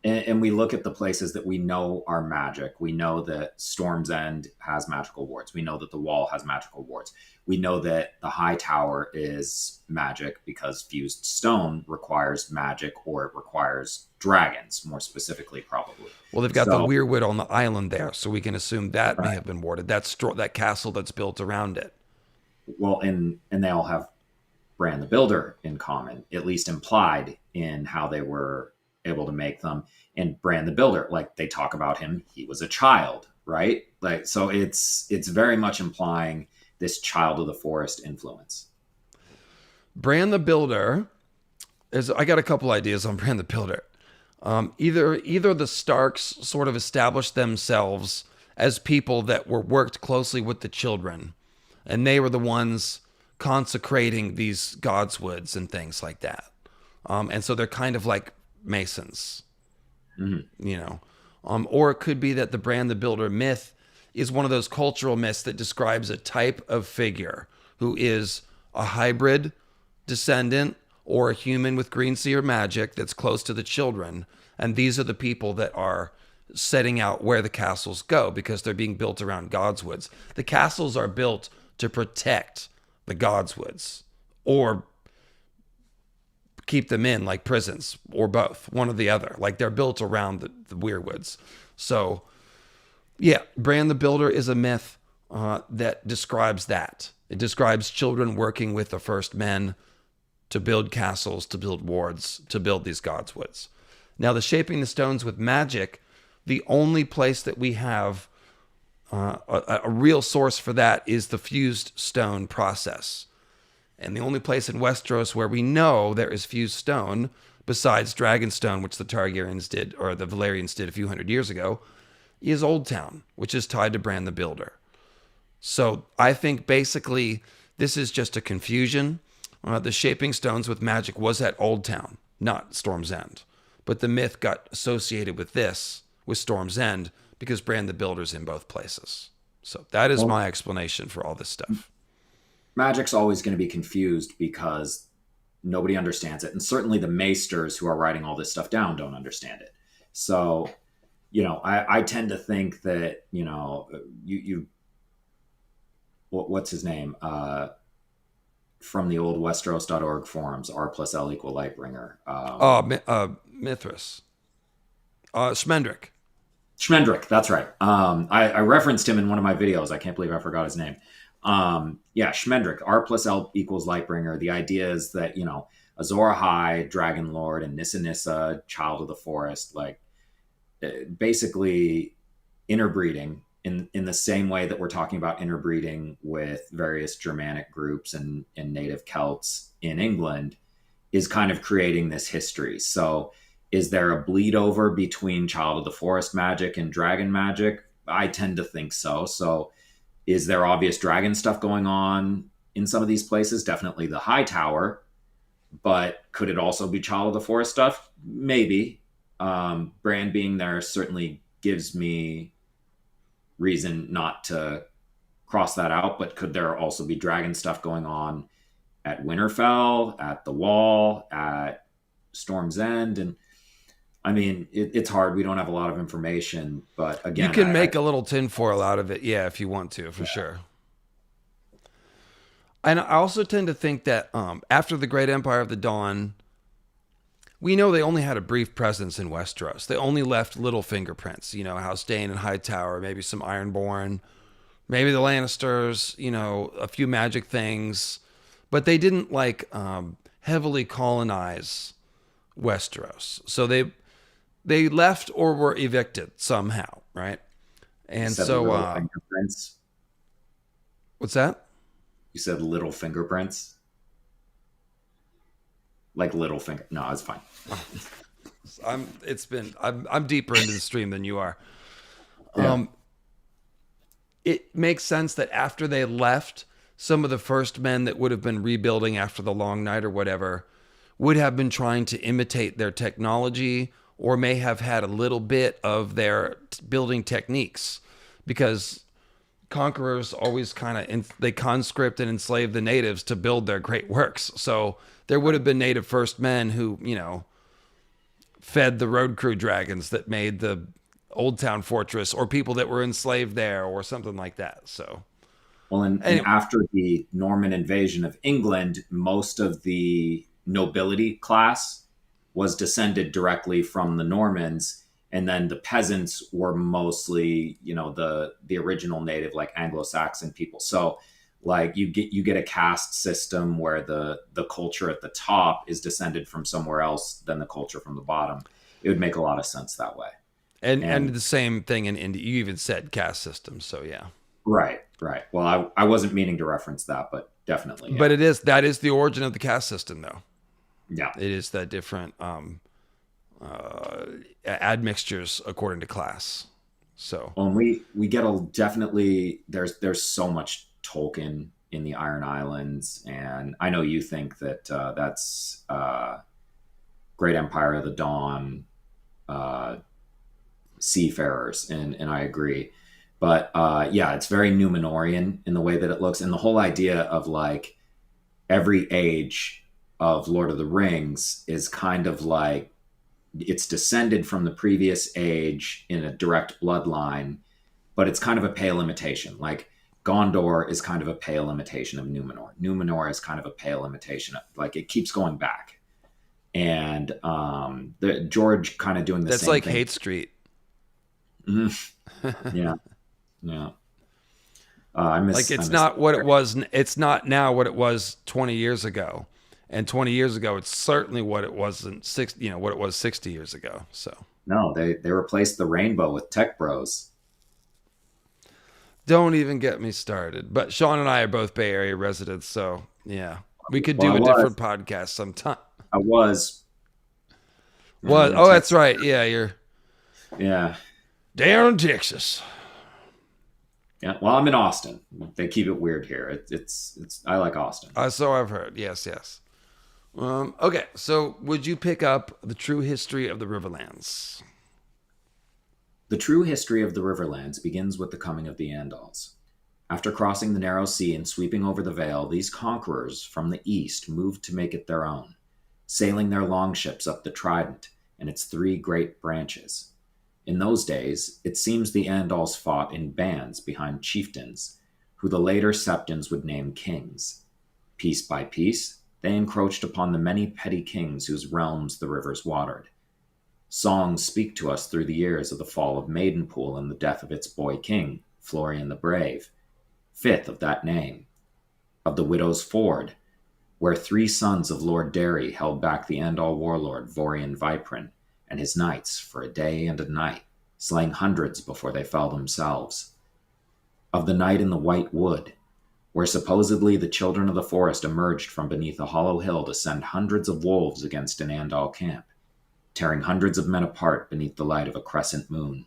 And we look at the places that we know are magic. We know that Storm's End has magical wards. We know that the Wall has magical wards. We know that the High Tower is magic because fused stone requires magic, or it requires dragons, more specifically, probably. Well, they've got the weirwood on the island there, so we can assume that may have been warded. That castle that's built around it. Well, and they all have Bran the Builder in common, at least implied in how they were able to make them. And Bran the Builder, like they talk about him, he was a child, right? Like, so it's very much implying this Child of the Forest influence. Bran the Builder I got a couple ideas on Bran the Builder. Either the Starks sort of established themselves as people that worked closely with the children, and they were the ones consecrating these godswoods and things like that. And so they're kind of like Masons, or it could be that the Bran the Builder myth is one of those cultural myths that describes a type of figure who is a hybrid descendant or a human with green seer magic that's close to the children. And these are the people that are setting out where the castles go because they're being built around Godswoods. The castles are built to protect the Godswoods or keep them in like prisons, or both, one or the other. Like they're built around the weirwoods. So yeah, Bran the Builder is a myth that describes that. It describes children working with the first men to build castles, to build wards, to build these Godswoods. Now, the shaping the stones with magic, the only place that we have a real source for that is the fused stone process. And the only place in Westeros where we know there is fused stone, besides Dragonstone, which the Targaryens did, or the Valerians did a few hundred years ago, is Oldtown, which is tied to Bran the Builder. So I think basically this is just a confusion. The shaping stones with magic was at Oldtown, not Storm's End. But the myth got associated with this, with Storm's End, because Bran the Builder's in both places. So that is my explanation for all this stuff. Magic's always going to be confused because nobody understands it. And certainly the maesters who are writing all this stuff down don't understand it. So, I tend to think that, what's his name? From the old Westeros.org forums, R+L = Lightbringer. Mithras. Schmendrick. Schmendrick, that's right. I referenced him in one of my videos. I can't believe I forgot his name. Schmendrick, R+L = Lightbringer. The idea is that, Azor Ahai, Dragon Lord, and Nissa Nissa, Child of the Forest, basically interbreeding in the same way that we're talking about interbreeding with various Germanic groups and native Celts in England, is kind of creating this history. So is there a bleed over between Child of the Forest magic and dragon magic? I tend to think so. So is there obvious dragon stuff going on in some of these places? Definitely the High Tower, but could it also be Child of the Forest stuff? Maybe. Bran being there certainly gives me reason not to cross that out, but could there also be dragon stuff going on at Winterfell, at the Wall, at Storm's End? And I mean, it's hard. We don't have a lot of information, but again, you can make a little tinfoil out of it, if you want to, for sure. And I also tend to think that after the Great Empire of the Dawn, we know they only had a brief presence in Westeros. They only left little fingerprints, House Dane and Hightower, maybe some Ironborn, maybe the Lannisters, a few magic things, but they didn't heavily colonize Westeros. So they left or were evicted somehow, right? And so fingerprints. What's that? You said little fingerprints? Like little finger. No, it's fine. I'm deeper into the stream than you are. Yeah. It makes sense that after they left, some of the first men that would have been rebuilding after the Long Night or whatever would have been trying to imitate their technology, or may have had a little bit of their building techniques, because conquerors always they conscript and enslave the natives to build their great works. So there would have been native first men who, fed the road crew dragons that made the Oldtown fortress, or people that were enslaved there, or something like that. So, well, and after the Norman invasion of England, most of the nobility class was descended directly from the Normans, and then the peasants were mostly, the original native, Anglo-Saxon people. So you get a caste system where the culture at the top is descended from somewhere else than the culture from the bottom. It would make a lot of sense that way. And the same thing in India. You even said caste system, so yeah. Right. Well, I wasn't meaning to reference that, but definitely. Yeah. But that is the origin of the caste system, though. Yeah. It is that different admixtures according to class. So we get definitely there's so much Tolkien in the Iron Islands, and I know you think that that's Great Empire of the Dawn seafarers, and I agree. But it's very Numenorian in the way that it looks, and the whole idea of every age of Lord of the Rings is kind of it's descended from the previous age in a direct bloodline, but it's kind of a pale imitation. Gondor is kind of a pale imitation of Numenor. Numenor is kind of a pale imitation of, it keeps going back. And the George kind of doing the That's same thing. That's Hate Street. Mm-hmm. Yeah. I miss. It's not what it was. It's not now what it was 20 years ago, and 20 years ago, it's certainly what it wasn't what it was 60 years ago. So no, they replaced the rainbow with tech bros. Don't even get me started. But Sean and I are both Bay Area residents, so yeah, we could do a different podcast sometime. I was. What? Oh, that's right. Yeah, you're. Yeah. Down in Texas. Yeah. Well, I'm in Austin. They keep it weird here. It's. I like Austin. So I've heard. Yes, yes. Okay, so would you pick up The True History of the Riverlands? The true history of the Riverlands begins with the coming of the Andals. After crossing the narrow sea and sweeping over the Vale, these conquerors from the east moved to make it their own, sailing their longships up the Trident and its three great branches. In those days, it seems the Andals fought in bands behind chieftains, who the later Septons would name kings. Piece by piece, they encroached upon the many petty kings whose realms the rivers watered. Songs speak to us through the years of the fall of Maidenpool and the death of its boy king, Florian the Brave, fifth of that name, of the Widow's Ford, where three sons of Lord Derry held back the Andal warlord Vorian Viprin and his knights for a day and a night, slaying hundreds before they fell themselves. Of the night in the White Wood, where supposedly the children of the forest emerged from beneath a hollow hill to send hundreds of wolves against an Andal camp, tearing hundreds of men apart beneath the light of a crescent moon.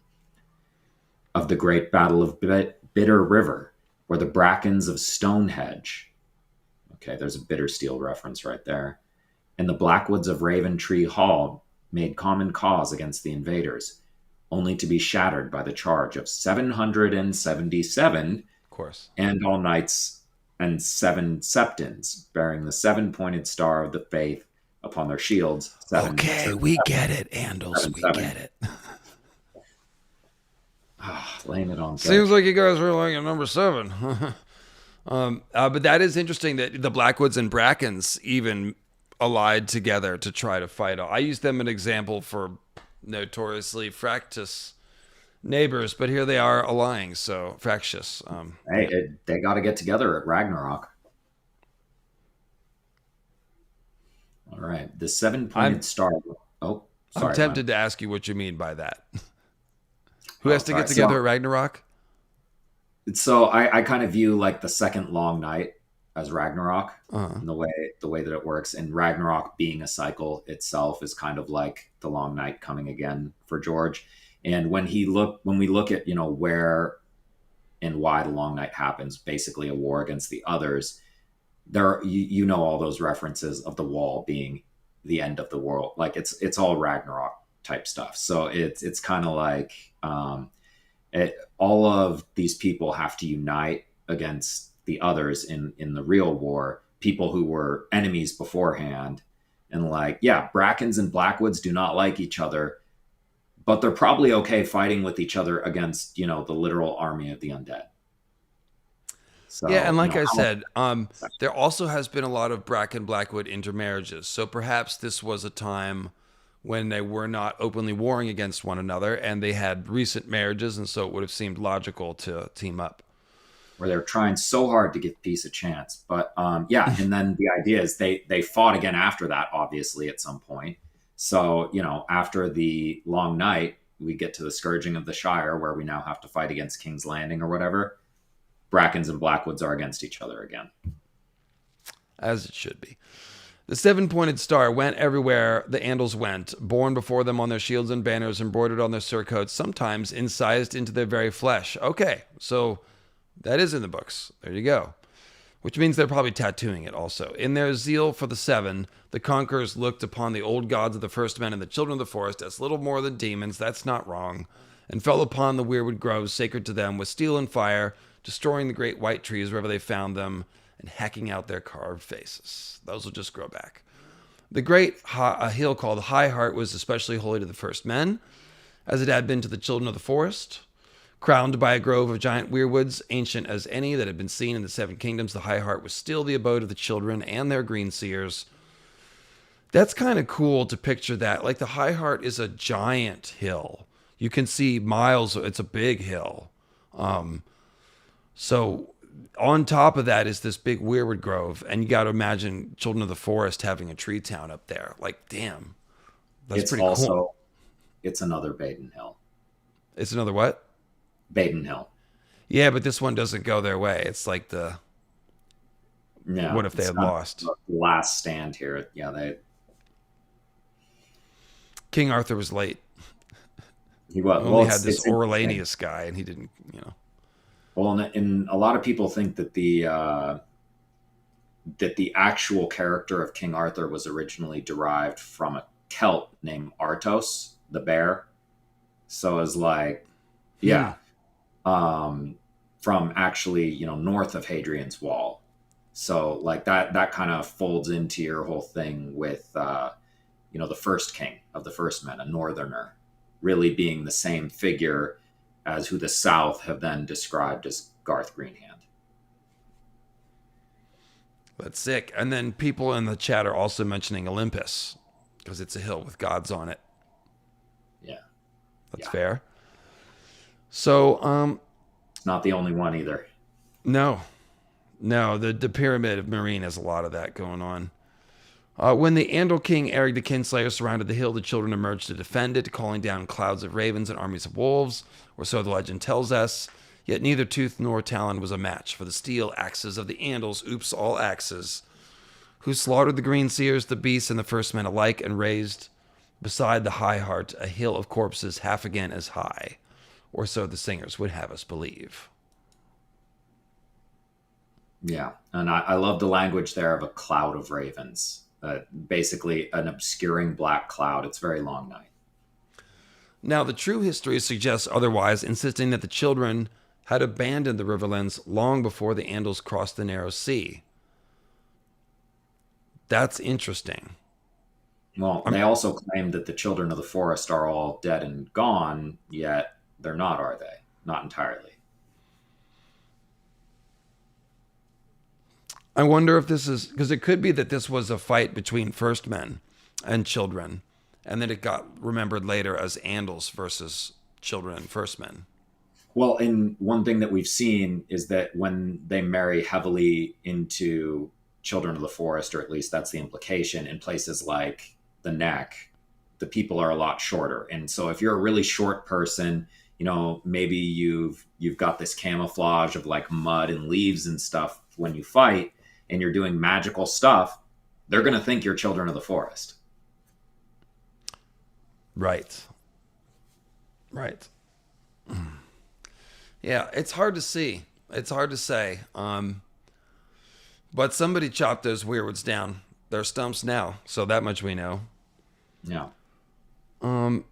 Of the great battle of Bitter River, where the brackens of Stonehenge, okay, there's a Bittersteel reference right there, and the blackwoods of Raven Tree Hall made common cause against the invaders, only to be shattered by the charge of 777 Of course. Andal knights and 7 Septons, bearing the 7-pointed star of the faith upon their shields. Okay, we get it, Andals. We get it. Laying it on. Seems like you guys were like at number 7. But that is interesting that the Blackwoods and Brackens even allied together to try to fight. I use them an example for notoriously fractious neighbors, but here they are allying, so fractious. They got to get together at Ragnarok. All right, the 7-pointed star. Oh, sorry. I'm tempted to ask you what you mean by that. Who has to get together at Ragnarok? So I kind of view like the second long night as Ragnarok, and the way that it works. And Ragnarok being a cycle itself is kind of like the long night coming again for George. And when we look at where and why the long night happens, basically a war against the others. There, all those references of the wall being the end of the world, like it's all Ragnarok type stuff. So it's kind of like all of these people have to unite against the others in the real war, people who were enemies beforehand. And Brackens and Blackwoods do not like each other, but they're probably okay fighting with each other against the literal army of the undead. So, yeah, and I said, there also has been a lot of Bracken Blackwood intermarriages. So perhaps this was a time when they were not openly warring against one another, and they had recent marriages, and so it would have seemed logical to team up. Where they're trying so hard to give peace a chance. But and then the idea is they fought again after that, obviously, at some point. So, after the long night, we get to the Scourging of the Shire, where we now have to fight against King's Landing or whatever. Brackens and Blackwoods are against each other again. As it should be. The 7-pointed star went everywhere the Andals went, borne before them on their shields and banners, embroidered on their surcoats, sometimes incised into their very flesh. Okay, so that is in the books. There you go. Which means they're probably tattooing it also. In their zeal for the 7, the conquerors looked upon the old gods of the first men and the children of the forest as little more than demons, that's not wrong, and fell upon the weirwood groves sacred to them with steel and fire, destroying the great white trees wherever they found them, and hacking out their carved faces. Those will just grow back. The great hill called High Heart was especially holy to the first men, as it had been to the children of the forest. Crowned by a grove of giant weirwoods, ancient as any that had been seen in the 7 kingdoms, the High Heart was still the abode of the children and their green seers. That's kind of cool to picture that. Like the High Heart is a giant hill. You can see miles. It's a big hill. So on top of that is this big weirwood grove, and you got to imagine Children of the Forest having a tree town up there. Like, damn, that's pretty cool. It's another Baden Hill. It's another what? Baden Hill. Yeah, but this one doesn't go their way. It's like the what if they had lost? The last stand here. Yeah, King Arthur was late. He was. Only had this Orlanius guy, and he didn't. Well, and a lot of people think that the actual character of King Arthur was originally derived from a Celt named Artos, the bear. So it's like, Hmm. yeah, from actually, north of Hadrian's Wall. So like that kind of folds into your whole thing with, the first king of the first men, a northerner, really being the same figure as who the South have then described as Garth Greenhand. That's sick. And then people in the chat are also mentioning Olympus because it's a hill with gods on it. Yeah. That's Yeah. fair. So, It's not the only one either. no, the pyramid of Marine has a lot of that going on. When the Andal king Eric the Kinslayer surrounded the hill, the children emerged to defend it, calling down clouds of ravens and armies of wolves, or so the legend tells us. Yet neither tooth nor talon was a match for the steel axes of the Andals, oops, all axes, who slaughtered the green seers, the beasts, and the first men alike, and raised beside the high heart a hill of corpses half again as high, or so the singers would have us believe. Yeah. And I love the language there of a cloud of ravens. Basically, an obscuring black cloud. It's a very long night. Now, the true history suggests otherwise, insisting that the children had abandoned the Riverlands long before the Andals crossed the narrow sea. That's interesting. Well, they also claim that the children of the forest are all dead and gone, yet they're not, are they? Not entirely. I wonder if this is because it could be that this was a fight between first men and children, and then it got remembered later as Andals versus children and first men. Well, and one thing that we've seen is that when they marry heavily into children of the forest, or at least that's the implication, in places like the Neck, the people are a lot shorter. And so if you're a really short person, maybe you've got this camouflage of like mud and leaves and stuff when you fight, and you're doing magical stuff, they're going to think you're children of the forest. Right. Yeah, it's hard to see. It's hard to say. But somebody chopped those weirwoods down. They're stumps now, so that much we know. Yeah. Go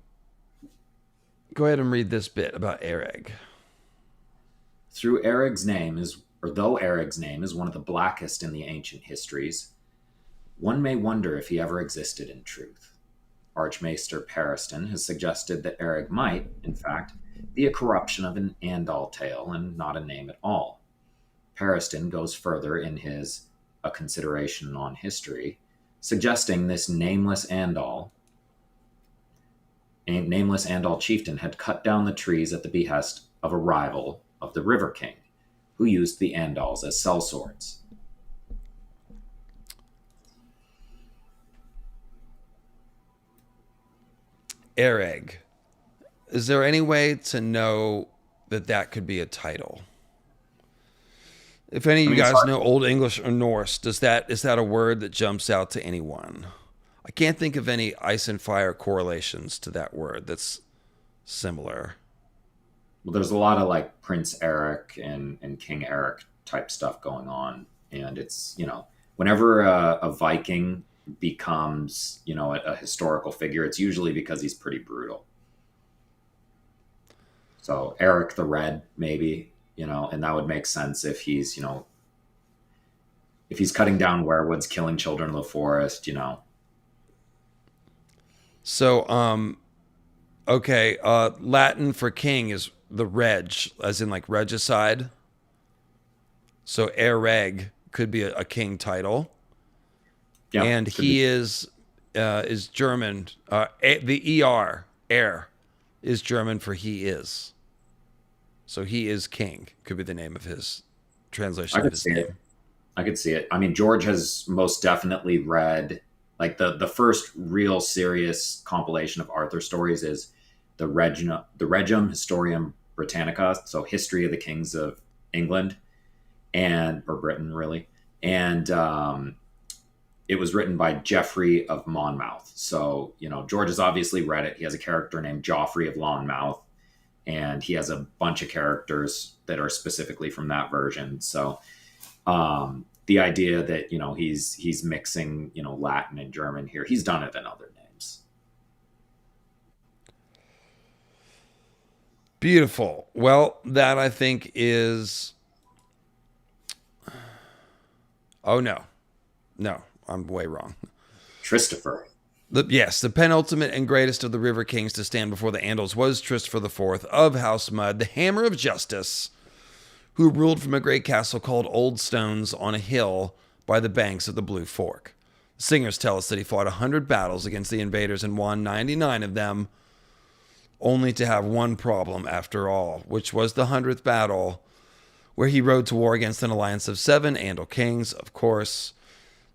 ahead and read this bit about Ereg. Though Erig's name is one of the blackest in the ancient histories, one may wonder if he ever existed in truth. Archmaester Periston has suggested that Erig might, in fact, be a corruption of an Andal tale and not a name at all. Periston goes further in his A Consideration on History, suggesting this nameless Andal chieftain had cut down the trees at the behest of a rival of the River King, who used the Andals as sellswords. Ereg. Is there any way to know that could be a title? If any of you guys know Old English or Norse, is that a word that jumps out to anyone? I can't think of any ice and fire correlations to that word that's similar. Well, there's a lot of like Prince Eric and King Eric type stuff going on. And it's, whenever a Viking becomes, a historical figure, it's usually because he's pretty brutal. So Eric the Red, maybe, and that would make sense if he's, if he's cutting down weirwoods, killing children of the forest, So, okay, Latin for king is the reg, as in like regicide. So Ereg could be a king title. Yeah, and he is German. The er is German for he is. So he is king could be the name of his translation of his name. I could see it. I mean, George has most definitely read like the first real serious compilation of Arthur stories is the Regum Historiam Britannica, so History of the Kings of England or Britain really, and it was written by Geoffrey of Monmouth. So George has obviously read it. He has a character named Joffrey of Monmouth. and he has a bunch of characters that are specifically from that version. So the idea that he's mixing Latin and German here, he's done it in other names. Beautiful. Well, that I think is. Oh no, I'm way wrong. Christopher. Yes, the penultimate and greatest of the River Kings to stand before the Andals was Christopher IV of House Mud, the Hammer of Justice, who ruled from a great castle called Old Stones on a hill by the banks of the Blue Fork. The singers tell us that he fought 100 battles against the invaders and won 99 of them, only to have one problem after all, which was the 100th battle, where he rode to war against an alliance of 7 Andal kings, of course.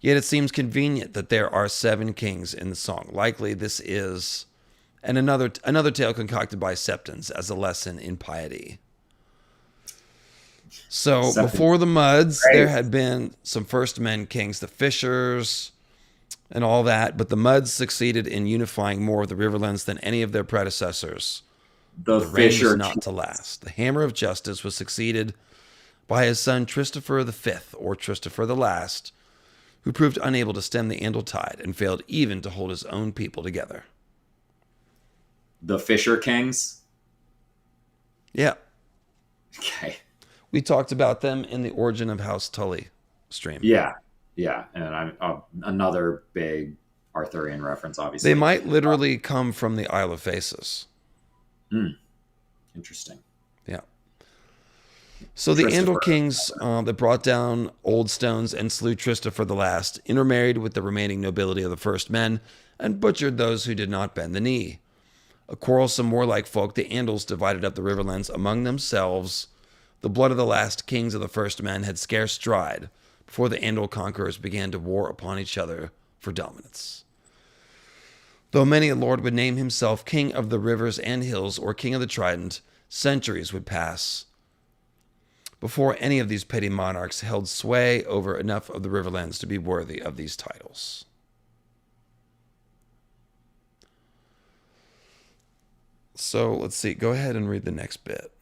Yet it seems convenient that there are 7 kings in the song. Likely this is another tale concocted by Septons as a lesson in piety. So before the Muds, there had been some First Men kings, the Fishers, and all that, but the Muds succeeded in unifying more of the Riverlands than any of their predecessors. The reign was not to last. The Hammer of Justice was succeeded by his son Christopher V, or Christopher the Last, who proved unable to stem the Andal tide and failed even to hold his own people together. The Fisher Kings? Yeah. Okay. We talked about them in the Origin of House Tully stream. Yeah. And I'm another big Arthurian reference, obviously. They might literally come from the Isle of Faces. Interesting. Yeah. So the Andal kings that brought down Old Stones and slew Christopher the Last intermarried with the remaining nobility of the First Men and butchered those who did not bend the knee. A quarrelsome, warlike folk, the Andals divided up the Riverlands among themselves. The blood of the last kings of the First Men had scarce dried before the Andal conquerors began to war upon each other for dominance. Though many a lord would name himself king of the rivers and hills or king of the Trident, centuries would pass before any of these petty monarchs held sway over enough of the Riverlands to be worthy of these titles. So let's see. Go ahead and read the next bit.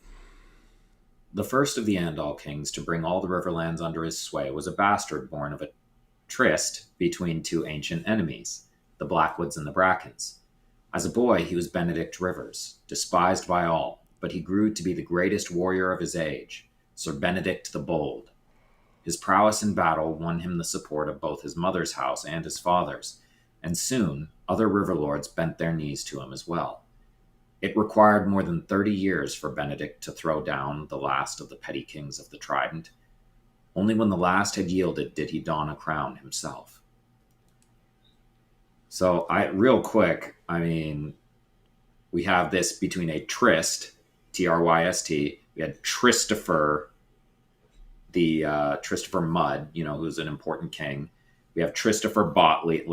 The first of the Andal kings to bring all the Riverlands under his sway was a bastard born of a tryst between 2 ancient enemies, the Blackwoods and the Brackens. As a boy, he was Benedict Rivers, despised by all, but he grew to be the greatest warrior of his age, Sir Benedict the Bold. His prowess in battle won him the support of both his mother's house and his father's, and soon other riverlords bent their knees to him as well. It required more than 30 years for Benedict to throw down the last of the petty kings of the Trident. Only when the last had yielded did he don a crown himself. So, real quick, we have this between a tryst, Tryst, we had Christopher, the Christopher Mudd, who's an important king. We have Christopher Botley,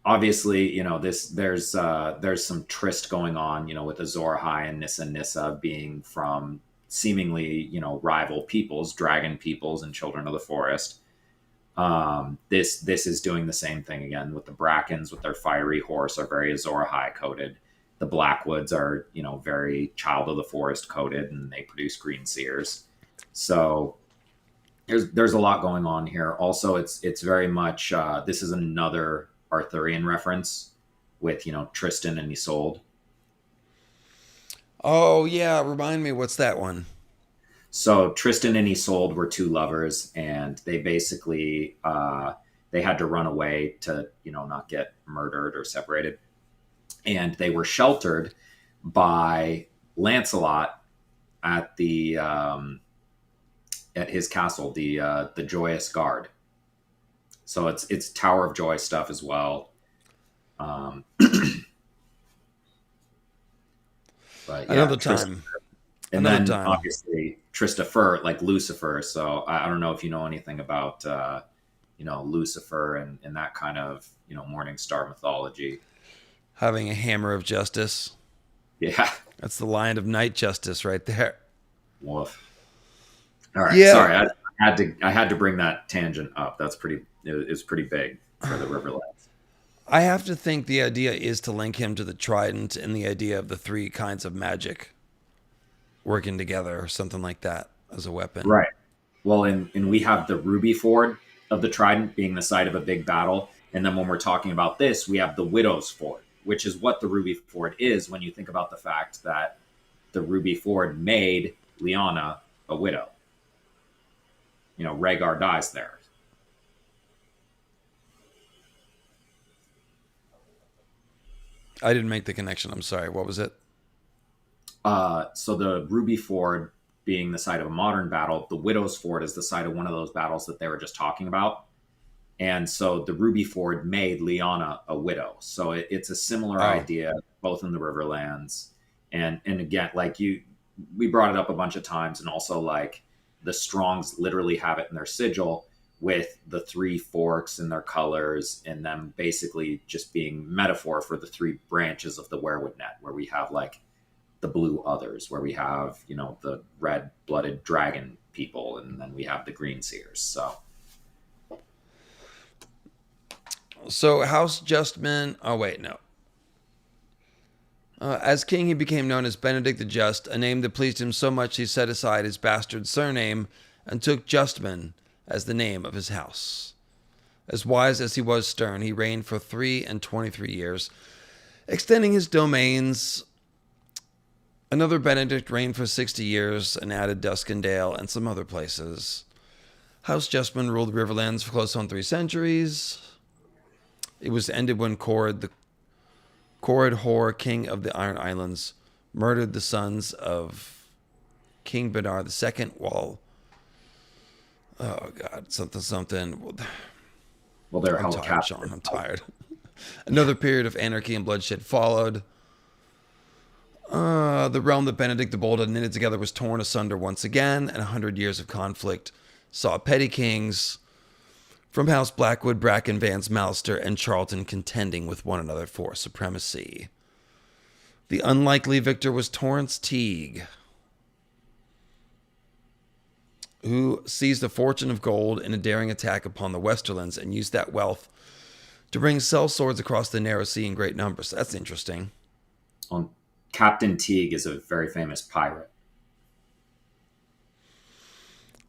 obviously, there's some tryst going on, with Azor Ahai and Nissa being from seemingly, rival peoples, dragon peoples and children of the forest. This is doing the same thing again with the Brackens with their fiery horse are very Azor Ahai coded. The Blackwoods are, very child of the forest coded, and they produce green seers. So there's a lot going on here. Also, it's very much this is another Arthurian reference with Tristan and Isolde. Oh yeah, remind me, what's that one? So Tristan and Isolde were 2 lovers, and they basically they had to run away to not get murdered or separated, and they were sheltered by Lancelot at the at his castle, the Joyous Guard. So it's Tower of Joy stuff as well. But yeah, another time. Obviously Christopher, like Lucifer. So I don't know if you know anything about Lucifer and that kind of Morning Star mythology. Having a hammer of justice. Yeah, that's the Lion of Night Justice right there. Woof. All right, yeah. Sorry, I had to bring that tangent up. That's pretty. It was pretty big for the Riverlands. I have to think the idea is to link him to the trident and the idea of the three kinds of magic working together or something like that as a weapon. Right. Well, and we have the Ruby Ford of the Trident being the site of a big battle. And then when we're talking about this, we have the Widow's Ford, which is what the Ruby Ford is when you think about the fact that the Ruby Ford made Lyanna a widow. You know, Rhaegar dies there. I didn't make the connection. I'm sorry. What was it? So the Ruby Ford being the site of a modern battle, the Widow's Ford is the site of one of those battles that they were just talking about. And so the Ruby Ford made Lyanna a widow. So it's a similar idea, both in the Riverlands. And again, like we brought it up a bunch of times, and also like the Strongs literally have it in their sigil with the three forks and their colors, and them basically just being metaphor for the three branches of the weirwood net, where we have like the blue others, where we have, you know, the red-blooded dragon people, and then we have the green seers. So House Justman. Oh wait, no. As king, he became known as Benedict the Just, a name that pleased him so much he set aside his bastard surname and took Justman as the name of his house. As wise as he was stern, he reigned for 23 years, extending his domains. Another Benedict reigned for 60 years and added Duskendale and some other places. House Justman ruled the Riverlands for close on 3 centuries. It was ended when Corrid Hor, king of the Iron Islands, murdered the sons of King Bernard II while... Oh, God, something. Well, they're I'm held tired, captive. Sean. I'm tired. Another period of anarchy and bloodshed followed. The realm that Benedict the Bold had knitted together was torn asunder once again, and 100 years of conflict saw petty kings from House Blackwood, Bracken, Vance, Mallister, and Charlton contending with one another for supremacy. The unlikely victor was Torrance Teague, who seized a fortune of gold in a daring attack upon the Westerlands and used that wealth to bring sellswords across the narrow sea in great numbers. That's interesting. Captain Teague is a very famous pirate.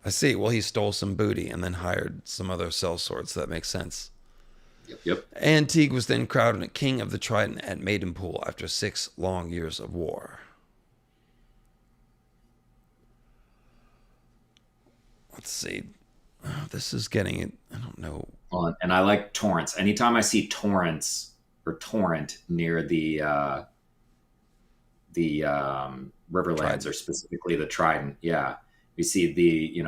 I see. Well, he stole some booty and then hired some other sellswords. So that makes sense. Yep. And Teague was then crowned king of the Trident at Maidenpool after 6 long years of war. Let's see. Oh, this is getting it. I don't know. Well, and I like Torrance. Anytime I see Torrance or Torrent near the Riverlands, or specifically the Trident, yeah, we see the,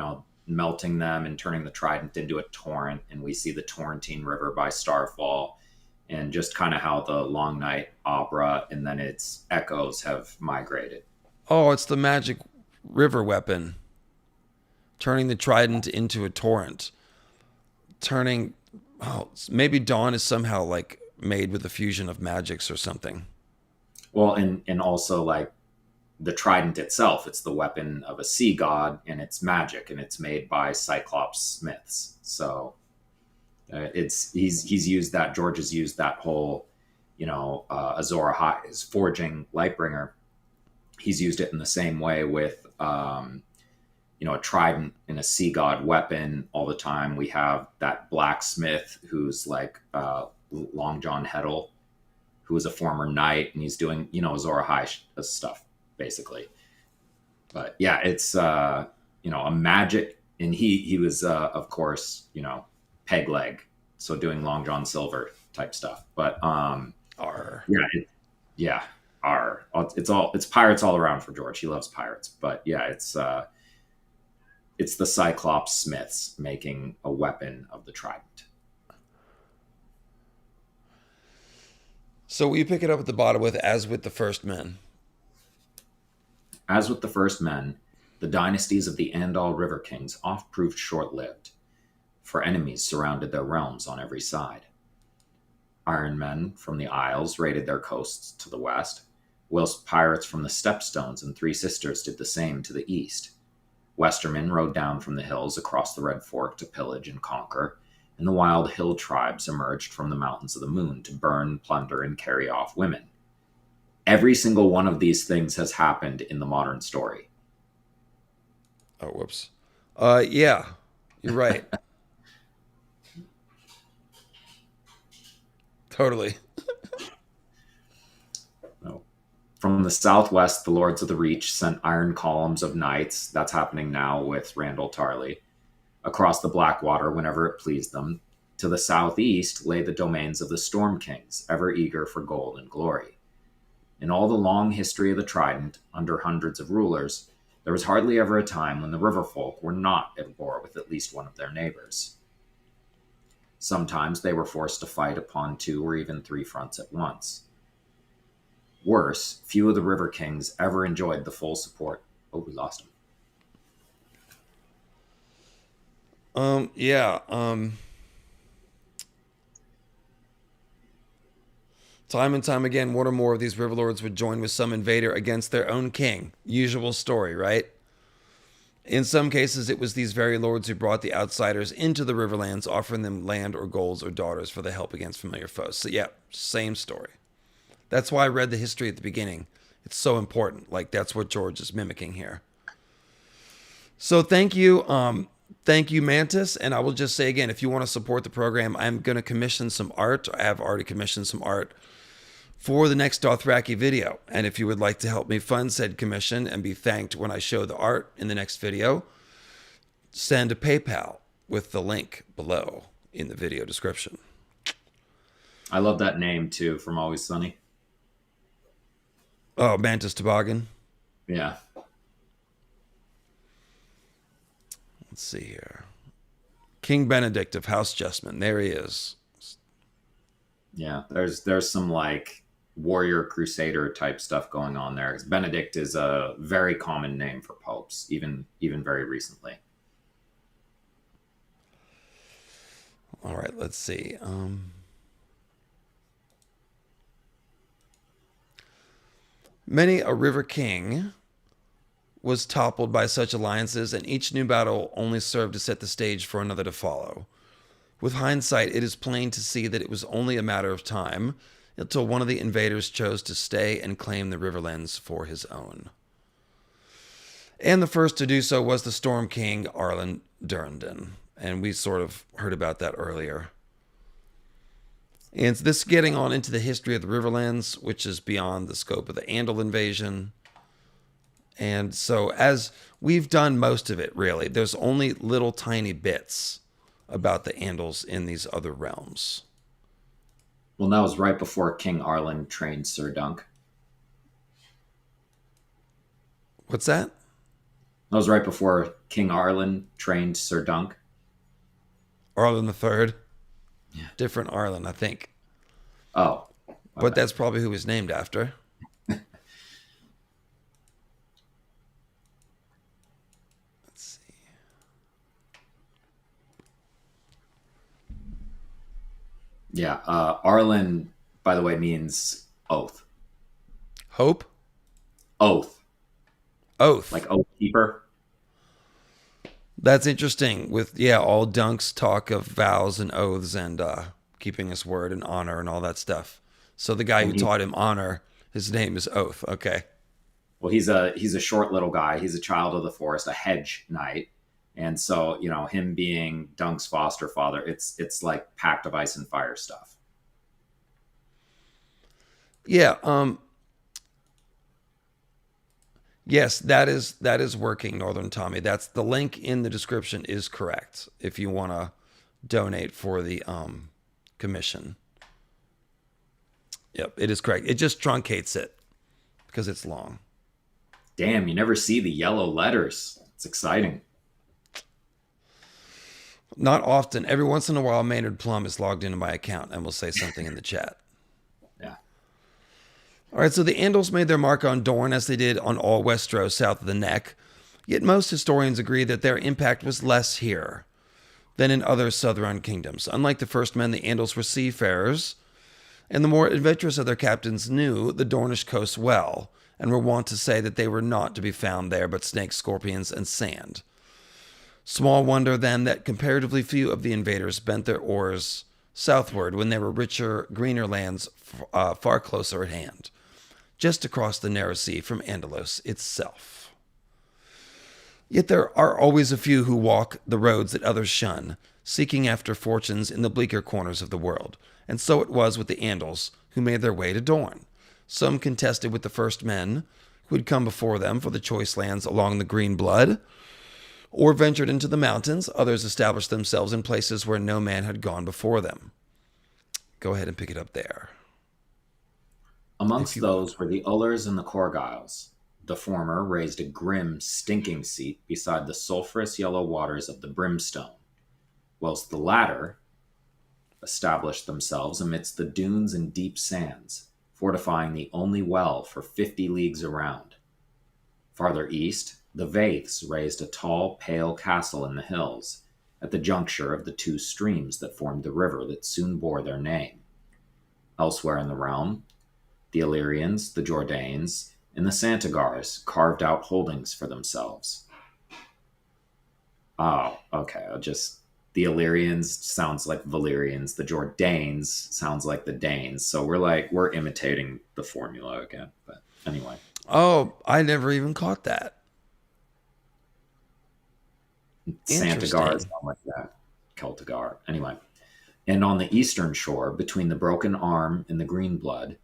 melting them and turning the Trident into a torrent, and we see the Torrentine River by Starfall, and just kind of how the Long Night Opera and then its echoes have migrated. Oh, it's the magic river weapon. Turning the Trident into a torrent. Maybe Dawn is somehow like made with a fusion of magics or something. Well, and also like the Trident itself, it's the weapon of a sea god, and it's magic, and it's made by Cyclops smiths. So he's used that. George has used that whole, Azor Ahai is forging Lightbringer. He's used it in the same way with a trident and a sea god weapon all the time. We have that blacksmith who's like Long John Heddle, who is a former knight, and he's doing, Azor Ahai stuff, basically. But yeah, it's, a magic, and he was, of course, peg leg. So doing Long John Silver type stuff. But, R. Yeah, R. It's pirates all around for George. He loves pirates. But yeah, it's the Cyclops smiths making a weapon of the Trident. So we pick it up at the bottom with, as with the first men. As with the first men, the dynasties of the Andal River Kings oft proved short-lived, for enemies surrounded their realms on every side. Iron men from the Isles raided their coasts to the west, whilst pirates from the Stepstones and Three Sisters did the same to the east. Westermen rode down from the hills across the Red Fork to pillage and conquer, and the wild hill tribes emerged from the mountains of the moon to burn, plunder, and carry off women. Every single one of these things has happened in the modern story. Oh, whoops. Yeah, you're right. Totally. No. From the southwest, the Lords of the Reach sent iron columns of knights. That's happening now with Randall Tarley. Across the Blackwater whenever it pleased them. To the southeast lay the domains of the Storm Kings, ever eager for gold and glory. In all the long history of the Trident, under hundreds of rulers, there was hardly ever a time when the riverfolk were not at war with at least one of their neighbors. Sometimes they were forced to fight upon 2 or even 3 fronts at once. Worse, few of the River Kings ever enjoyed the full support. Oh, we lost him. Yeah. Time and time again, one or more of these river lords would join with some invader against their own king. Usual story, right? In some cases, it was these very lords who brought the outsiders into the Riverlands, offering them land or golds or daughters for the help against familiar foes. So yeah, same story. That's why I read the history at the beginning. It's so important. Like, that's what George is mimicking here. So thank you. Thank you, Mantis. And I will just say again, if you want to support the program, I'm going to commission some art. I have already commissioned some art for the next Dothraki video. And if you would like to help me fund said commission and be thanked when I show the art in the next video, send a PayPal with the link below in the video description. I love that name too, from Always Sunny. Oh, Mantis Toboggan. Yeah. Let's see here. King Benedict of House Justman. There he is. Yeah, there's some like warrior crusader type stuff going on there. Benedict is a very common name for popes, even very recently. All right, let's see. Many a river king was toppled by such alliances, and each new battle only served to set the stage for another to follow. With hindsight, it is plain to see that it was only a matter of time until one of the invaders chose to stay and claim the Riverlands for his own. And the first to do so was the Storm King, Arlen Durrandon. And we sort of heard about that earlier. And this is getting on into the history of the Riverlands, which is beyond the scope of the Andal invasion. And so as we've done most of it, really, there's only little tiny bits about the Andals in these other realms. Well, that was right before King Arlen trained Sir Dunk. What's that? That was right before King Arlen trained Sir Dunk. Arlen the Third. Yeah. Different Arlen, I think. Oh. But that's probably who he's named after. Let's see. Yeah, Arlen, by the way, means oath. Hope? Oath. Oath. Like oath keeper. That's interesting. With, yeah, all Dunks talk of vows and oaths and keeping his word and honor and all that stuff. So the guy who taught him honor, his name is Oath. Okay. Well, he's a short little guy. He's a child of the forest, a hedge knight. And so, you know, him being Dunk's foster father, it's like Pact of Ice and Fire stuff. Yeah. Yes, that is working, Northern Tommy. That's the link in the description is correct if you want to donate for the commission. Yep, it is correct. It just truncates it because it's long. Damn, you never see the yellow letters. It's exciting. Not often. Every once in a while, Maynard Plum is logged into my account and will say something in the chat. Yeah. All right, so the Andals made their mark on Dorne as they did on all Westeros south of the Neck, yet most historians agree that their impact was less here than in other southern kingdoms. Unlike the first men, the Andals were seafarers, and the more adventurous of their captains knew the Dornish coast well, and were wont to say that they were not to be found there but snakes, scorpions, and sand. Small wonder then that comparatively few of the invaders bent their oars southward when there were richer, greener lands far closer at hand, just across the narrow sea from Andalos itself. Yet there are always a few who walk the roads that others shun, seeking after fortunes in the bleaker corners of the world, and so it was with the Andals, who made their way to Dorne. Some contested with the first men who had come before them for the choice lands along the Green Blood, or ventured into the mountains. Others established themselves in places where no man had gone before them. Go ahead and pick it up there. Amongst those were the Ullers and the Corgyles. The former raised a grim, stinking seat beside the sulphurous yellow waters of the Brimstone, whilst the latter established themselves amidst the dunes and deep sands, fortifying the only well for 50 leagues around. Farther east, the Vaiths raised a tall, pale castle in the hills, at the juncture of the two streams that formed the river that soon bore their name. Elsewhere in the realm, the Illyrians, the Jordanes, and the Santagars carved out holdings for themselves. Oh, okay. The Illyrians sounds like Valyrians. The Jordanes sounds like the Danes. So we're imitating the formula again. But anyway. Oh, I never even caught that. Santagar is not like that. Celtigar. Anyway. And on the eastern shore, between the Broken Arm and the Green Blood,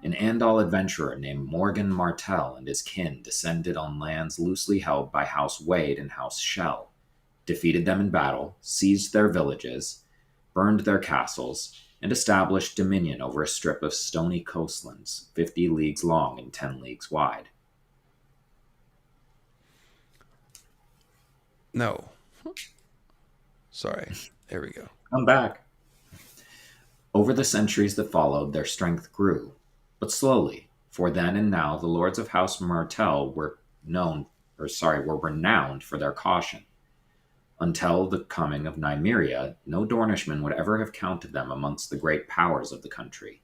an Andal adventurer named Morgan Martell and his kin descended on lands loosely held by House Wade and House Shell, defeated them in battle, seized their villages, burned their castles, and established dominion over a strip of stony coastlands 50 leagues long and 10 leagues wide. No. Sorry. There we go. I'm back. Over the centuries that followed, their strength grew, but slowly, for then and now the lords of House Martell were renowned for their caution. Until the coming of Nymeria, no Dornishman would ever have counted them amongst the great powers of the country.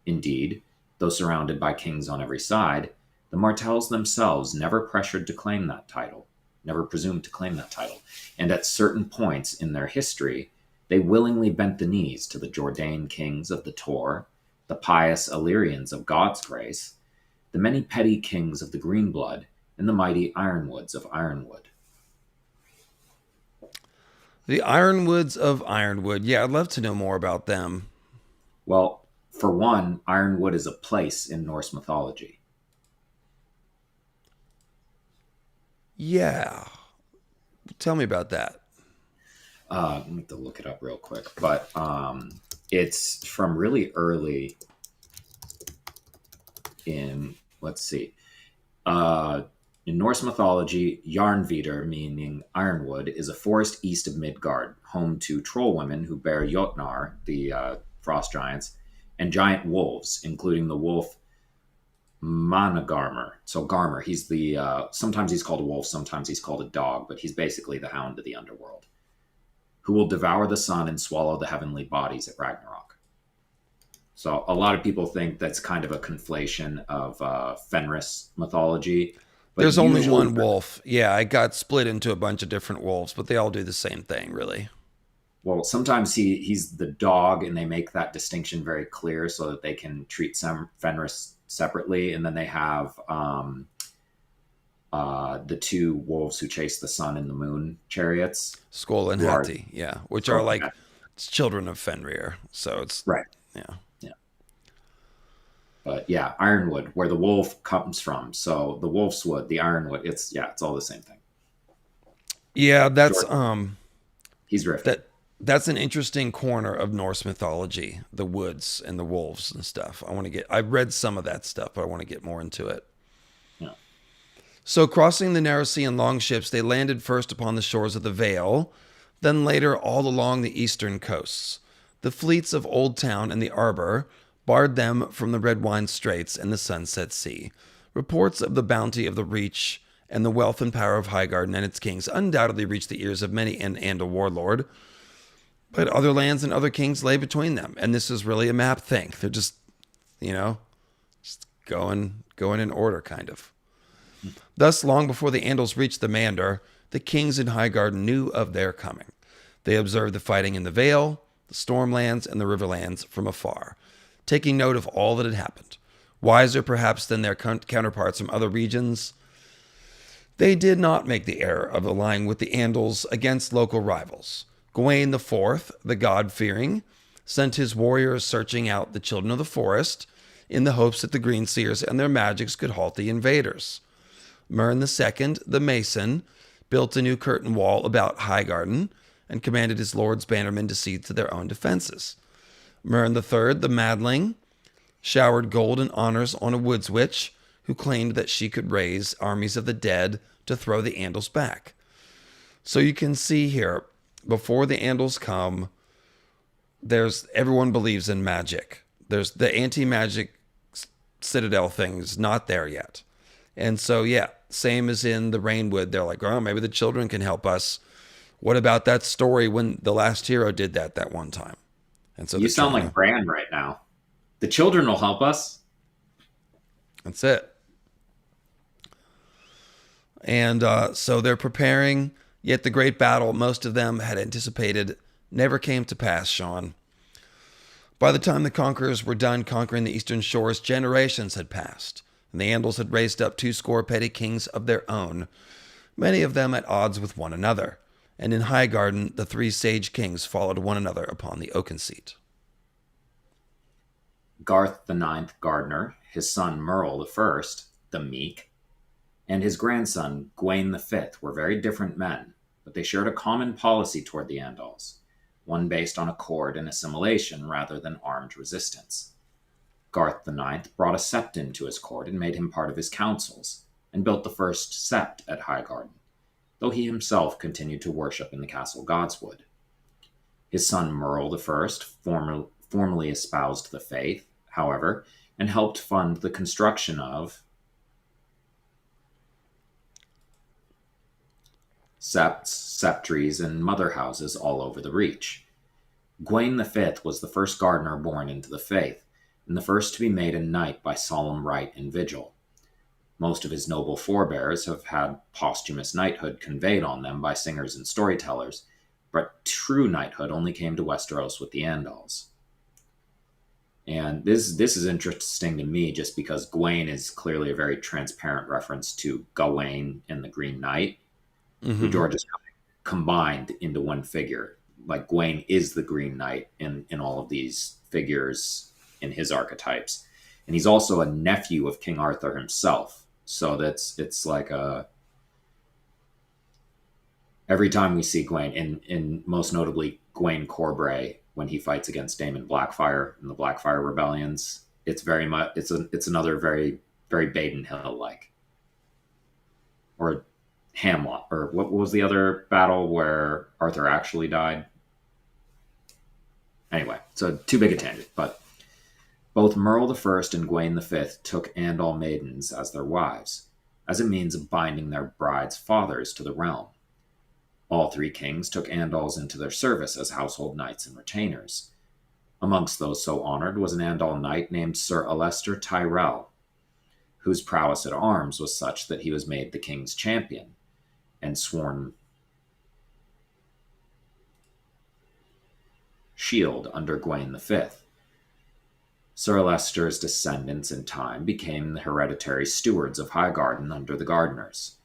Indeed, though surrounded by kings on every side, the Martells themselves never presumed to claim that title, and at certain points in their history, they willingly bent the knees to the Jordan kings of the Tor, the pious Illyrians of God's grace, the many petty kings of the Green Blood, and the mighty Ironwoods of Ironwood. The Ironwoods of Ironwood. Yeah, I'd love to know more about them. Well, for one, Ironwood is a place in Norse mythology. Yeah. Tell me about that. I need to look it up real quick. But it's from really early in, in Norse mythology, Jarnvidr, meaning Ironwood, is a forest east of Midgard, home to troll women who bear Jotnar, the frost giants, and giant wolves, including the wolf Managarmr. So Garmr, he's sometimes he's called a wolf, sometimes he's called a dog, but he's basically the hound of the underworld, who will devour the sun and swallow the heavenly bodies at Ragnarok. So a lot of people think that's kind of a conflation of Fenris mythology. But there's only one wolf. Yeah, I got split into a bunch of different wolves, but they all do the same thing, really. Well, sometimes he's the dog, and they make that distinction very clear so that they can treat some Fenris separately. And then they have the two wolves who chase the sun and the moon chariots. Skoll and Hati, yeah, which are like children of Fenrir. So it's right. Yeah. But yeah, Ironwood, where the wolf comes from. So the wolf's wood, the ironwood, it's all the same thing. Yeah, that's he's riffing. That's an interesting corner of Norse mythology, the woods and the wolves and stuff. I read some of that stuff, but I want to get more into it. Yeah. So crossing the narrow sea in long ships, they landed first upon the shores of the Vale, then later all along the eastern coasts. The fleets of Oldtown and the Arbor barred them from the Red Wine Straits and the Sunset Sea. Reports of the bounty of the Reach and the wealth and power of Highgarden and its kings undoubtedly reached the ears of many an Andal warlord, but other lands and other kings lay between them. And this is really a map thing. They're just, just going in order, kind of. Thus, long before the Andals reached the Mandar, the kings in Highgarden knew of their coming. They observed the fighting in the Vale, the Stormlands, and the Riverlands from afar, taking note of all that had happened. Wiser perhaps than their counterparts from other regions, they did not make the error of allying with the Andals against local rivals. Gawain IV, the God-fearing, sent his warriors searching out the children of the forest in the hopes that the Greenseers and their magics could halt the invaders. Mern II, the Mason, built a new curtain wall about Highgarden and commanded his lords bannermen to see to their own defenses. Mern III, the Madling, showered gold and honors on a woods witch who claimed that she could raise armies of the dead to throw the Andals back. So you can see here, before the Andals come, everyone believes in magic. There's the anti-magic citadel thing's not there yet. And so, yeah, same as in the Rainwood. They're like, oh, maybe the children can help us. What about that story when the last hero did that one time? And so you sound like Bran right now. The children will help us. That's it. And so they're preparing, yet the great battle most of them had anticipated never came to pass, Sean. By the time the conquerors were done conquering the eastern shores, generations had passed, and the Andals had raised up 20 petty kings of their own, many of them at odds with one another. And in Highgarden, the 3 sage kings followed one another upon the oaken seat. Garth the Ninth Gardener, his son Merle the First, the Meek, and his grandson Gawain the Fifth were very different men, but they shared a common policy toward the Andals, one based on accord and assimilation rather than armed resistance. Garth the Ninth brought a sept into his court and made him part of his councils, and built the first sept at Highgarden, though he himself continued to worship in the castle Godswood. His son Merle the First formally espoused the faith, however, and helped fund the construction of septs, septries, and mother houses all over the Reach. Gawain V was the first gardener born into the faith, and the first to be made a knight by solemn rite and vigil. Most of his noble forebears have had posthumous knighthood conveyed on them by singers and storytellers, but true knighthood only came to Westeros with the Andals. And this is interesting to me just because Gawain is clearly a very transparent reference to Gawain and the Green Knight, who George has combined into one figure. Like Gawain is the Green Knight in all of these figures in his archetypes. And he's also a nephew of King Arthur himself. So it's like every time we see Gawain, and most notably Gawain Corbray, when he fights against Daemon Blackfire in the Blackfire rebellions, it's another very, very Baden Hill like. Or Hamlet, or what was the other battle where Arthur actually died? Anyway, so too big a tangent, but both Merle I and Gawain V took Andal maidens as their wives, as a means of binding their brides' fathers to the realm. All 3 kings took Andals into their service as household knights and retainers. Amongst those so honored was an Andal knight named Sir Alester Tyrell, whose prowess at arms was such that he was made the king's champion and sworn shield under Gawain V. Sir Leicester's descendants in time became the hereditary stewards of Highgarden under the Gardeners.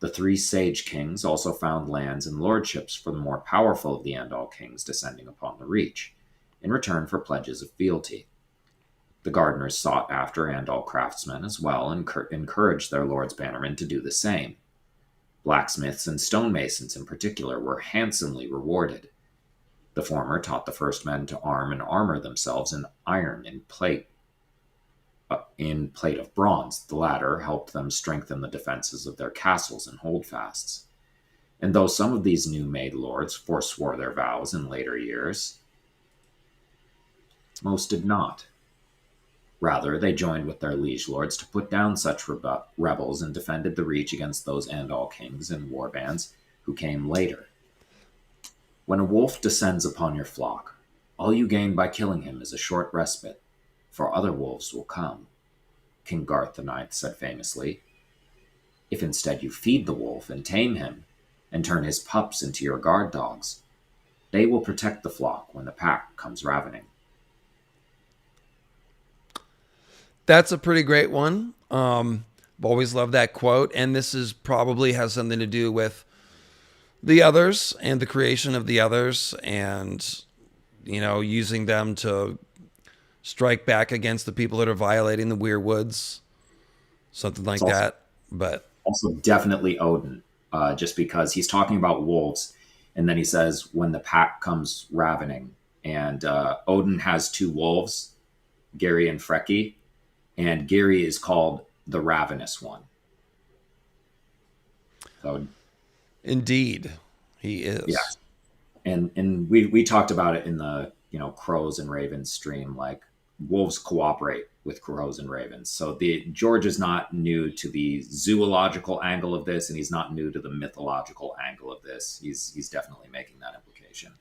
The 3 sage kings also found lands and lordships for the more powerful of the Andal kings descending upon the Reach, in return for pledges of fealty. The Gardeners sought after Andal craftsmen as well and encouraged their lords' bannermen to do the same. Blacksmiths and stonemasons in particular were handsomely rewarded. The former taught the first men to arm and armor themselves in iron and plate of bronze. The latter helped them strengthen the defenses of their castles and holdfasts. And though some of these new-made lords forswore their vows in later years, most did not. Rather, they joined with their liege lords to put down such rebels and defended the Reach against those Andal kings and warbands who came later. When a wolf descends upon your flock, all you gain by killing him is a short respite, for other wolves will come, King Garth IX said famously. If instead you feed the wolf and tame him, and turn his pups into your guard dogs. They will protect the flock when the pack comes ravening. That's a pretty great one. I've always loved that quote, and this is probably has something to do with the others and the creation of the others, and using them to strike back against the people that are violating the weirwoods, something like that. But also definitely Odin, just because he's talking about wolves, and then he says when the pack comes ravening, and Odin has two wolves, Gary and Freki, and Gary is called the ravenous one. So, indeed, he is. Yeah, and we talked about it in the crows and ravens stream. Like wolves cooperate with crows and ravens. So George is not new to the zoological angle of this, and he's not new to the mythological angle of this. He's definitely making that implication.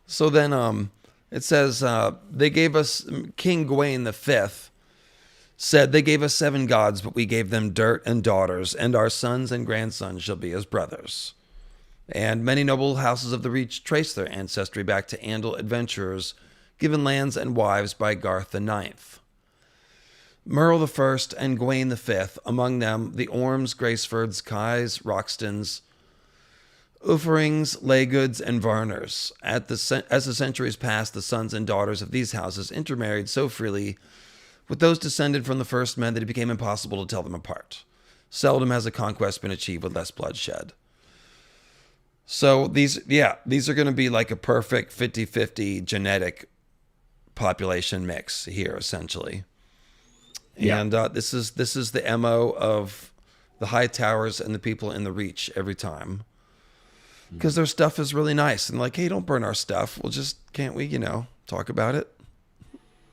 So then it says they gave us King Gawain V said they gave us 7 gods, but we gave them dirt and daughters, and our sons and grandsons shall be as brothers. And many noble houses of the Reach trace their ancestry back to Andal adventurers, given lands and wives by Garth IX. Merle I and Gawain V, among them the Orms, Gracefords, Kais, Roxtons, Uferings, Laygoods, and Varners. As the centuries passed, the sons and daughters of these houses intermarried so freely with those descended from the first men that it became impossible to tell them apart. Seldom has a conquest been achieved with less bloodshed. So these are going to be like a perfect 50-50 genetic population mix here, essentially. Yeah. And this is the MO of the High Towers and the people in the Reach every time. Because their stuff is really nice. And like, hey, don't burn our stuff. We'll just, can't we, talk about it?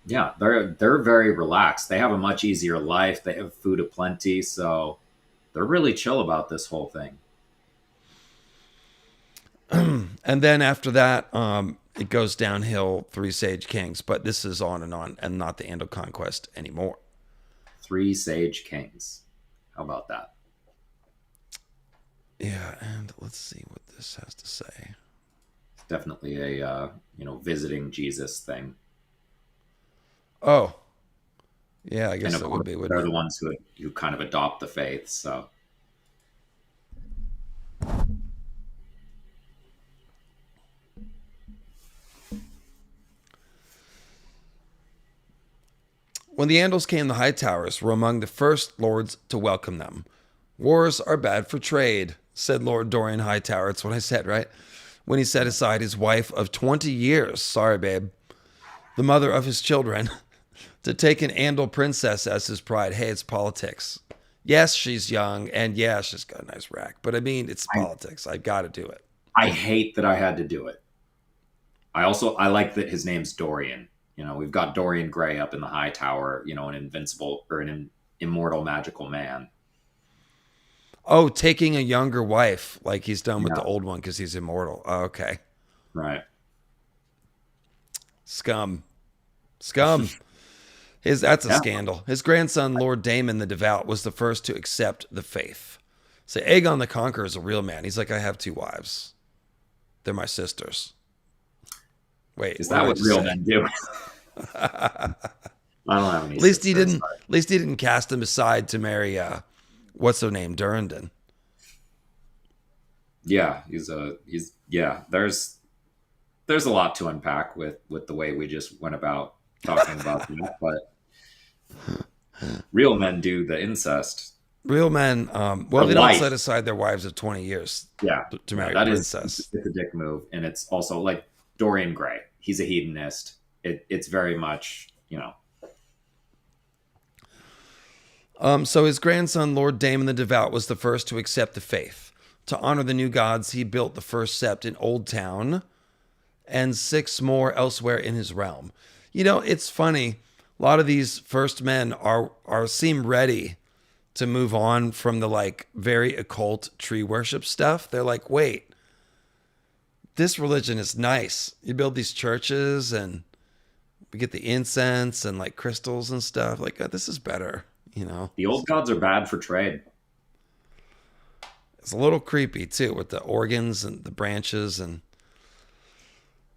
Yeah, they're very relaxed. They have a much easier life. They have food aplenty, so they're really chill about this whole thing. And then after that, it goes downhill, 3 Sage Kings, but this is on, and not the Andal Conquest anymore. 3 Sage Kings. How about that? Yeah, and let's see what this has to say. It's definitely a visiting Jesus thing. Oh, yeah, I guess that would be. They're the ones who kind of adopt the faith, so. When the Andals came, the High Towers were among the first lords to welcome them. Wars are bad for trade, said Lord Dorian Hightower. That's what I said, right? When he set aside his wife of 20 years, sorry, babe, the mother of his children, to take an Andal princess as his bride. Hey, it's politics. Yes, she's young, and yeah, she's got a nice rack. But I mean, it's politics. I got to do it. I hate that I had to do it. I like that his name's Dorian. We've got Dorian Gray up in the High Tower, an invincible or an immortal magical man. Oh, taking a younger wife like he's done with the old one because he's immortal. Oh, okay. Right. Scum. That's a scandal. His grandson, Lord Daemon the Devout, was the first to accept the faith. So Aegon the Conqueror is a real man. He's like, I have 2 wives. They're my sisters. Wait, is that what real men do? I don't have any. At least he didn't cast him aside to marry what's her name, Durrandon. Yeah, there's a lot to unpack with the way we just went about talking about that, but real men do the incest. Real men, they don't set aside their wives of 20 years. Yeah, to marry a princess. It's a dick move, and it's also like Dorian Gray. He's a hedonist. It's very much, So his grandson, Lord Daemon the Devout, was the first to accept the faith. To honor the new gods, he built the first sept in Oldtown and 6 more elsewhere in his realm. It's funny. A lot of these first men seem ready to move on from the very occult tree worship stuff. They're like, wait, this religion is nice. You build these churches and we get the incense and crystals and stuff. This is better, The old gods are bad for trade. It's a little creepy too with the organs and the branches. And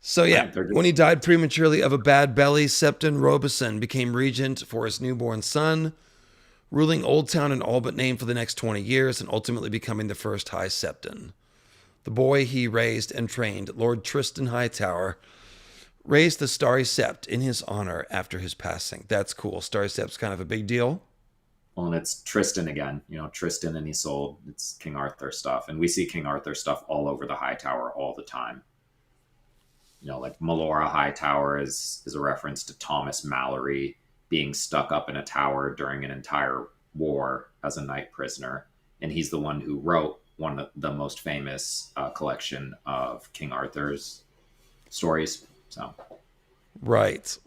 so yeah, Right, they're just when he died prematurely of a bad belly, Septon Robeson became regent for his newborn son, ruling Oldtown and all but name for the next 20 years and ultimately becoming the first High Septon. The boy he raised and trained, Lord Tristan Hightower, raised the Starry Sept in his honor after his passing. That's cool. Starry Sept's kind of a big deal. well, and it's Tristan again. Tristan and Isolde. It's King Arthur stuff, and we see King Arthur stuff all over the High Tower all the time. Like Melora Hightower is a reference to Thomas Mallory being stuck up in a tower during an entire war as a night prisoner, and he's the one who wrote one of the most famous collection of King Arthur's stories. So, Right.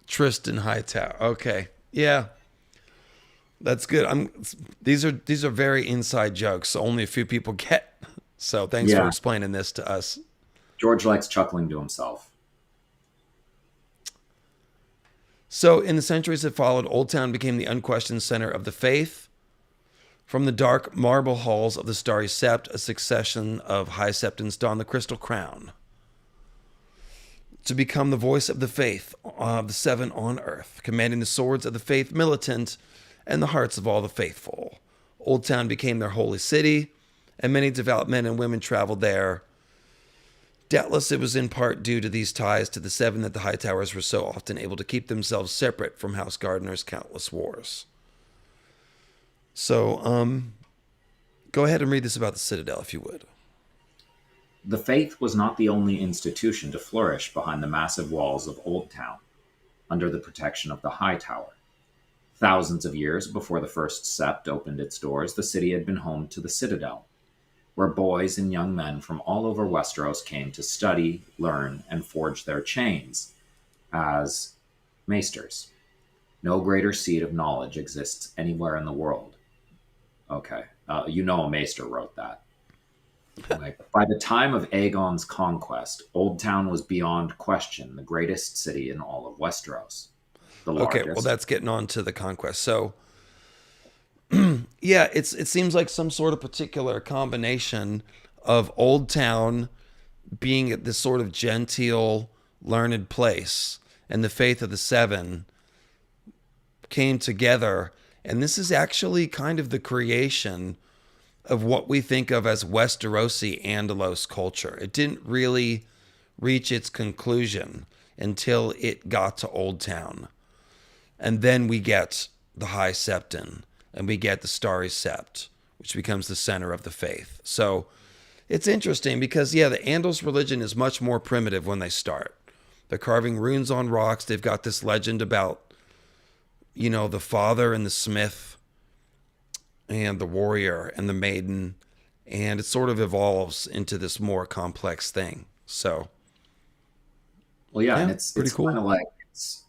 Tristan Hightower. Okay. Yeah. That's good. These are very inside jokes, so only a few people get. So thanks for yeah, explaining this to us. George likes chuckling to himself. So in the centuries that followed, Oldtown became the unquestioned center of the faith. From the dark marble halls of the Starry Sept, a succession of High Septons donned the crystal crown to become the voice of the faith of the seven on earth, commanding the swords of the faith militant and the hearts of all the faithful. Oldtown became their holy city, and many devout men and women traveled there. Doubtless it was in part due to these ties to the seven that the Hightowers were so often able to keep themselves separate from House Gardiner's countless wars. So, go ahead and read this about the Citadel, if you would. The faith was not the only institution to flourish behind the massive walls of Oldtown, under the protection of the High Tower. Thousands of years before the first Sept opened its doors, the city had been home to the Citadel, where boys and young men from all over Westeros came to study, learn, and forge their chains as maesters. No greater seat of knowledge exists anywhere in the world. Okay, a maester wrote that. Like, by the time of Aegon's conquest, Oldtown was beyond question the greatest city in all of Westeros. The Okay, largest. well, that's getting on to the conquest. So, yeah, it seems like some sort of particular combination of Oldtown being this sort of genteel, learned place, and the faith of the seven came together. And this is actually kind of the creation of what we think of as Westerosi Andalos culture. It didn't really reach its conclusion until it got to Oldtown. And then we get the High Septon, and we get the Starry Sept, which becomes the center of the faith. So it's interesting because, yeah, the Andals religion is much more primitive when they start. They're carving runes on rocks. They've got this legend about, the father and the smith and the warrior and the maiden, and it sort of evolves into this more complex thing. So, Well, yeah, yeah, and it's pretty kind cool. of like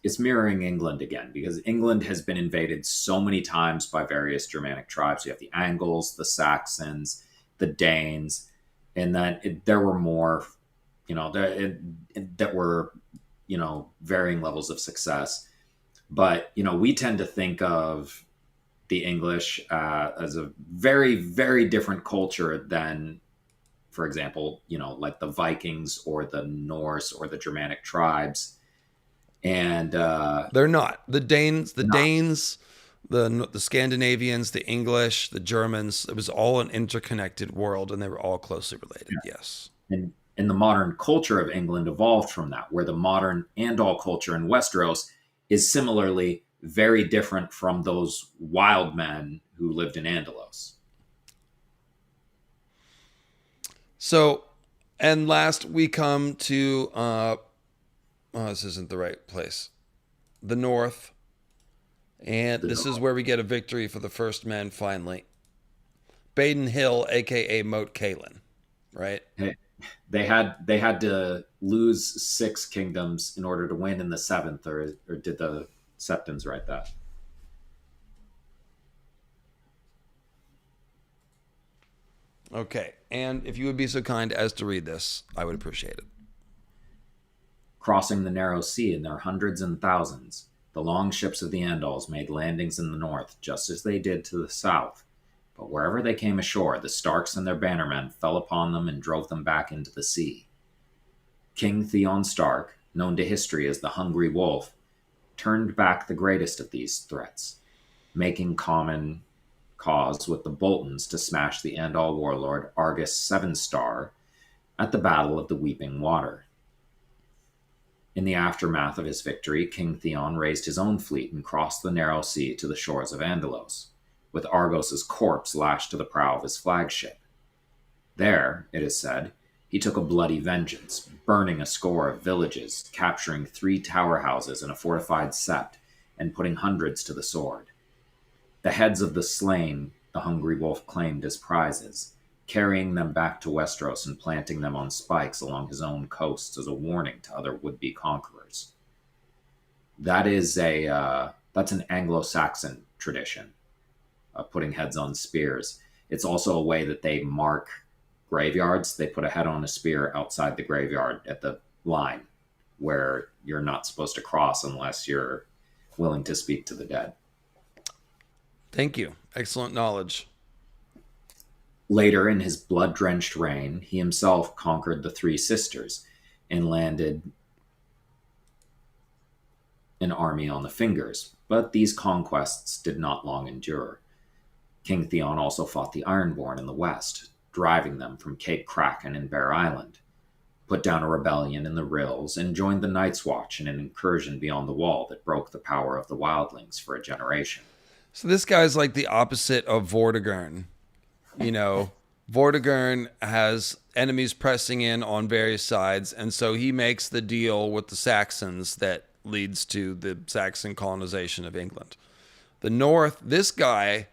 it's mirroring England again, because England has been invaded so many times by various Germanic tribes. You have the Angles, the Saxons, the Danes, and there were more, that were, varying levels of success. But we tend to think of the English as a very, very different culture than, for example, like the Vikings or the Norse or the Germanic tribes. And They're not. The Danes, not the Scandinavians, the English, the Germans, it was all an interconnected world, and they were all closely related. Yes. and the modern culture of England evolved from that, where the modern Andal culture in Westeros is similarly very different from those wild men who lived in Andalos. So, and last we come to, this isn't the right place, the North. And this is where we get a victory for the first men finally. Baden Hill, aka Moat Cailin, right? They had to lose 6 kingdoms in order to win in the 7th, or did the Septons write that? Okay. And if you would be so kind as to read this, I would appreciate it. Crossing the narrow sea in their hundreds and thousands, the long ships of the Andals made landings in the north, just as they did to the south, But wherever they came ashore, the Starks and their bannermen fell upon them and drove them back into the sea. King Theon Stark, known to history as the Hungry Wolf, turned back the greatest of these threats, making common cause with the Boltons to smash the Andal warlord Argus Sevenstar at the Battle of the Weeping Water. In the aftermath of his victory, King Theon raised his own fleet and crossed the narrow sea to the shores of Andalos, with Argos's corpse lashed to the prow of his flagship. There, it is said, he took a bloody vengeance, burning a score of villages, capturing 3 tower houses and a fortified sept, and putting hundreds to the sword. The heads of the slain the Hungry Wolf claimed as prizes, carrying them back to Westeros and planting them on spikes along his own coasts as a warning to other would-be conquerors. That's an Anglo-Saxon tradition, putting heads on spears. It's also a way that they mark graveyards. They put a head on a spear outside the graveyard at the line where you're not supposed to cross unless you're willing to speak to the dead. Thank you. Excellent knowledge. Later, in his blood-drenched reign, he himself conquered the 3 sisters and landed an army on the Fingers, but these conquests did not long endure. King Theon also fought the Ironborn in the west, driving them from Cape Kraken and Bear Island, put down a rebellion in the Rills, and joined the Night's Watch in an incursion beyond the Wall that broke the power of the Wildlings for a generation. So this guy's like the opposite of Vortigern. You know, Vortigern has enemies pressing in on various sides, and so he makes the deal with the Saxons that leads to the Saxon colonization of England. The North, this guy,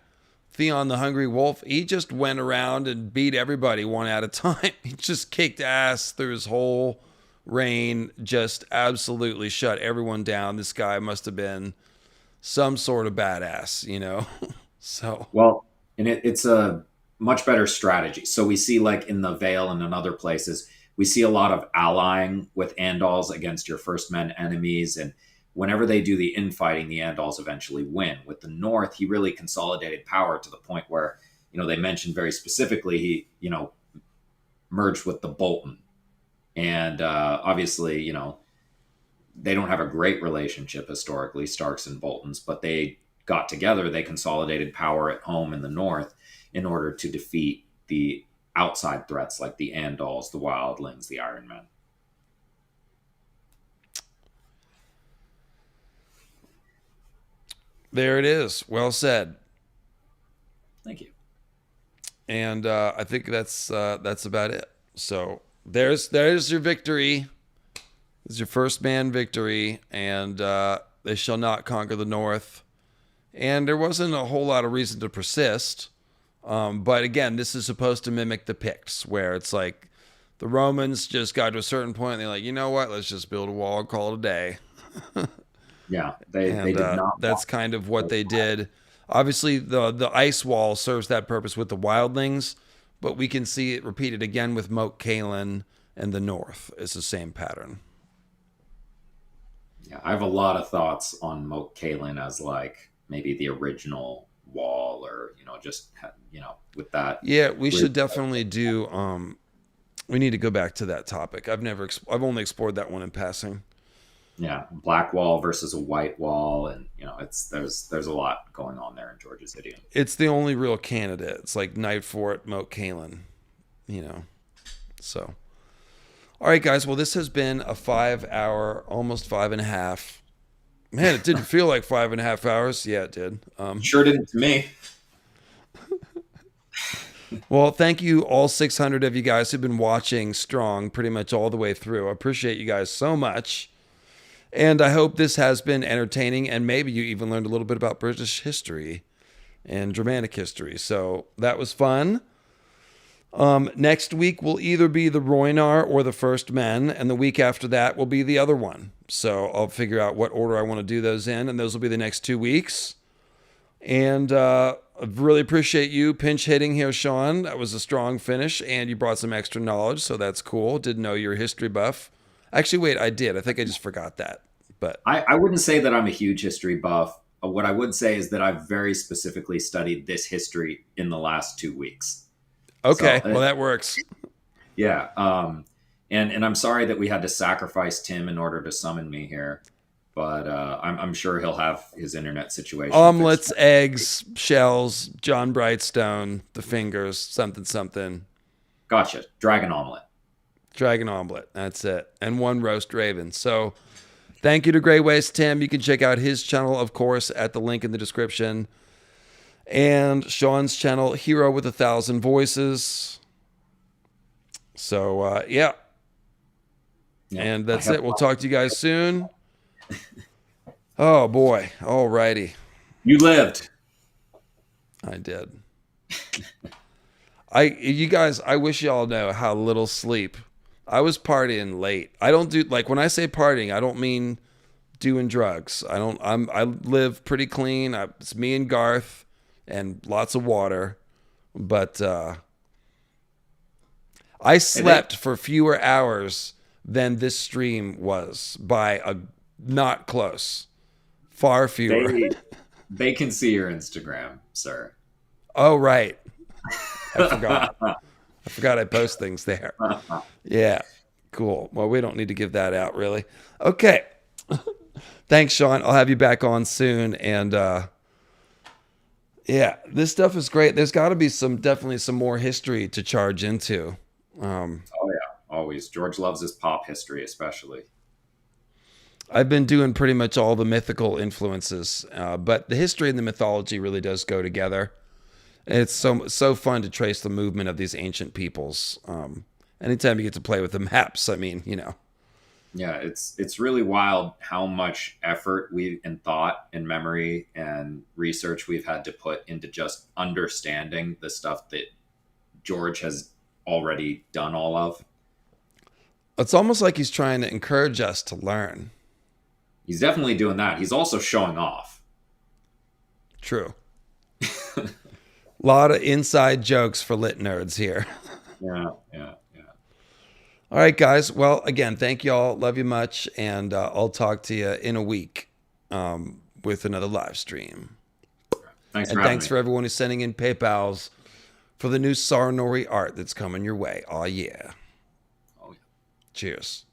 Theon the Hungry Wolf, he just went around and beat everybody one at a time. He just kicked ass through his whole reign, just absolutely shut everyone down. This guy must have been some sort of badass, you know? So. Well, and it's a much better strategy. So we see, like in the Vale and in other places, we see a lot of allying with Andals against your First Men enemies. And whenever they do the infighting, the Andals eventually win. With the North, he really consolidated power to the point where, they mentioned very specifically, he, merged with the Bolton. And obviously, they don't have a great relationship historically, Starks and Boltons, but they got together, they consolidated power at home in the North in order to defeat the outside threats like the Andals, the Wildlings, the Iron Men. There it is. Well said. Thank you. And I think that's about it. So there's your victory. This is your first man victory, and they shall not conquer the North. And there wasn't a whole lot of reason to persist. But again, this is supposed to mimic the Picts, where it's like the Romans just got to a certain point and they're like, you know what, let's just build a wall and call it a day. Yeah, they did not. That's kind of what they did. Obviously, the ice wall serves that purpose with the wildlings, but we can see it repeated again with Moat Cailin and the North. It's the same pattern. Yeah, I have a lot of thoughts on Moat Cailin as like maybe the original wall, or just with that. Yeah, we should definitely do. We need to go back to that topic. I've only explored that one in passing. Yeah, black wall versus a white wall, and there's a lot going on there in George's idiom. It's the only real candidate. It's like Night Fort, Moat Cailin, So, all right, guys. Well, this has been a 5-hour, almost 5.5. Man, it didn't feel like 5.5 hours. Yeah, it did. Sure didn't to me. Well, thank you all 600 of you guys who've been watching Strong pretty much all the way through. I appreciate you guys so much. And I hope this has been entertaining, and maybe you even learned a little bit about British history and Germanic history. So that was fun. Next week will either be the Rhoynar or the First Men, and the week after that will be the other one. So I'll figure out what order I want to do those in, and those will be the next 2 weeks. And I really appreciate you pinch hitting here, Sean. That was a strong finish, and you brought some extra knowledge, so that's cool. Didn't know you're a history buff. Actually, wait, I did. I think I just forgot that. But I wouldn't say that I'm a huge history buff. what I would say is that I've very specifically studied this history in the last 2 weeks. Okay, So, well that works. Yeah. And I'm sorry that we had to sacrifice Tim in order to summon me here, but I'm sure he'll have his internet situation Omelets, fixed. eggs, shells, John Brightstone, the fingers, something. Gotcha. Dragon omelet. Dragon omelet. That's it. And 1 roast raven. So thank you to Grey Waste Tim. You can check out his channel, of course, at the link in the description. And Sean's channel, Hero with 1,000 Voices. So, yeah. And that's it. We'll talk to you guys soon. Oh, boy. All righty. You lived. I did. You guys, I wish y'all know how little sleep. I was partying late. I don't do, like, when I say partying, I don't mean doing drugs. I live pretty clean. It's me and Garth and lots of water. But I slept for fewer hours than this stream was by a not close. Far fewer. They can see your Instagram, sir. Oh, right. I forgot. I forgot I post things there. Yeah. Cool. Well, we don't need to give that out, really. Okay. Thanks, Sean. I'll have you back on soon. And yeah, this stuff is great. There's got to be definitely some more history to charge into. Oh, yeah. Always. George loves his pop history, especially. I've been doing pretty much all the mythical influences, but the history and the mythology really does go together. And it's so fun to trace the movement of these ancient peoples. Anytime you get to play with the maps, I mean, you know. Yeah, it's really wild how much effort and thought and memory and research we've had to put into just understanding the stuff that George has already done all of. It's almost like he's trying to encourage us to learn. He's definitely doing that. He's also showing off. True. A lot of inside jokes for lit nerds here. Yeah. All right, guys. Well, again, thank you all. Love you much. And I'll talk to you in a week with another live stream. Thanks for everyone who's sending in PayPals for the new Sarnori art that's coming your way. Oh, yeah. Oh, yeah. Cheers.